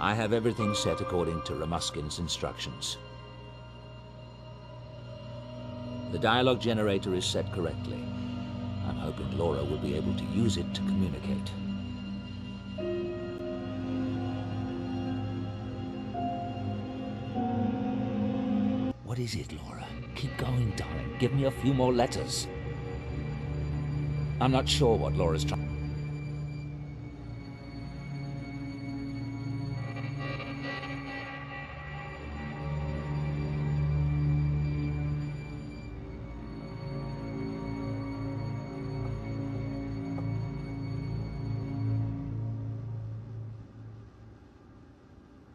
I have everything set according to Ramuskin's instructions. The dialogue generator is set correctly. I'm hoping Laura will be able to use it to communicate. What is it, Laura? Keep going, darling. Give me a few more letters. I'm not sure what Laura's trying.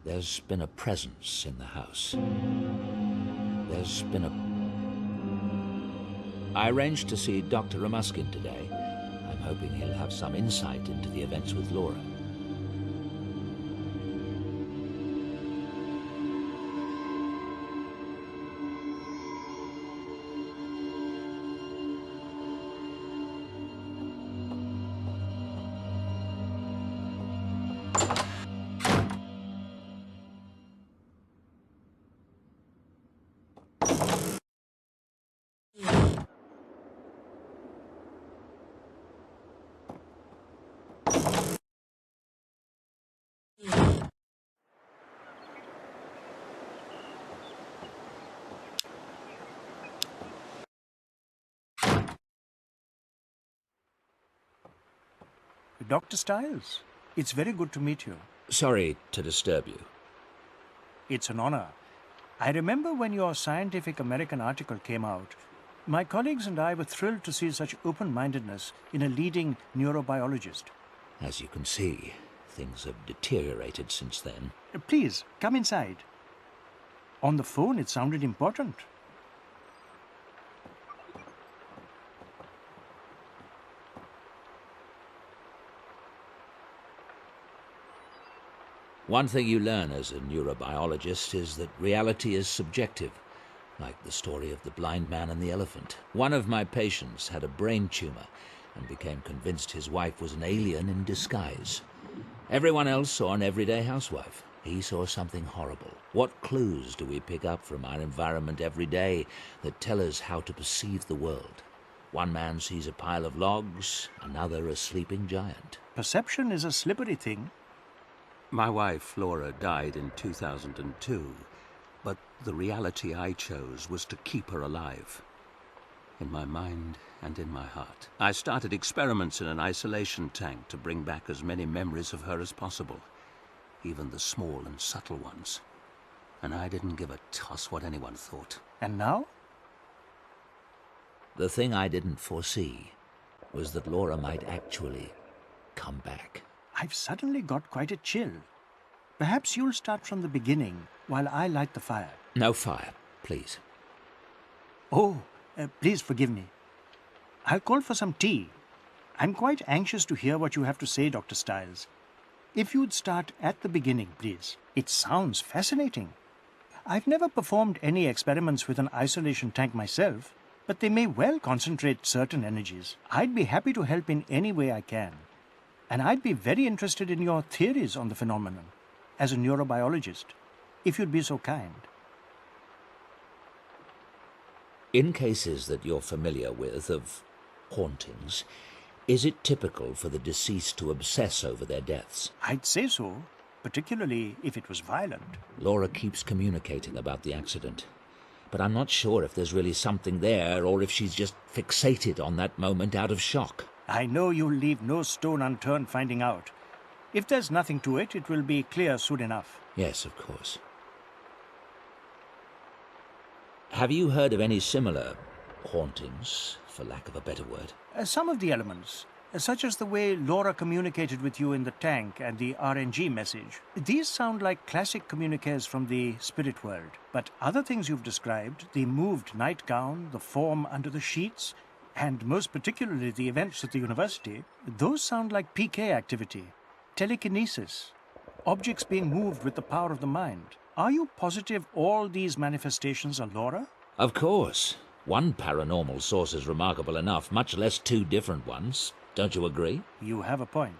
There's been a presence in the house. There's been a... I arranged to see Dr. Ramuskin today. I'm hoping he'll have some insight into the events with Laura. Dr. Stiles, it's very good to meet you. Sorry to disturb you. It's an honor. I remember when your Scientific American article came out, my colleagues and I were thrilled to see such open-mindedness in a leading neurobiologist. As you can see, things have deteriorated since then. Please, come inside. On the phone, it sounded important. One thing you learn as a neurobiologist is that reality is subjective, like the story of the blind man and the elephant. One of my patients had a brain tumor and became convinced his wife was an alien in disguise. Everyone else saw an everyday housewife. He saw something horrible. What clues do we pick up from our environment every day that tell us how to perceive the world? One man sees a pile of logs, another a sleeping giant. Perception is a slippery thing. My wife, Laura, died in 2002, but the reality I chose was to keep her alive. In my mind and in my heart. I started experiments in an isolation tank to bring back as many memories of her as possible, even the small and subtle ones. And I didn't give a toss what anyone thought. And now? The thing I didn't foresee was that Laura might actually come back. I've suddenly got quite a chill. Perhaps you'll start from the beginning while I light the fire. No fire, please. Oh, please forgive me. I'll call for some tea. I'm quite anxious to hear what you have to say, Dr. Stiles. If you'd start at the beginning, please. It sounds fascinating. I've never performed any experiments with an isolation tank myself, but they may well concentrate certain energies. I'd be happy to help in any way I can. And I'd be very interested in your theories on the phenomenon, as a neurobiologist, if you'd be so kind. In cases that you're familiar with of hauntings, is it typical for the deceased to obsess over their deaths? I'd say so, particularly if it was violent. Laura keeps communicating about the accident, but I'm not sure if there's really something there or if she's just fixated on that moment out of shock. I know you'll leave no stone unturned finding out. If there's nothing to it, it will be clear soon enough. Yes, of course. Have you heard of any similar hauntings, for lack of a better word? Some of the elements, such as the way Laura communicated with you in the tank and the RNG message. These sound like classic communiques from the spirit world. But other things you've described, the moved nightgown, the form under the sheets, and most particularly the events at the university, those sound like PK activity, telekinesis, objects being moved with the power of the mind. Are you positive all these manifestations are Laura? Of course. One paranormal source is remarkable enough, much less two different ones. Don't you agree? You have a point.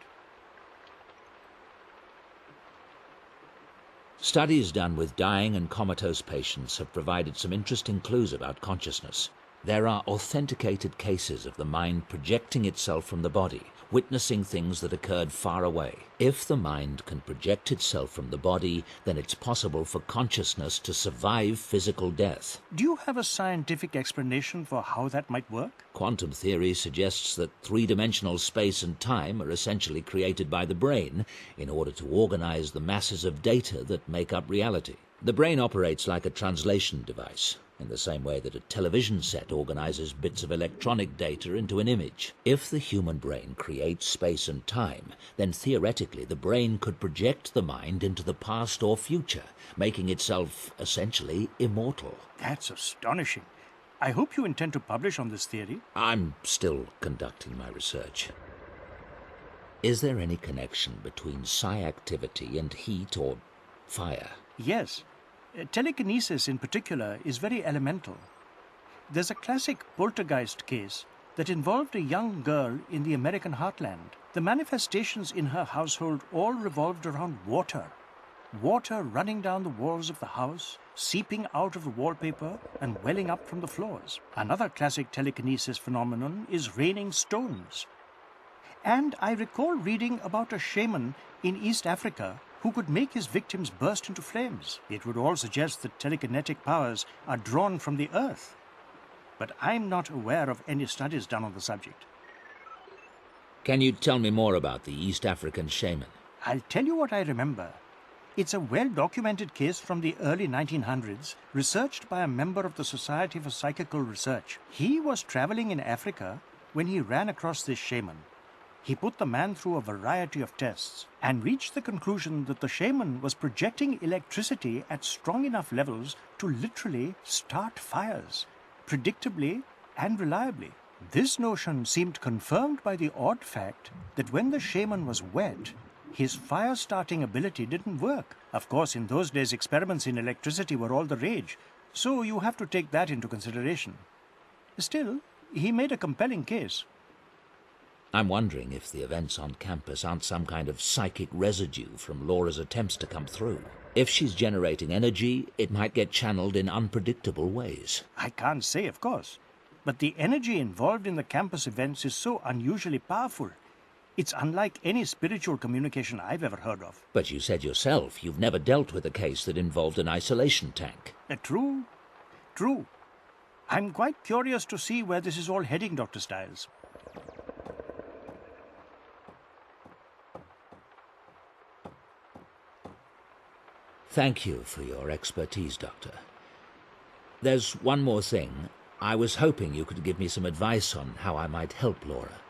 Studies done with dying and comatose patients have provided some interesting clues about consciousness. There are authenticated cases of the mind projecting itself from the body, witnessing things that occurred far away. If the mind can project itself from the body, then it's possible for consciousness to survive physical death. Do you have a scientific explanation for how that might work? Quantum theory suggests that three-dimensional space and time are essentially created by the brain in order to organize the masses of data that make up reality. The brain operates like a translation device, in the same way that a television set organizes bits of electronic data into an image. If the human brain creates space and time, then theoretically the brain could project the mind into the past or future, making itself essentially immortal. That's astonishing. I hope you intend to publish on this theory. I'm still conducting my research. Is there any connection between psi activity and heat or fire? Yes. Telekinesis in particular is very elemental. There's a classic poltergeist case that involved a young girl in the American heartland. The manifestations in her household all revolved around water. Water running down the walls of the house, seeping out of the wallpaper and welling up from the floors. Another classic telekinesis phenomenon is raining stones. And I recall reading about a shaman in East Africa who could make his victims burst into flames. It would all suggest that telekinetic powers are drawn from the earth. But I'm not aware of any studies done on the subject. Can you tell me more about the East African shaman? I'll tell you what I remember. It's a well-documented case from the early 1900s, researched by a member of the Society for Psychical Research. He was traveling in Africa when he ran across this shaman. He put the man through a variety of tests and reached the conclusion that the shaman was projecting electricity at strong enough levels to literally start fires, predictably and reliably. This notion seemed confirmed by the odd fact that when the shaman was wet, his fire-starting ability didn't work. Of course, in those days, experiments in electricity were all the rage, so you have to take that into consideration. Still, he made a compelling case. I'm wondering if the events on campus aren't some kind of psychic residue from Laura's attempts to come through. If she's generating energy, it might get channeled in unpredictable ways. I can't say, of course. But the energy involved in the campus events is so unusually powerful. It's unlike any spiritual communication I've ever heard of. But you said yourself you've never dealt with a case that involved an isolation tank. True. I'm quite curious to see where this is all heading, Dr. Stiles. Thank you for your expertise, Doctor. There's one more thing. I was hoping you could give me some advice on how I might help Laura.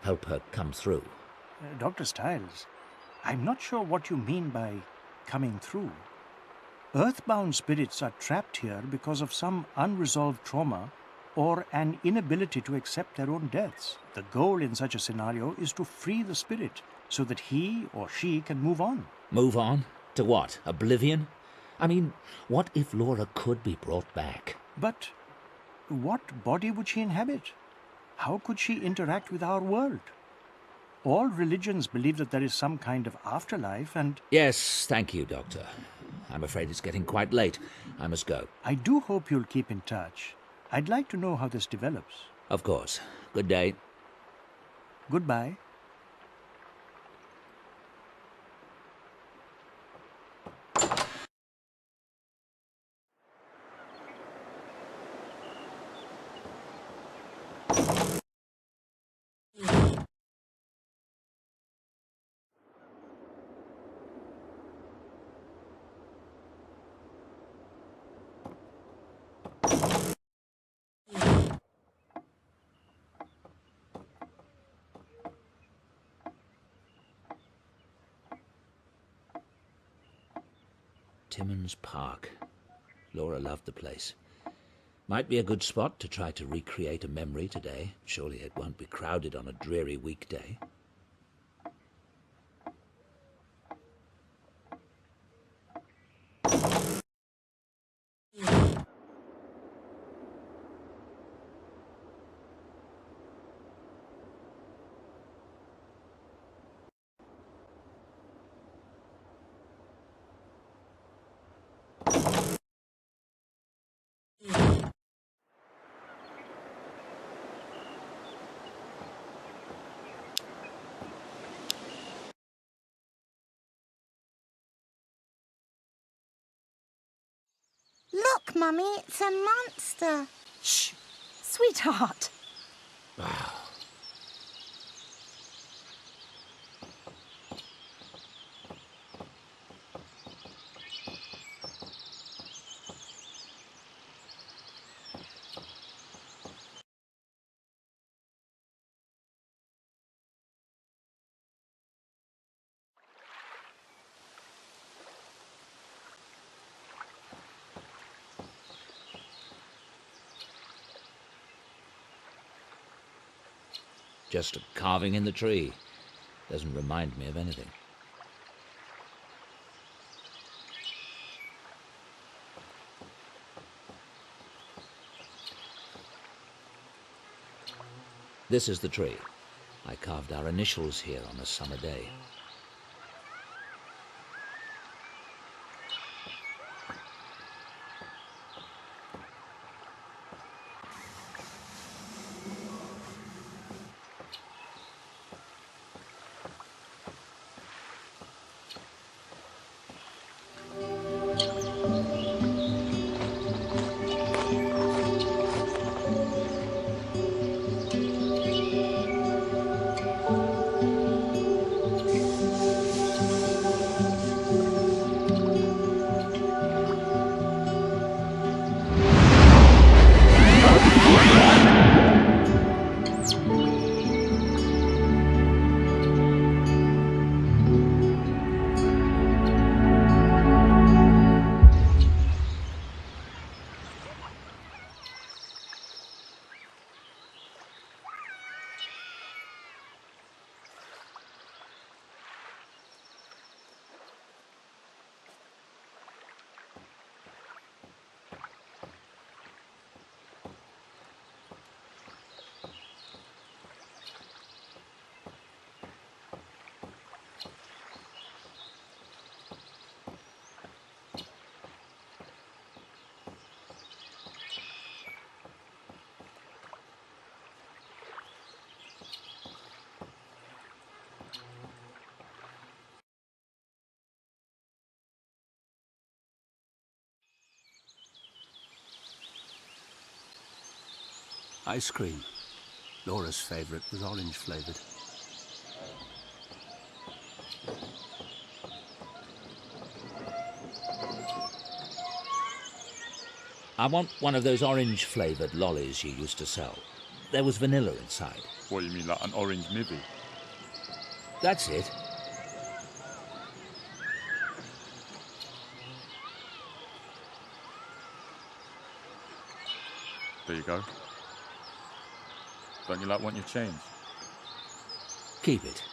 Help her come through. Dr. Stiles, I'm not sure what you mean by coming through. Earthbound spirits are trapped here because of some unresolved trauma or an inability to accept their own deaths. The goal in such a scenario is to free the spirit so that he or she can move on. Move on? To what? Oblivion? I mean, what if Laura could be brought back? But what body would she inhabit? How could she interact with our world? All religions believe that there is some kind of afterlife and... Yes, thank you, Doctor. I'm afraid it's getting quite late. I must go. I do hope you'll keep in touch. I'd like to know how this develops. Of course. Good day. Goodbye. Timmins Park. Laura loved the place. Might be a good spot to try to recreate a memory today. Surely it won't be crowded on a dreary weekday. Look, Mummy, it's a monster. Shh! Sweetheart. Wow. Just a carving in the tree. Doesn't remind me of anything. This is the tree. I carved our initials here on a summer day. Ice cream. Laura's favourite was orange flavoured. I want one of those orange-flavoured lollies you used to sell. There was vanilla inside. What, you mean like an orange Mivy? That's it. There you go. Don't you like want your change? Keep it.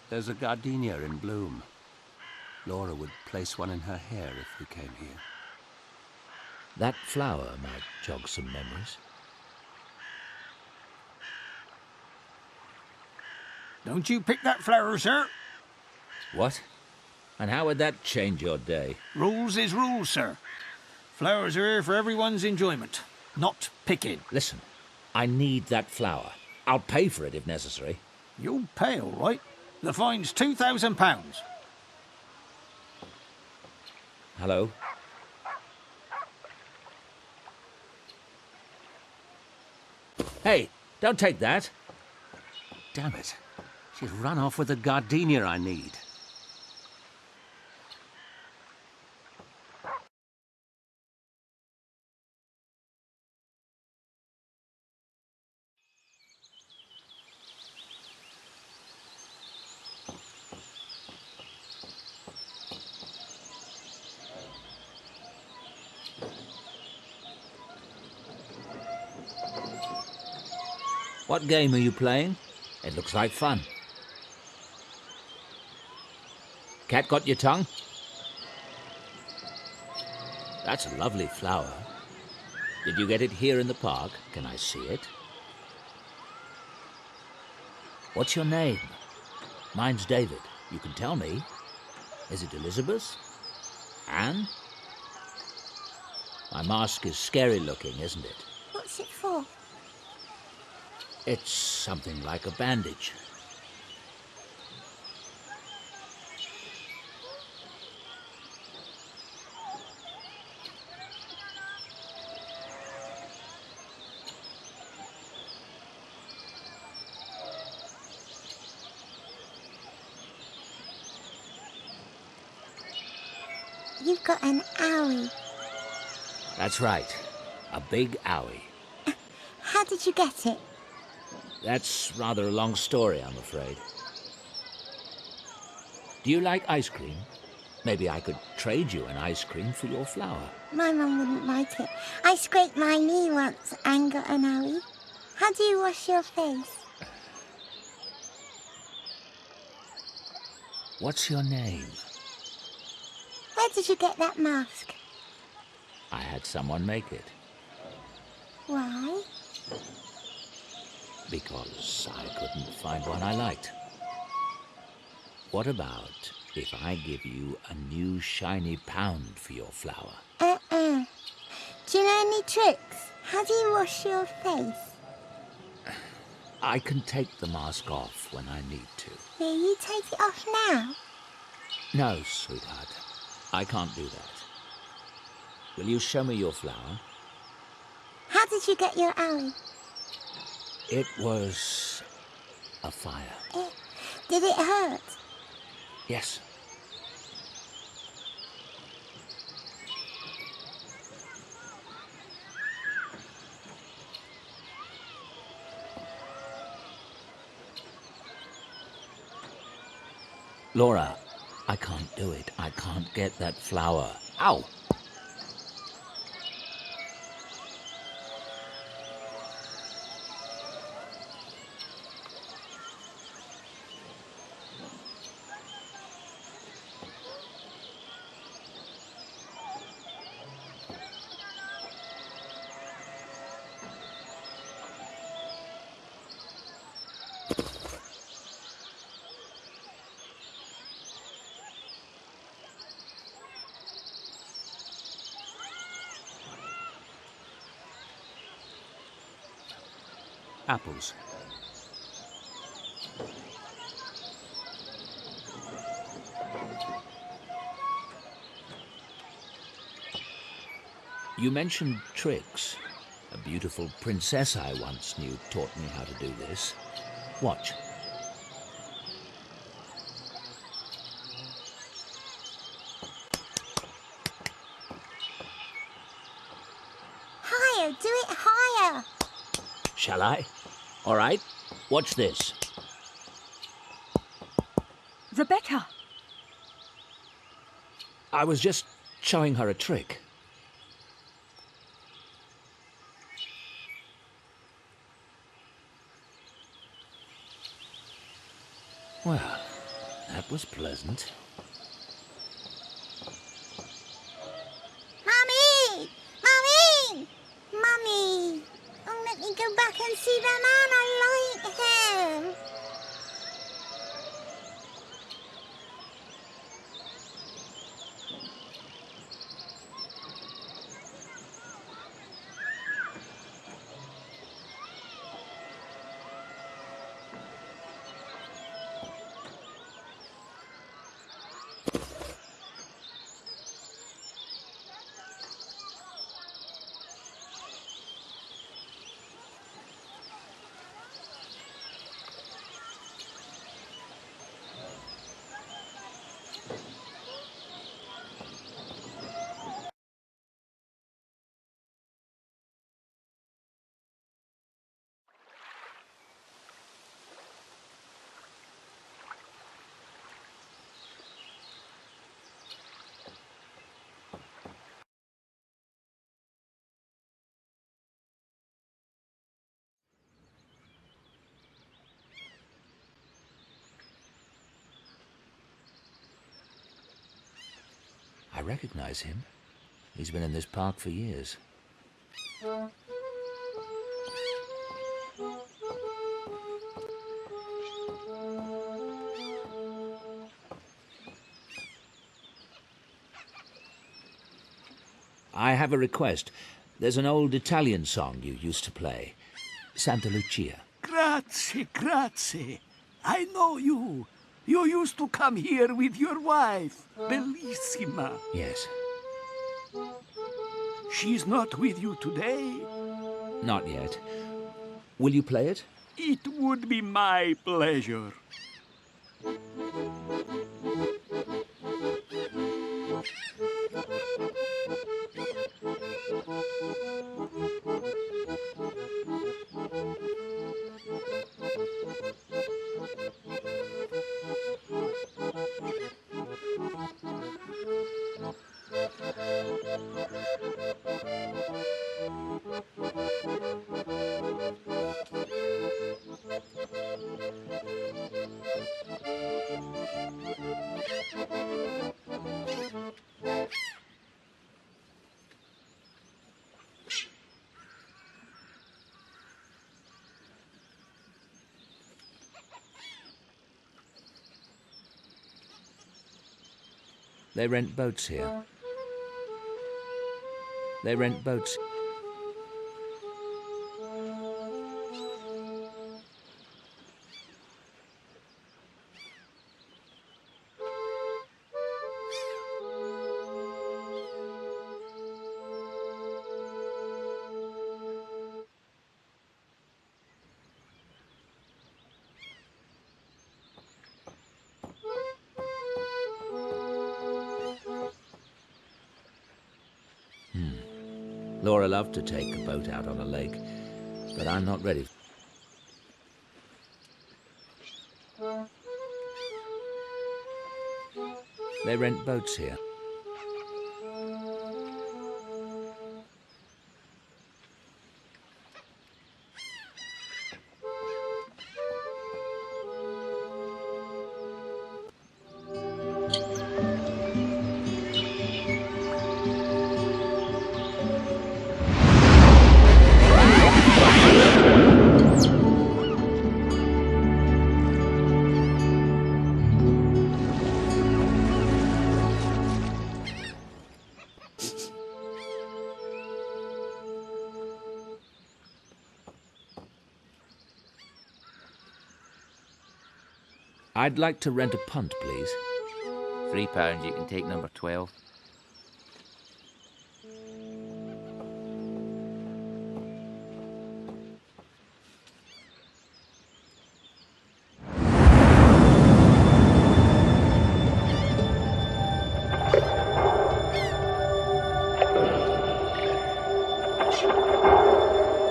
There's a gardenia in bloom. Laura would place one in her hair if we came here. That flower might jog some memories. Don't you pick that flower, sir. What? And how would that change your day? Rules is rules, sir. Flowers are here for everyone's enjoyment, not picking. Listen, I need that flower. I'll pay for it if necessary. You'll pay, all right. The fine's £2,000. Hello? Hey, don't take that. Damn it. She's run off with the gardenia I need. What game are you playing? It looks like fun. Cat got your tongue? That's a lovely flower. Did you get it here in the park? Can I see it? What's your name? Mine's David. You can tell me. Is it Elizabeth? Anne? My mask is scary looking, isn't it? What's it for? It's something like a bandage. You've got an owie. That's right. A big owie. How did you get it? That's rather a long story, I'm afraid. Do you like ice cream? Maybe I could trade you an ice cream for your flower. My mum wouldn't like it. I scraped my knee once and got an owie. How do you wash your face? What's your name? Where did you get that mask? I had someone make it. Why? Because I couldn't find one I liked. What about if I give you a new shiny pound for your flower? Do you know any tricks? How do you wash your face? I can take the mask off when I need to. Will you take it off now? No, sweetheart. I can't do that. Will you show me your flower? How did you get your owie? It was a fire. Did it hurt? Yes. Laura, I can't do it. I can't get that flower. Ow! Apples. You mentioned tricks. A beautiful princess I once knew taught me how to do this. Watch. Higher, do it higher. Shall I? All right, watch this. Rebecca! I was just showing her a trick. Well, that was pleasant. Mummy! Mummy! Mummy! Oh, let me go back and see the man. I like him. I recognize him. He's been in this park for years. I have a request. There's an old Italian song you used to play. Santa Lucia. Grazie, grazie. I know you. You used to come here with your wife, Bellissima. Yes. She's not with you today? Not yet. Will you play it? It would be my pleasure. They rent boats here. They rent boats. Laura loved to take a boat out on a lake, but I'm not ready. They rent boats here. I'd like to rent a punt, please. £3, you can take number 12.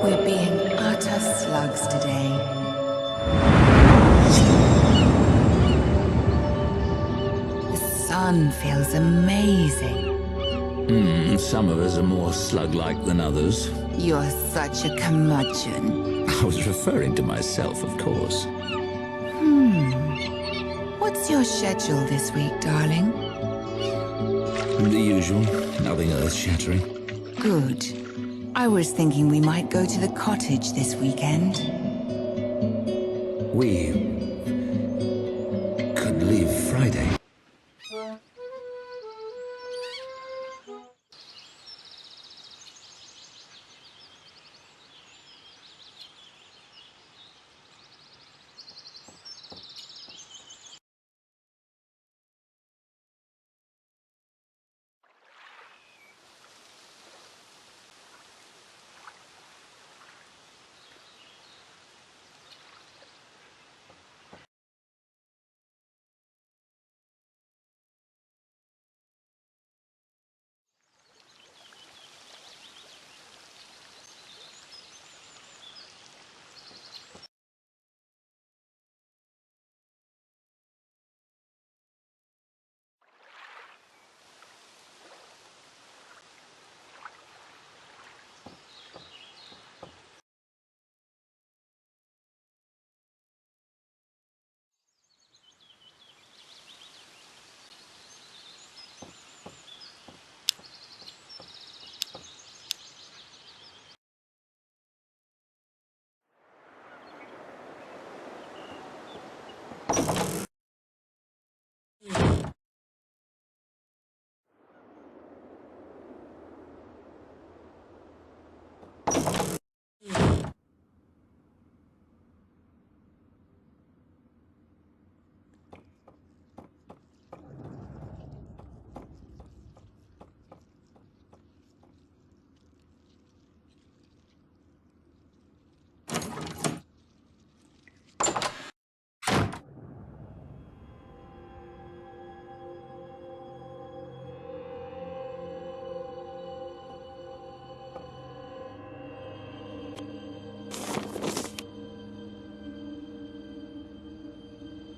We're being utter slugs today. The sun feels amazing. Some of us are more slug-like than others. You're such a curmudgeon. I was referring to myself, of course. What's your schedule this week, darling? The usual, nothing earth-shattering. Good. I was thinking we might go to the cottage this weekend. We could leave Friday.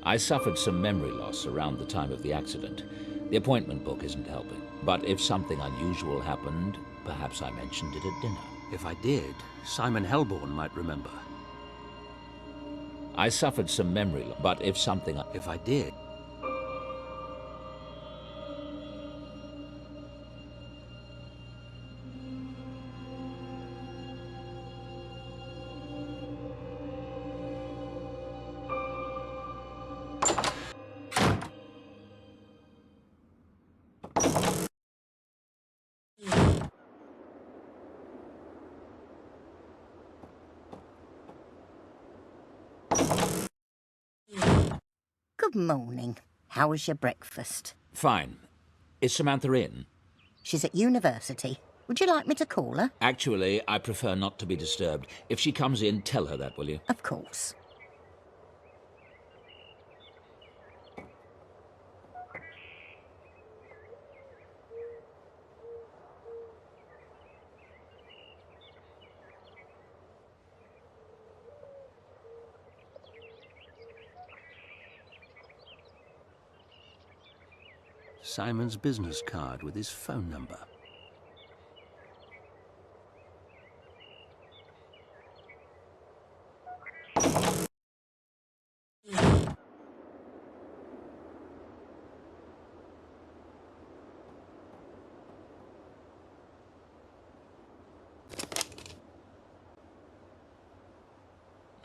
I suffered some memory loss around the time of the accident. The appointment book isn't helping. But if something unusual happened, perhaps I mentioned it at dinner. If I did, Simon Helborn might remember. I suffered some memory loss, but if something... If I did... Good morning. How was your breakfast? Fine. Is Samantha in? She's at university. Would you like me to call her? Actually, I prefer not to be disturbed. If she comes in, tell her that, will you? Of course. Simon's business card with his phone number.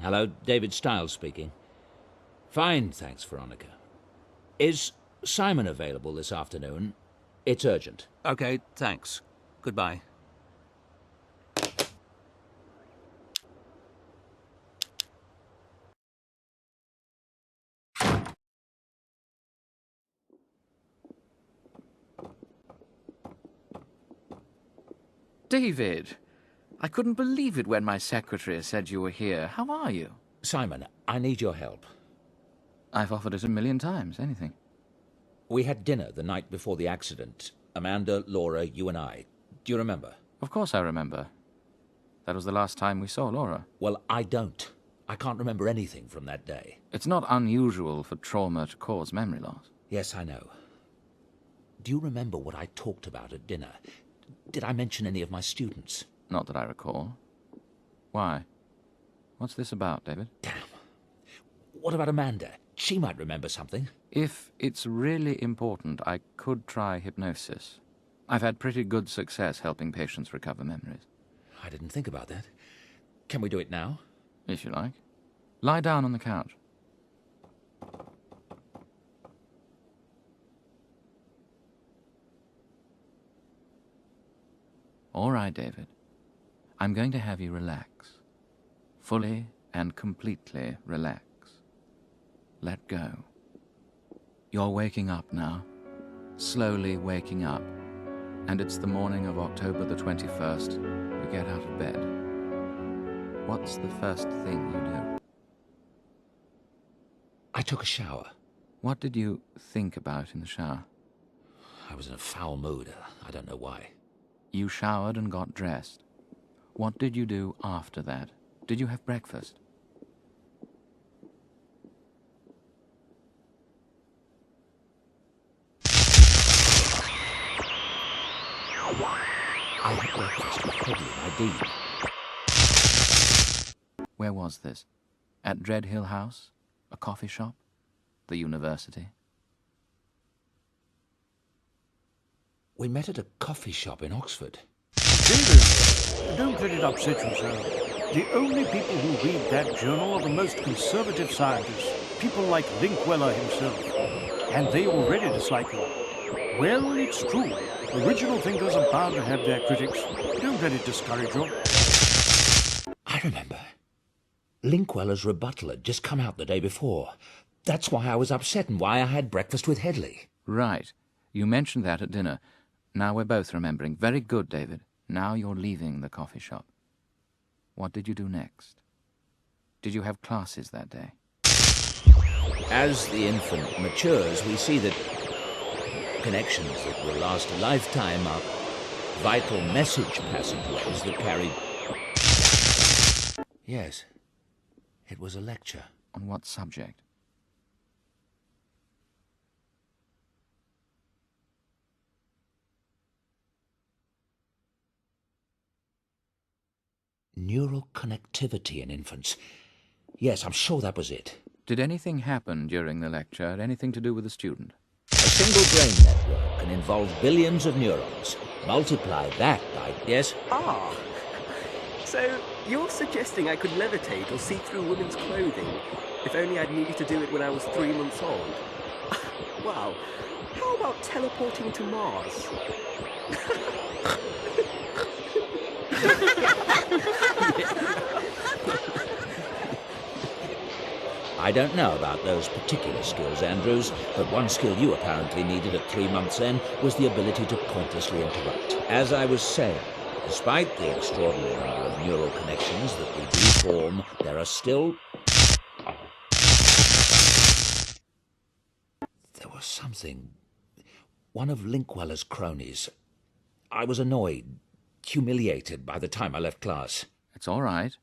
Hello, David Stiles speaking. Fine, thanks, Veronica. Is Simon available this afternoon? It's urgent. Okay, thanks. Goodbye. David! I couldn't believe it when my secretary said you were here. How are you? Simon, I need your help. I've offered it 1,000,000 times. Anything. We had dinner the night before the accident. Amanda, Laura, you and I. Do you remember? Of course I remember. That was the last time we saw Laura. Well, I don't. I can't remember anything from that day. It's not unusual for trauma to cause memory loss. Yes, I know. Do you remember what I talked about at dinner? Did I mention any of my students? Not that I recall. Why? What's this about, David? Damn. What about Amanda? She might remember something. If it's really important, I could try hypnosis. I've had pretty good success helping patients recover memories. I didn't think about that. Can we do it now? If you like. Lie down on the couch. All right, David. I'm going to have you relax. Fully and completely relax. Let go. You're waking up now. Slowly waking up. And it's the morning of October the 21st. You get out of bed. What's the first thing you do? I took a shower. What did you think about in the shower? I was in a foul mood. I don't know why. You showered and got dressed. What did you do after that? Did you have breakfast? I had breakfast with Peggy and ID. Where was this? At Dreadhill House? A coffee shop? The university? We met at a coffee shop in Oxford. David, don't let it upset you, sir. The only people who read that journal are the most conservative scientists, people like Linkweller himself. And they already dislike you. Well, it's true. Original thinkers are bound to have their critics. Don't let it discourage you. I remember. Linkweller's rebuttal had just come out the day before. That's why I was upset and why I had breakfast with Headley. Right. You mentioned that at dinner. Now we're both remembering. Very good, David. Now you're leaving the coffee shop. What did you do next? Did you have classes that day? As the infant matures, we see that connections that will last a lifetime are vital message passageways that carry... Yes, it was a lecture. On what subject? Neural connectivity in infants. Yes, I'm sure that was it. Did anything happen during the lecture? Anything to do with the student? A single brain network can involve billions of neurons. Multiply that by... Yes? Ah, so you're suggesting I could levitate or see through women's clothing if only I'd needed to do it when I was 3 months old? Wow. How about teleporting to Mars? I don't know about those particular skills, Andrews, but one skill you apparently needed at 3 months then was the ability to pointlessly interrupt. As I was saying, despite the extraordinary number of neural connections that we do form, there are still... There was something... One of Linkweller's cronies. I was annoyed, humiliated by the time I left class. It's all right.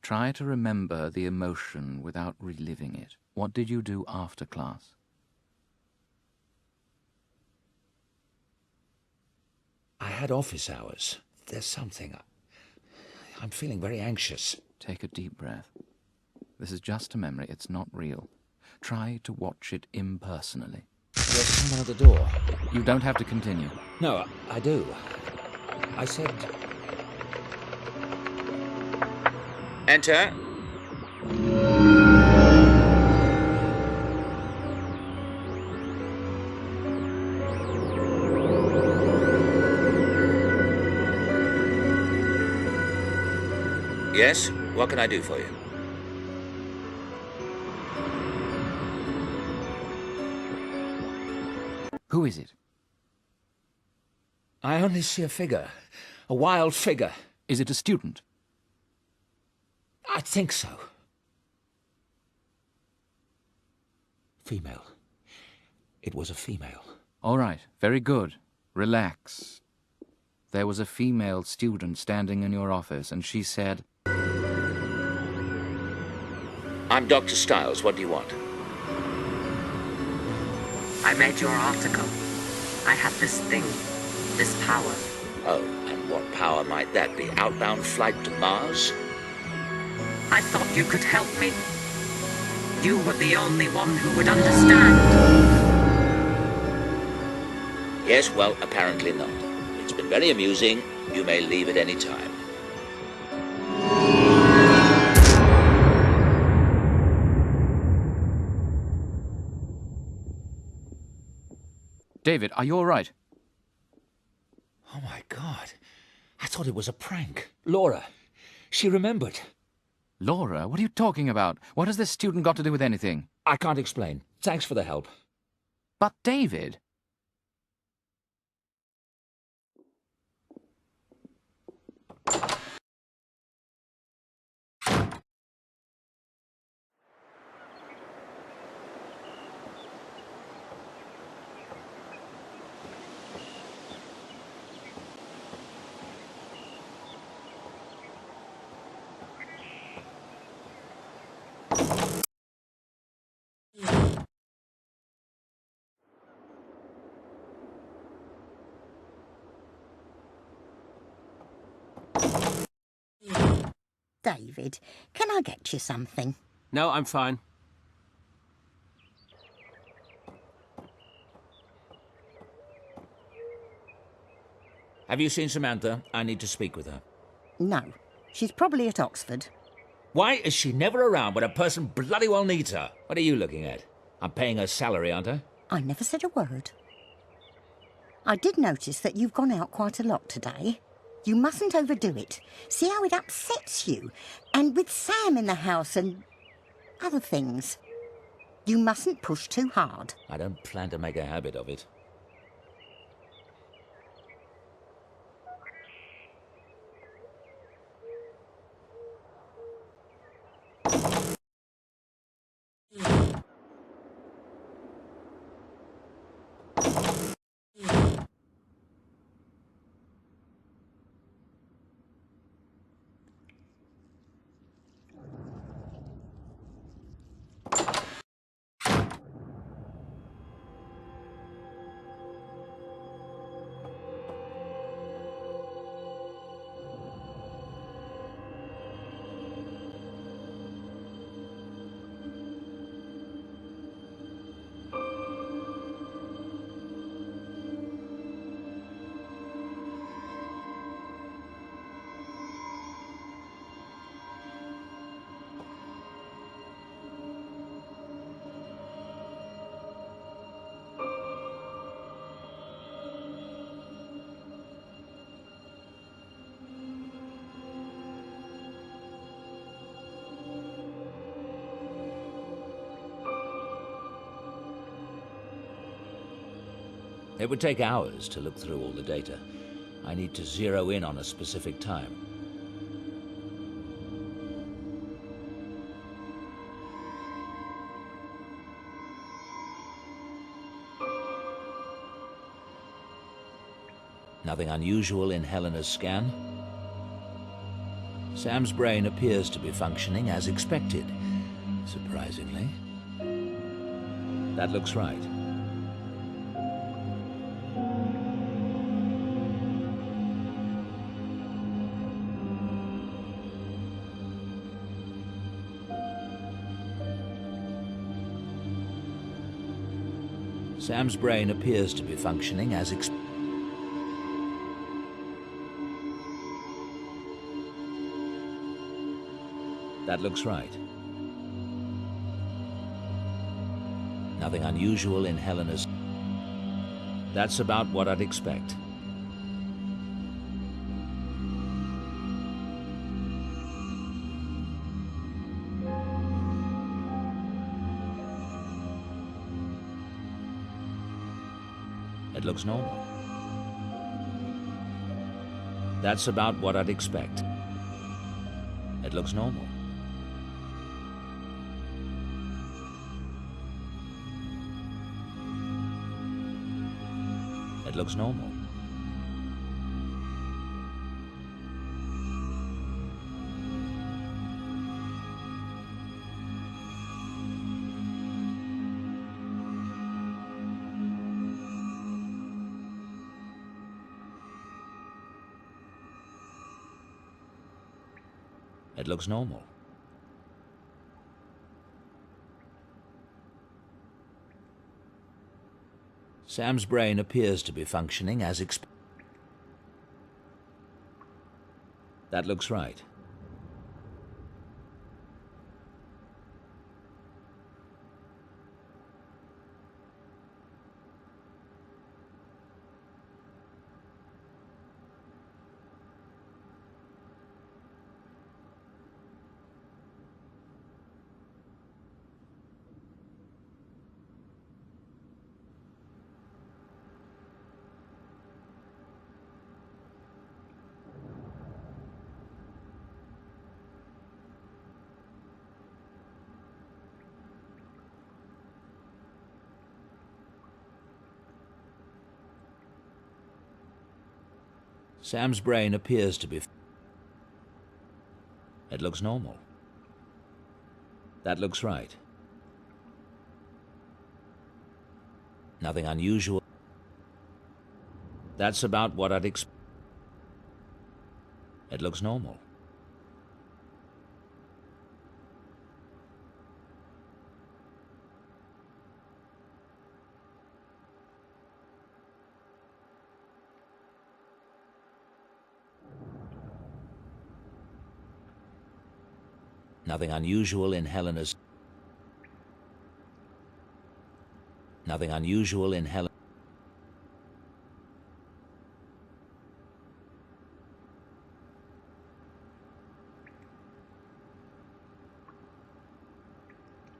Try to remember the emotion without reliving it. What did you do after class? I had office hours. There's something... I'm feeling very anxious. Take a deep breath. This is just a memory. It's not real. Try to watch it impersonally. There's someone at the door. You don't have to continue. No, I do. I said... Enter. Yes? What can I do for you? Who is it? I only see a figure. A wild figure. Is it a student? I think so. Female. It was a female. All right, very good. Relax. There was a female student standing in your office, and she said... I'm Dr. Stiles. What do you want? I read your article. I have this thing, this power. Oh, and what power might that be? Outbound flight to Mars? I thought you could help me. You were the only one who would understand. Yes, well, apparently not. It's been very amusing. You may leave at any time. David, are you all right? Oh, my God. I thought it was a prank. Laura, she remembered. Laura, what are you talking about? What has this student got to do with anything? I can't explain. Thanks for the help. But, David... David, can I get you something? No, I'm fine. Have you seen Samantha? I need to speak with her. No. She's probably at Oxford. Why is she never around when a person bloody well needs her? What are you looking at? I'm paying her salary, aren't I? I never said a word. I did notice that you've gone out quite a lot today. You mustn't overdo it. See how it upsets you? And with Sam in the house and other things. You mustn't push too hard. I don't plan to make a habit of it. It would take hours to look through all the data. I need to zero in on a specific time. Nothing unusual in Helena's scan. Sam's brain appears to be functioning as expected, surprisingly. That looks right. Sam's brain appears to be functioning as expected. That looks right. Nothing unusual in Helena's... That's about what I'd expect. It looks normal. That's about what I'd expect. It looks normal. It looks normal. It looks normal. Sam's brain appears to be functioning as expected. That looks right. Sam's brain appears to be... It looks normal. That looks right. Nothing unusual. That's about what I'd expect. It looks normal. Nothing unusual in Helena's... Nothing unusual in Helen...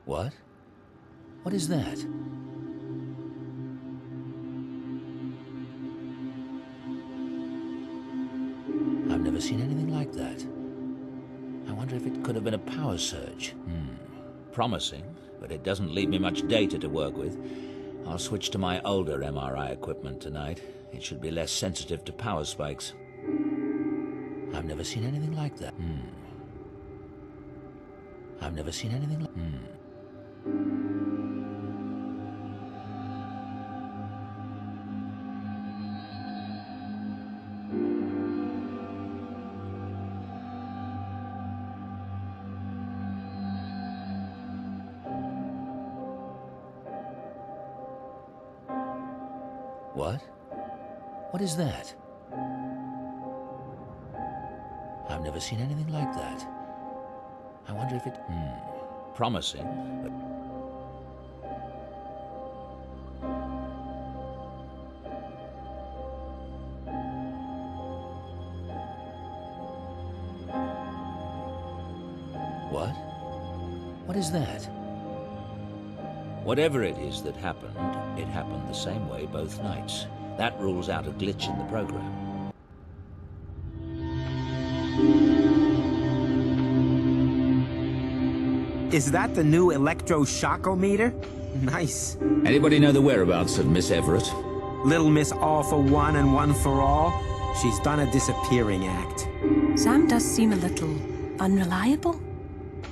What? What is that? I've never seen anything like that. I wonder if it could have been a power surge. Promising, but it doesn't leave me much data to work with. I'll switch to my older MRI equipment tonight. It should be less sensitive to power spikes. I've never seen anything like that. I've never seen anything like... What? What is that? I've never seen anything like that. I wonder if it... Promising, but... What? What is that? Whatever it is that happened, it happened the same way both nights. That rules out a glitch in the program. Is that the new electroshockometer? Nice. Anybody know the whereabouts of Miss Everett? Little Miss All for One and One for All? She's done a disappearing act. Sam does seem a little unreliable.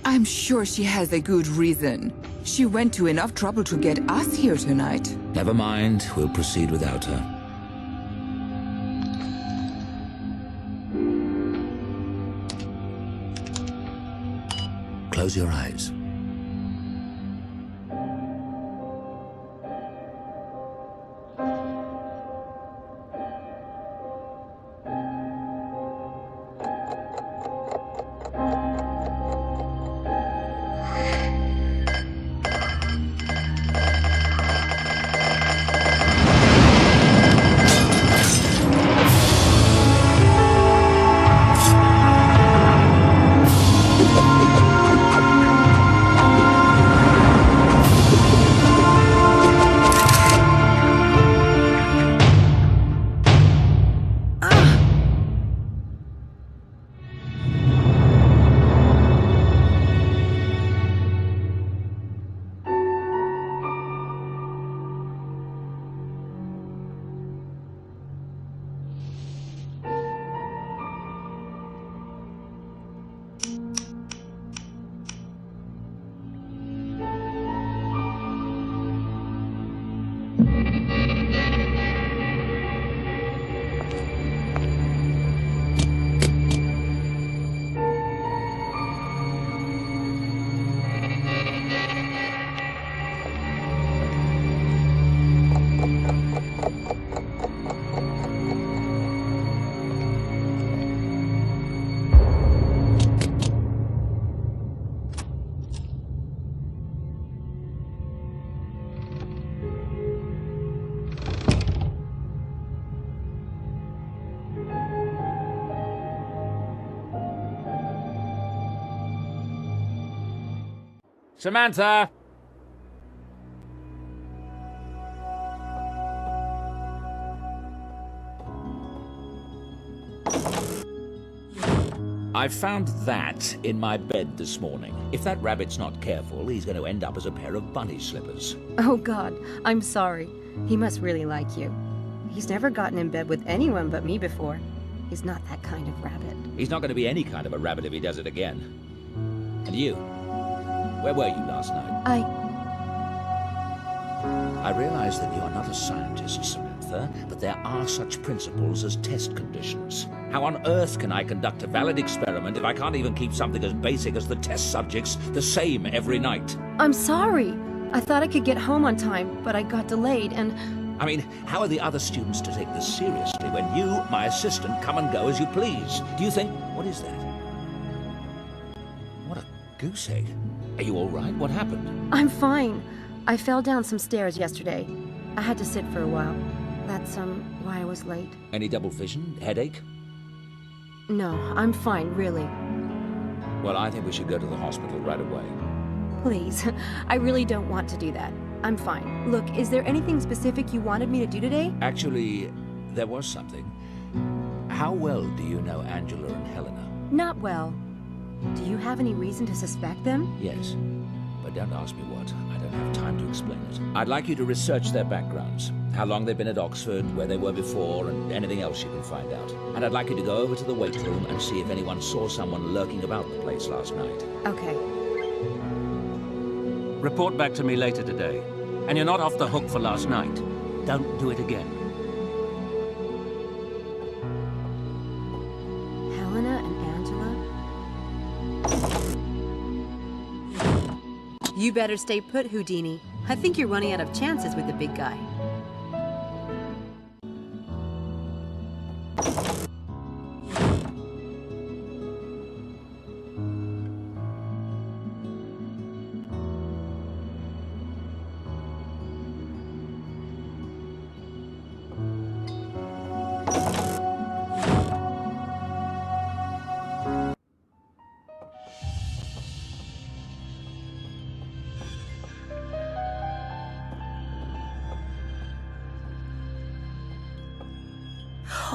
I'm sure she has a good reason. She went to enough trouble to get us here tonight. Never mind, we'll proceed without her. Close your eyes. Samantha! I found that in my bed this morning. If that rabbit's not careful, he's going to end up as a pair of bunny slippers. Oh God, I'm sorry. He must really like you. He's never gotten in bed with anyone but me before. He's not that kind of rabbit. He's not going to be any kind of a rabbit if he does it again. And you? Where were you last night? I realize that you're not a scientist, Samantha, but there are such principles as test conditions. How on earth can I conduct a valid experiment if I can't even keep something as basic as the test subjects the same every night? I'm sorry. I thought I could get home on time, but I got delayed and... I mean, how are the other students to take this seriously when you, my assistant, come and go as you please? Do you think... What is that? What a goose egg. Are you all right? What happened? I'm fine. I fell down some stairs yesterday. I had to sit for a while. That's, why I was late. Any double vision? Headache? No, I'm fine, really. Well, I think we should go to the hospital right away. Please, I really don't want to do that. I'm fine. Look, is there anything specific you wanted me to do today? Actually, there was something. How well do you know Angela and Helena? Not well. Do you have any reason to suspect them? Yes, but don't ask me what. I don't have time to explain it. I'd like you to research their backgrounds. How long they've been at Oxford, where they were before, and anything else you can find out. And I'd like you to go over to the weight room and see if anyone saw someone lurking about the place last night. Okay. Report back to me later today. And you're not off the hook for last night. Don't do it again. Helena and Angela? You better stay put, Houdini. I think you're running out of chances with the big guy.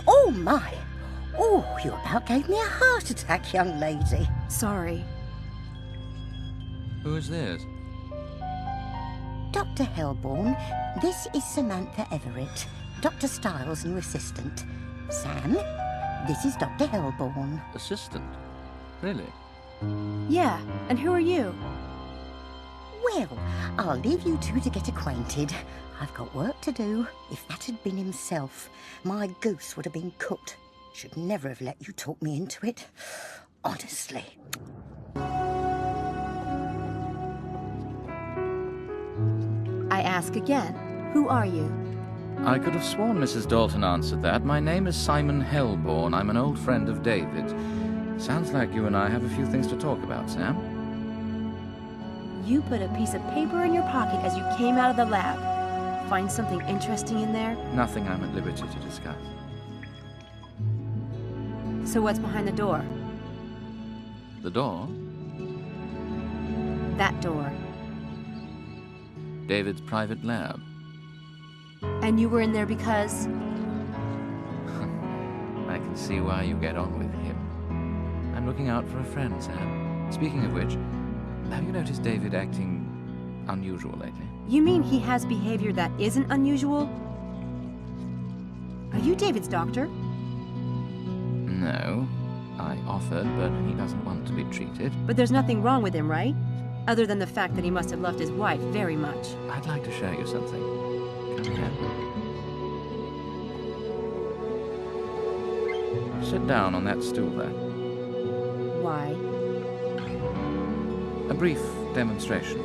Oh, my. Oh, you about gave me a heart attack, young lady. Sorry. Who is this? Dr. Hellborn, this is Samantha Everett, Dr. Styles' new assistant. Sam, this is Dr. Hellborn. Assistant? Really? Yeah, and who are you? Well, I'll leave you two to get acquainted. I've got work to do. If that had been himself, my goose would have been cooked. Should never have let you talk me into it. Honestly. I ask again, who are you? I could have sworn Mrs. Dalton answered that. My name is Simon Hellborn. I'm an old friend of David. Sounds like you and I have a few things to talk about, Sam. You put a piece of paper in your pocket as you came out of the lab. Find something interesting in there? Nothing I'm at liberty to discuss. So what's behind the door? The door? That door. David's private lab. And you were in there because... I can see why you get on with him. I'm looking out for a friend, Sam. Speaking of which, have you noticed David acting unusual lately? You mean he has behavior that isn't unusual? Are you David's doctor? No. I offered, but he doesn't want to be treated. But there's nothing wrong with him, right? Other than the fact that he must have loved his wife very much. I'd like to show you something. Come here. Sit down on that stool there. Why? A brief demonstration.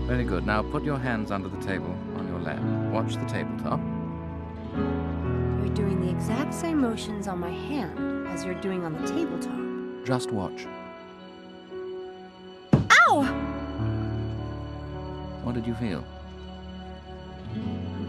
Very good. Now put your hands under the table on your lap. Watch the tabletop. You're doing the exact same motions on my hand as you're doing on the tabletop. Just watch. Ow! What did you feel?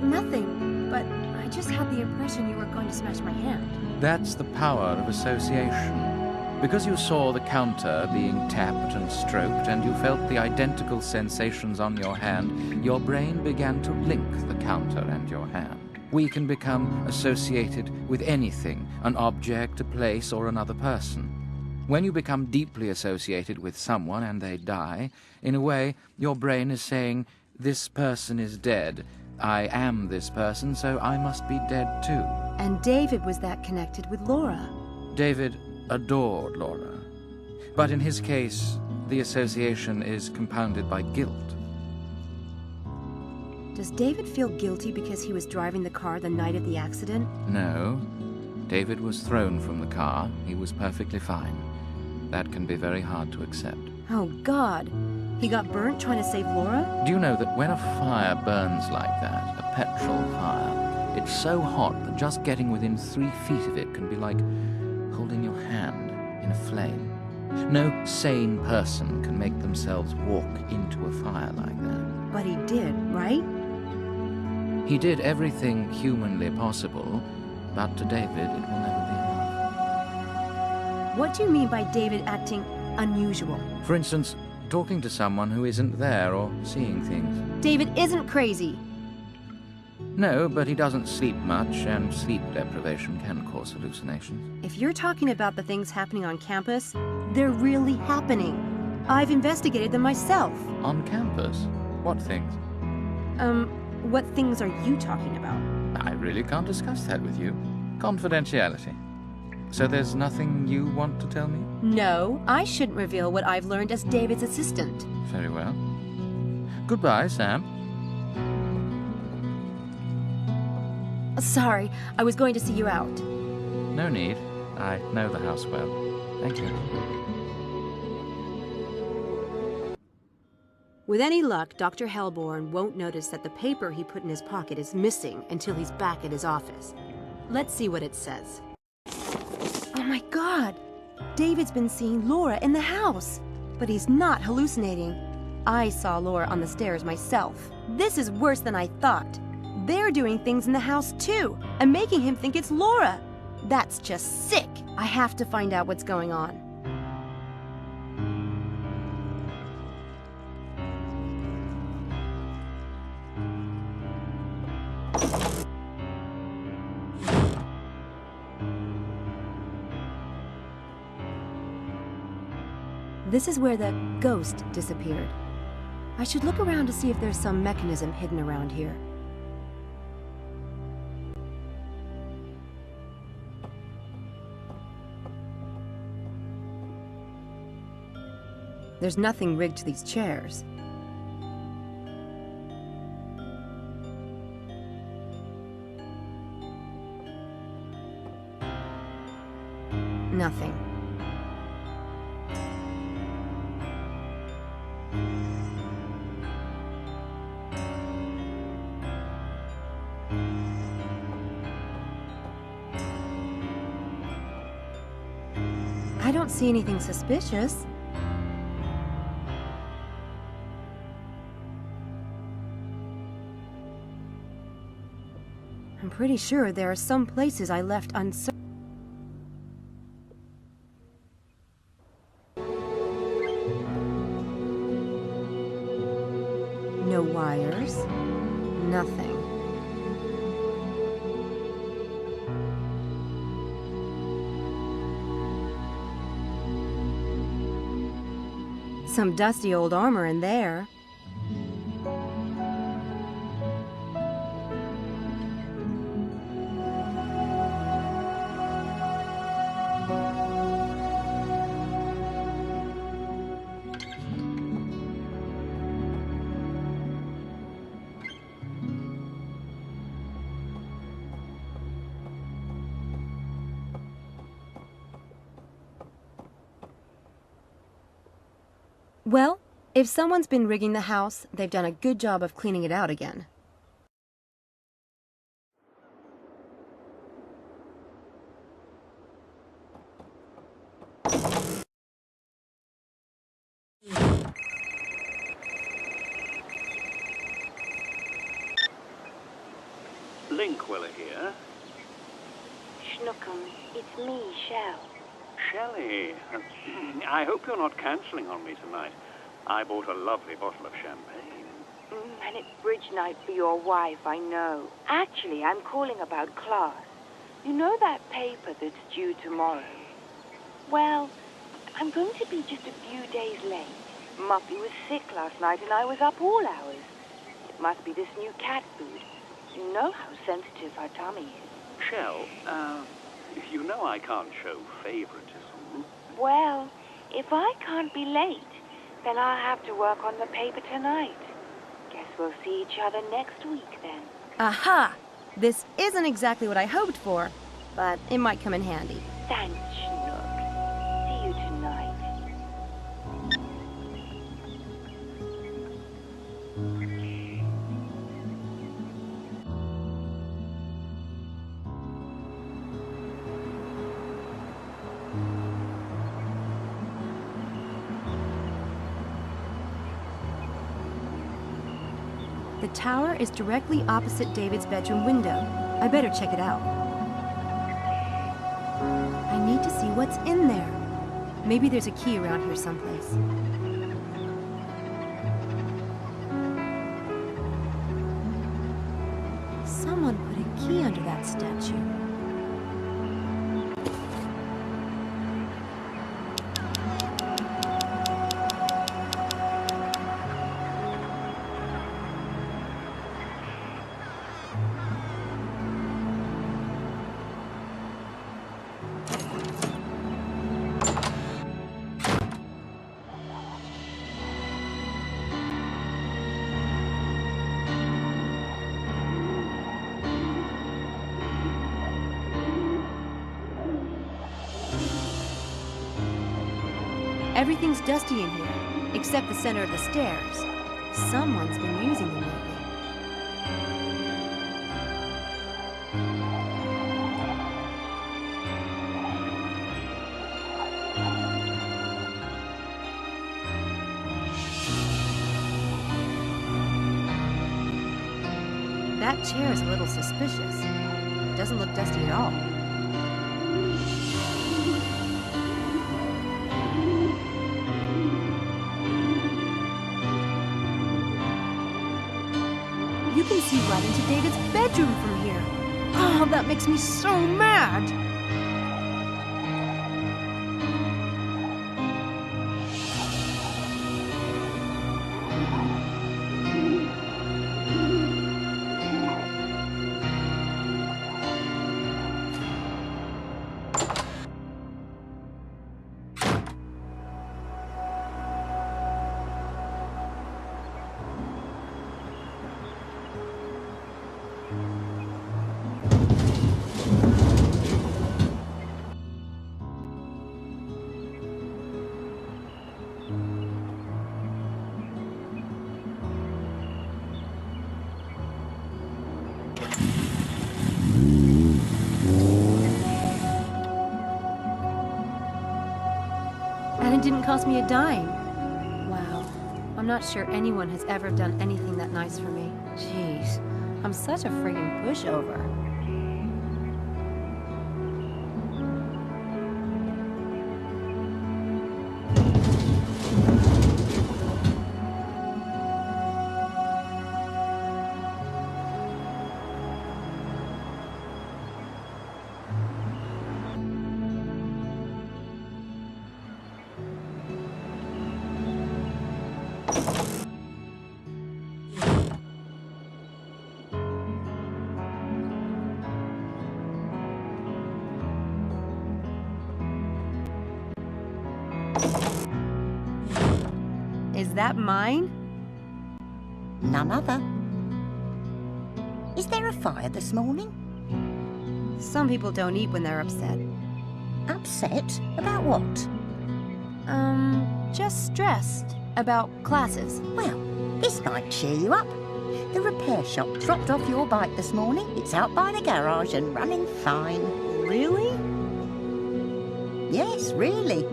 Nothing, but I just had the impression you were going to smash my hand. That's the power of association. Because you saw the counter being tapped and stroked, and you felt the identical sensations on your hand, your brain began to link the counter and your hand. We can become associated with anything, an object, a place, or another person. When you become deeply associated with someone and they die, in a way, your brain is saying, this person is dead. I am this person, so I must be dead too. And David was that connected with Laura. David adored Laura. But in his case, the association is compounded by guilt. Does David feel guilty because he was driving the car the night of the accident? No. David was thrown from the car. He was perfectly fine. That can be very hard to accept. Oh, God. He got burnt trying to save Laura? Do you know that when a fire burns like that, a petrol fire, it's so hot that just getting within 3 feet of it can be like holding your hand in a flame. No sane person can make themselves walk into a fire like that. But he did, right? He did everything humanly possible, but to David it will never be enough. What do you mean by David acting unusual? For instance, talking to someone who isn't there or seeing things. David isn't crazy. No, but he doesn't sleep much, and sleep deprivation can cause hallucinations. If you're talking about the things happening on campus, they're really happening. I've investigated them myself. On campus? What things? What things are you talking about? I really can't discuss that with you. Confidentiality. So there's nothing you want to tell me? No, I shouldn't reveal what I've learned as David's assistant. Very well. Goodbye, Sam. Sorry, I was going to see you out. No need. I know the house well. Thank you. With any luck, Dr. Hellborn won't notice that the paper he put in his pocket is missing until he's back at his office. Let's see what it says. Oh my God! David's been seeing Laura in the house! But he's not hallucinating. I saw Laura on the stairs myself. This is worse than I thought. They're doing things in the house too, and making him think it's Laura. That's just sick. I have to find out what's going on. This is where the ghost disappeared. I should look around to see if there's some mechanism hidden around here. There's nothing rigged to these chairs. Nothing. I don't see anything suspicious. I'm pretty sure there are some places I left unsearched. No wires. Nothing. Some dusty old armor in there. Well, if someone's been rigging the house, they've done a good job of cleaning it out again. Linkweller here. Schnookum, it's me, Shell. Shelley, I hope you're not cancelling on me tonight. I bought a lovely bottle of champagne. And it's bridge night for your wife, I know. Actually, I'm calling about class. You know that paper that's due tomorrow? Well, I'm going to be just a few days late. Muffy was sick last night and I was up all hours. It must be this new cat food. You know how sensitive her tummy is. Shell, you know I can't show favoritism. Well, if I can't be late, then I'll have to work on the paper tonight. Guess we'll see each other next week then. Aha! This isn't exactly what I hoped for, but it might come in handy. Thanks, Schnook. See you tonight. The tower is directly opposite David's bedroom window. I better check it out. I need to see what's in there. Maybe there's a key around here someplace. Someone put a key under that statue. Everything's dusty in here, except the center of the stairs. Someone's been using them lately. That chair is a little suspicious. Doesn't look dusty at all. You can see right into David's bedroom from here. Oh, that makes me so mad! And it didn't cost me a dime. Wow. I'm not sure anyone has ever done anything that nice for me. Jeez, I'm such a friggin' pushover. Is that mine? None other. Is there a fire this morning? Some people don't eat when they're upset. Upset? About what? Just stressed about classes. Well, this might cheer you up. The repair shop dropped off your bike this morning. It's out by the garage and running fine. Really? Yes, really.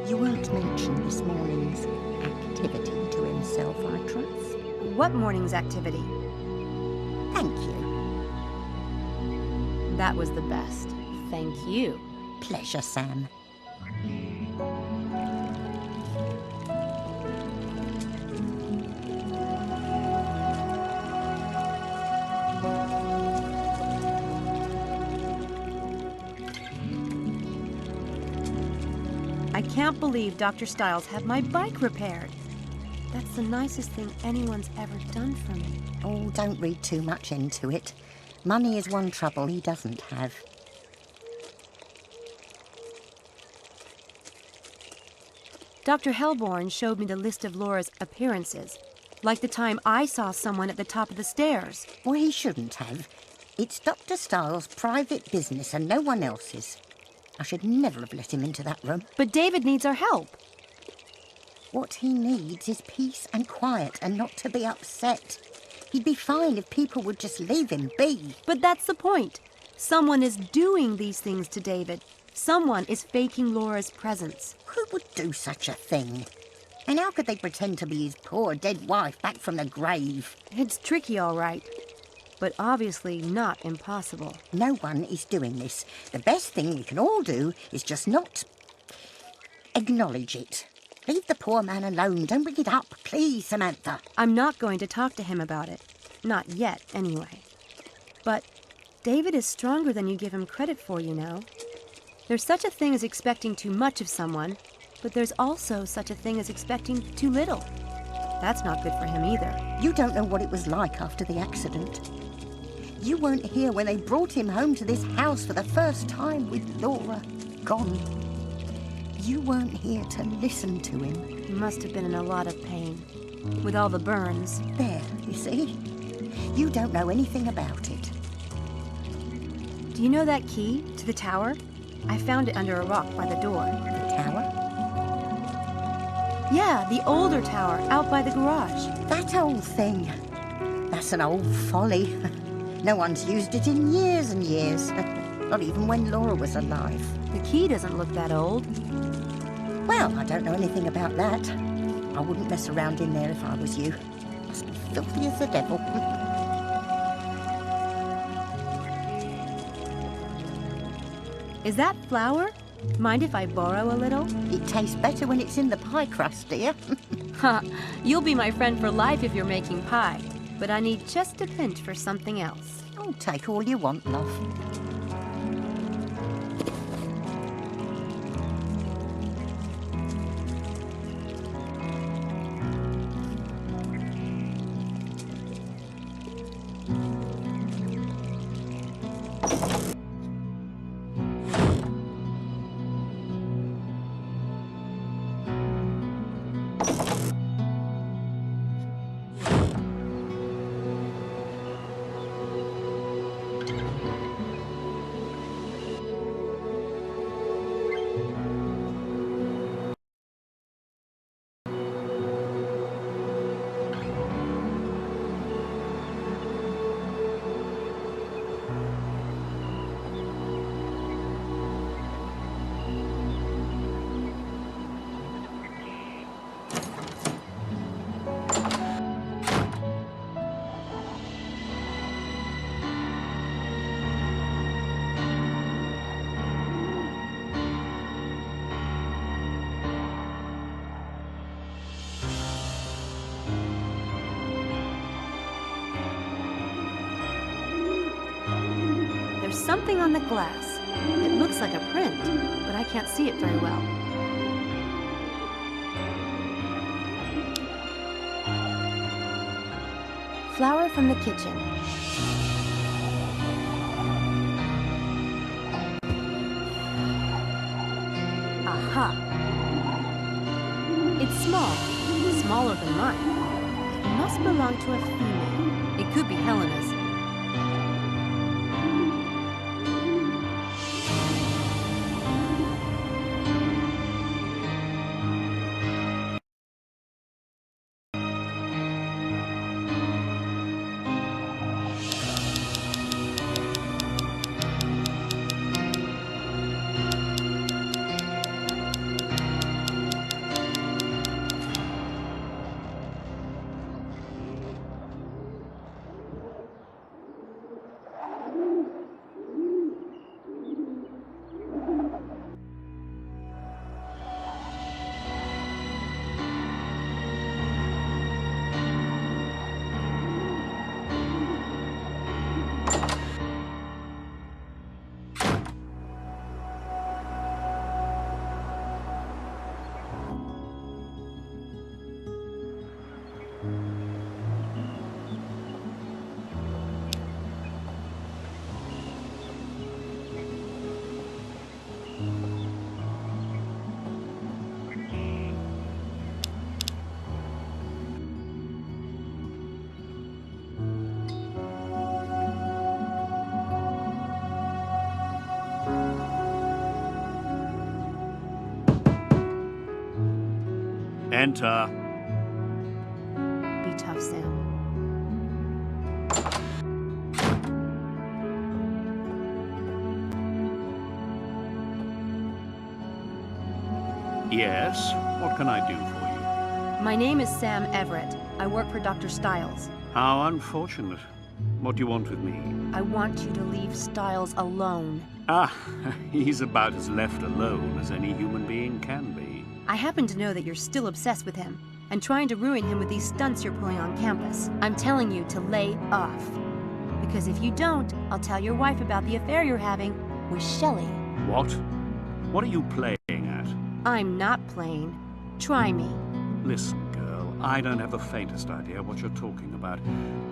You won't mention this morning's activity to himself, I trust. What morning's activity? Thank you. That was the best. Thank you. Pleasure, Sam. I can't believe Dr. Stiles had my bike repaired. That's the nicest thing anyone's ever done for me. Oh, don't read too much into it. Money is one trouble he doesn't have. Dr. Hellborn showed me the list of Laura's appearances, like the time I saw someone at the top of the stairs. Well, he shouldn't have. It's Dr. Stiles' private business and no one else's. I should never have let him into that room. But David needs our help. What he needs is peace and quiet and not to be upset. He'd be fine if people would just leave him be. But that's the point. Someone is doing these things to David. Someone is faking Laura's presence. Who would do such a thing? And how could they pretend to be his poor dead wife back from the grave? It's tricky, all right. But obviously not impossible. No one is doing this. The best thing we can all do is just not acknowledge it. Leave the poor man alone. Don't bring it up, please, Samantha. I'm not going to talk to him about it. Not yet, anyway. But David is stronger than you give him credit for, you know. There's such a thing as expecting too much of someone, but there's also such a thing as expecting too little. That's not good for him either. You don't know what it was like after the accident. You weren't here when they brought him home to this house for the first time with Laura gone. You weren't here to listen to him. He must have been in a lot of pain, with all the burns. There, you see? You don't know anything about it. Do you know that key to the tower? I found it under a rock by the door. The tower? Yeah, the older tower, out by the garage. That old thing. That's an old folly. No one's used it in years and years. Not even when Laura was alive. The key doesn't look that old. Well, I don't know anything about that. I wouldn't mess around in there if I was you. Must be filthy as the devil. Is that flour? Mind if I borrow a little? It tastes better when it's in the pie crust, dear. Ha! You'll be my friend for life if you're making pie. But I need just a pinch for something else. Oh, take all you want, love. There's something on the glass. It looks like a print, but I can't see it very well. Flour from the kitchen. Aha! It's small, smaller than mine. It must belong to a female. It could be Helena's. Enter. Be tough, Sam. Yes, what can I do for you? My name is Sam Everett. I work for Dr. Stiles. How unfortunate. What do you want with me? I want you to leave Stiles alone. Ah, he's about as left alone as any human being can be. I happen to know that you're still obsessed with him and trying to ruin him with these stunts you're pulling on campus. I'm telling you to lay off. Because if you don't, I'll tell your wife about the affair you're having with Shelley. What? What are you playing at? I'm not playing. Try me. Listen, girl, I don't have the faintest idea what you're talking about.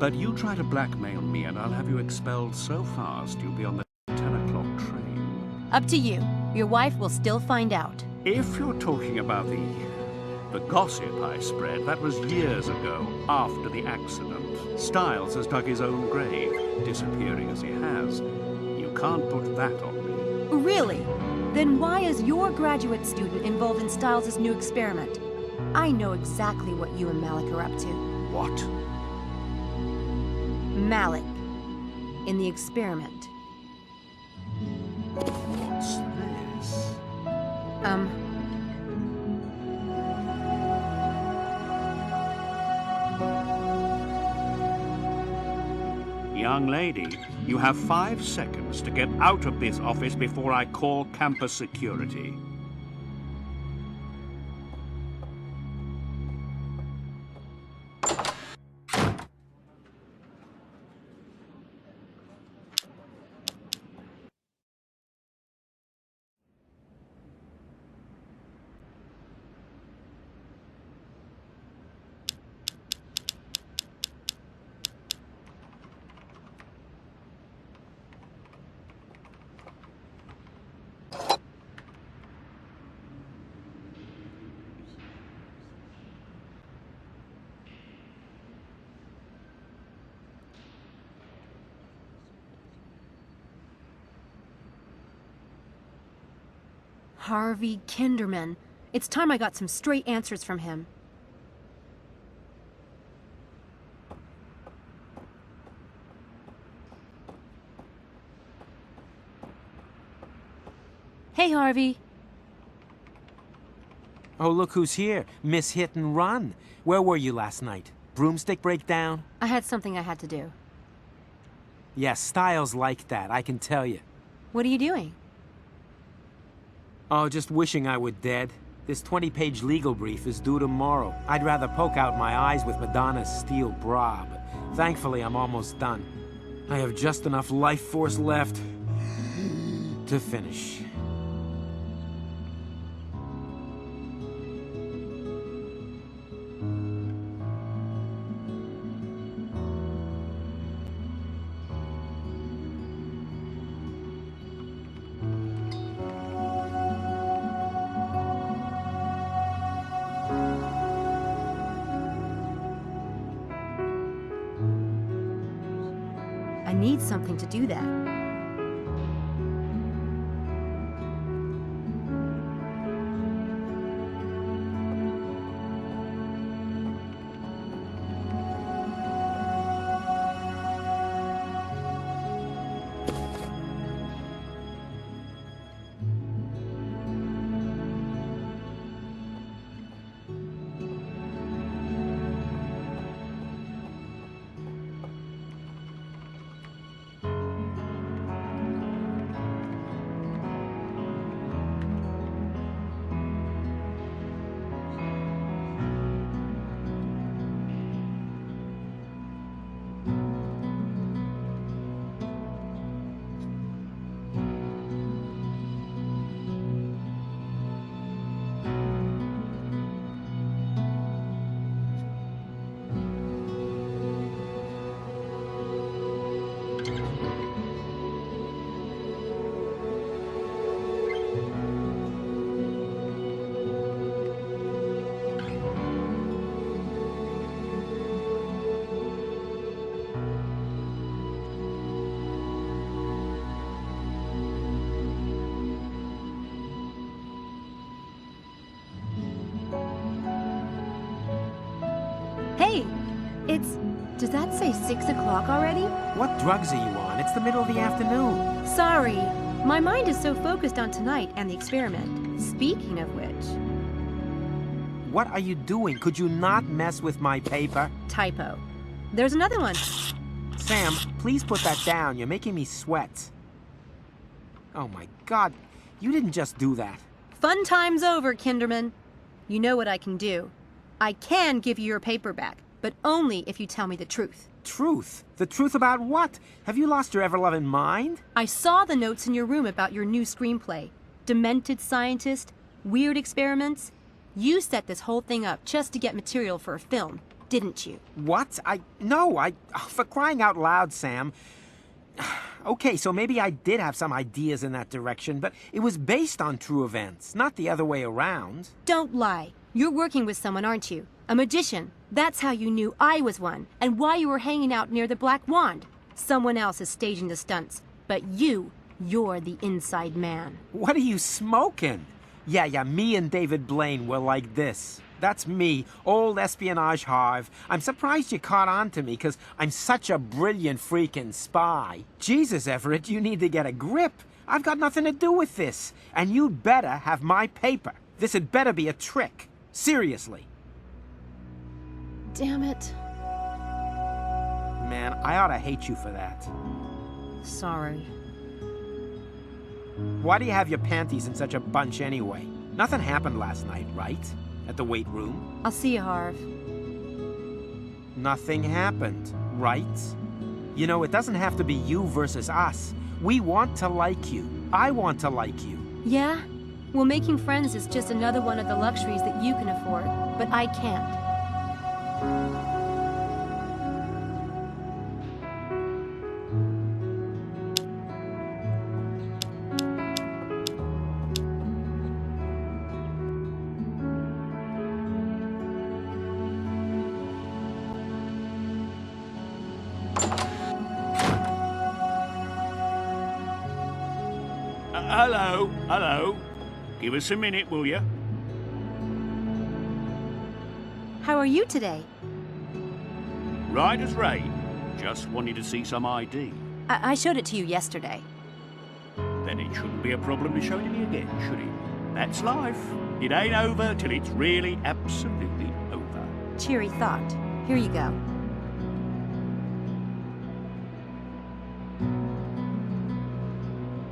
But you try to blackmail me and I'll have you expelled so fast you'll be on the 10 o'clock train. Up to you. Your wife will still find out. If you're talking about the gossip I spread, that was years ago, after the accident. Stiles has dug his own grave, disappearing as he has. You can't put that on me. Really? Then why is your graduate student involved in Stiles' new experiment? I know exactly what you and Malik are up to. What? Malik. In the experiment. What's this? Young lady, you have 5 seconds to get out of this office before I call campus security. Harvey Kinderman. It's time I got some straight answers from him. Hey, Harvey. Oh, look who's here. Miss Hit and Run. Where were you last night? Broomstick breakdown? I had something I had to do. Yes, Stiles like that, I can tell you. What are you doing? Oh, just wishing I were dead. This 20-page legal brief is due tomorrow. I'd rather poke out my eyes with Madonna's steel bra, but thankfully I'm almost done. I have just enough life force left to finish. I need something to do that. Hey, does that say 6 o'clock already? What drugs are you on? It's the middle of the afternoon. Sorry. My mind is so focused on tonight and the experiment. Speaking of which... What are you doing? Could you not mess with my paper? Typo. There's another one. Sam, please put that down. You're making me sweat. Oh my God, you didn't just do that. Fun time's over, Kinderman. You know what I can do. I can give you your paper back, but only if you tell me the truth. Truth? The truth about what? Have you lost your ever-loving mind? I saw the notes in your room about your new screenplay. Demented scientist, weird experiments. You set this whole thing up just to get material for a film, didn't you? What? No, for crying out loud, Sam. Okay, so maybe I did have some ideas in that direction, but it was based on true events, not the other way around. Don't lie. You're working with someone, aren't you? A magician. That's how you knew I was one, and why you were hanging out near the Black Wand. Someone else is staging the stunts, but you're the inside man. What are you smoking? Yeah, me and David Blaine were like this. That's me, old espionage Harv. I'm surprised you caught on to me, because I'm such a brilliant freaking spy. Jesus, Everett, you need to get a grip. I've got nothing to do with this, and you'd better have my paper. This had better be a trick. Seriously. Damn it. Man, I ought to hate you for that. Sorry. Why do you have your panties in such a bunch anyway? Nothing happened last night, right? At the weight room? I'll see you, Harv. Nothing happened, right? You know, it doesn't have to be you versus us. We want to like you. I want to like you. Yeah? Well, making friends is just another one of the luxuries that you can afford, but I can't. Hello. Give us a minute, will you? How are you today? Right as rain. Just wanted to see some ID. I showed it to you yesterday. Then it shouldn't be a problem to show it to me again, should it? That's life. It ain't over till it's really absolutely over. Cheery thought. Here you go.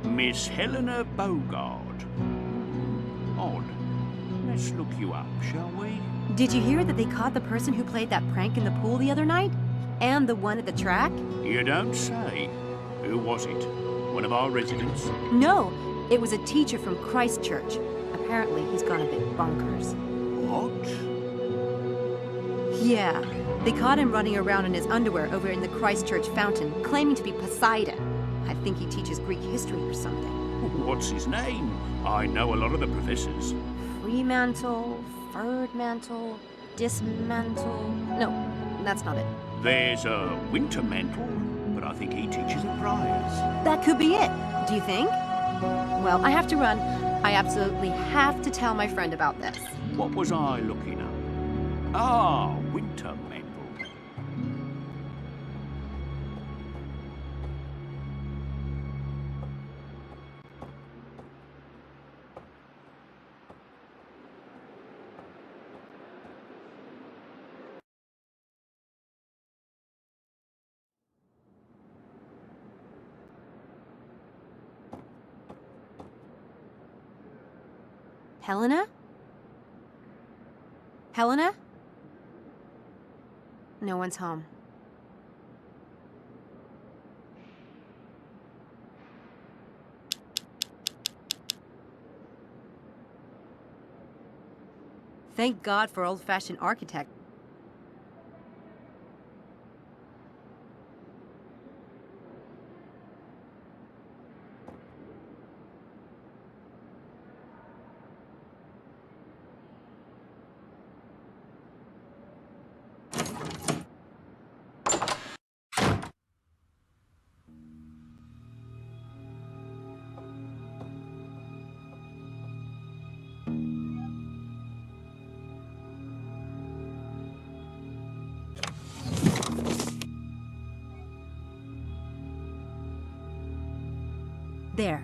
Miss Helena Bogard. Odd. Let's look you up, shall we? Did you hear that they caught the person who played that prank in the pool the other night? And the one at the track? You don't say. Who was it? One of our residents? No, it was a teacher from Christchurch. Apparently, he's gone a bit bonkers. What? Yeah, they caught him running around in his underwear over in the Christchurch fountain, claiming to be Poseidon. I think he teaches Greek history or something. What's his name? I know a lot of the professors. Fremantle, Ferdmantle, Dismantle... No, that's not it. There's a Wintermantle, but I think he teaches at Briars. That could be it, do you think? Well, I have to run. I absolutely have to tell my friend about this. What was I looking at? Ah, Wintermantle. Helena? Helena? No one's home. Thank God for old-fashioned architect. There.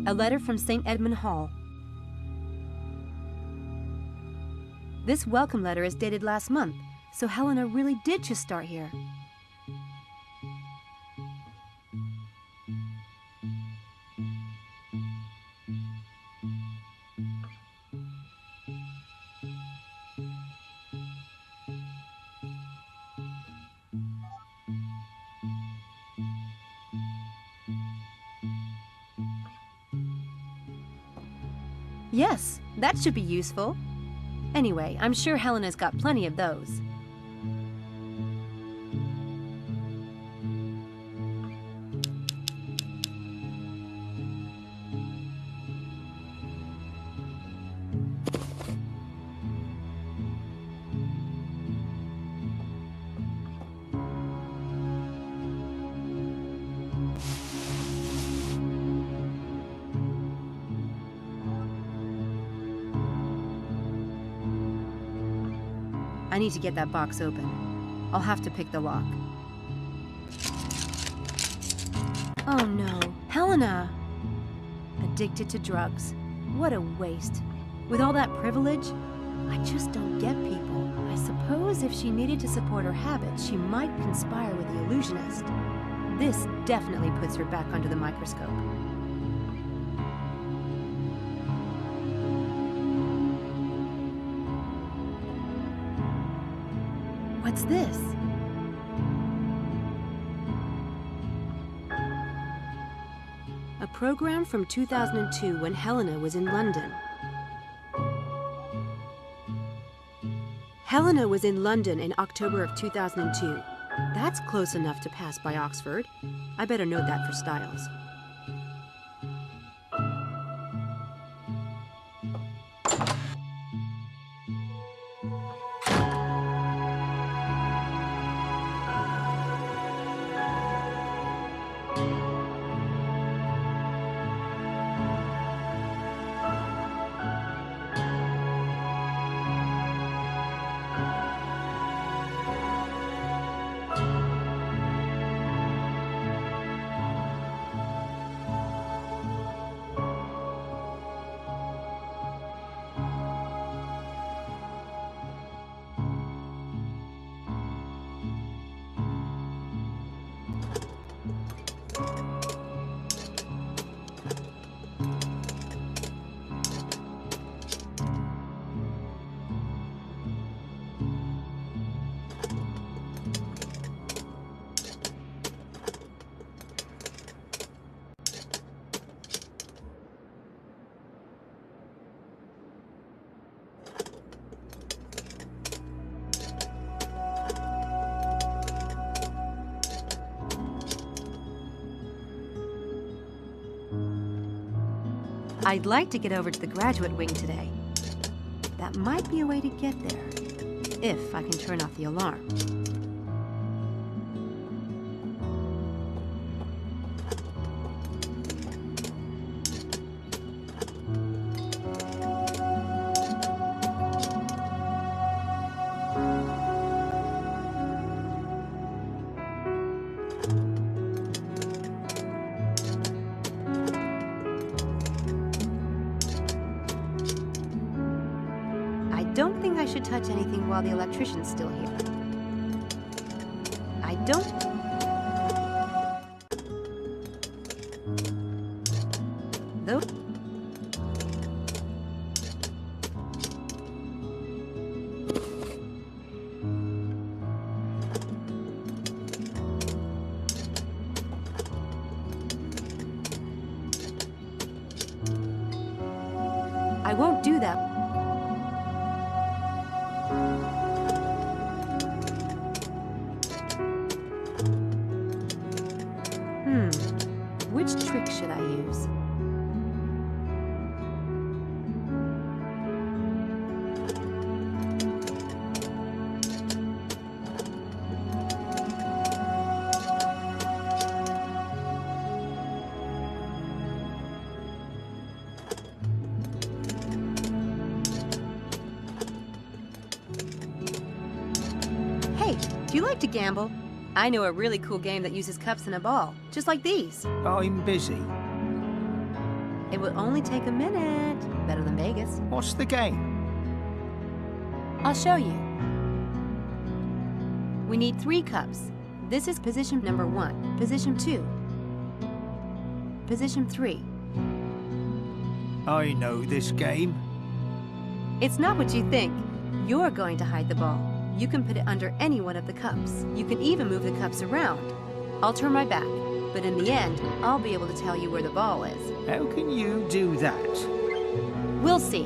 A letter from St. Edmund Hall. This welcome letter is dated last month, so Helena really did just start here. Yes, that should be useful. Anyway, I'm sure Helena's got plenty of those. I need to get that box open. I'll have to pick the lock. Oh no, Helena! Addicted to drugs. What a waste. With all that privilege, I just don't get people. I suppose if she needed to support her habits, she might conspire with the illusionist. This definitely puts her back under the microscope. What's this? A program from 2002 when Helena was in London. Helena was in London in October of 2002. That's close enough to pass by Oxford. I better note that for Styles. I'd like to get over to the graduate wing today. That might be a way to get there, if I can turn off the alarm. I don't think I should touch anything while the electrician's still here. I don't... Though... I won't do that. Which trick should I use? Hey, do you like to gamble? I know a really cool game that uses cups and a ball, just like these. I'm busy. It will only take a minute. Better than Vegas. What's the game? I'll show you. We need 3 cups. This is position number 1, position 2, position 3. I know this game. It's not what you think. You're going to hide the ball. You can put it under any one of the cups. You can even move the cups around. I'll turn my back, but in the end, I'll be able to tell you where the ball is. How can you do that? We'll see.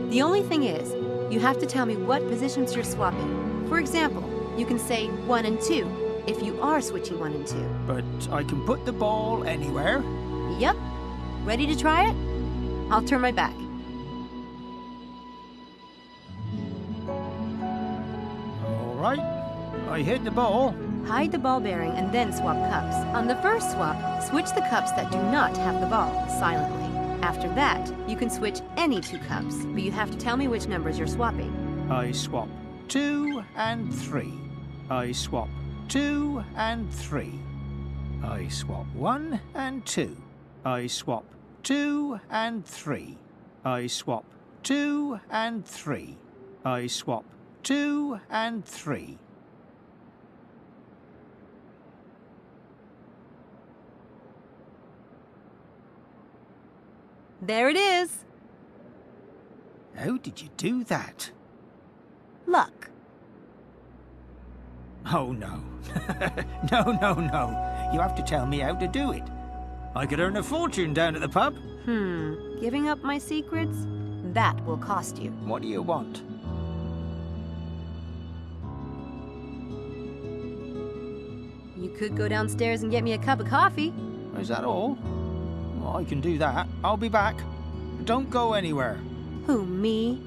The only thing is, you have to tell me what positions you're swapping. For example, you can say 1 and 2 if you are switching 1 and 2. But I can put the ball anywhere? Yep. Ready to try it? I'll turn my back. All right. I hit the ball. Hide the ball bearing and then swap cups. On the first swap, switch the cups that do not have the ball silently. After that, you can switch any 2 cups, but you have to tell me which numbers you're swapping. I swap 2 and 3. I swap 2 and 3. I swap 1 and 2. I swap 2 and 3. I swap 2 and 3. I swap 2 and 3. There it is. How did you do that? Luck. Oh, no. No. You have to tell me how to do it. I could earn a fortune down at the pub. Giving up my secrets? That will cost you. What do you want? You could go downstairs and get me a cup of coffee. Is that all? Well, I can do that. I'll be back. Don't go anywhere. Who, me?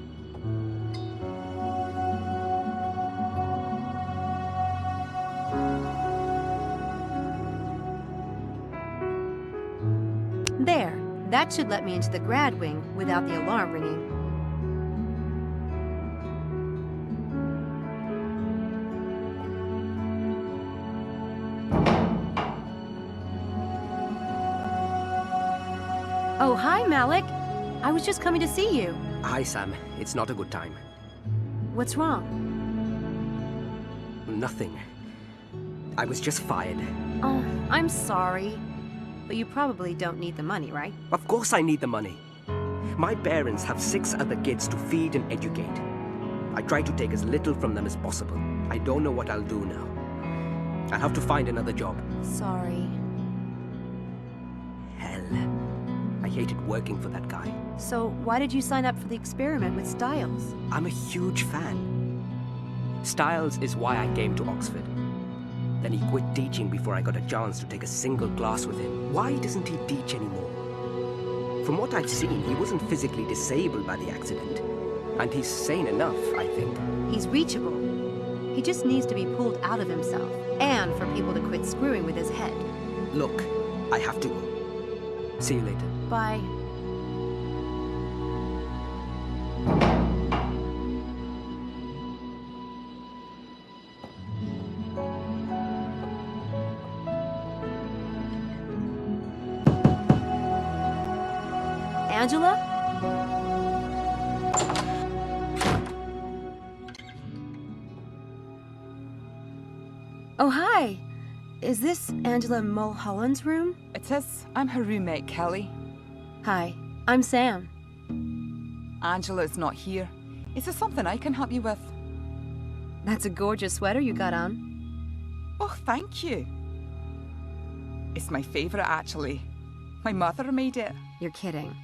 There. That should let me into the grad wing without the alarm ringing. Oh, hi, Malik. I was just coming to see you. Hi, Sam. It's not a good time. What's wrong? Nothing. I was just fired. Oh, I'm sorry. But you probably don't need the money, right? Of course I need the money. My parents have 6 other kids to feed and educate. I try to take as little from them as possible. I don't know what I'll do now. I'll have to find another job. Sorry. Hell. I hated working for that guy. So why did you sign up for the experiment with Styles? I'm a huge fan. Styles is why I came to Oxford. Then he quit teaching before I got a chance to take a single class with him. Why doesn't he teach anymore? From what I've seen, he wasn't physically disabled by the accident. And he's sane enough, I think. He's reachable. He just needs to be pulled out of himself. And for people to quit screwing with his head. Look, I have to go. See you later. Bye. Angela? Oh, hi. Is this Angela Mulholland's room? It is. I'm her roommate, Kelly. Hi, I'm Sam. Angela's not here. Is there something I can help you with? That's a gorgeous sweater you got on. Oh, thank you. It's my favourite, actually. My mother made it. You're kidding.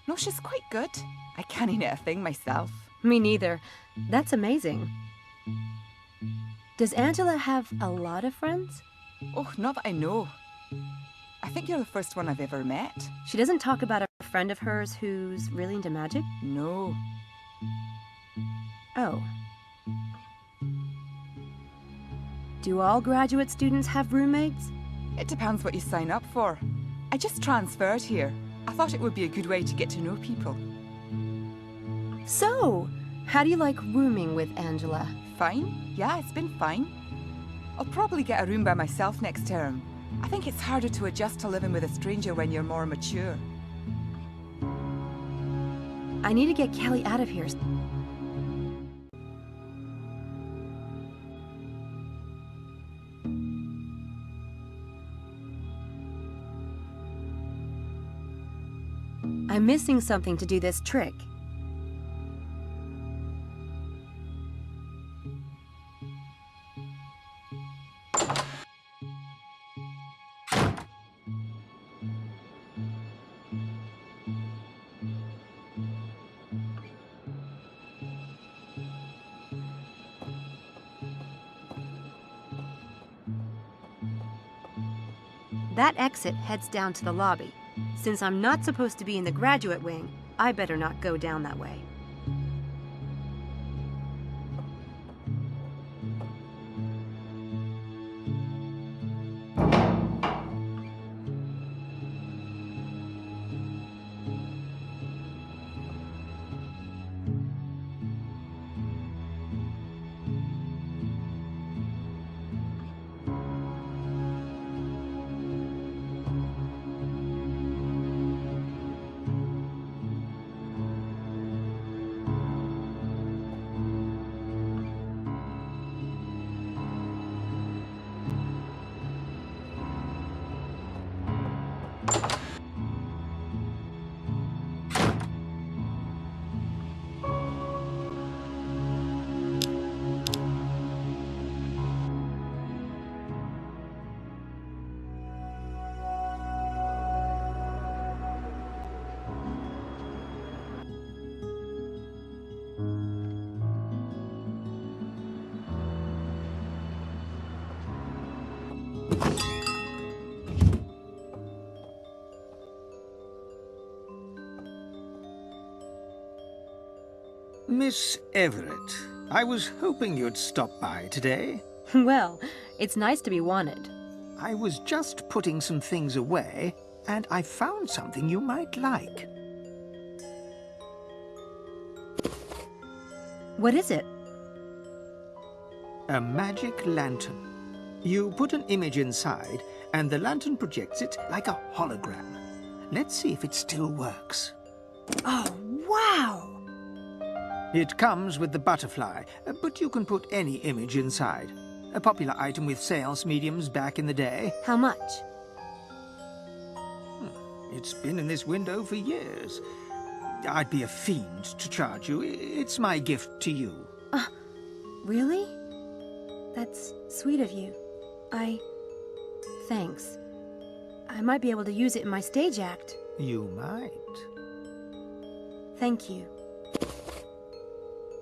No, she's quite good. I can't knit a thing myself. Me neither. That's amazing. Does Angela have a lot of friends? Oh, not that I know. I think you're the first one I've ever met. She doesn't talk about a friend of hers who's really into magic? No. Oh. Do all graduate students have roommates? It depends what you sign up for. I just transferred here. I thought it would be a good way to get to know people. So, how do you like rooming with Angela? Fine. Yeah, it's been fine. I'll probably get a room by myself next term. I think it's harder to adjust to living with a stranger when you're more mature. I need to get Kelly out of here. I'm missing something to do this trick. That exit heads down to the lobby. Since I'm not supposed to be in the graduate wing, I better not go down that way. Miss Everett, I was hoping you'd stop by today. Well, it's nice to be wanted. I was just putting some things away, and I found something you might like. What is it? A magic lantern. You put an image inside, and the lantern projects it like a hologram. Let's see if it still works. Oh, wow! It comes with the butterfly, but you can put any image inside. A popular item with sales mediums back in the day. How much? It's been in this window for years. I'd be a fiend to charge you. It's my gift to you. Really? That's sweet of you. Thanks. I might be able to use it in my stage act. You might. Thank you.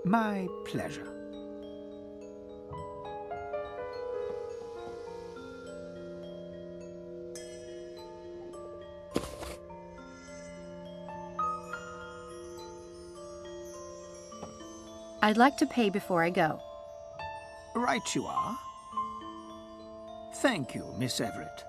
My pleasure. I'd like to pay before I go. Right you are. Thank you, Miss Everett.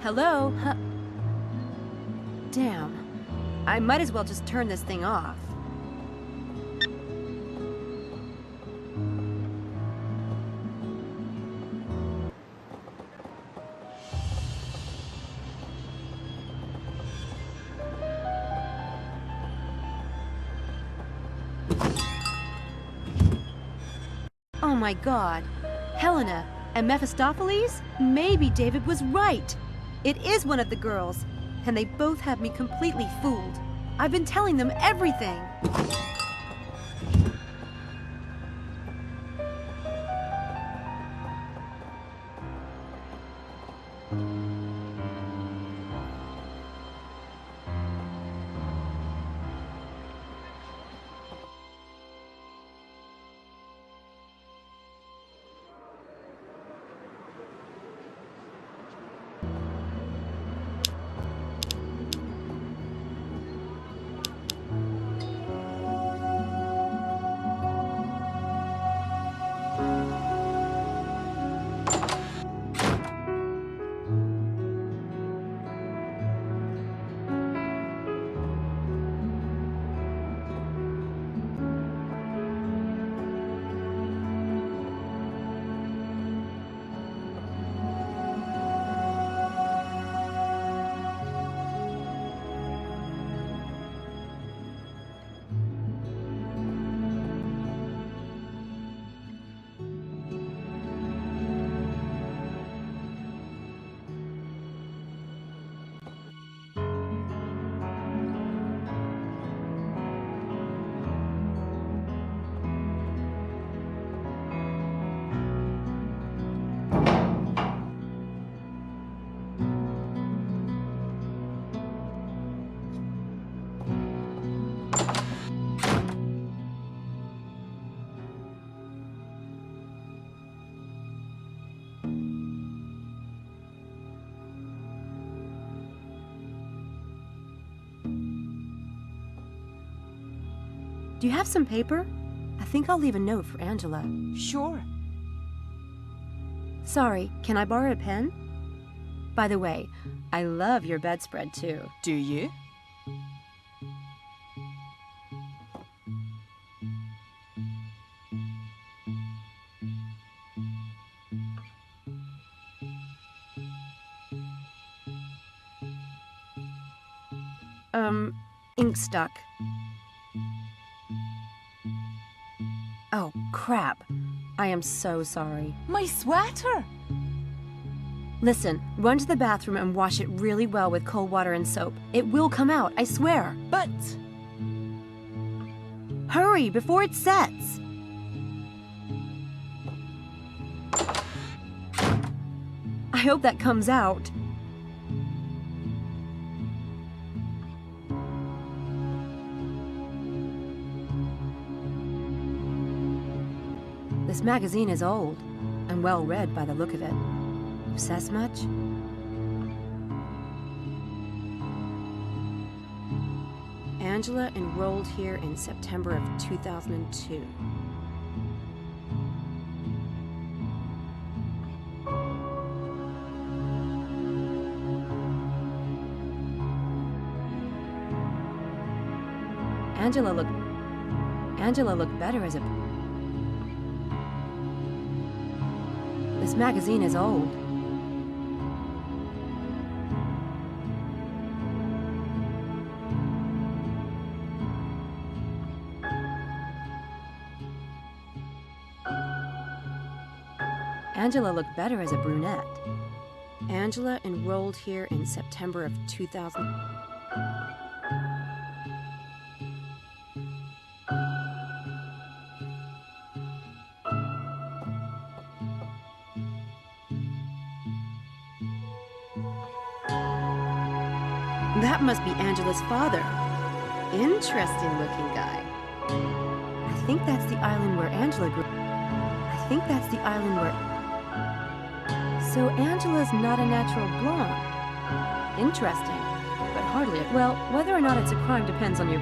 Hello? Damn. I might as well just turn this thing off. Oh my god. Helena and Mephistopheles? Maybe David was right. It is one of the girls, and they both have me completely fooled. I've been telling them everything. Do you have some paper? I think I'll leave a note for Angela. Sure. Sorry, can I borrow a pen? By the way, I love your bedspread too. Do you? Ink stuck. Oh, crap. I am so sorry. My sweater! Listen, run to the bathroom and wash it really well with cold water and soap. It will come out, I swear. But... Hurry, before it sets! I hope that comes out. This magazine is old, and well read by the look of it. Obsessed much? Angela enrolled here in September of 2002. Angela looked better as a... This magazine is old. Angela looked better as a brunette. Angela enrolled here in September of 2000. That must be Angela's father. Interesting looking guy. I think that's the island where Angela grew. I think that's the island where... So Angela's not a natural blonde. Interesting, but hardly... Well, whether or not it's a crime depends on your...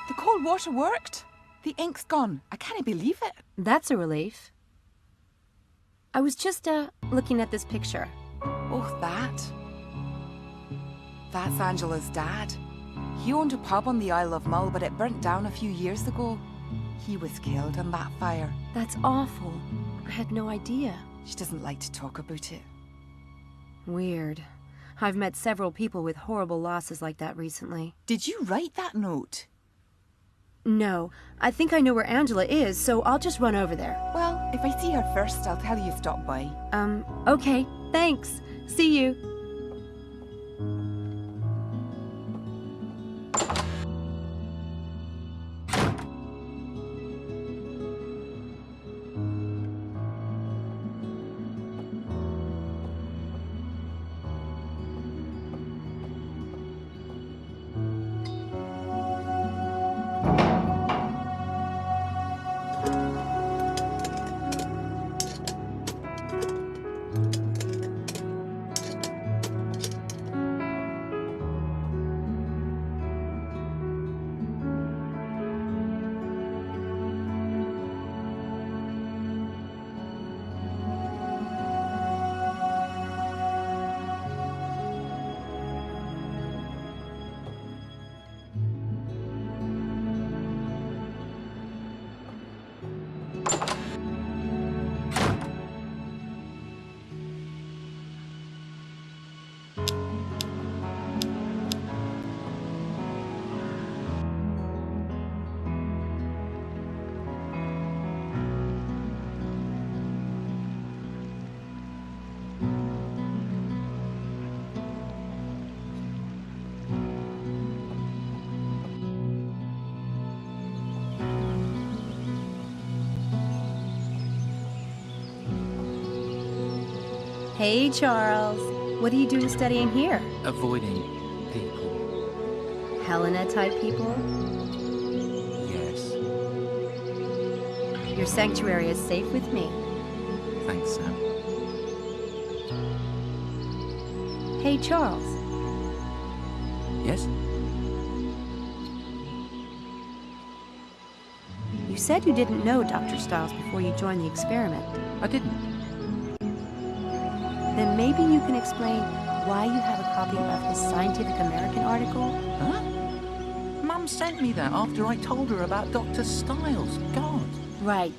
The cold water worked. The ink's gone. I can't believe it. That's a relief. I was just, looking at this picture. Oh, that? That's Angela's dad. He owned a pub on the Isle of Mull, but it burnt down a few years ago. He was killed in that fire. That's awful. I had no idea. She doesn't like to talk about it. Weird. I've met several people with horrible losses like that recently. Did you write that note? No. I think I know where Angela is, so I'll just run over there. Well, if I see her first, I'll tell you stop by. Okay. Thanks. See you. Hey, Charles. What do you do studying here? Avoiding people. Helena-type people? Yes. Your sanctuary is safe with me. Thanks, Sam. Hey, Charles. Yes? You said you didn't know Dr. Stiles before you joined the experiment. I didn't. Then maybe you can explain why you have a copy of his Scientific American article? Huh? Mum sent me that after I told her about Dr. Stiles. God. Right.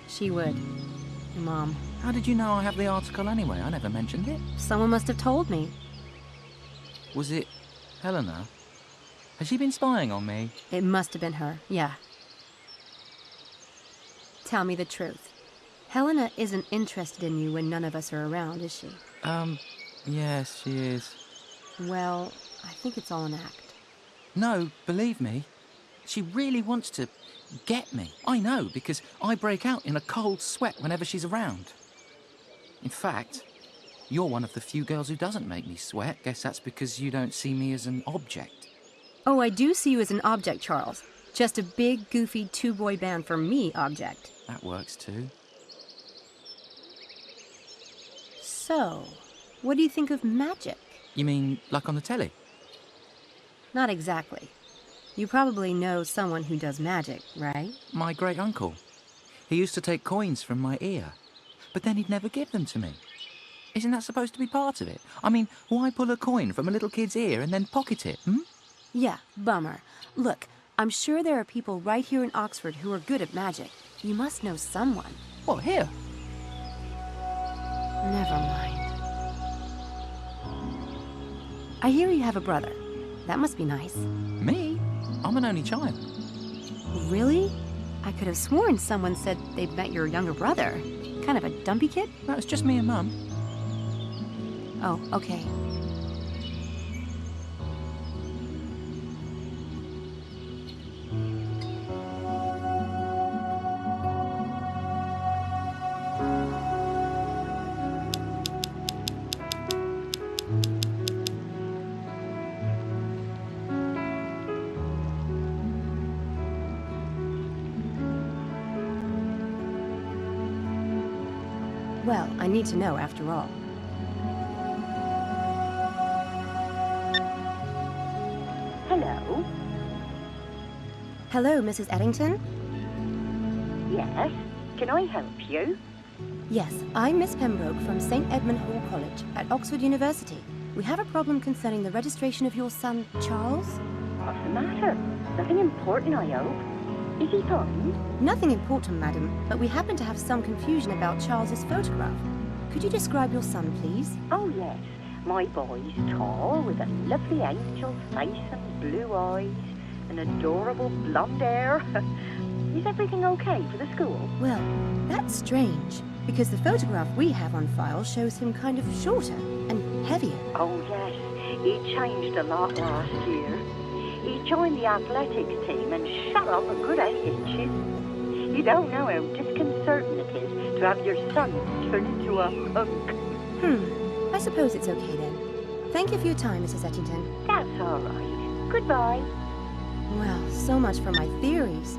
She would. Mom. How did you know I have the article anyway? I never mentioned it. Someone must have told me. Was it Helena? Has she been spying on me? It must have been her, yeah. Tell me the truth. Helena isn't interested in you when none of us are around, is she? Yes, she is. Well, I think it's all an act. No, believe me. She really wants to get me. I know, because I break out in a cold sweat whenever she's around. In fact, you're one of the few girls who doesn't make me sweat. Guess that's because you don't see me as an object. Oh, I do see you as an object, Charles. Just a big, goofy two-boy band for me object. That works too. So, what do you think of magic? You mean like on the telly? Not exactly. You probably know someone who does magic, right? My great-uncle. He used to take coins from my ear, but then he'd never give them to me. Isn't that supposed to be part of it? I mean, why pull a coin from a little kid's ear and then pocket it, Yeah, bummer. Look, I'm sure there are people right here in Oxford who are good at magic. You must know someone. What, here? Never mind. I hear you have a brother. That must be nice. Me? I'm an only child. Really? I could have sworn someone said they'd met your younger brother. Kind of a dumpy kid? No, it's just me and Mum. Oh, okay. Well, I need to know after all. Hello? Hello, Mrs. Eddington? Yes? Can I help you? Yes, I'm Miss Pembroke from St. Edmund Hall College at Oxford University. We have a problem concerning the registration of your son, Charles. What's the matter? Nothing important, I hope. Is he fine? Nothing important, madam, but we happen to have some confusion about Charles's photograph. Could you describe your son, please? Oh, yes. My boy's tall, with a lovely angel face and blue eyes, and adorable blonde hair. Is everything okay for the school? Well, that's strange, because the photograph we have on file shows him kind of shorter and heavier. Oh, yes. He changed a lot last year. He joined the athletics team and shot up a good 8 inches. You don't know how disconcerting it is to have your son turn into a hunk. I suppose it's okay then. Thank you for your time, Mrs. Ettington. That's all right. Goodbye. Well, so much for my theories.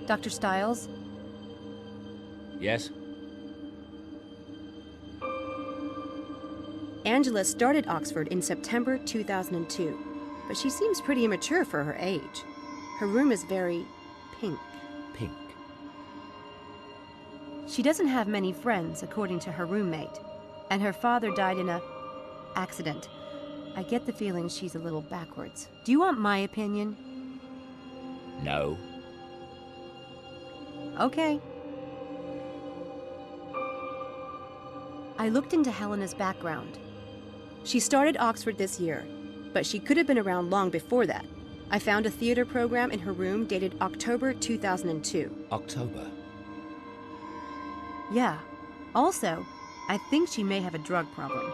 Dr. Stiles? Yes? Angela started Oxford in September 2002, but she seems pretty immature for her age. Her room is very pink. Pink. She doesn't have many friends, according to her roommate. And her father died in a accident. I get the feeling she's a little backwards. Do you want my opinion? No. Okay. I looked into Helena's background. She started Oxford this year, but she could have been around long before that. I found a theater program in her room dated October 2002. October? Yeah. Also, I think she may have a drug problem.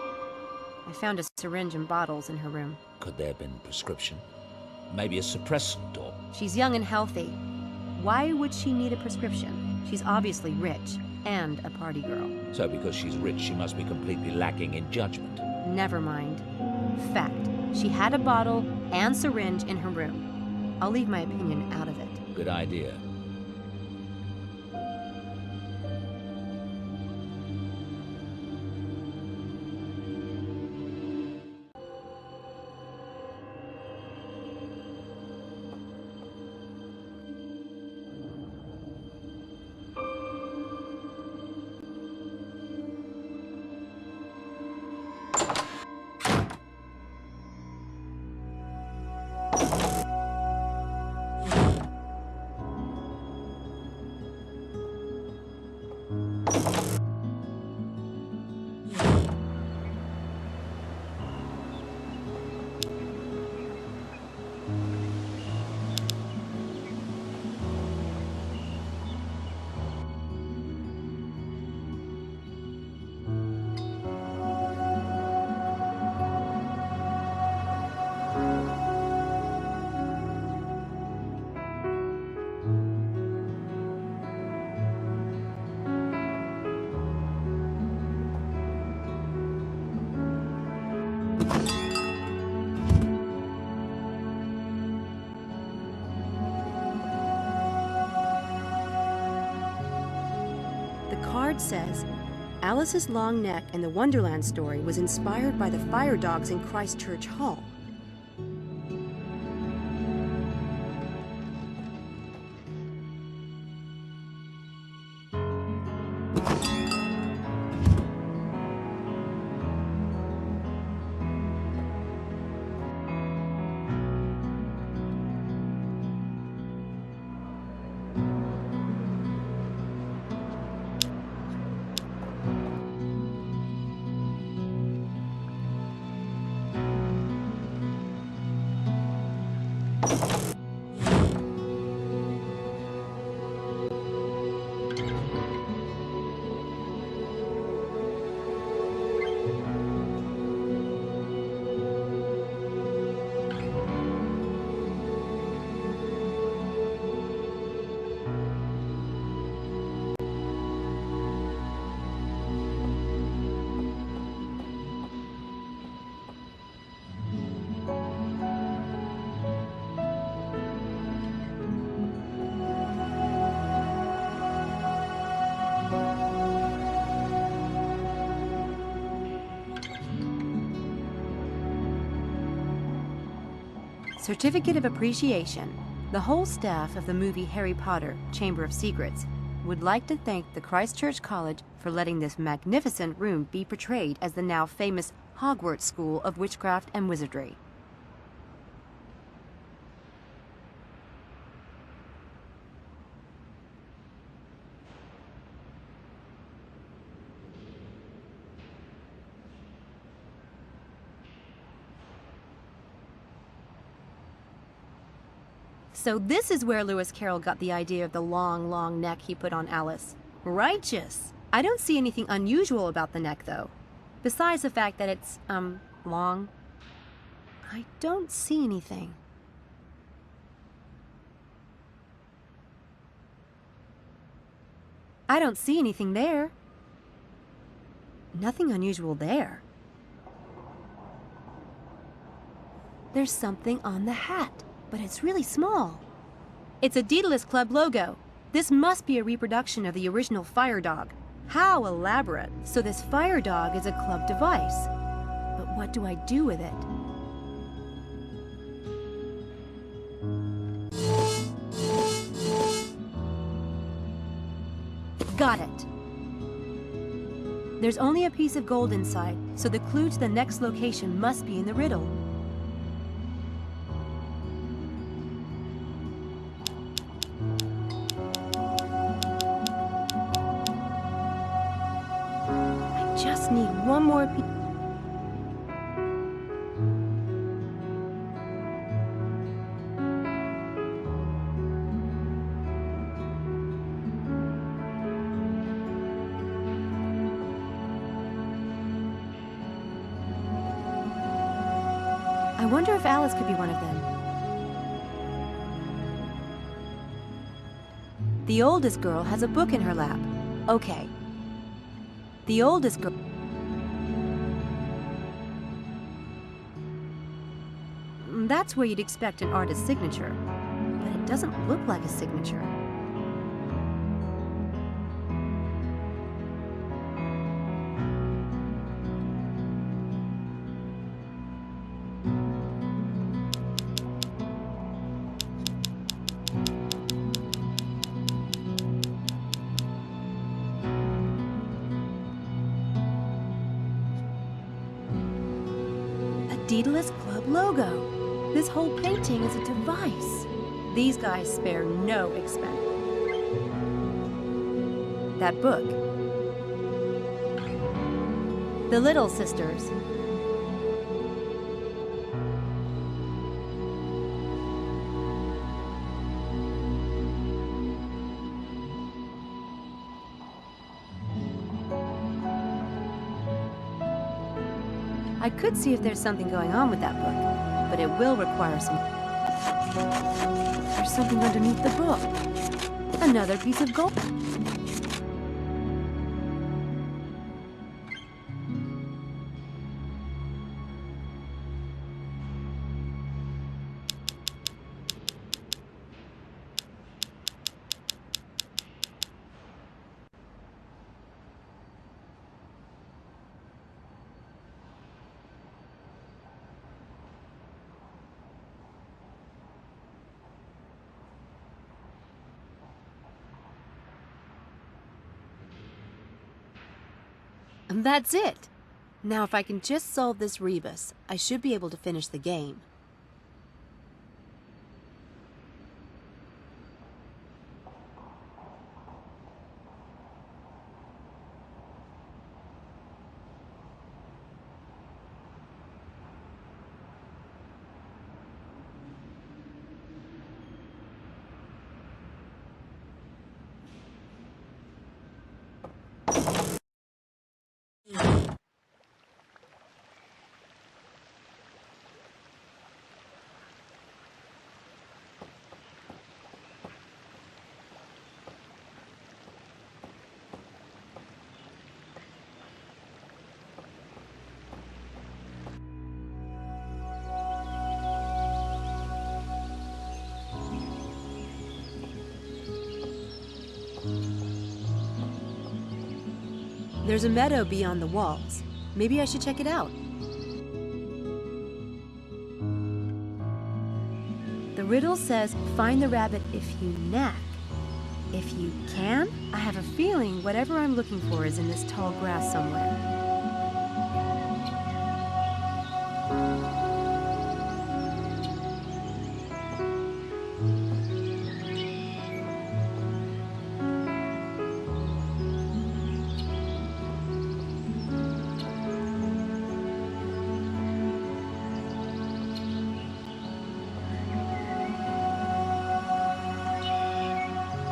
I found a syringe and bottles in her room. Could there have been prescription? Maybe a suppressant or... She's young and healthy. Why would she need a prescription? She's obviously rich and a party girl. So because she's rich, she must be completely lacking in judgment. Never mind. Fact. She had a bottle and syringe in her room. I'll leave my opinion out of it. Good idea. Says, Alice's long neck in the Wonderland story was inspired by the fire dogs in Christchurch Hall. Certificate of Appreciation. The whole staff of the movie Harry Potter, Chamber of Secrets, would like to thank the Christchurch College for letting this magnificent room be portrayed as the now famous Hogwarts School of Witchcraft and Wizardry. So this is where Lewis Carroll got the idea of the long, long neck he put on Alice. Righteous! I don't see anything unusual about the neck, though. Besides the fact that it's, long. I don't see anything. I don't see anything there. Nothing unusual there. There's something on the hat, but it's really small. It's a Daedalus Club logo. This must be a reproduction of the original fire dog. How elaborate. So this fire dog is a club device. But what do I do with it? There's only a piece of gold inside, so the clue to the next location must be in the riddle. I just need one more piece. I wonder if Alice could be one of them. The oldest girl has a book in her lap. Okay. The oldest girl... That's where you'd expect an artist's signature, but it doesn't look like a signature. Daedalus Club logo. This whole painting is a device. These guys spare no expense. That book. The Little Sisters. I could see if there's something going on with that book, but it will require some... There's something underneath the book. Another piece of gold. And that's it. Now if I can just solve this rebus, I should be able to finish the game. There's a meadow beyond the walls. Maybe I should check it out. The riddle says, find the rabbit if you knack. If you can? I have a feeling whatever I'm looking for is in this tall grass somewhere.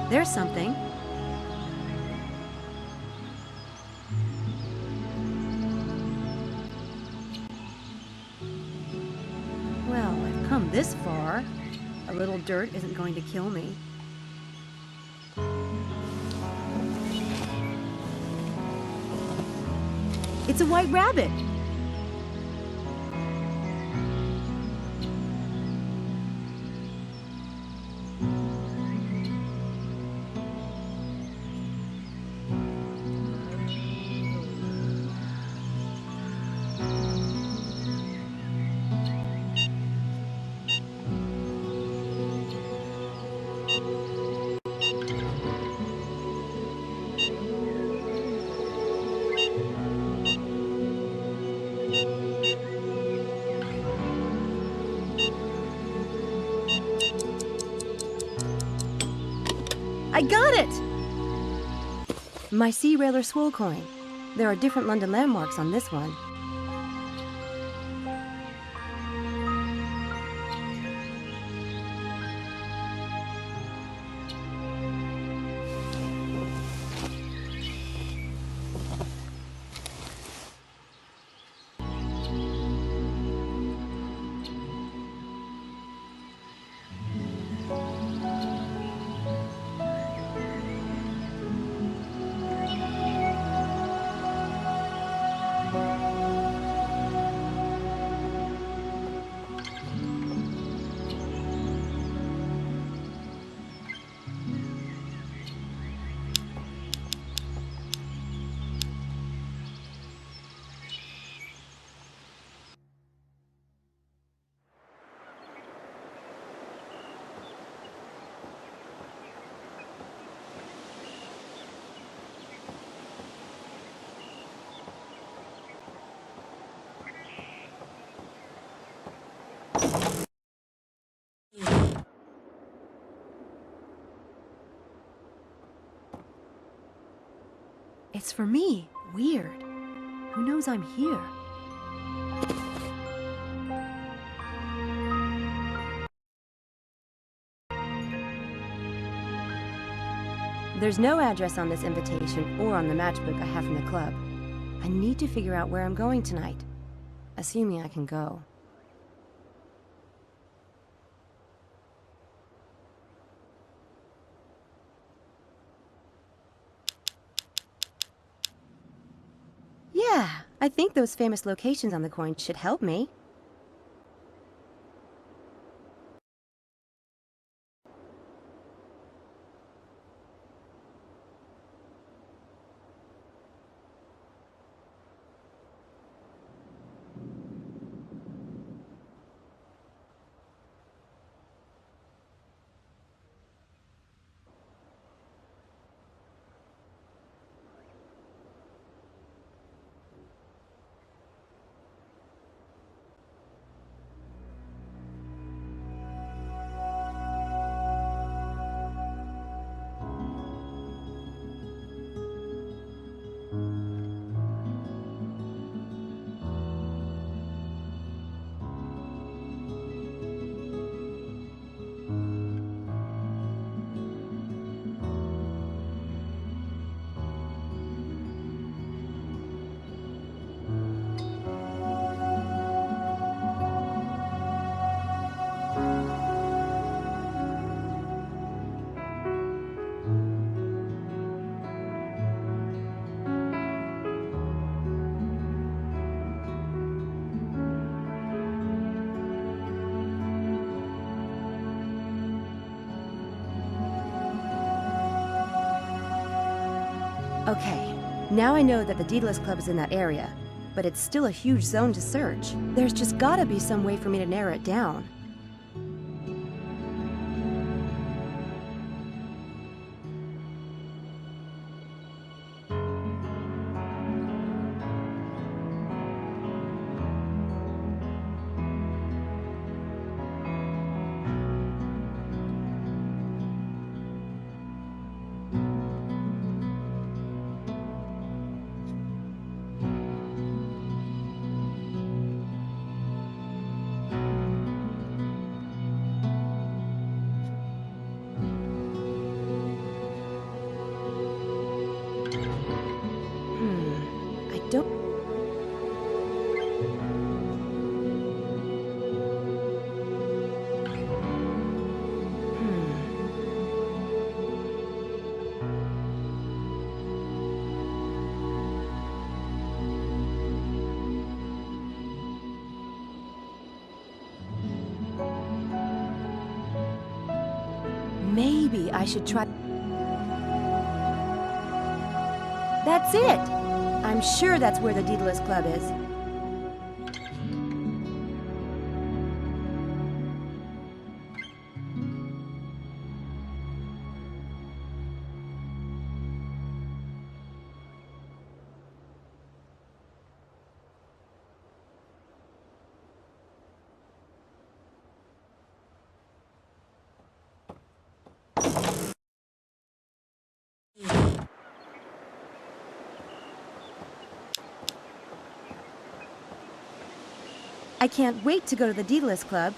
There's something. Well, I've come this far. A little dirt isn't going to kill me. It's a white rabbit! I got it! My Sea Railer Swirl coin. There are different London landmarks on this one. It's for me. Weird. Who knows I'm here? There's no address on this invitation or on the matchbook I have from the club. I need to figure out where I'm going tonight, assuming I can go. Yeah, I think those famous locations on the coin should help me. Okay, now I know that the Daedalus Club is in that area, but it's still a huge zone to search. There's just gotta be some way for me to narrow it down. Maybe I should try... That's it! I'm sure that's where the Daedalus Club is. I can't wait to go to the D-List Club.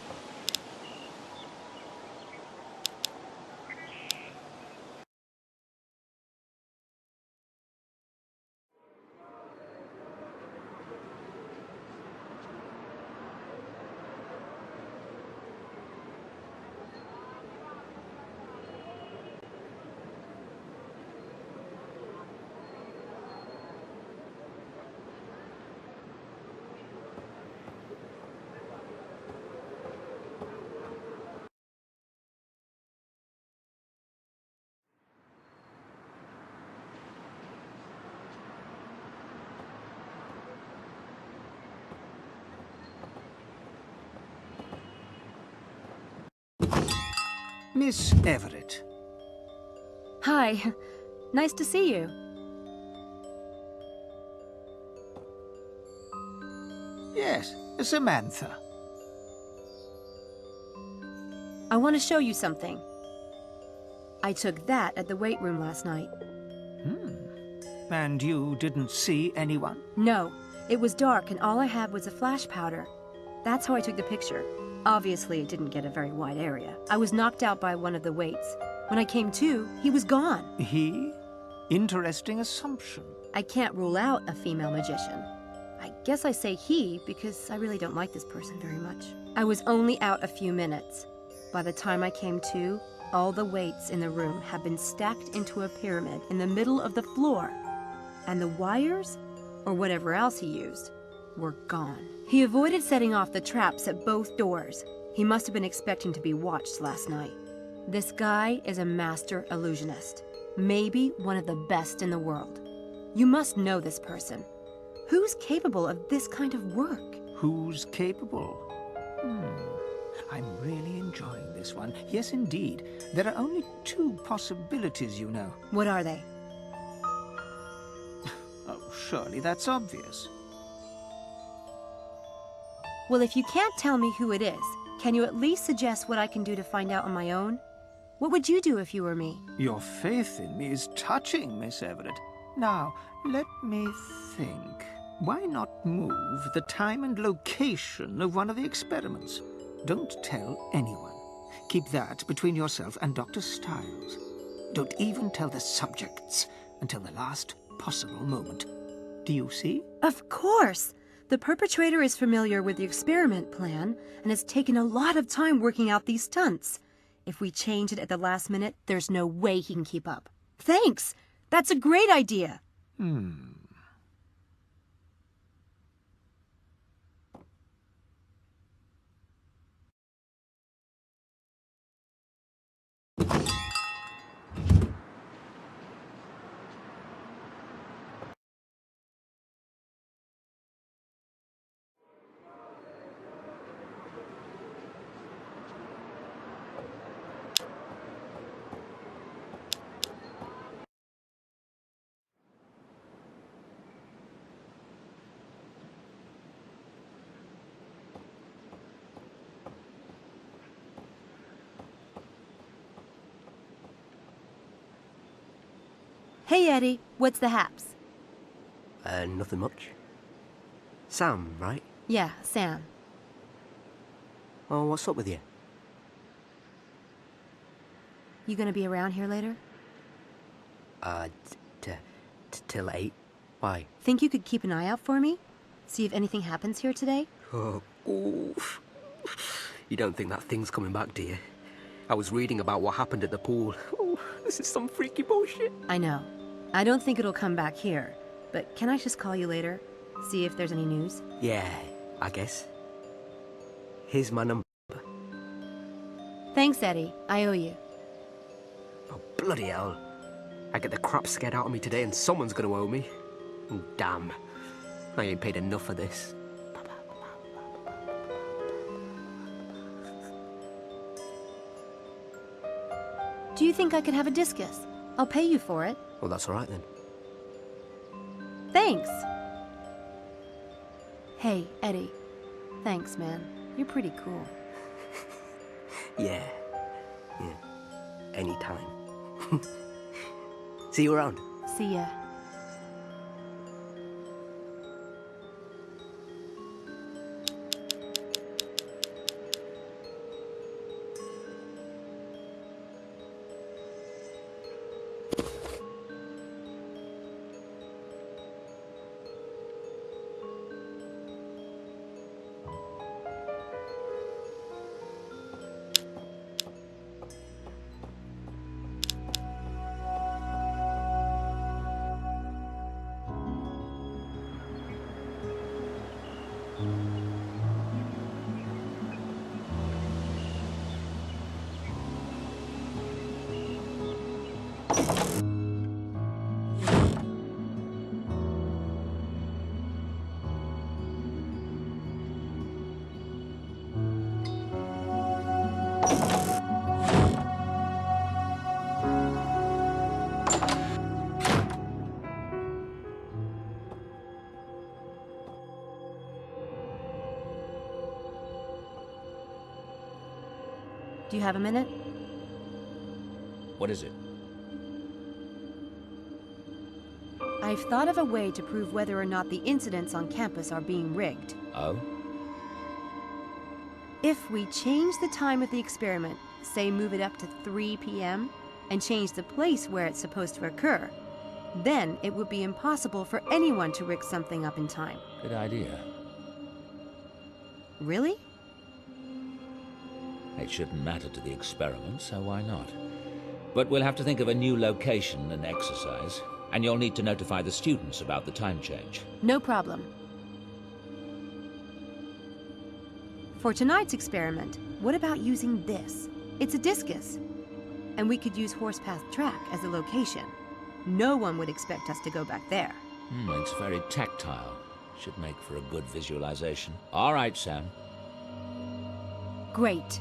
Miss Everett. Hi. Nice to see you. Yes, Samantha. I want to show you something. I took that at the weight room last night. And you didn't see anyone? No, it was dark and all I had was a flash powder. That's how I took the picture. Obviously, it didn't get a very wide area. I was knocked out by one of the weights. When I came to, he was gone. He? Interesting assumption. I can't rule out a female magician. I guess I say he because I really don't like this person very much. I was only out a few minutes. By the time I came to, all the weights in the room had been stacked into a pyramid in the middle of the floor. And the wires, or whatever else he used, were gone. He avoided setting off the traps at both doors. He must have been expecting to be watched last night. This guy is a master illusionist. Maybe one of the best in the world. You must know this person. Who's capable of this kind of work? Who's capable? I'm really enjoying this one. Yes, indeed. There are only two possibilities, you know. What are they? Oh, surely that's obvious. Well, if you can't tell me who it is, can you at least suggest what I can do to find out on my own? What would you do if you were me? Your faith in me is touching, Miss Everett. Now, let me think. Why not move the time and location of one of the experiments? Don't tell anyone. Keep that between yourself and Dr. Stiles. Don't even tell the subjects until the last possible moment. Do you see? Of course! The perpetrator is familiar with the experiment plan and has taken a lot of time working out these stunts. If we change it at the last minute, there's no way he can keep up. Thanks! That's a great idea! Hey, Eddie. What's the haps? Nothing much. Sam, right? Yeah, Sam. Oh, what's up with you? You gonna be around here later? Till 8. Why? Think you could keep an eye out for me? See if anything happens here today? Oh, oof. You don't think that thing's coming back, do you? I was reading about what happened at the pool. Oh, this is some freaky bullshit. I know. I don't think it'll come back here. But can I just call you later? See if there's any news? Yeah, I guess. Here's my number. Thanks, Eddie. I owe you. Oh, bloody hell. I get the crap scared out of me today and someone's gonna owe me. Oh, damn. I ain't paid enough for this. Do you think I could have a discus? I'll pay you for it. Well, that's all right then. Thanks. Hey, Eddie. Thanks, man. You're pretty cool. Yeah. Anytime. See you around. See ya. Do you have a minute? What is it? I've thought of a way to prove whether or not the incidents on campus are being rigged. Oh? If we change the time of the experiment, say move it up to 3 p.m., and change the place where it's supposed to occur, then it would be impossible for anyone to rig something up in time. Good idea. Really? It shouldn't matter to the experiment, so why not? But we'll have to think of a new location and exercise, and you'll need to notify the students about the time change. No problem. For tonight's experiment, what about using this? It's a discus, and we could use Horsepath Track as a location. No one would expect us to go back there. It's very tactile. Should make for a good visualization. All right, Sam. Great.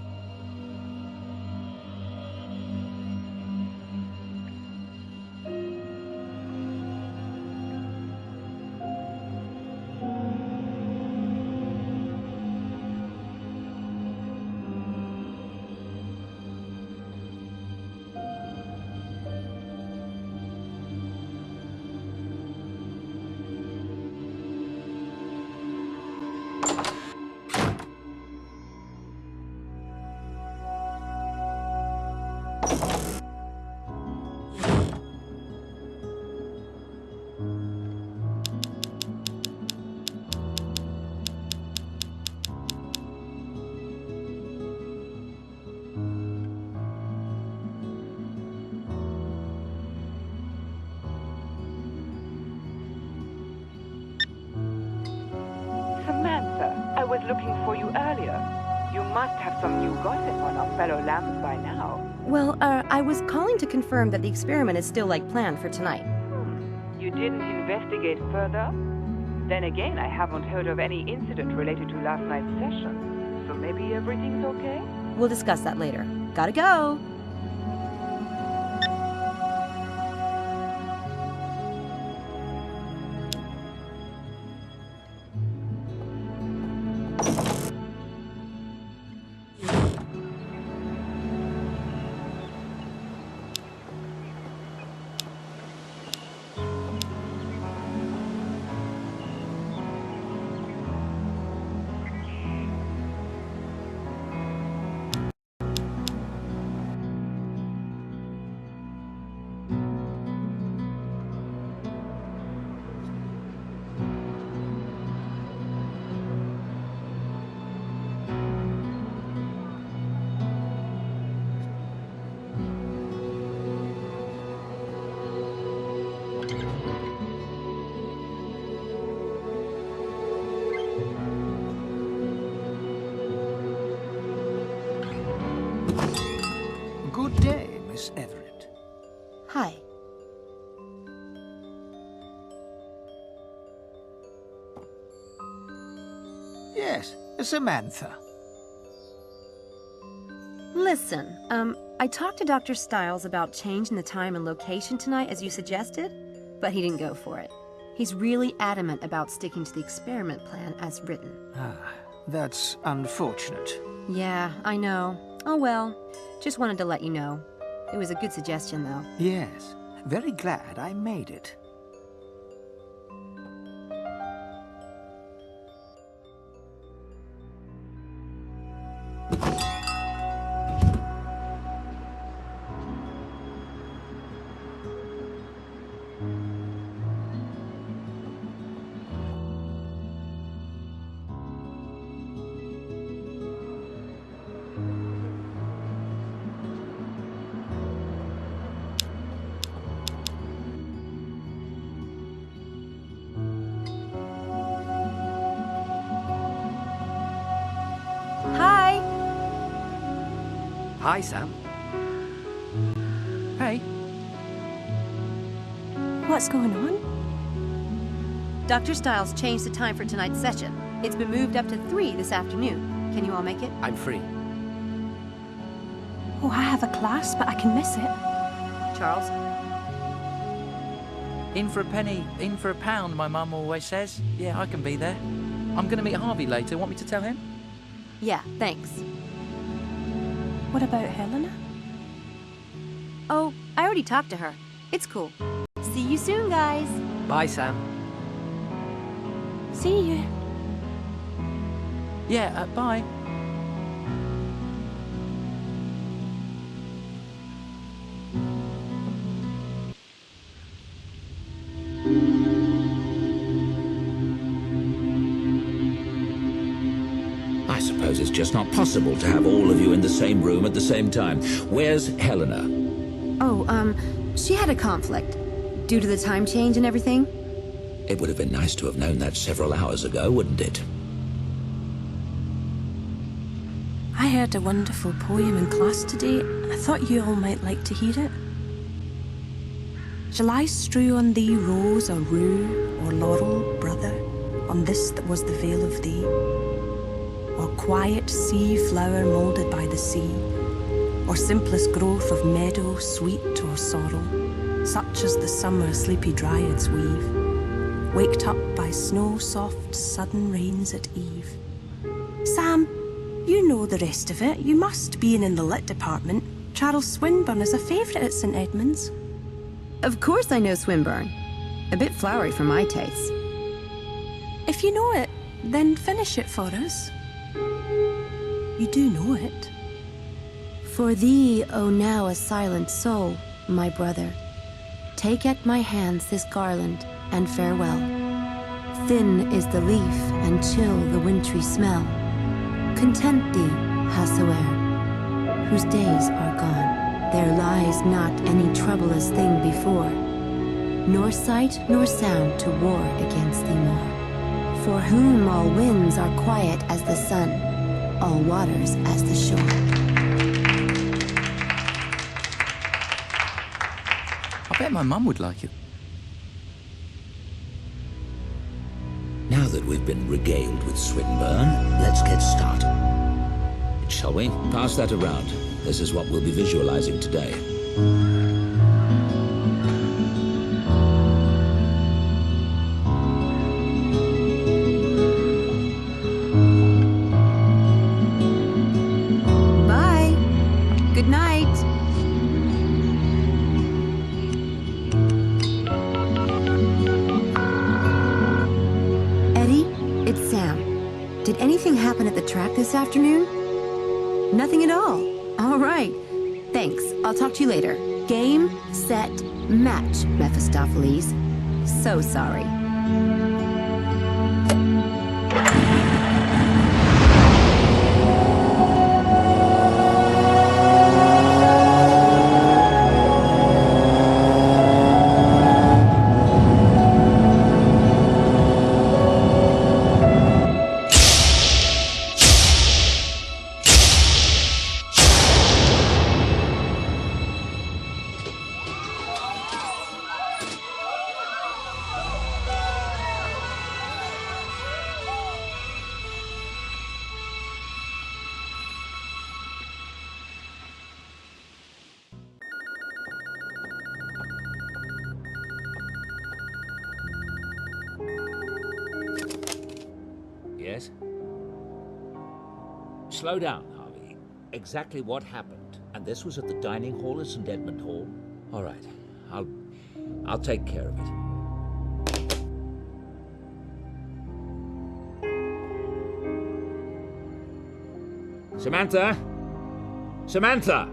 I was looking for you earlier. You must have some new gossip on our fellow lambs by now. Well, I was calling to confirm that the experiment is still like planned for tonight. You didn't investigate further? Then again, I haven't heard of any incident related to last night's session. So maybe everything's okay? We'll discuss that later. Gotta go! Good day, Miss Everett. Hi. Yes, Samantha. Listen, I talked to Dr. Stiles about changing the time and location tonight as you suggested, but he didn't go for it. He's really adamant about sticking to the experiment plan as written. That's unfortunate. Yeah, I know. Oh well, just wanted to let you know. It was a good suggestion, though. Yes, very glad I made it. Hi, Sam. Hey. What's going on? Dr. Stiles changed the time for tonight's session. It's been moved up to 3 this afternoon. Can you all make it? I'm free. Oh, I have a class, but I can miss it. Charles? In for a penny, in for a pound, my mum always says. Yeah, I can be there. I'm going to meet Harvey later. Want me to tell him? Yeah, thanks. What about Helena? Oh, I already talked to her. It's cool. See you soon, guys. Bye, Sam. See you. Yeah, bye. I suppose it's just not possible to have all of you in the same room at the same time. Where's Helena? Oh, she had a conflict. Due to the time change and everything. It would have been nice to have known that several hours ago, wouldn't it? I heard a wonderful poem in class today. I thought you all might like to hear it. Shall I strew on thee rose or rue or laurel, brother, on this that was the vale of thee? Or quiet sea flower moulded by the sea, or simplest growth of meadow, sweet or sorrow, such as the summer sleepy dryads weave, waked up by snow-soft sudden rains at eve. Sam, you know the rest of it. You must, being in the lit department. Charles Swinburne is a favourite at St Edmunds. Of course I know Swinburne. A bit flowery for my taste. If you know it, then finish it for us. You do know it. For thee, O now a silent soul, my brother, take at my hands this garland, and farewell. Thin is the leaf, and chill the wintry smell. Content thee, howsoe'er, whose days are gone. There lies not any troublous thing before, nor sight nor sound to war against thee more. For whom all winds are quiet as the sun, all waters as the shore. I bet my mum would like it. Now that we've been regaled with Swinburne, let's get started. Shall we? Pass that around. This is what we'll be visualizing today. Bye. Good night. Eddie, it's Sam. Did anything happen at the track this afternoon? Nothing at all. All right. Thanks. I'll talk to you later. Game, set, match, Mephistopheles. So sorry. Yes? Slow down, Harvey. Exactly what happened? And this was at the dining hall at St. Edmund Hall? All right. I'll take care of it. Samantha? Samantha!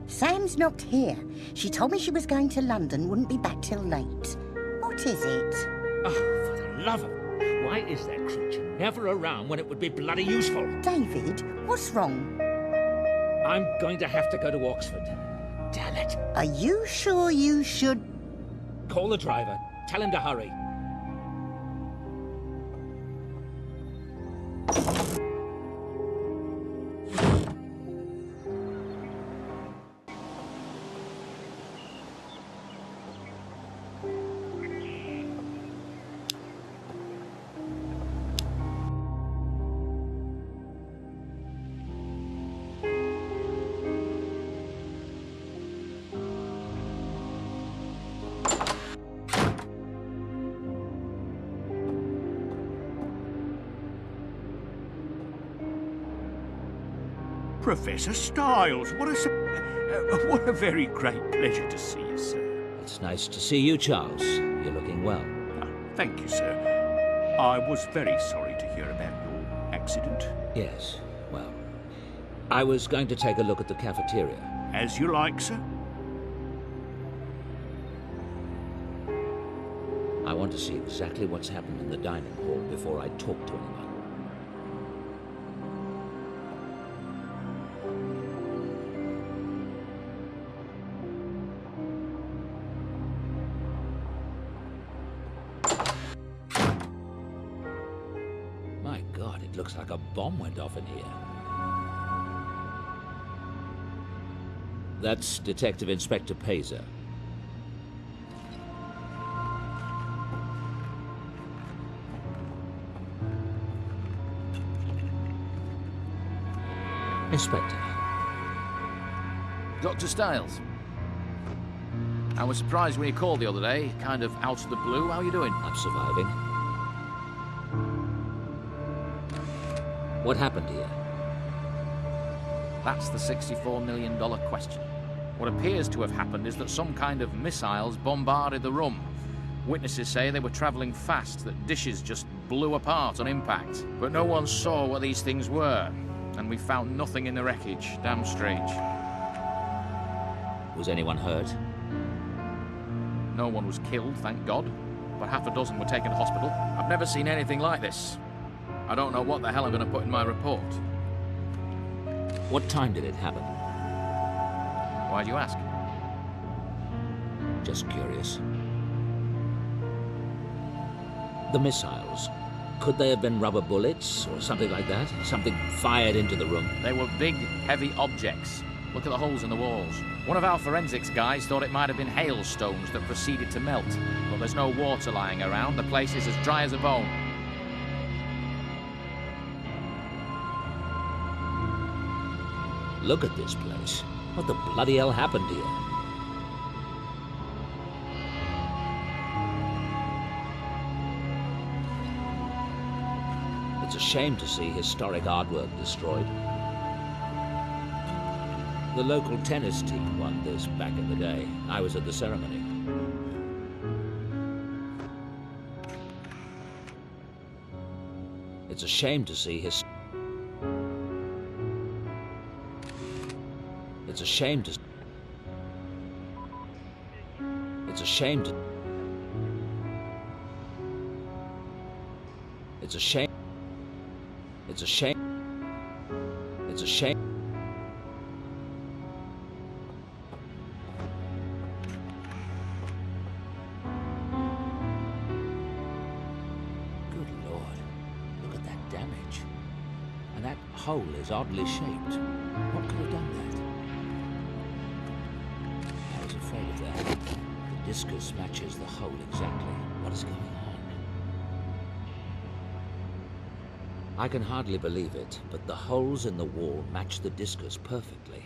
Sam's not here. She told me she was going to London, wouldn't be back till late. What is it? Oh, for the love of... Why is that creature never around when it would be bloody useful? David, what's wrong? I'm going to have to go to Oxford. Damn it. Are you sure you should... Call the driver. Tell him to hurry. Professor Styles, what a very great pleasure to see you, sir. It's nice to see you, Charles. You're looking well. Thank you, sir. I was very sorry to hear about your accident. Yes, well, I was going to take a look at the cafeteria. As you like, sir. I want to see exactly what's happened in the dining hall before I talk to anyone. My God, it looks like a bomb went off in here. That's Detective Inspector Pazer. Inspector. Dr. Styles. I was surprised when you called the other day, kind of out of the blue. How are you doing? I'm surviving. What happened here? That's the $64 million question. What appears to have happened is that some kind of missiles bombarded the room. Witnesses say they were traveling fast, that dishes just blew apart on impact. But no one saw what these things were. And we found nothing in the wreckage. Damn strange. Was anyone hurt? No one was killed, thank God. But half a dozen were taken to hospital. I've never seen anything like this. I don't know what the hell I'm going to put in my report. What time did it happen? Why'd you ask? Just curious. The missiles. Could they have been rubber bullets or something like that? Something fired into the room? They were big, heavy objects. Look at the holes in the walls. One of our forensics guys thought it might have been hailstones that proceeded to melt. But there's no water lying around. The place is as dry as a bone. Look at this place. What the bloody hell happened here? It's a shame to see historic artwork destroyed. The local tennis team won this back in the day. I was at the ceremony. It's a shame to see It's a shame to... It's a shame to... It's a shame... It's a shame... It's a shame... Good Lord. Look at that damage. And that hole is oddly shaped. What could have done that? I was afraid of that. The discus matches the hole exactly. What is going on? I can hardly believe it, but the holes in the wall match the discus perfectly.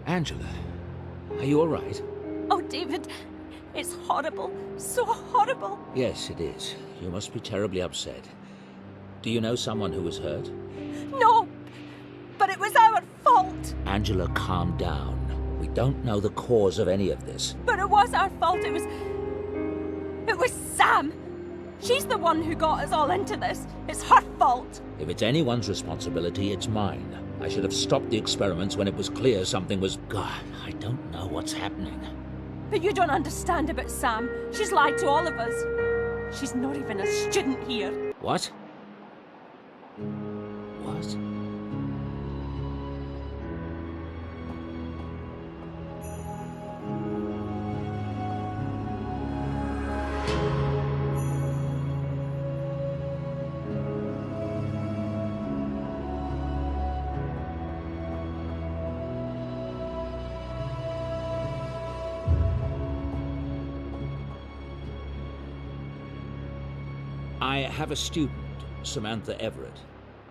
Angela, are you all right? Oh, David, it's horrible. So horrible. Yes, it is. You must be terribly upset. Do you know someone who was hurt? No, but it was our fault. Angela, calm down. We don't know the cause of any of this. But it was our fault. It was Sam. She's the one who got us all into this. It's her fault. If it's anyone's responsibility, it's mine. I should have stopped the experiments when it was clear something was... God, I don't know what's happening. But you don't understand about Sam. She's lied to all of us. She's not even a student here. What? What? I have a student, Samantha Everett.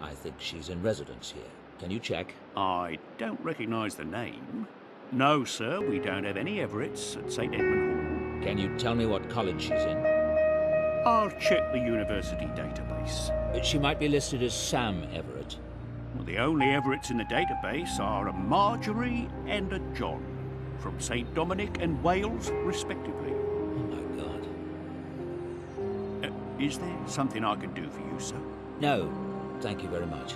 I think she's in residence here. Can you check? I don't recognise the name. No, sir, we don't have any Everetts at St. Edmund Hall. Can you tell me what college she's in? I'll check the university database. She might be listed as Sam Everett. Well, the only Everetts in the database are a Marjorie and a John, from St. Dominic and Wales, respectively. Oh, my God. Is there something I can do for you, sir? No, thank you very much.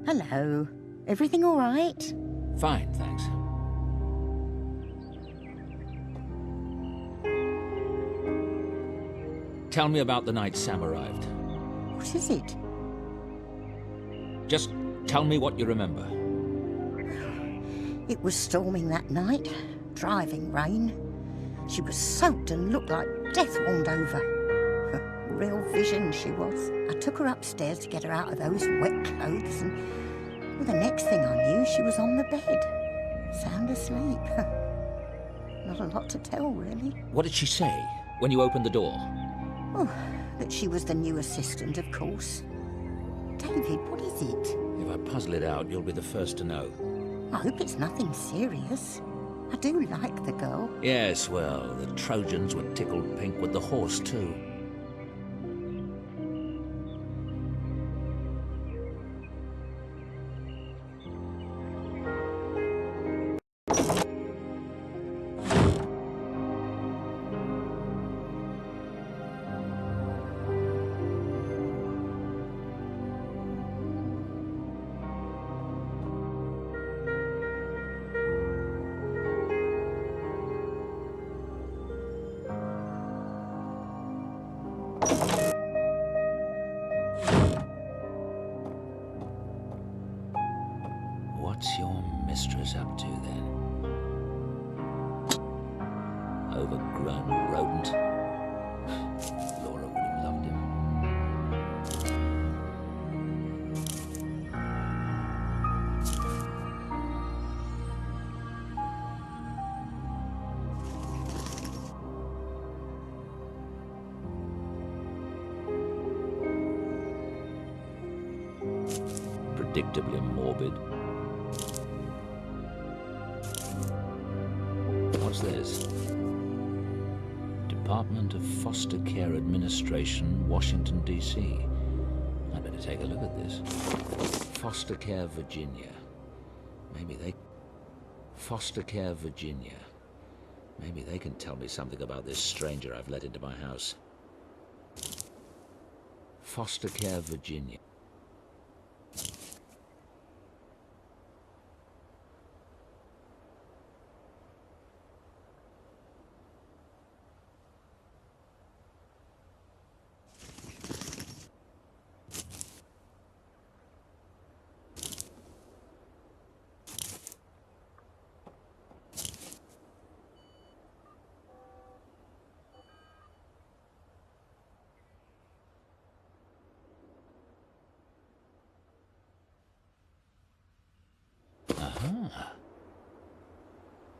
Hello. Everything all right? Fine, thanks. Tell me about the night Sam arrived. What is it? Just tell me what you remember. It was storming that night. Driving rain. She was soaked and looked like death warmed over. Real vision she was. I took her upstairs to get her out of those wet clothes, and well, the next thing I knew, she was on the bed, sound asleep. Not a lot to tell, really. What did she say when you opened the door? Oh, that she was the new assistant, of course. David, what is it? If I puzzle it out, you'll be the first to know. I hope it's nothing serious. I do like the girl. Yes, well, the Trojans were tickled pink with the horse, too. What's your mistress up to, then? Overgrown rodent. Laura would have loved him. Predictably morbid. What's this? Department of Foster Care Administration, Washington, D.C. I better take a look at this. Foster Care, Virginia. Foster Care, Virginia. Maybe they can tell me something about this stranger I've let into my house. Foster Care, Virginia.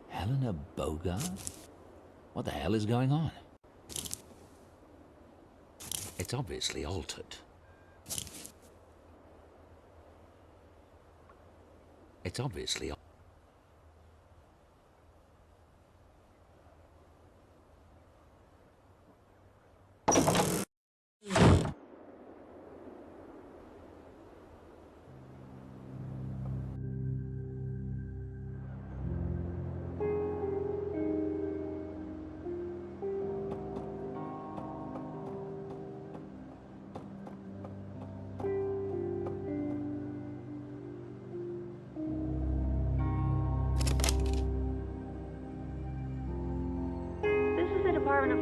Helena Bogart? What the hell is going on? It's obviously altered. It's obviously altered.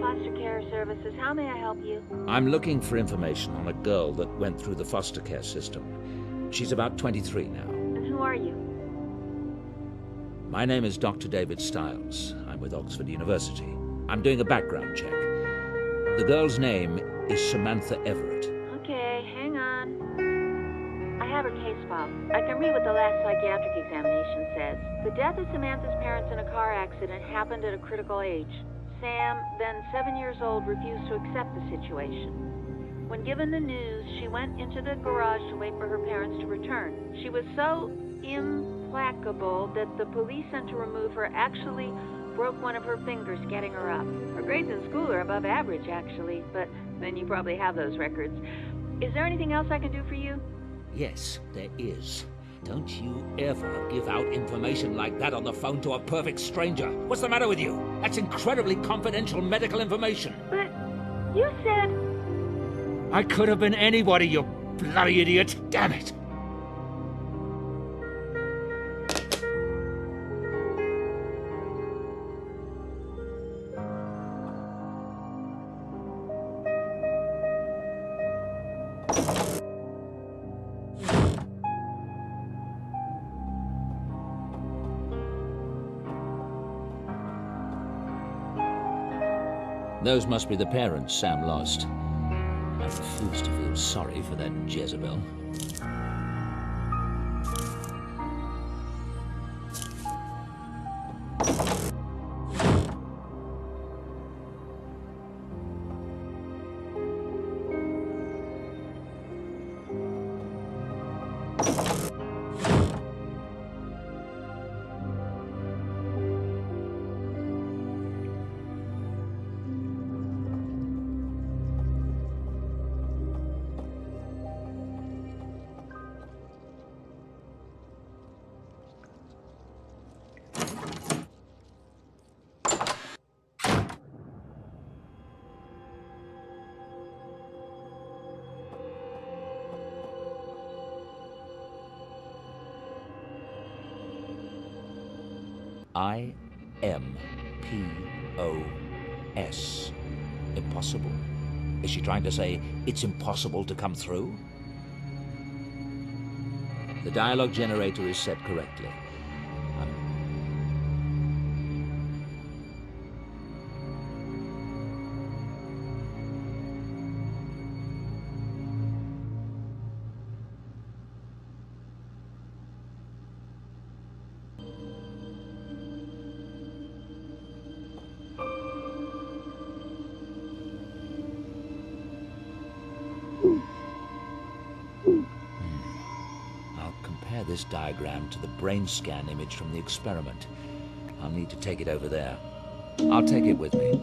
Foster Care Services. How may I help you? I'm looking for information on a girl that went through the foster care system. She's about 23 now. And who are you? My name is Dr. David Stiles. I'm with Oxford University. I'm doing a background check. The girl's name is Samantha Everett. Okay, hang on. I have her case file. I can read what the last psychiatric examination says. The death of Samantha's parents in a car accident happened at a critical age. Sam, then 7 years old, refused to accept the situation. When given the news, she went into the garage to wait for her parents to return. She was so implacable that the police sent to remove her actually broke one of her fingers getting her up. Her grades in school are above average, actually, but then you probably have those records. Is there anything else I can do for you? Yes, there is. Don't you ever give out information like that on the phone to a perfect stranger. What's the matter with you? That's incredibly confidential medical information. But you said... I could have been anybody, you bloody idiot. Damn it. Those must be the parents Sam lost. I refuse to feel sorry for that Jezebel. I-M-P-O-S. Impossible. Is she trying to say it's impossible to come through? The dialogue generator is set correctly. This diagram to the brain scan image from the experiment. I'll need to take it over there. I'll take it with me.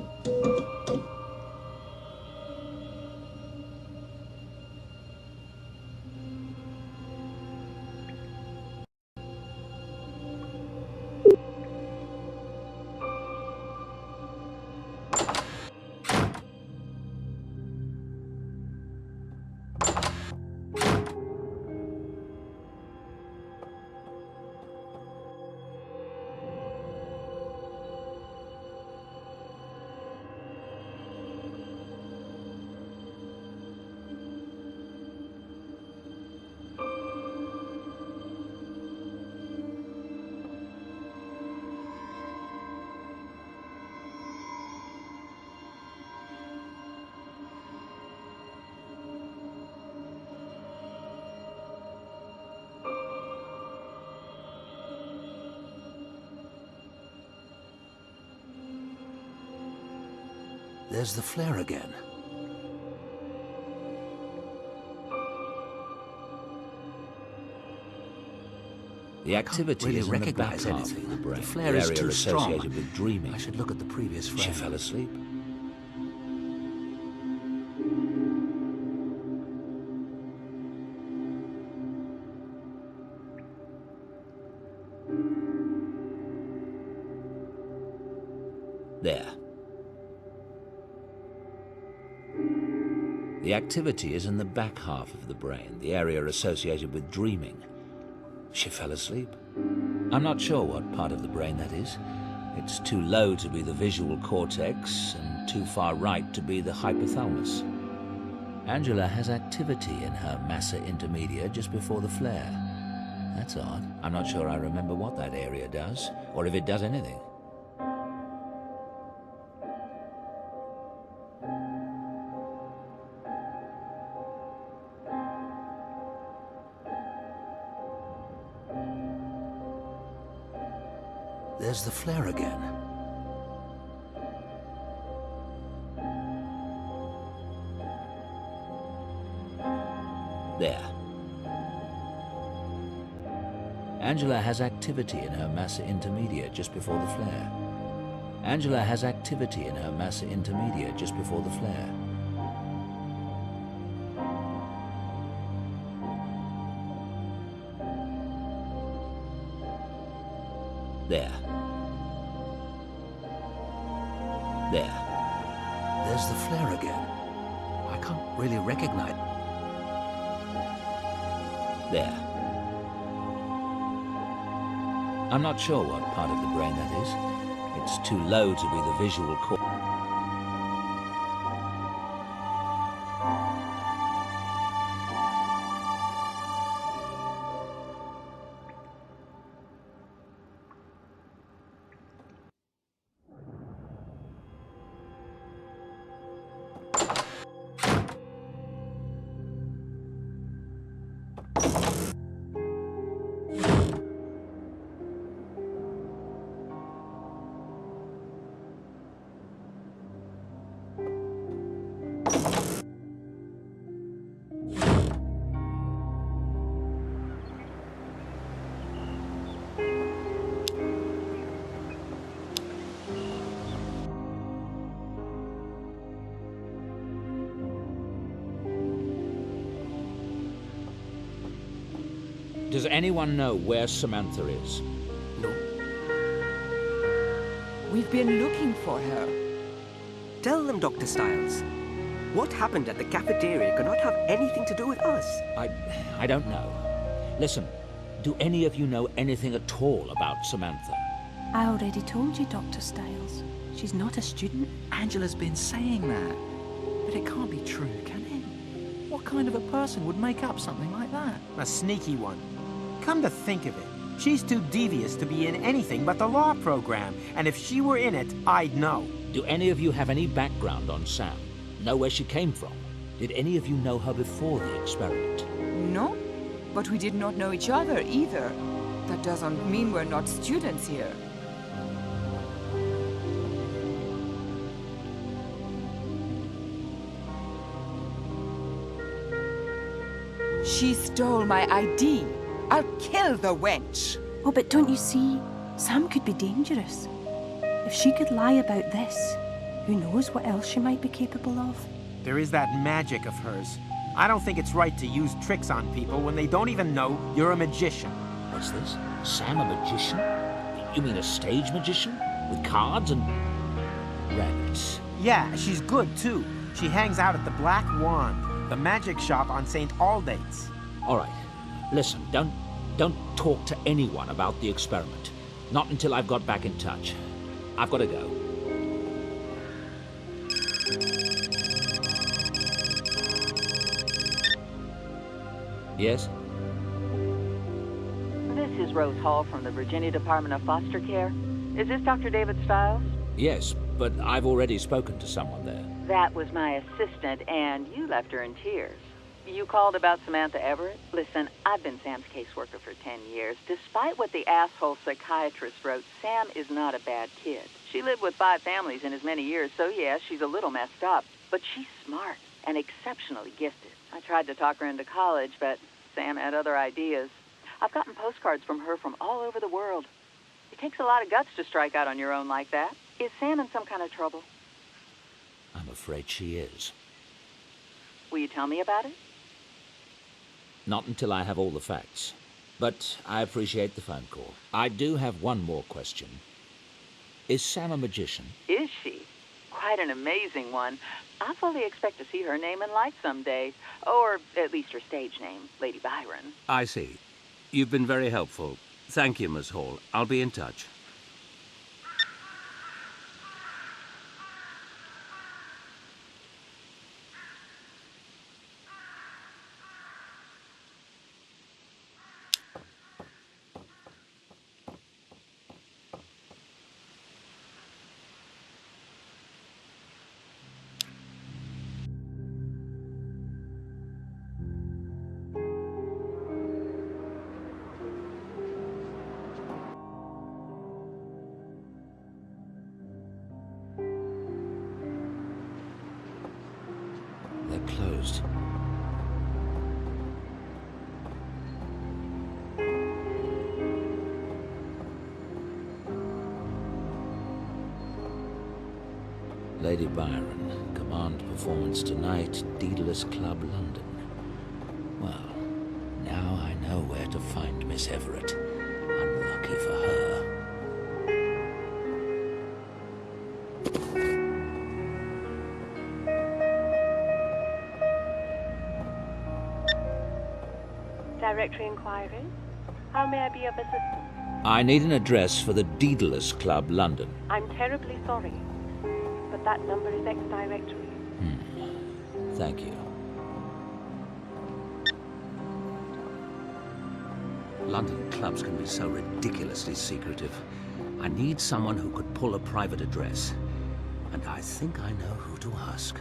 There's the flare again. The activity is in the back half of the brain. The flare is too strong. Associated with dreaming. I should look at the previous frame. She fell asleep. There. The activity is in the back half of the brain, the area associated with dreaming. She fell asleep. I'm not sure what part of the brain that is. It's too low to be the visual cortex and too far right to be the hypothalamus. Angela has activity in her massa intermedia just before the flare. That's odd. I'm not sure I remember what that area does, or if it does anything. There's the flare again. There. Angela has activity in her massa intermedia just before the flare. Angela has activity in her massa intermedia just before the flare. There. There. There's the flare again. I can't really recognize. There. I'm not sure what part of the brain that is. It's too low to be the visual cortex. Does anyone know where Samantha is? No. We've been looking for her. Tell them, Dr. Styles. What happened at the cafeteria cannot have anything to do with us. I don't know. Listen, do any of you know anything at all about Samantha? I already told you, Dr. Styles. She's not a student. Angela's been saying that. But it can't be true, can it? What kind of a person would make up something like that? A sneaky one. Come to think of it, she's too devious to be in anything but the law program, and if she were in it, I'd know. Do any of you have any background on Sam? Know where she came from? Did any of you know her before the experiment? No, but we did not know each other either. That doesn't mean we're not students here. She stole my ID. I'll kill the wench. Oh, but don't you see? Sam could be dangerous. If she could lie about this, who knows what else she might be capable of? There is that magic of hers. I don't think it's right to use tricks on people when they don't even know you're a magician. What's this? Sam a magician? You mean a stage magician? With cards and rabbits? Yeah, she's good too. She hangs out at the Black Wand, the magic shop on St. Aldate's. All right. Listen, don't talk to anyone about the experiment. Not until I've got back in touch. I've got to go. Yes? This is Rose Hall from the Virginia Department of Foster Care. Is this Dr. David Stiles? Yes, but I've already spoken to someone there. That was my assistant, and you left her in tears. You called about Samantha Everett? Listen, I've been Sam's caseworker for 10 years. Despite what the asshole psychiatrist wrote, Sam is not a bad kid. She lived with 5 families in as many years, so yeah, she's a little messed up. But she's smart and exceptionally gifted. I tried to talk her into college, but Sam had other ideas. I've gotten postcards from her from all over the world. It takes a lot of guts to strike out on your own like that. Is Sam in some kind of trouble? I'm afraid she is. Will you tell me about it? Not until I have all the facts. But I appreciate the phone call. I do have one more question. Is Sam a magician? Is she? Quite an amazing one. I fully expect to see her name in lights someday. Or at least her stage name, Lady Byron. I see. You've been very helpful. Thank you, Miss Hall. I'll be in touch. closed. Lady Byron, command performance tonight, Daedalus Club, London. Well, now I know where to find Miss Everett. Unlucky for her. Directory inquiries? How may I be of assistance? I need an address for the Daedalus Club, London. I'm terribly sorry, but that number is ex-directory. Thank you. London clubs can be so ridiculously secretive. I need someone who could pull a private address. And I think I know who to ask.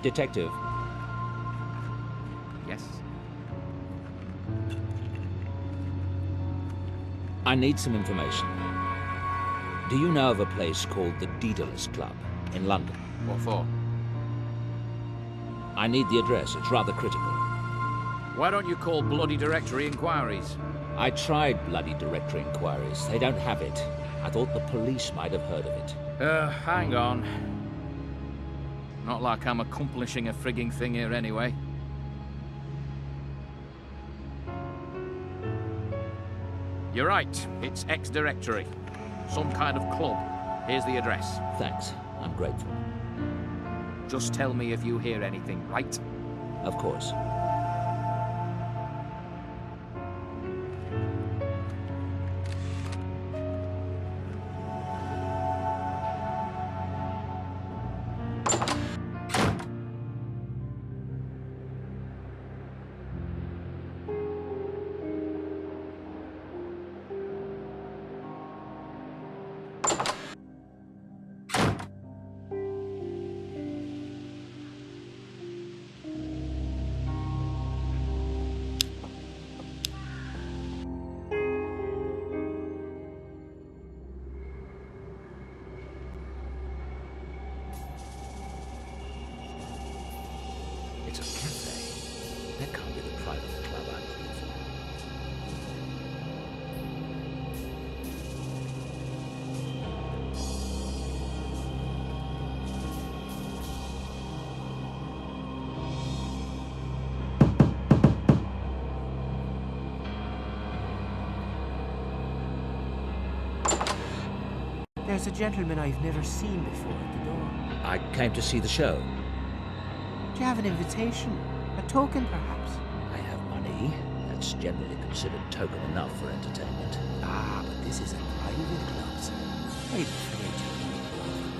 Detective. Yes? I need some information. Do you know of a place called the Daedalus Club in London? What for? I need the address. It's rather critical. Why don't you call bloody directory inquiries? I tried bloody directory inquiries. They don't have it. I thought the police might have heard of it. Hang on. Not like I'm accomplishing a frigging thing here anyway. You're right, it's ex-directory. Some kind of club. Here's the address. Thanks, I'm grateful. Just tell me if you hear anything, right? Of course. It's a cafe. That can't be the private club I'm looking for. There's a gentleman I've never seen before at the door. I came to see the show. Do you have an invitation? A token, perhaps? I have money. That's generally considered token enough for entertainment. Ah, but this is a private club, sir. I'm afraid you need more than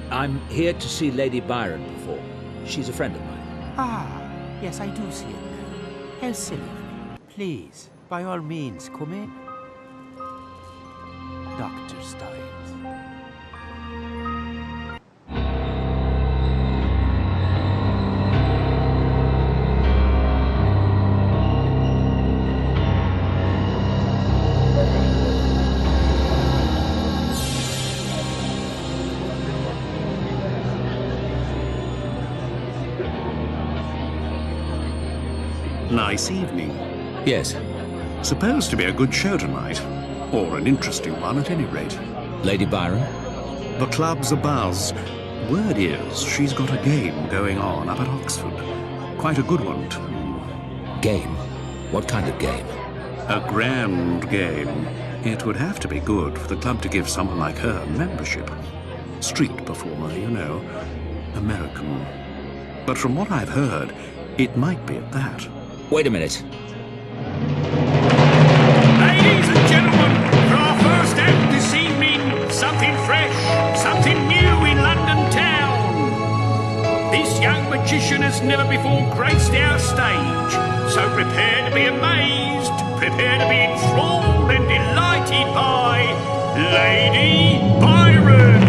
that. I'm here to see Lady Byron perform. She's a friend of mine. Ah, yes, I do see it now. How silly of me. Please, by all means, come in. Dr. Styles. Nice evening. Yes. Supposed to be a good show tonight. Or an interesting one at any rate. Lady Byron? The club's abuzz. Word is, she's got a game going on up at Oxford. Quite a good one, too. Game? What kind of game? A grand game. It would have to be good for the club to give someone like her membership. Street performer, you know. American. But from what I've heard, it might be at that. Wait a minute. Ladies and gentlemen, for our first act this evening, something fresh, something new in London town. This young magician has never before graced our stage, so prepare to be amazed, prepare to be enthralled and delighted by Lady Byron.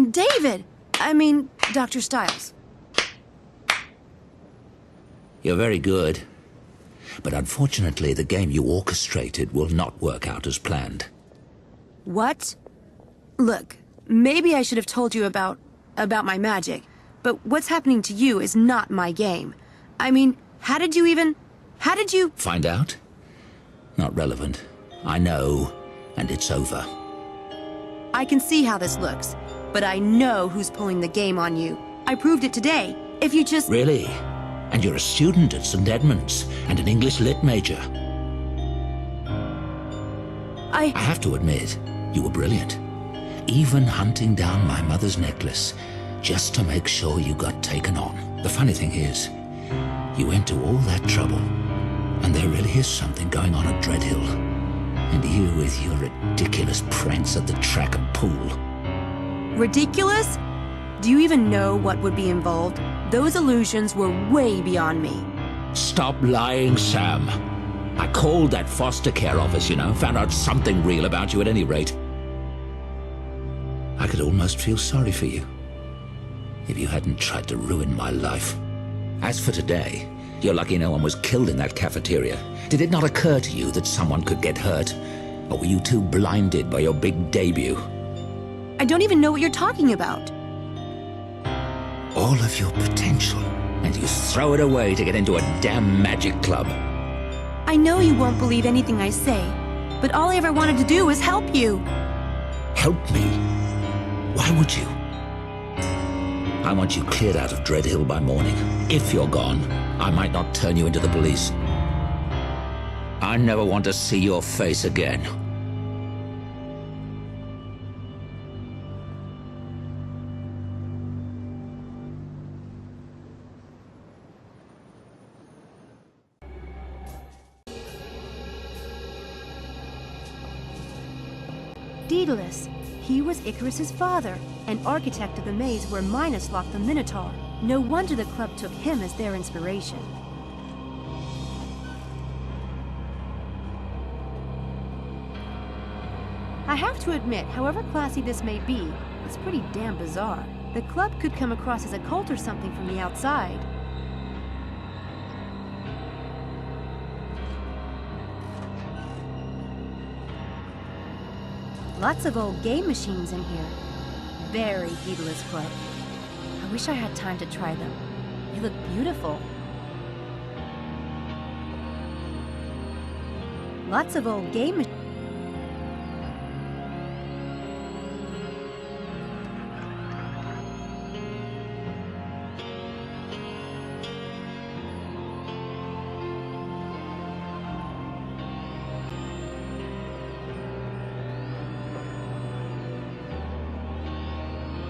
David! I mean, Dr. Stiles. You're very good. But unfortunately, the game you orchestrated will not work out as planned. What? Look, maybe I should have told you about my magic, but what's happening to you is not my game. I mean, how did you... Find out? Not relevant. I know, and it's over. I can see how this looks, but I know who's pulling the game on you. I proved it today. If you just... Really? And you're a student at St. Edmund's, and an English Lit major. I have to admit, you were brilliant. Even hunting down my mother's necklace, just to make sure you got taken on. The funny thing is, you went to all that trouble, and there really is something going on at Dreadhill. And you with your ridiculous pranks at the track and pool. Ridiculous? Do you even know what would be involved? Those illusions were way beyond me. Stop lying, Sam. I called that foster care office, you know, found out something real about you at any rate. I could almost feel sorry for you, if you hadn't tried to ruin my life. As for today, you're lucky no one was killed in that cafeteria. Did it not occur to you that someone could get hurt? Or were you too blinded by your big debut? I don't even know what you're talking about. All of your potential, and you throw it away to get into a damn magic club. I know you won't believe anything I say, but all I ever wanted to do was help you. Help me? Why would you? I want you cleared out of Dreadhill by morning. If you're gone, I might not turn you into the police. I never want to see your face again. Daedalus. He was Icarus's father, an architect of the maze where Minos locked the Minotaur. No wonder the club took him as their inspiration. I have to admit, however classy this may be, it's pretty damn bizarre. The club could come across as a cult or something from the outside. Lots of old game machines in here. Very Daedalus Club. I wish I had time to try them. They look beautiful. Lots of old game machines.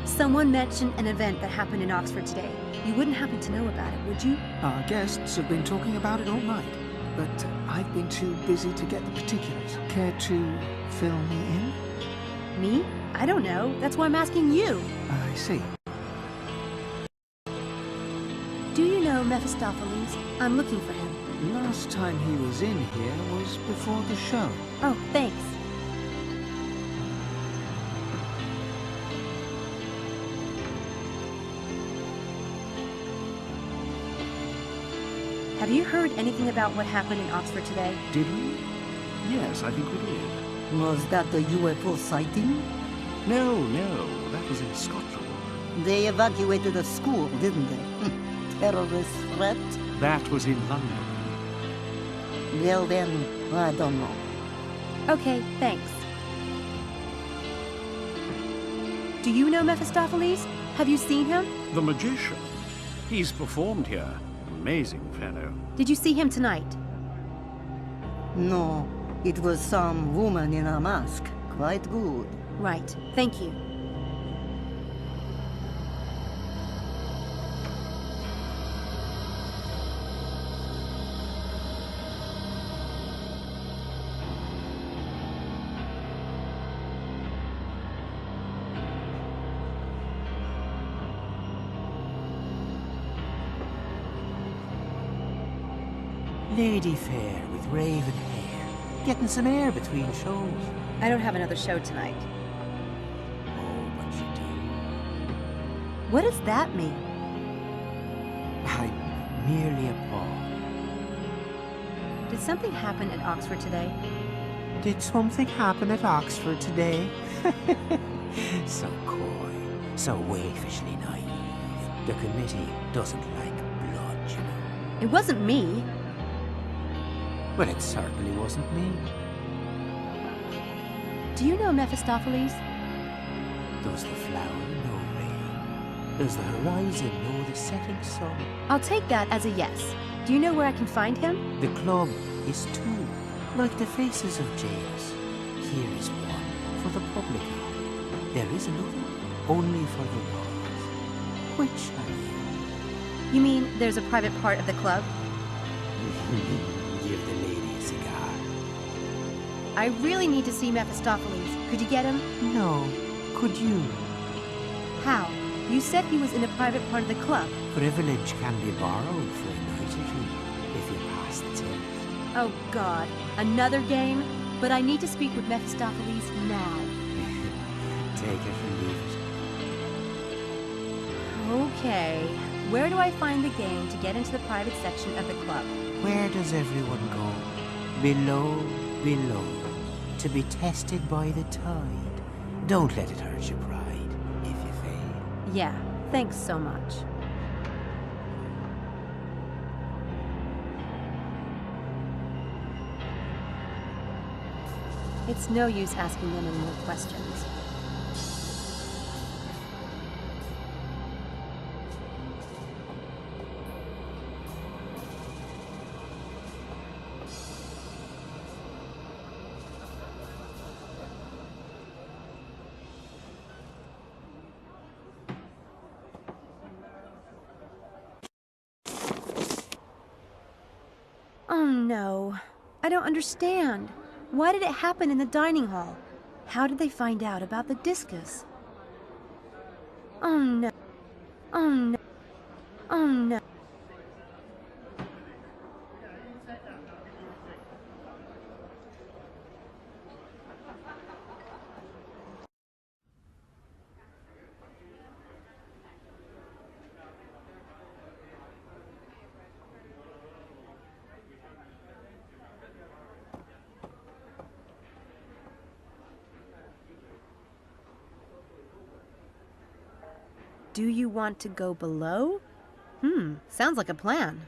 Someone mentioned an event that happened in Oxford today. You wouldn't happen to know about it, would you? Our guests have been talking about it all night, but I've been too busy to get the particulars. Care to fill me in? Me? I don't know. That's why I'm asking you. I see. Do you know Mephistopheles? I'm looking for him. Last time he was in here was before the show. Oh, thanks. Have you heard anything about what happened in Oxford today? Did we? Yes, I think we did. Was that the UFO sighting? No, that was in Scotland. They evacuated a school, didn't they? Terrorist threat? That was in London. Well then, I don't know. Okay, thanks. Do you know Mephistopheles? Have you seen him? The magician. He's performed here. Amazing fellow. Did you see him tonight? No, it was some woman in a mask. Quite good. Right, thank you. Lady fair with raven hair. Getting some air between shows. I don't have another show tonight. Oh, but you do. What does that mean? I'm merely appalled. Did something happen at Oxford today? Did something happen at Oxford today? So coy, so waifishly naive. The committee doesn't like blood, you know. It wasn't me. Well, it certainly wasn't me. Do you know Mephistopheles? Does the flower know rain? Does the horizon know the setting sun? I'll take that as a yes. Do you know where I can find him? The club is two, like the faces of jails. Here is one for the public eye. There is another, only for the walls. Which are you? You mean there's a private part of the club? Give the lady a cigar. I really need to see Mephistopheles. Could you get him? No. Could you? How? You said he was in a private part of the club. Privilege can be borrowed for a night or two, if you pass the test. Oh, God. Another game? But I need to speak with Mephistopheles now. Take it or leave it. Okay. Where do I find the game to get into the private section of the club? Where does everyone go? Below, below. To be tested by the tide. Don't let it hurt your pride, if you fail. Yeah, thanks so much. It's no use asking them any more questions. Oh no, I don't understand. Why did it happen in the dining hall? How did they find out about the discus? Oh no. Oh no. Oh no. Do you want to go below? Sounds like a plan.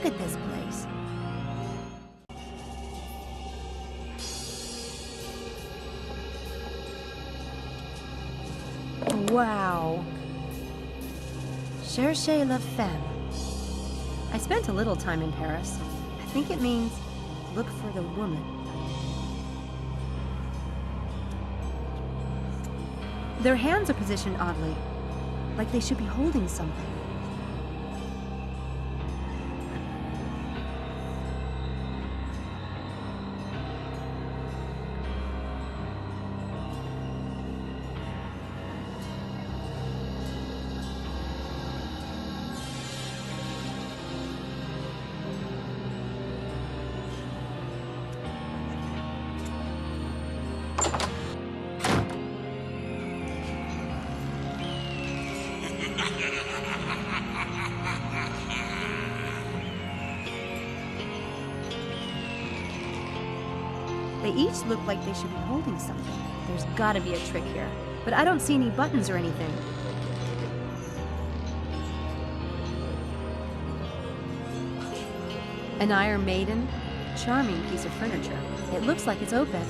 Look at this place. Wow. Cherchez la femme. I spent a little time in Paris. I think it means look for the woman. Their hands are positioned oddly, like they should be holding something. They each look like they should be holding something. There's gotta be a trick here, but I don't see any buttons or anything. An Iron Maiden? Charming piece of furniture. It looks like it's open.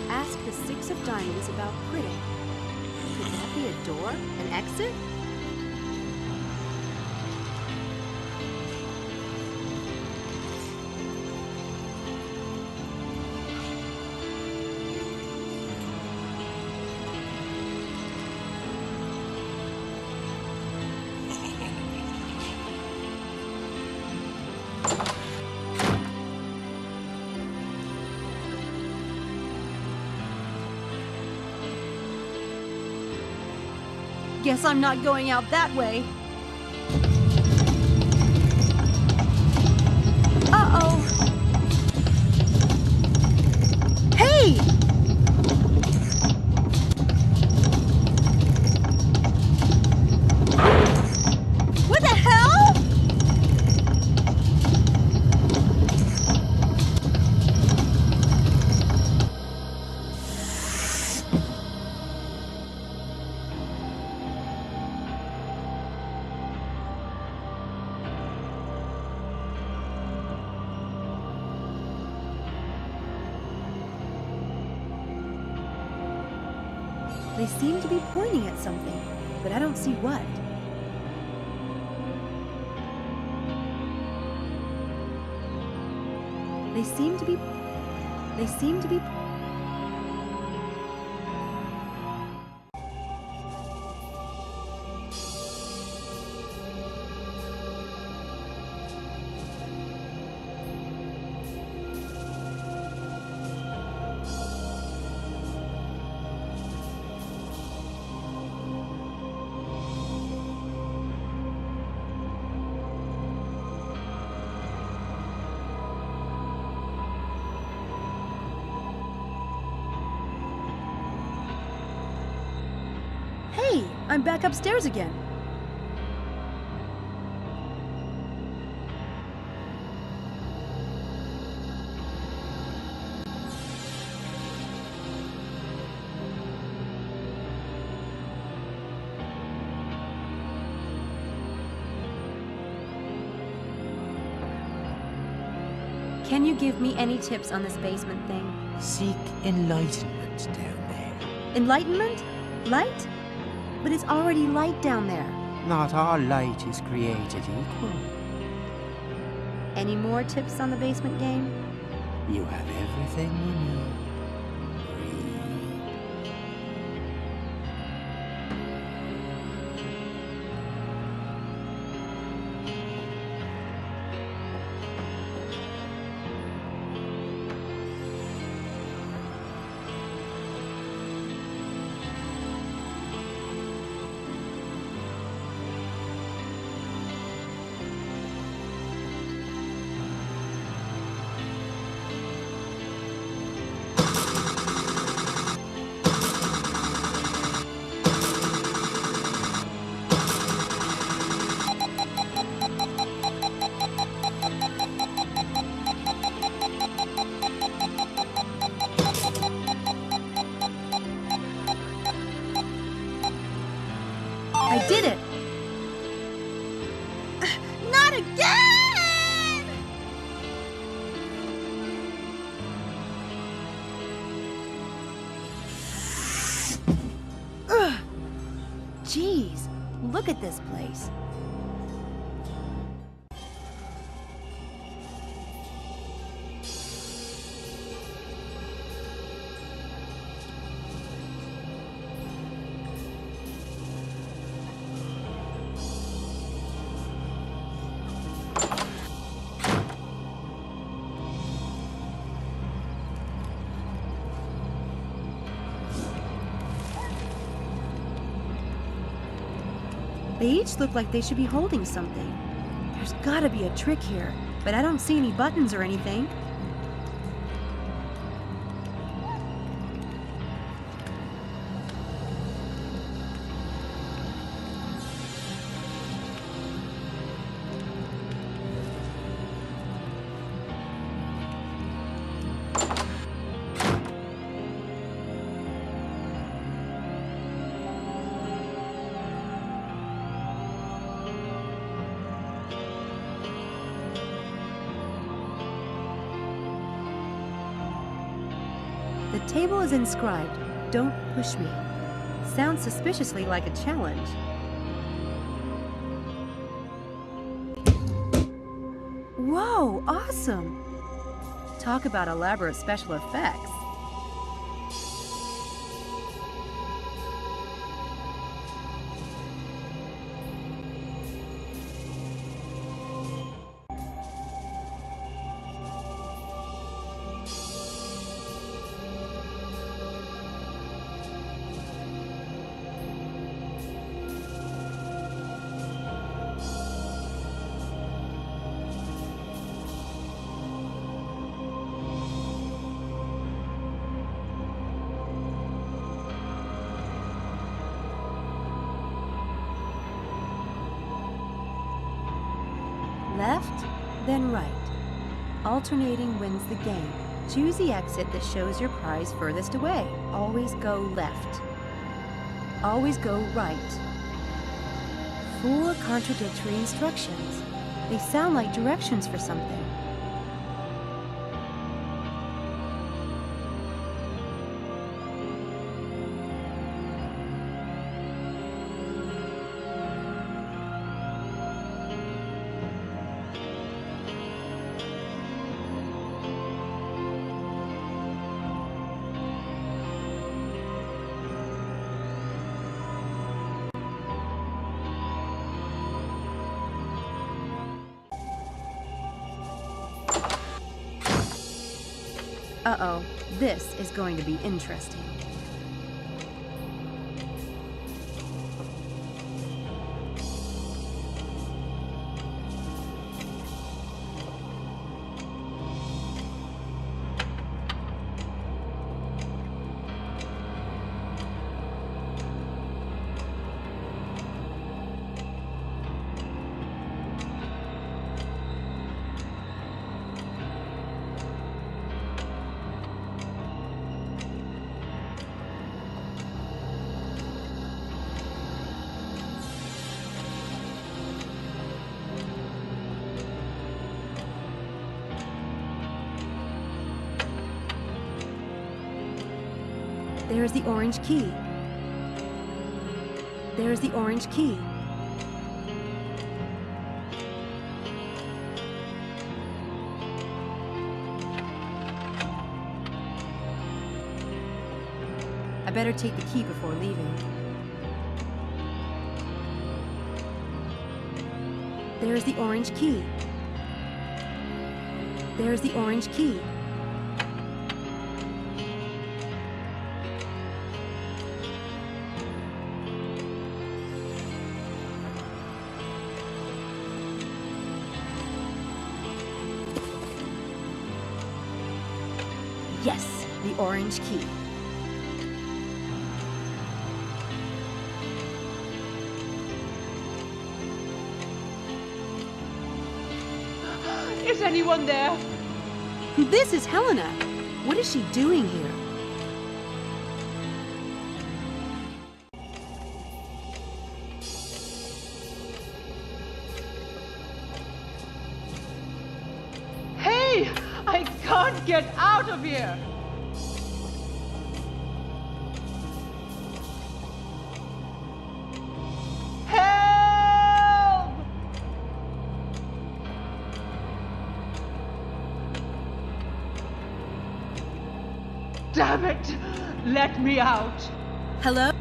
Ask the Six of Diamonds about quitting. Could that be a door? An exit? Guess I'm not going out that way. Uh-oh. Hey! What the hell? They seem to be pointing at something, but I don't see what. They seem to be... Hey, I'm back upstairs again. Can you give me any tips on this basement thing? Seek enlightenment down there. Enlightenment? Light? But it's already light down there. Not all light is created equal. Any more tips on the basement game? You have everything you need. I did it! Not again! Ugh. Jeez, look at this place. They each look like they should be holding something. There's gotta be a trick here, but I don't see any buttons or anything. The table is inscribed, "Don't push me." Sounds suspiciously like a challenge. Whoa, awesome! Talk about elaborate special effects. Left, then right. Alternating wins the game. Choose the exit that shows your prize furthest away. Always go left. Always go right. 4 contradictory instructions. They sound like directions for something. Uh-oh, this is going to be interesting. There's the orange key. There's the orange key. I better take the key before leaving. There's the orange key. There's the orange key. Yes, the orange key. Is anyone there? This is Helena. What is she doing here? can't get out of here! Help! Damn it! Let me out! Hello?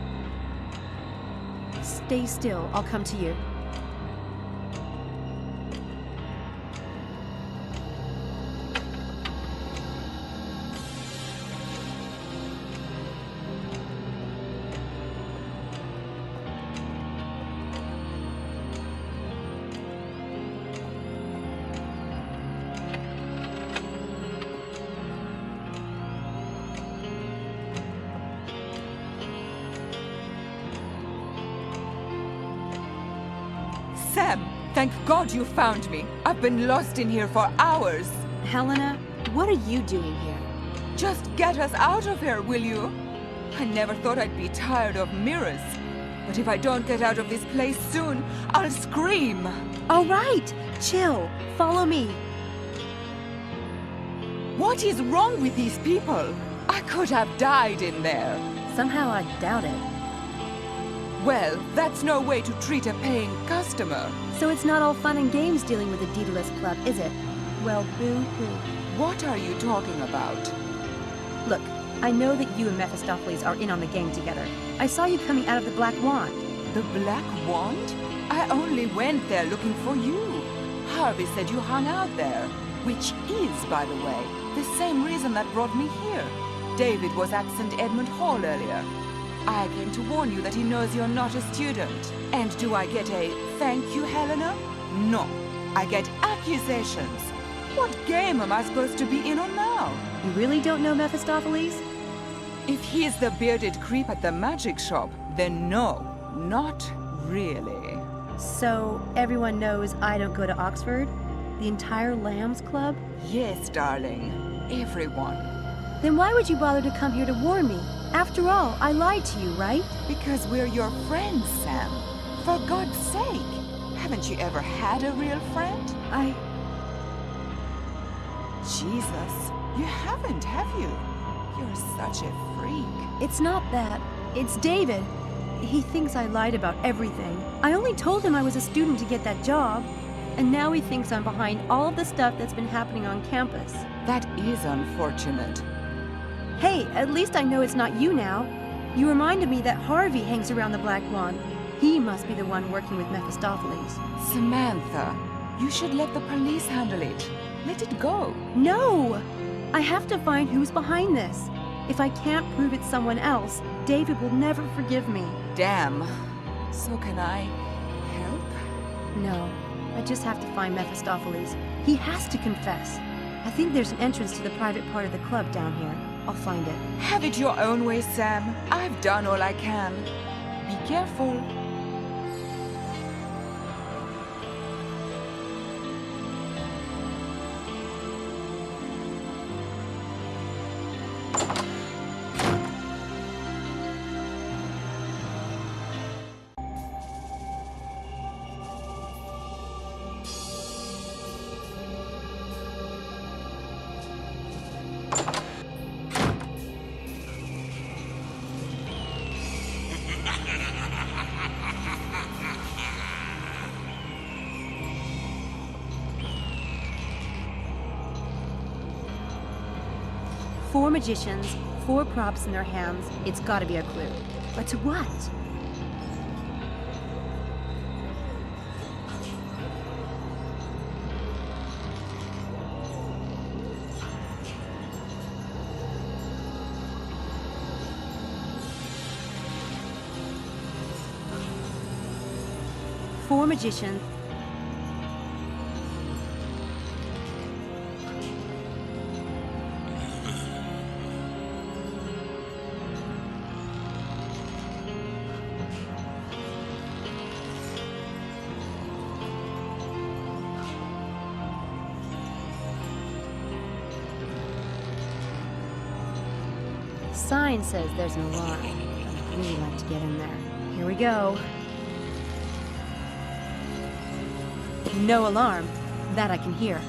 Stay still. I'll come to you. Sam, thank God you found me. I've been lost in here for hours. Helena, what are you doing here? Just get us out of here, will you? I never thought I'd be tired of mirrors. But if I don't get out of this place soon, I'll scream. All right, chill. Follow me. What is wrong with these people? I could have died in there. Somehow I doubt it. Well, that's no way to treat a paying customer. So it's not all fun and games dealing with the Daedalus Club, is it? Well, boo-hoo. What are you talking about? Look, I know that you and Mephistopheles are in on the game together. I saw you coming out of the Black Wand. The Black Wand? I only went there looking for you. Harvey said you hung out there. Which is, by the way, the same reason that brought me here. David was at St. Edmund Hall earlier. I came to warn you that he knows you're not a student. And do I get a thank you, Helena? No. I get accusations. What game am I supposed to be in on now? You really don't know Mephistopheles? If he's the bearded creep at the magic shop, then no, not really. So, everyone knows I don't go to Oxford? The entire Lambs Club? Yes, darling. Everyone. Then why would you bother to come here to warn me? After all, I lied to you, right? Because we're your friends, Sam. For God's sake. Haven't you ever had a real friend? Jesus, you haven't, have you? You're such a freak. It's not that. It's David. He thinks I lied about everything. I only told him I was a student to get that job. And now he thinks I'm behind all of the stuff that's been happening on campus. That is unfortunate. Hey, at least I know it's not you now. You reminded me that Harvey hangs around the Black Wand. He must be the one working with Mephistopheles. Samantha, you should let the police handle it. Let it go. No! I have to find who's behind this. If I can't prove it's someone else, David will never forgive me. Damn. So can I help? No, I just have to find Mephistopheles. He has to confess. I think there's an entrance to the private part of the club down here. I'll find it. Have it your own way, Sam. I've done all I can. Be careful. Four magicians, 4 props in their hands. It's gotta be a clue. But to what? Four magicians. Sign says there's an alarm. I'd really like to get in there. Here we go. No alarm. That I can hear.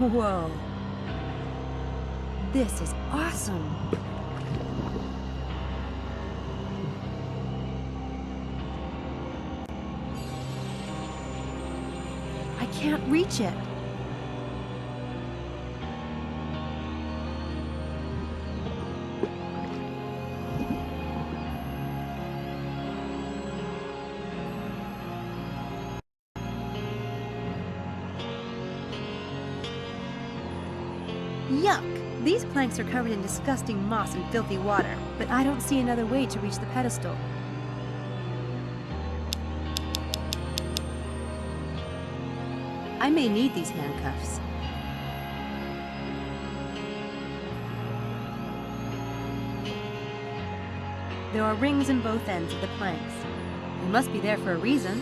Whoa. This is awesome. I can't reach it. Yuck! These planks are covered in disgusting moss and filthy water, but I don't see another way to reach the pedestal. I may need these handcuffs. There are rings in both ends of the planks. They must be there for a reason.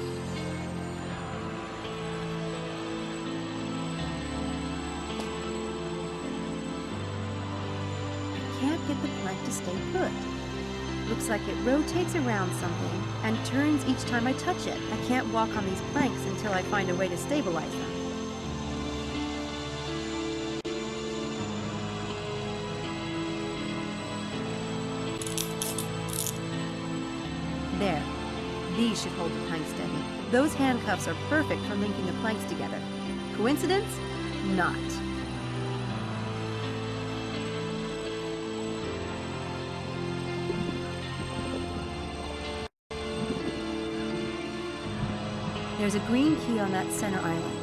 Can't get the plank to stay put. Looks like it rotates around something and turns each time I touch it. I can't walk on these planks until I find a way to stabilize them. There. These should hold the plank steady. Those handcuffs are perfect for linking the planks together. Coincidence? Not. There's a green key on that center island.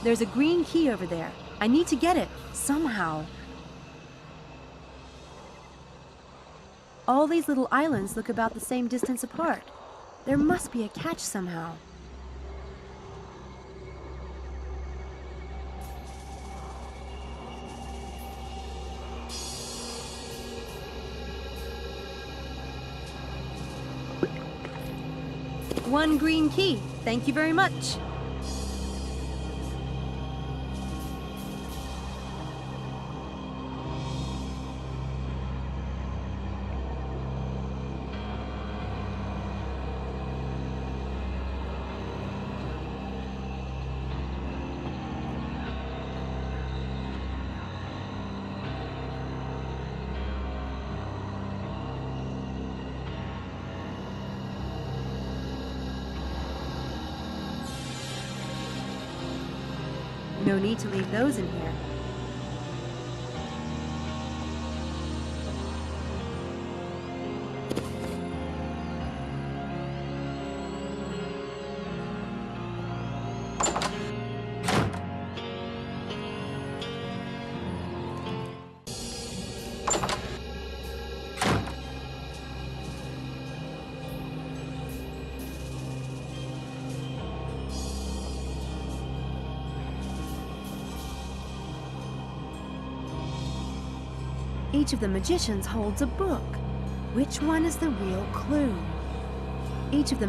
There's a green key over there. I need to get it, somehow. All these little islands look about the same distance apart. There must be a catch somehow. One green key. Thank you very much. No need to leave those in here. Each of the magicians holds a book. Which one is the real clue? Each of the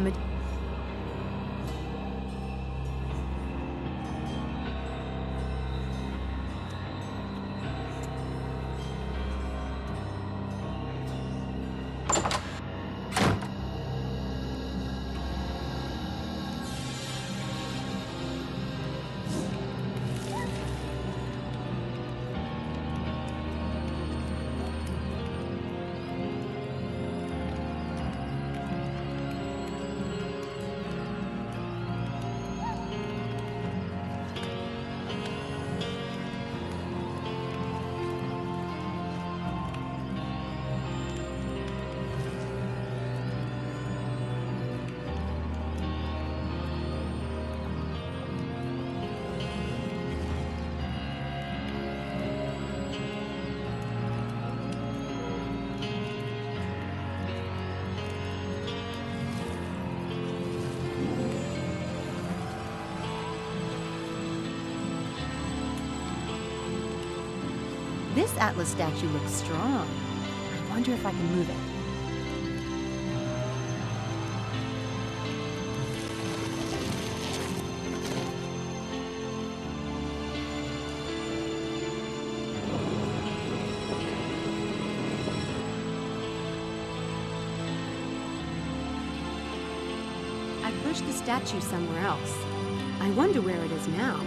This Atlas statue looks strong. I wonder if I can move it. I pushed the statue somewhere else. I wonder where it is now.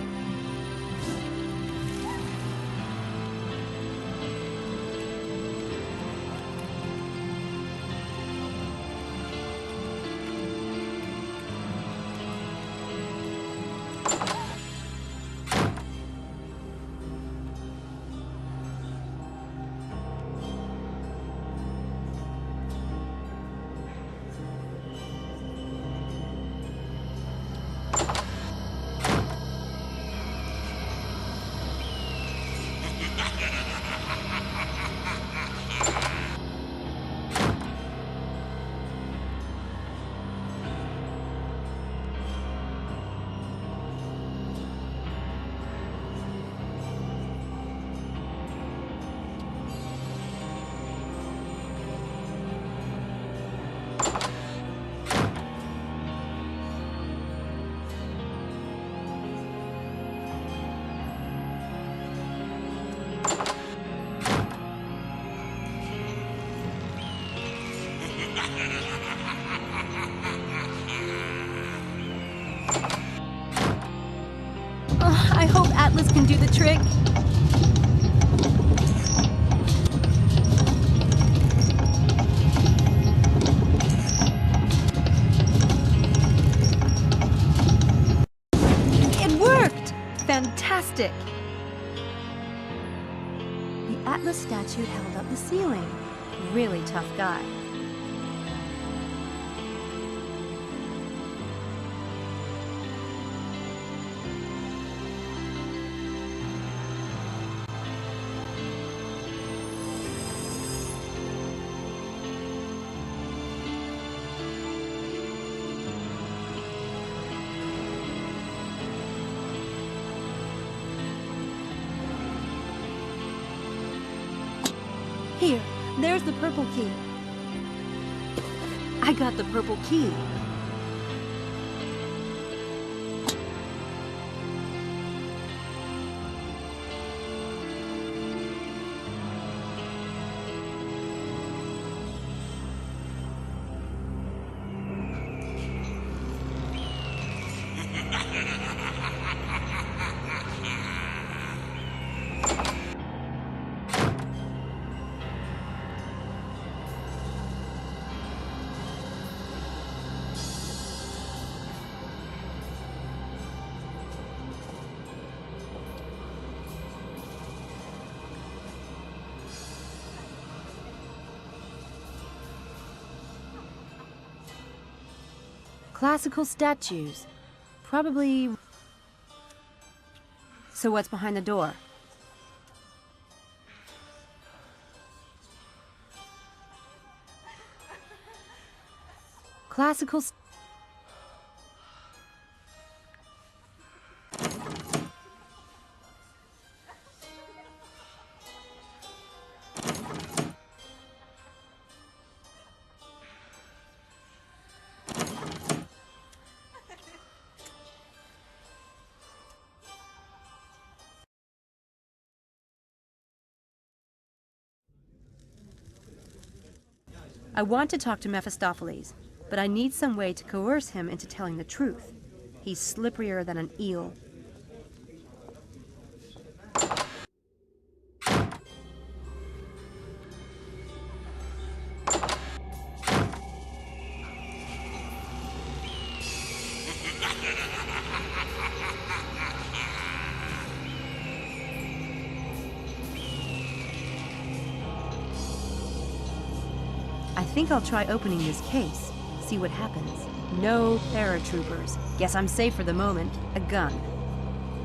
I hope Atlas can do the trick. It worked! Fantastic! The Atlas statue held up the ceiling. Really tough guy. Here, there's the purple key. I got the purple key. Classical statues. Probably... So what's behind the door? Classical... I want to talk to Mephistopheles, but I need some way to coerce him into telling the truth. He's slipperier than an eel. I think I'll try opening this case, see what happens. No paratroopers. Guess I'm safe for the moment. A gun.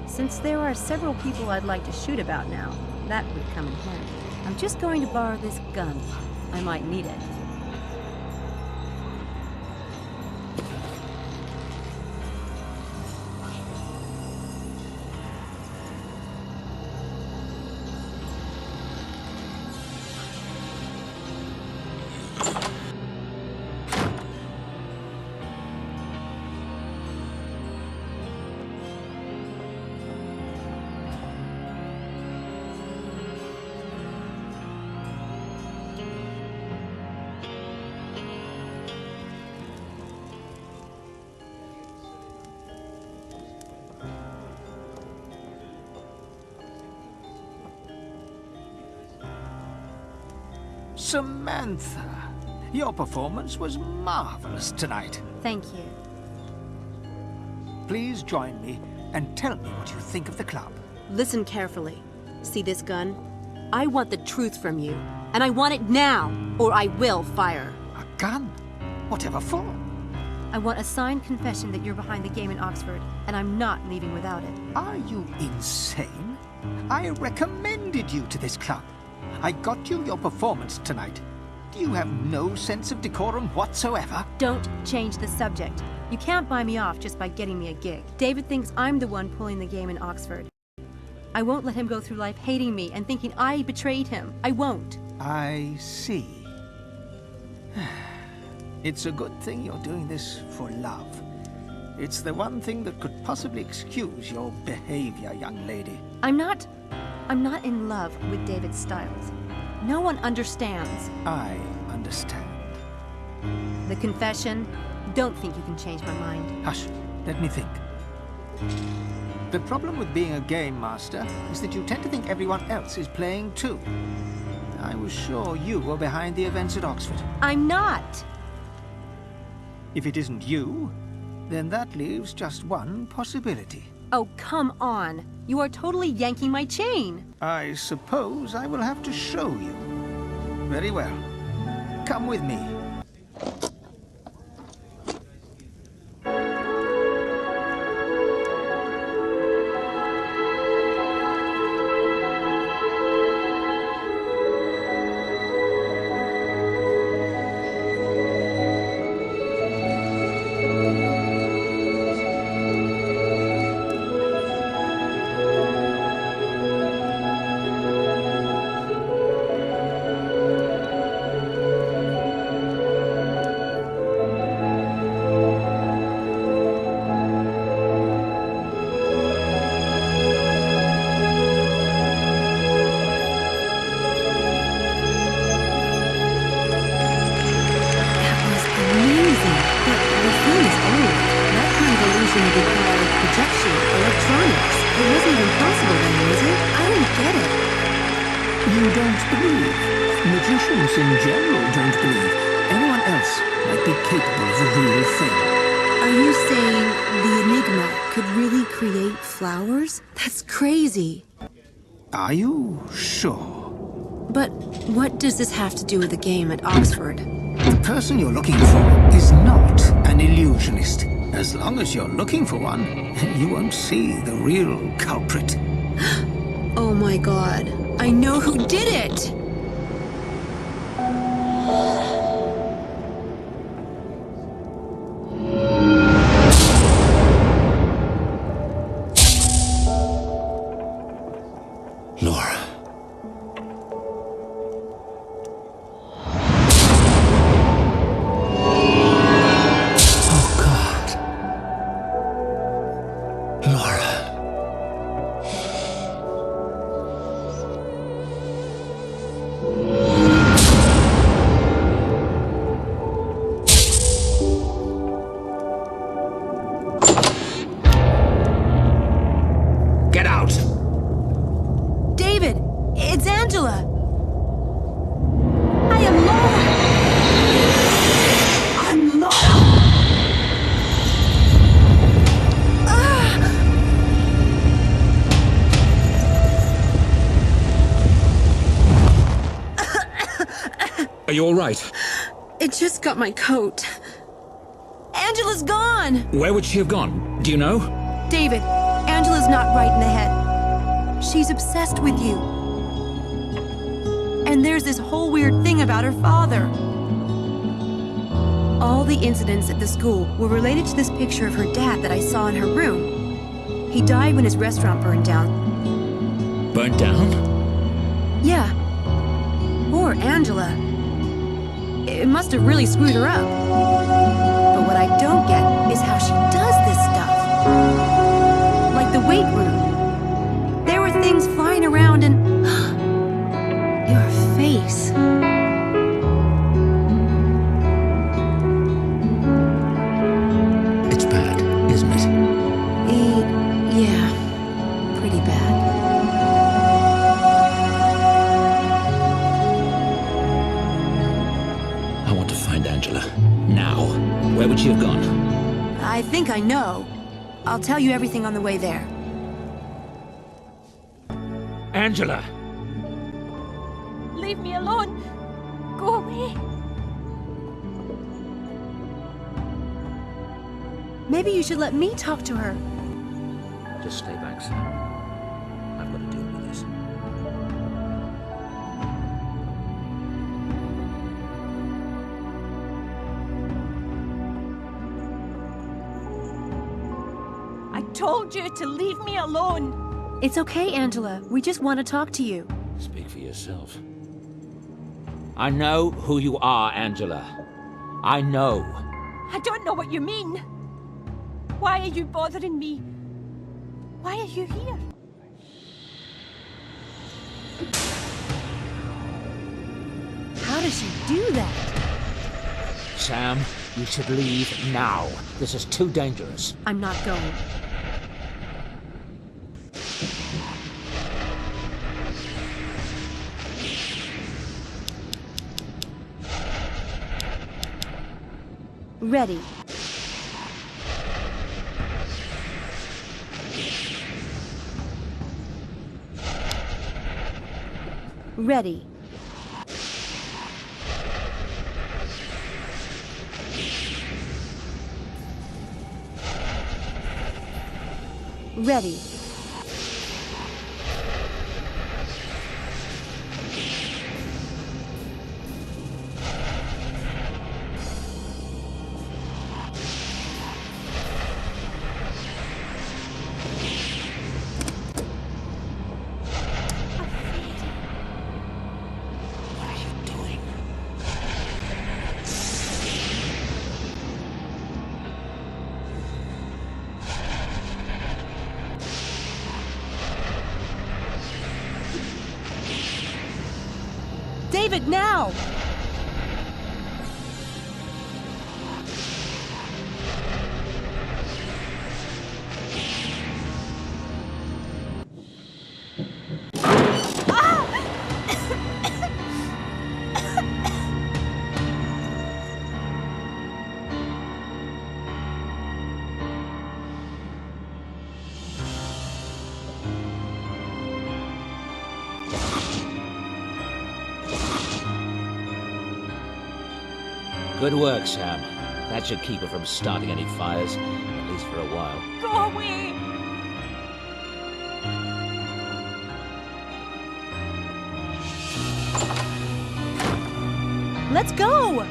Since there are several people I'd like to shoot about now, that would come in handy. I'm just going to borrow this gun. I might need it. Samantha, your performance was marvelous tonight. Thank you. Please join me and tell me what you think of the club. Listen carefully. See this gun? I want the truth from you. And I want it now, or I will fire. A gun? Whatever for? I want a signed confession that you're behind the game in Oxford, and I'm not leaving without it. Are you insane? I recommended you to this club. I got you your performance tonight. Do you have no sense of decorum whatsoever? Don't change the subject. You can't buy me off just by getting me a gig. David thinks I'm the one pulling the game in Oxford. I won't let him go through life hating me and thinking I betrayed him. I won't. I see. It's a good thing you're doing this for love. It's the one thing that could possibly excuse your behavior, young lady. I'm not in love with David Stiles. No one understands. I understand. The confession? Don't think you can change my mind. Hush, let me think. The problem with being a game master is that you tend to think everyone else is playing too. I was sure you were behind the events at Oxford. I'm not! If it isn't you, then that leaves just one possibility. Oh, come on. You are totally yanking my chain. I suppose I will have to show you. Very well. Come with me. Are you sure? But what does this have to do with the game at Oxford? The person you're looking for is not an illusionist. As long as you're looking for one, you won't see the real culprit. Oh my god. I know who did it! Are you all right? It just got my coat. Angela's gone! Where would she have gone? Do you know? David, Angela's not right in the head. She's obsessed with you. And there's this whole weird thing about her father. All the incidents at the school were related to this picture of her dad that I saw in her room. He died when his restaurant burned down. Burnt down? Yeah. Poor Angela. It must have really screwed her up. But what I don't get is how she does this stuff. Like the weight room. There were things flying around and... your face. It's bad, isn't it? Yeah. Pretty bad. she have gone? I think I know. I'll tell you everything on the way there. Angela! Leave me alone. Go away. Maybe you should let me talk to her. Just stay back, Sam. I've got to deal with this. I told you to leave me alone. It's okay, Angela. We just want to talk to you. Speak for yourself. I know who you are, Angela. I know. I don't know what you mean. Why are you bothering me? Why are you here? How does she do that? Sam, you should leave now. This is too dangerous. I'm not going. Ready. Ready. Ready. David, now! Good work, Sam. That should keep her from starting any fires, at least for a while. Go away! Let's go! I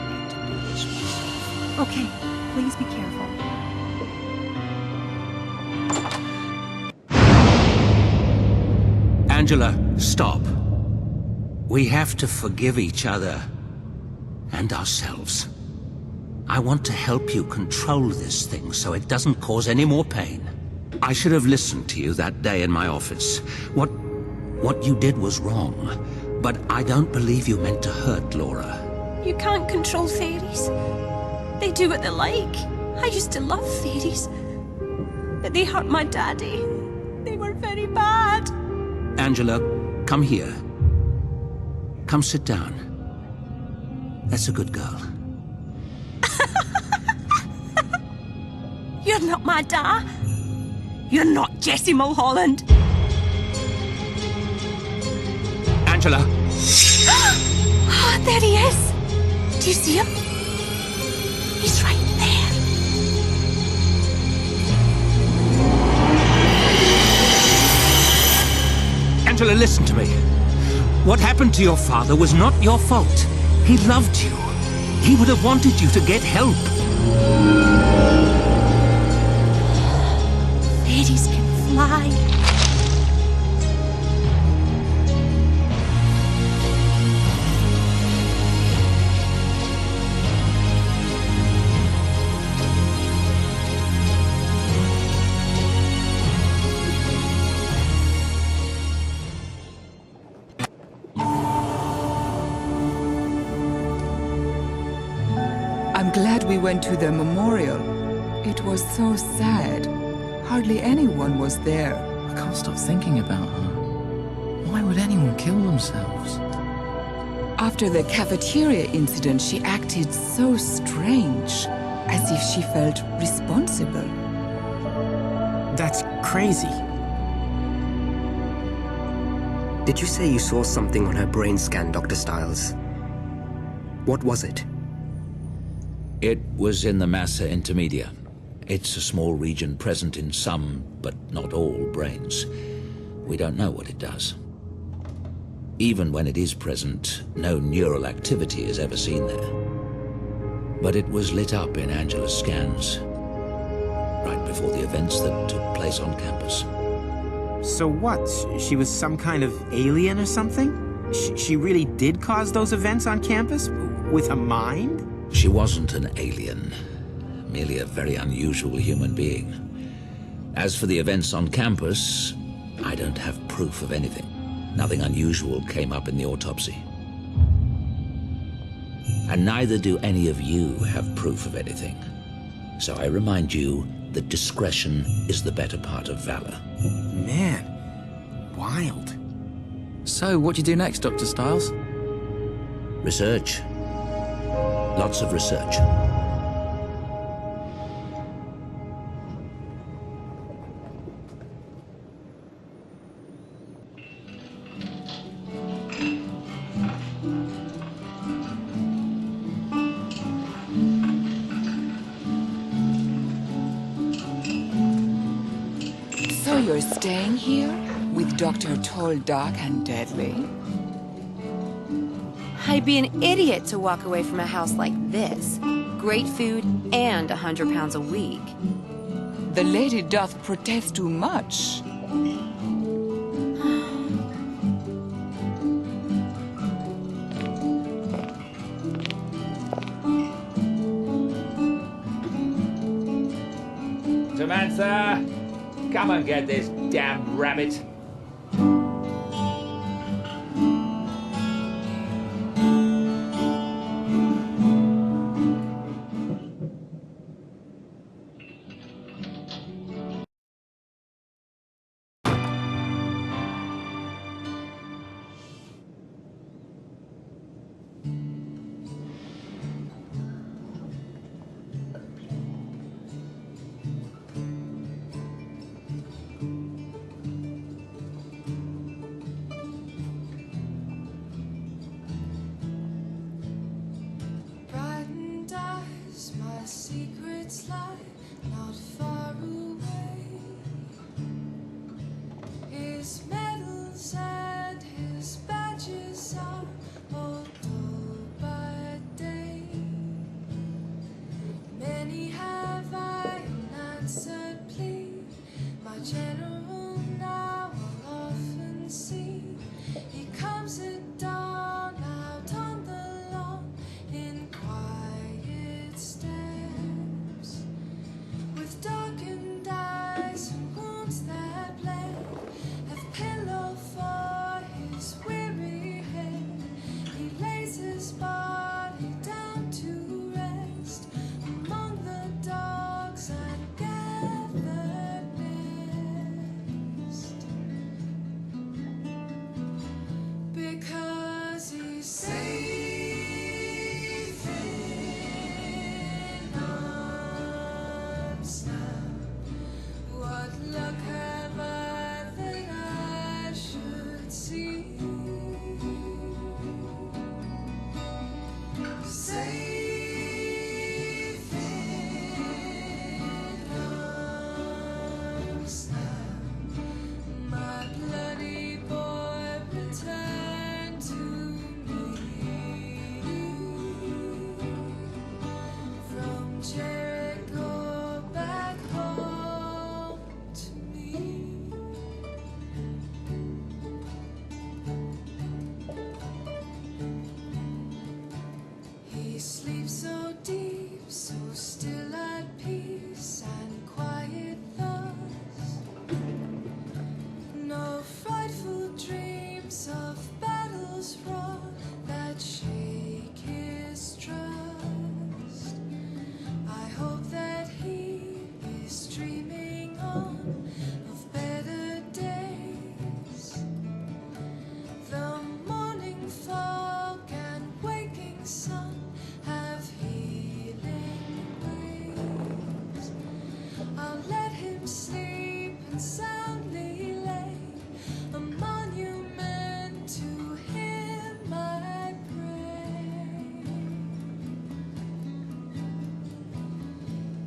need to do this myself. Okay, please be careful. Angela, stop. We have to forgive each other and ourselves. I want to help you control this thing so it doesn't cause any more pain. I should have listened to you that day in my office. What you did was wrong, but I don't believe you meant to hurt Laura. You can't control fairies. They do what they like. I used to love fairies. But they hurt my daddy. They were very bad. Angela, come here. Come sit down. That's a good girl. You're not my dad. You're not Jesse Mulholland. Angela! Oh, there he is. Do you see him? He's right there. Angela, listen to me. What happened to your father was not your fault. He loved you. He would have wanted you to get help. Fairies can fly. I'm glad we went to the memorial. It was so sad. Hardly anyone was there. I can't stop thinking about her. Why would anyone kill themselves? After the cafeteria incident, she acted so strange, as if she felt responsible. That's crazy. Did you say you saw something on her brain scan, Dr. Stiles? What was it? It was in the massa intermedia. It's a small region present in some, but not all, brains. We don't know what it does. Even when it is present, no neural activity is ever seen there. But it was lit up in Angela's scans, right before the events that took place on campus. So what? She was some kind of alien or something? She really did cause those events on campus? With a mind? She wasn't an alien, merely a very unusual human being. As for the events on campus, I don't have proof of anything. Nothing unusual came up in the autopsy. And neither do any of you have proof of anything. So I remind you that discretion is the better part of valor. Man, wild. So, what do you do next, Dr. Stiles? Research. Lots of research. So you're staying here with Dr. Tall, Dark, and Deadly? I'd be an idiot to walk away from a house like this. Great food and 100 pounds a week. The lady doth protest too much. Samantha, come and get this damn rabbit. Pillow for his weary head, he lays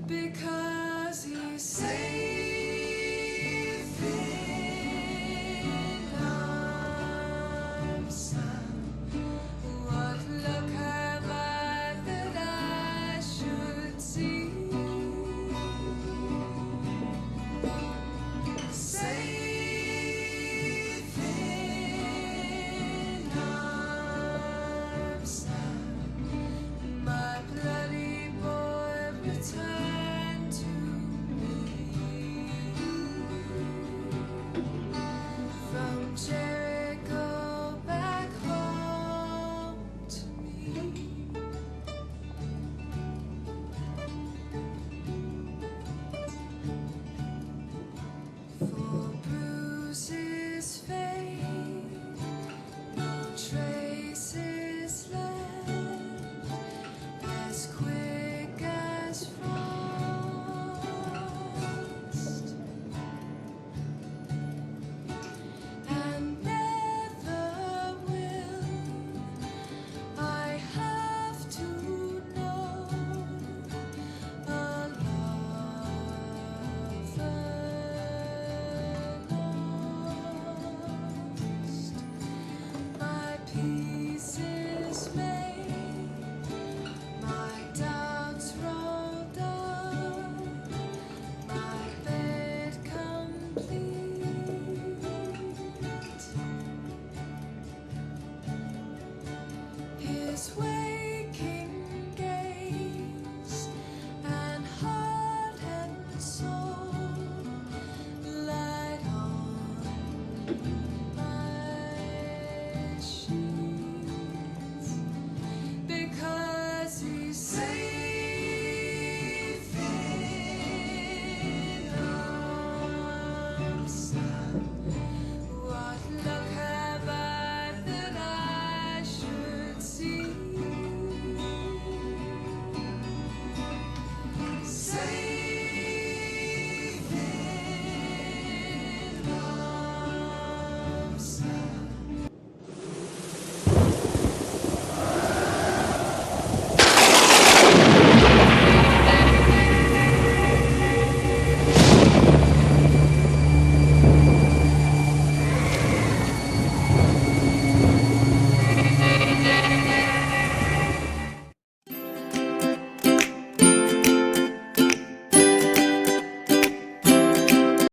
because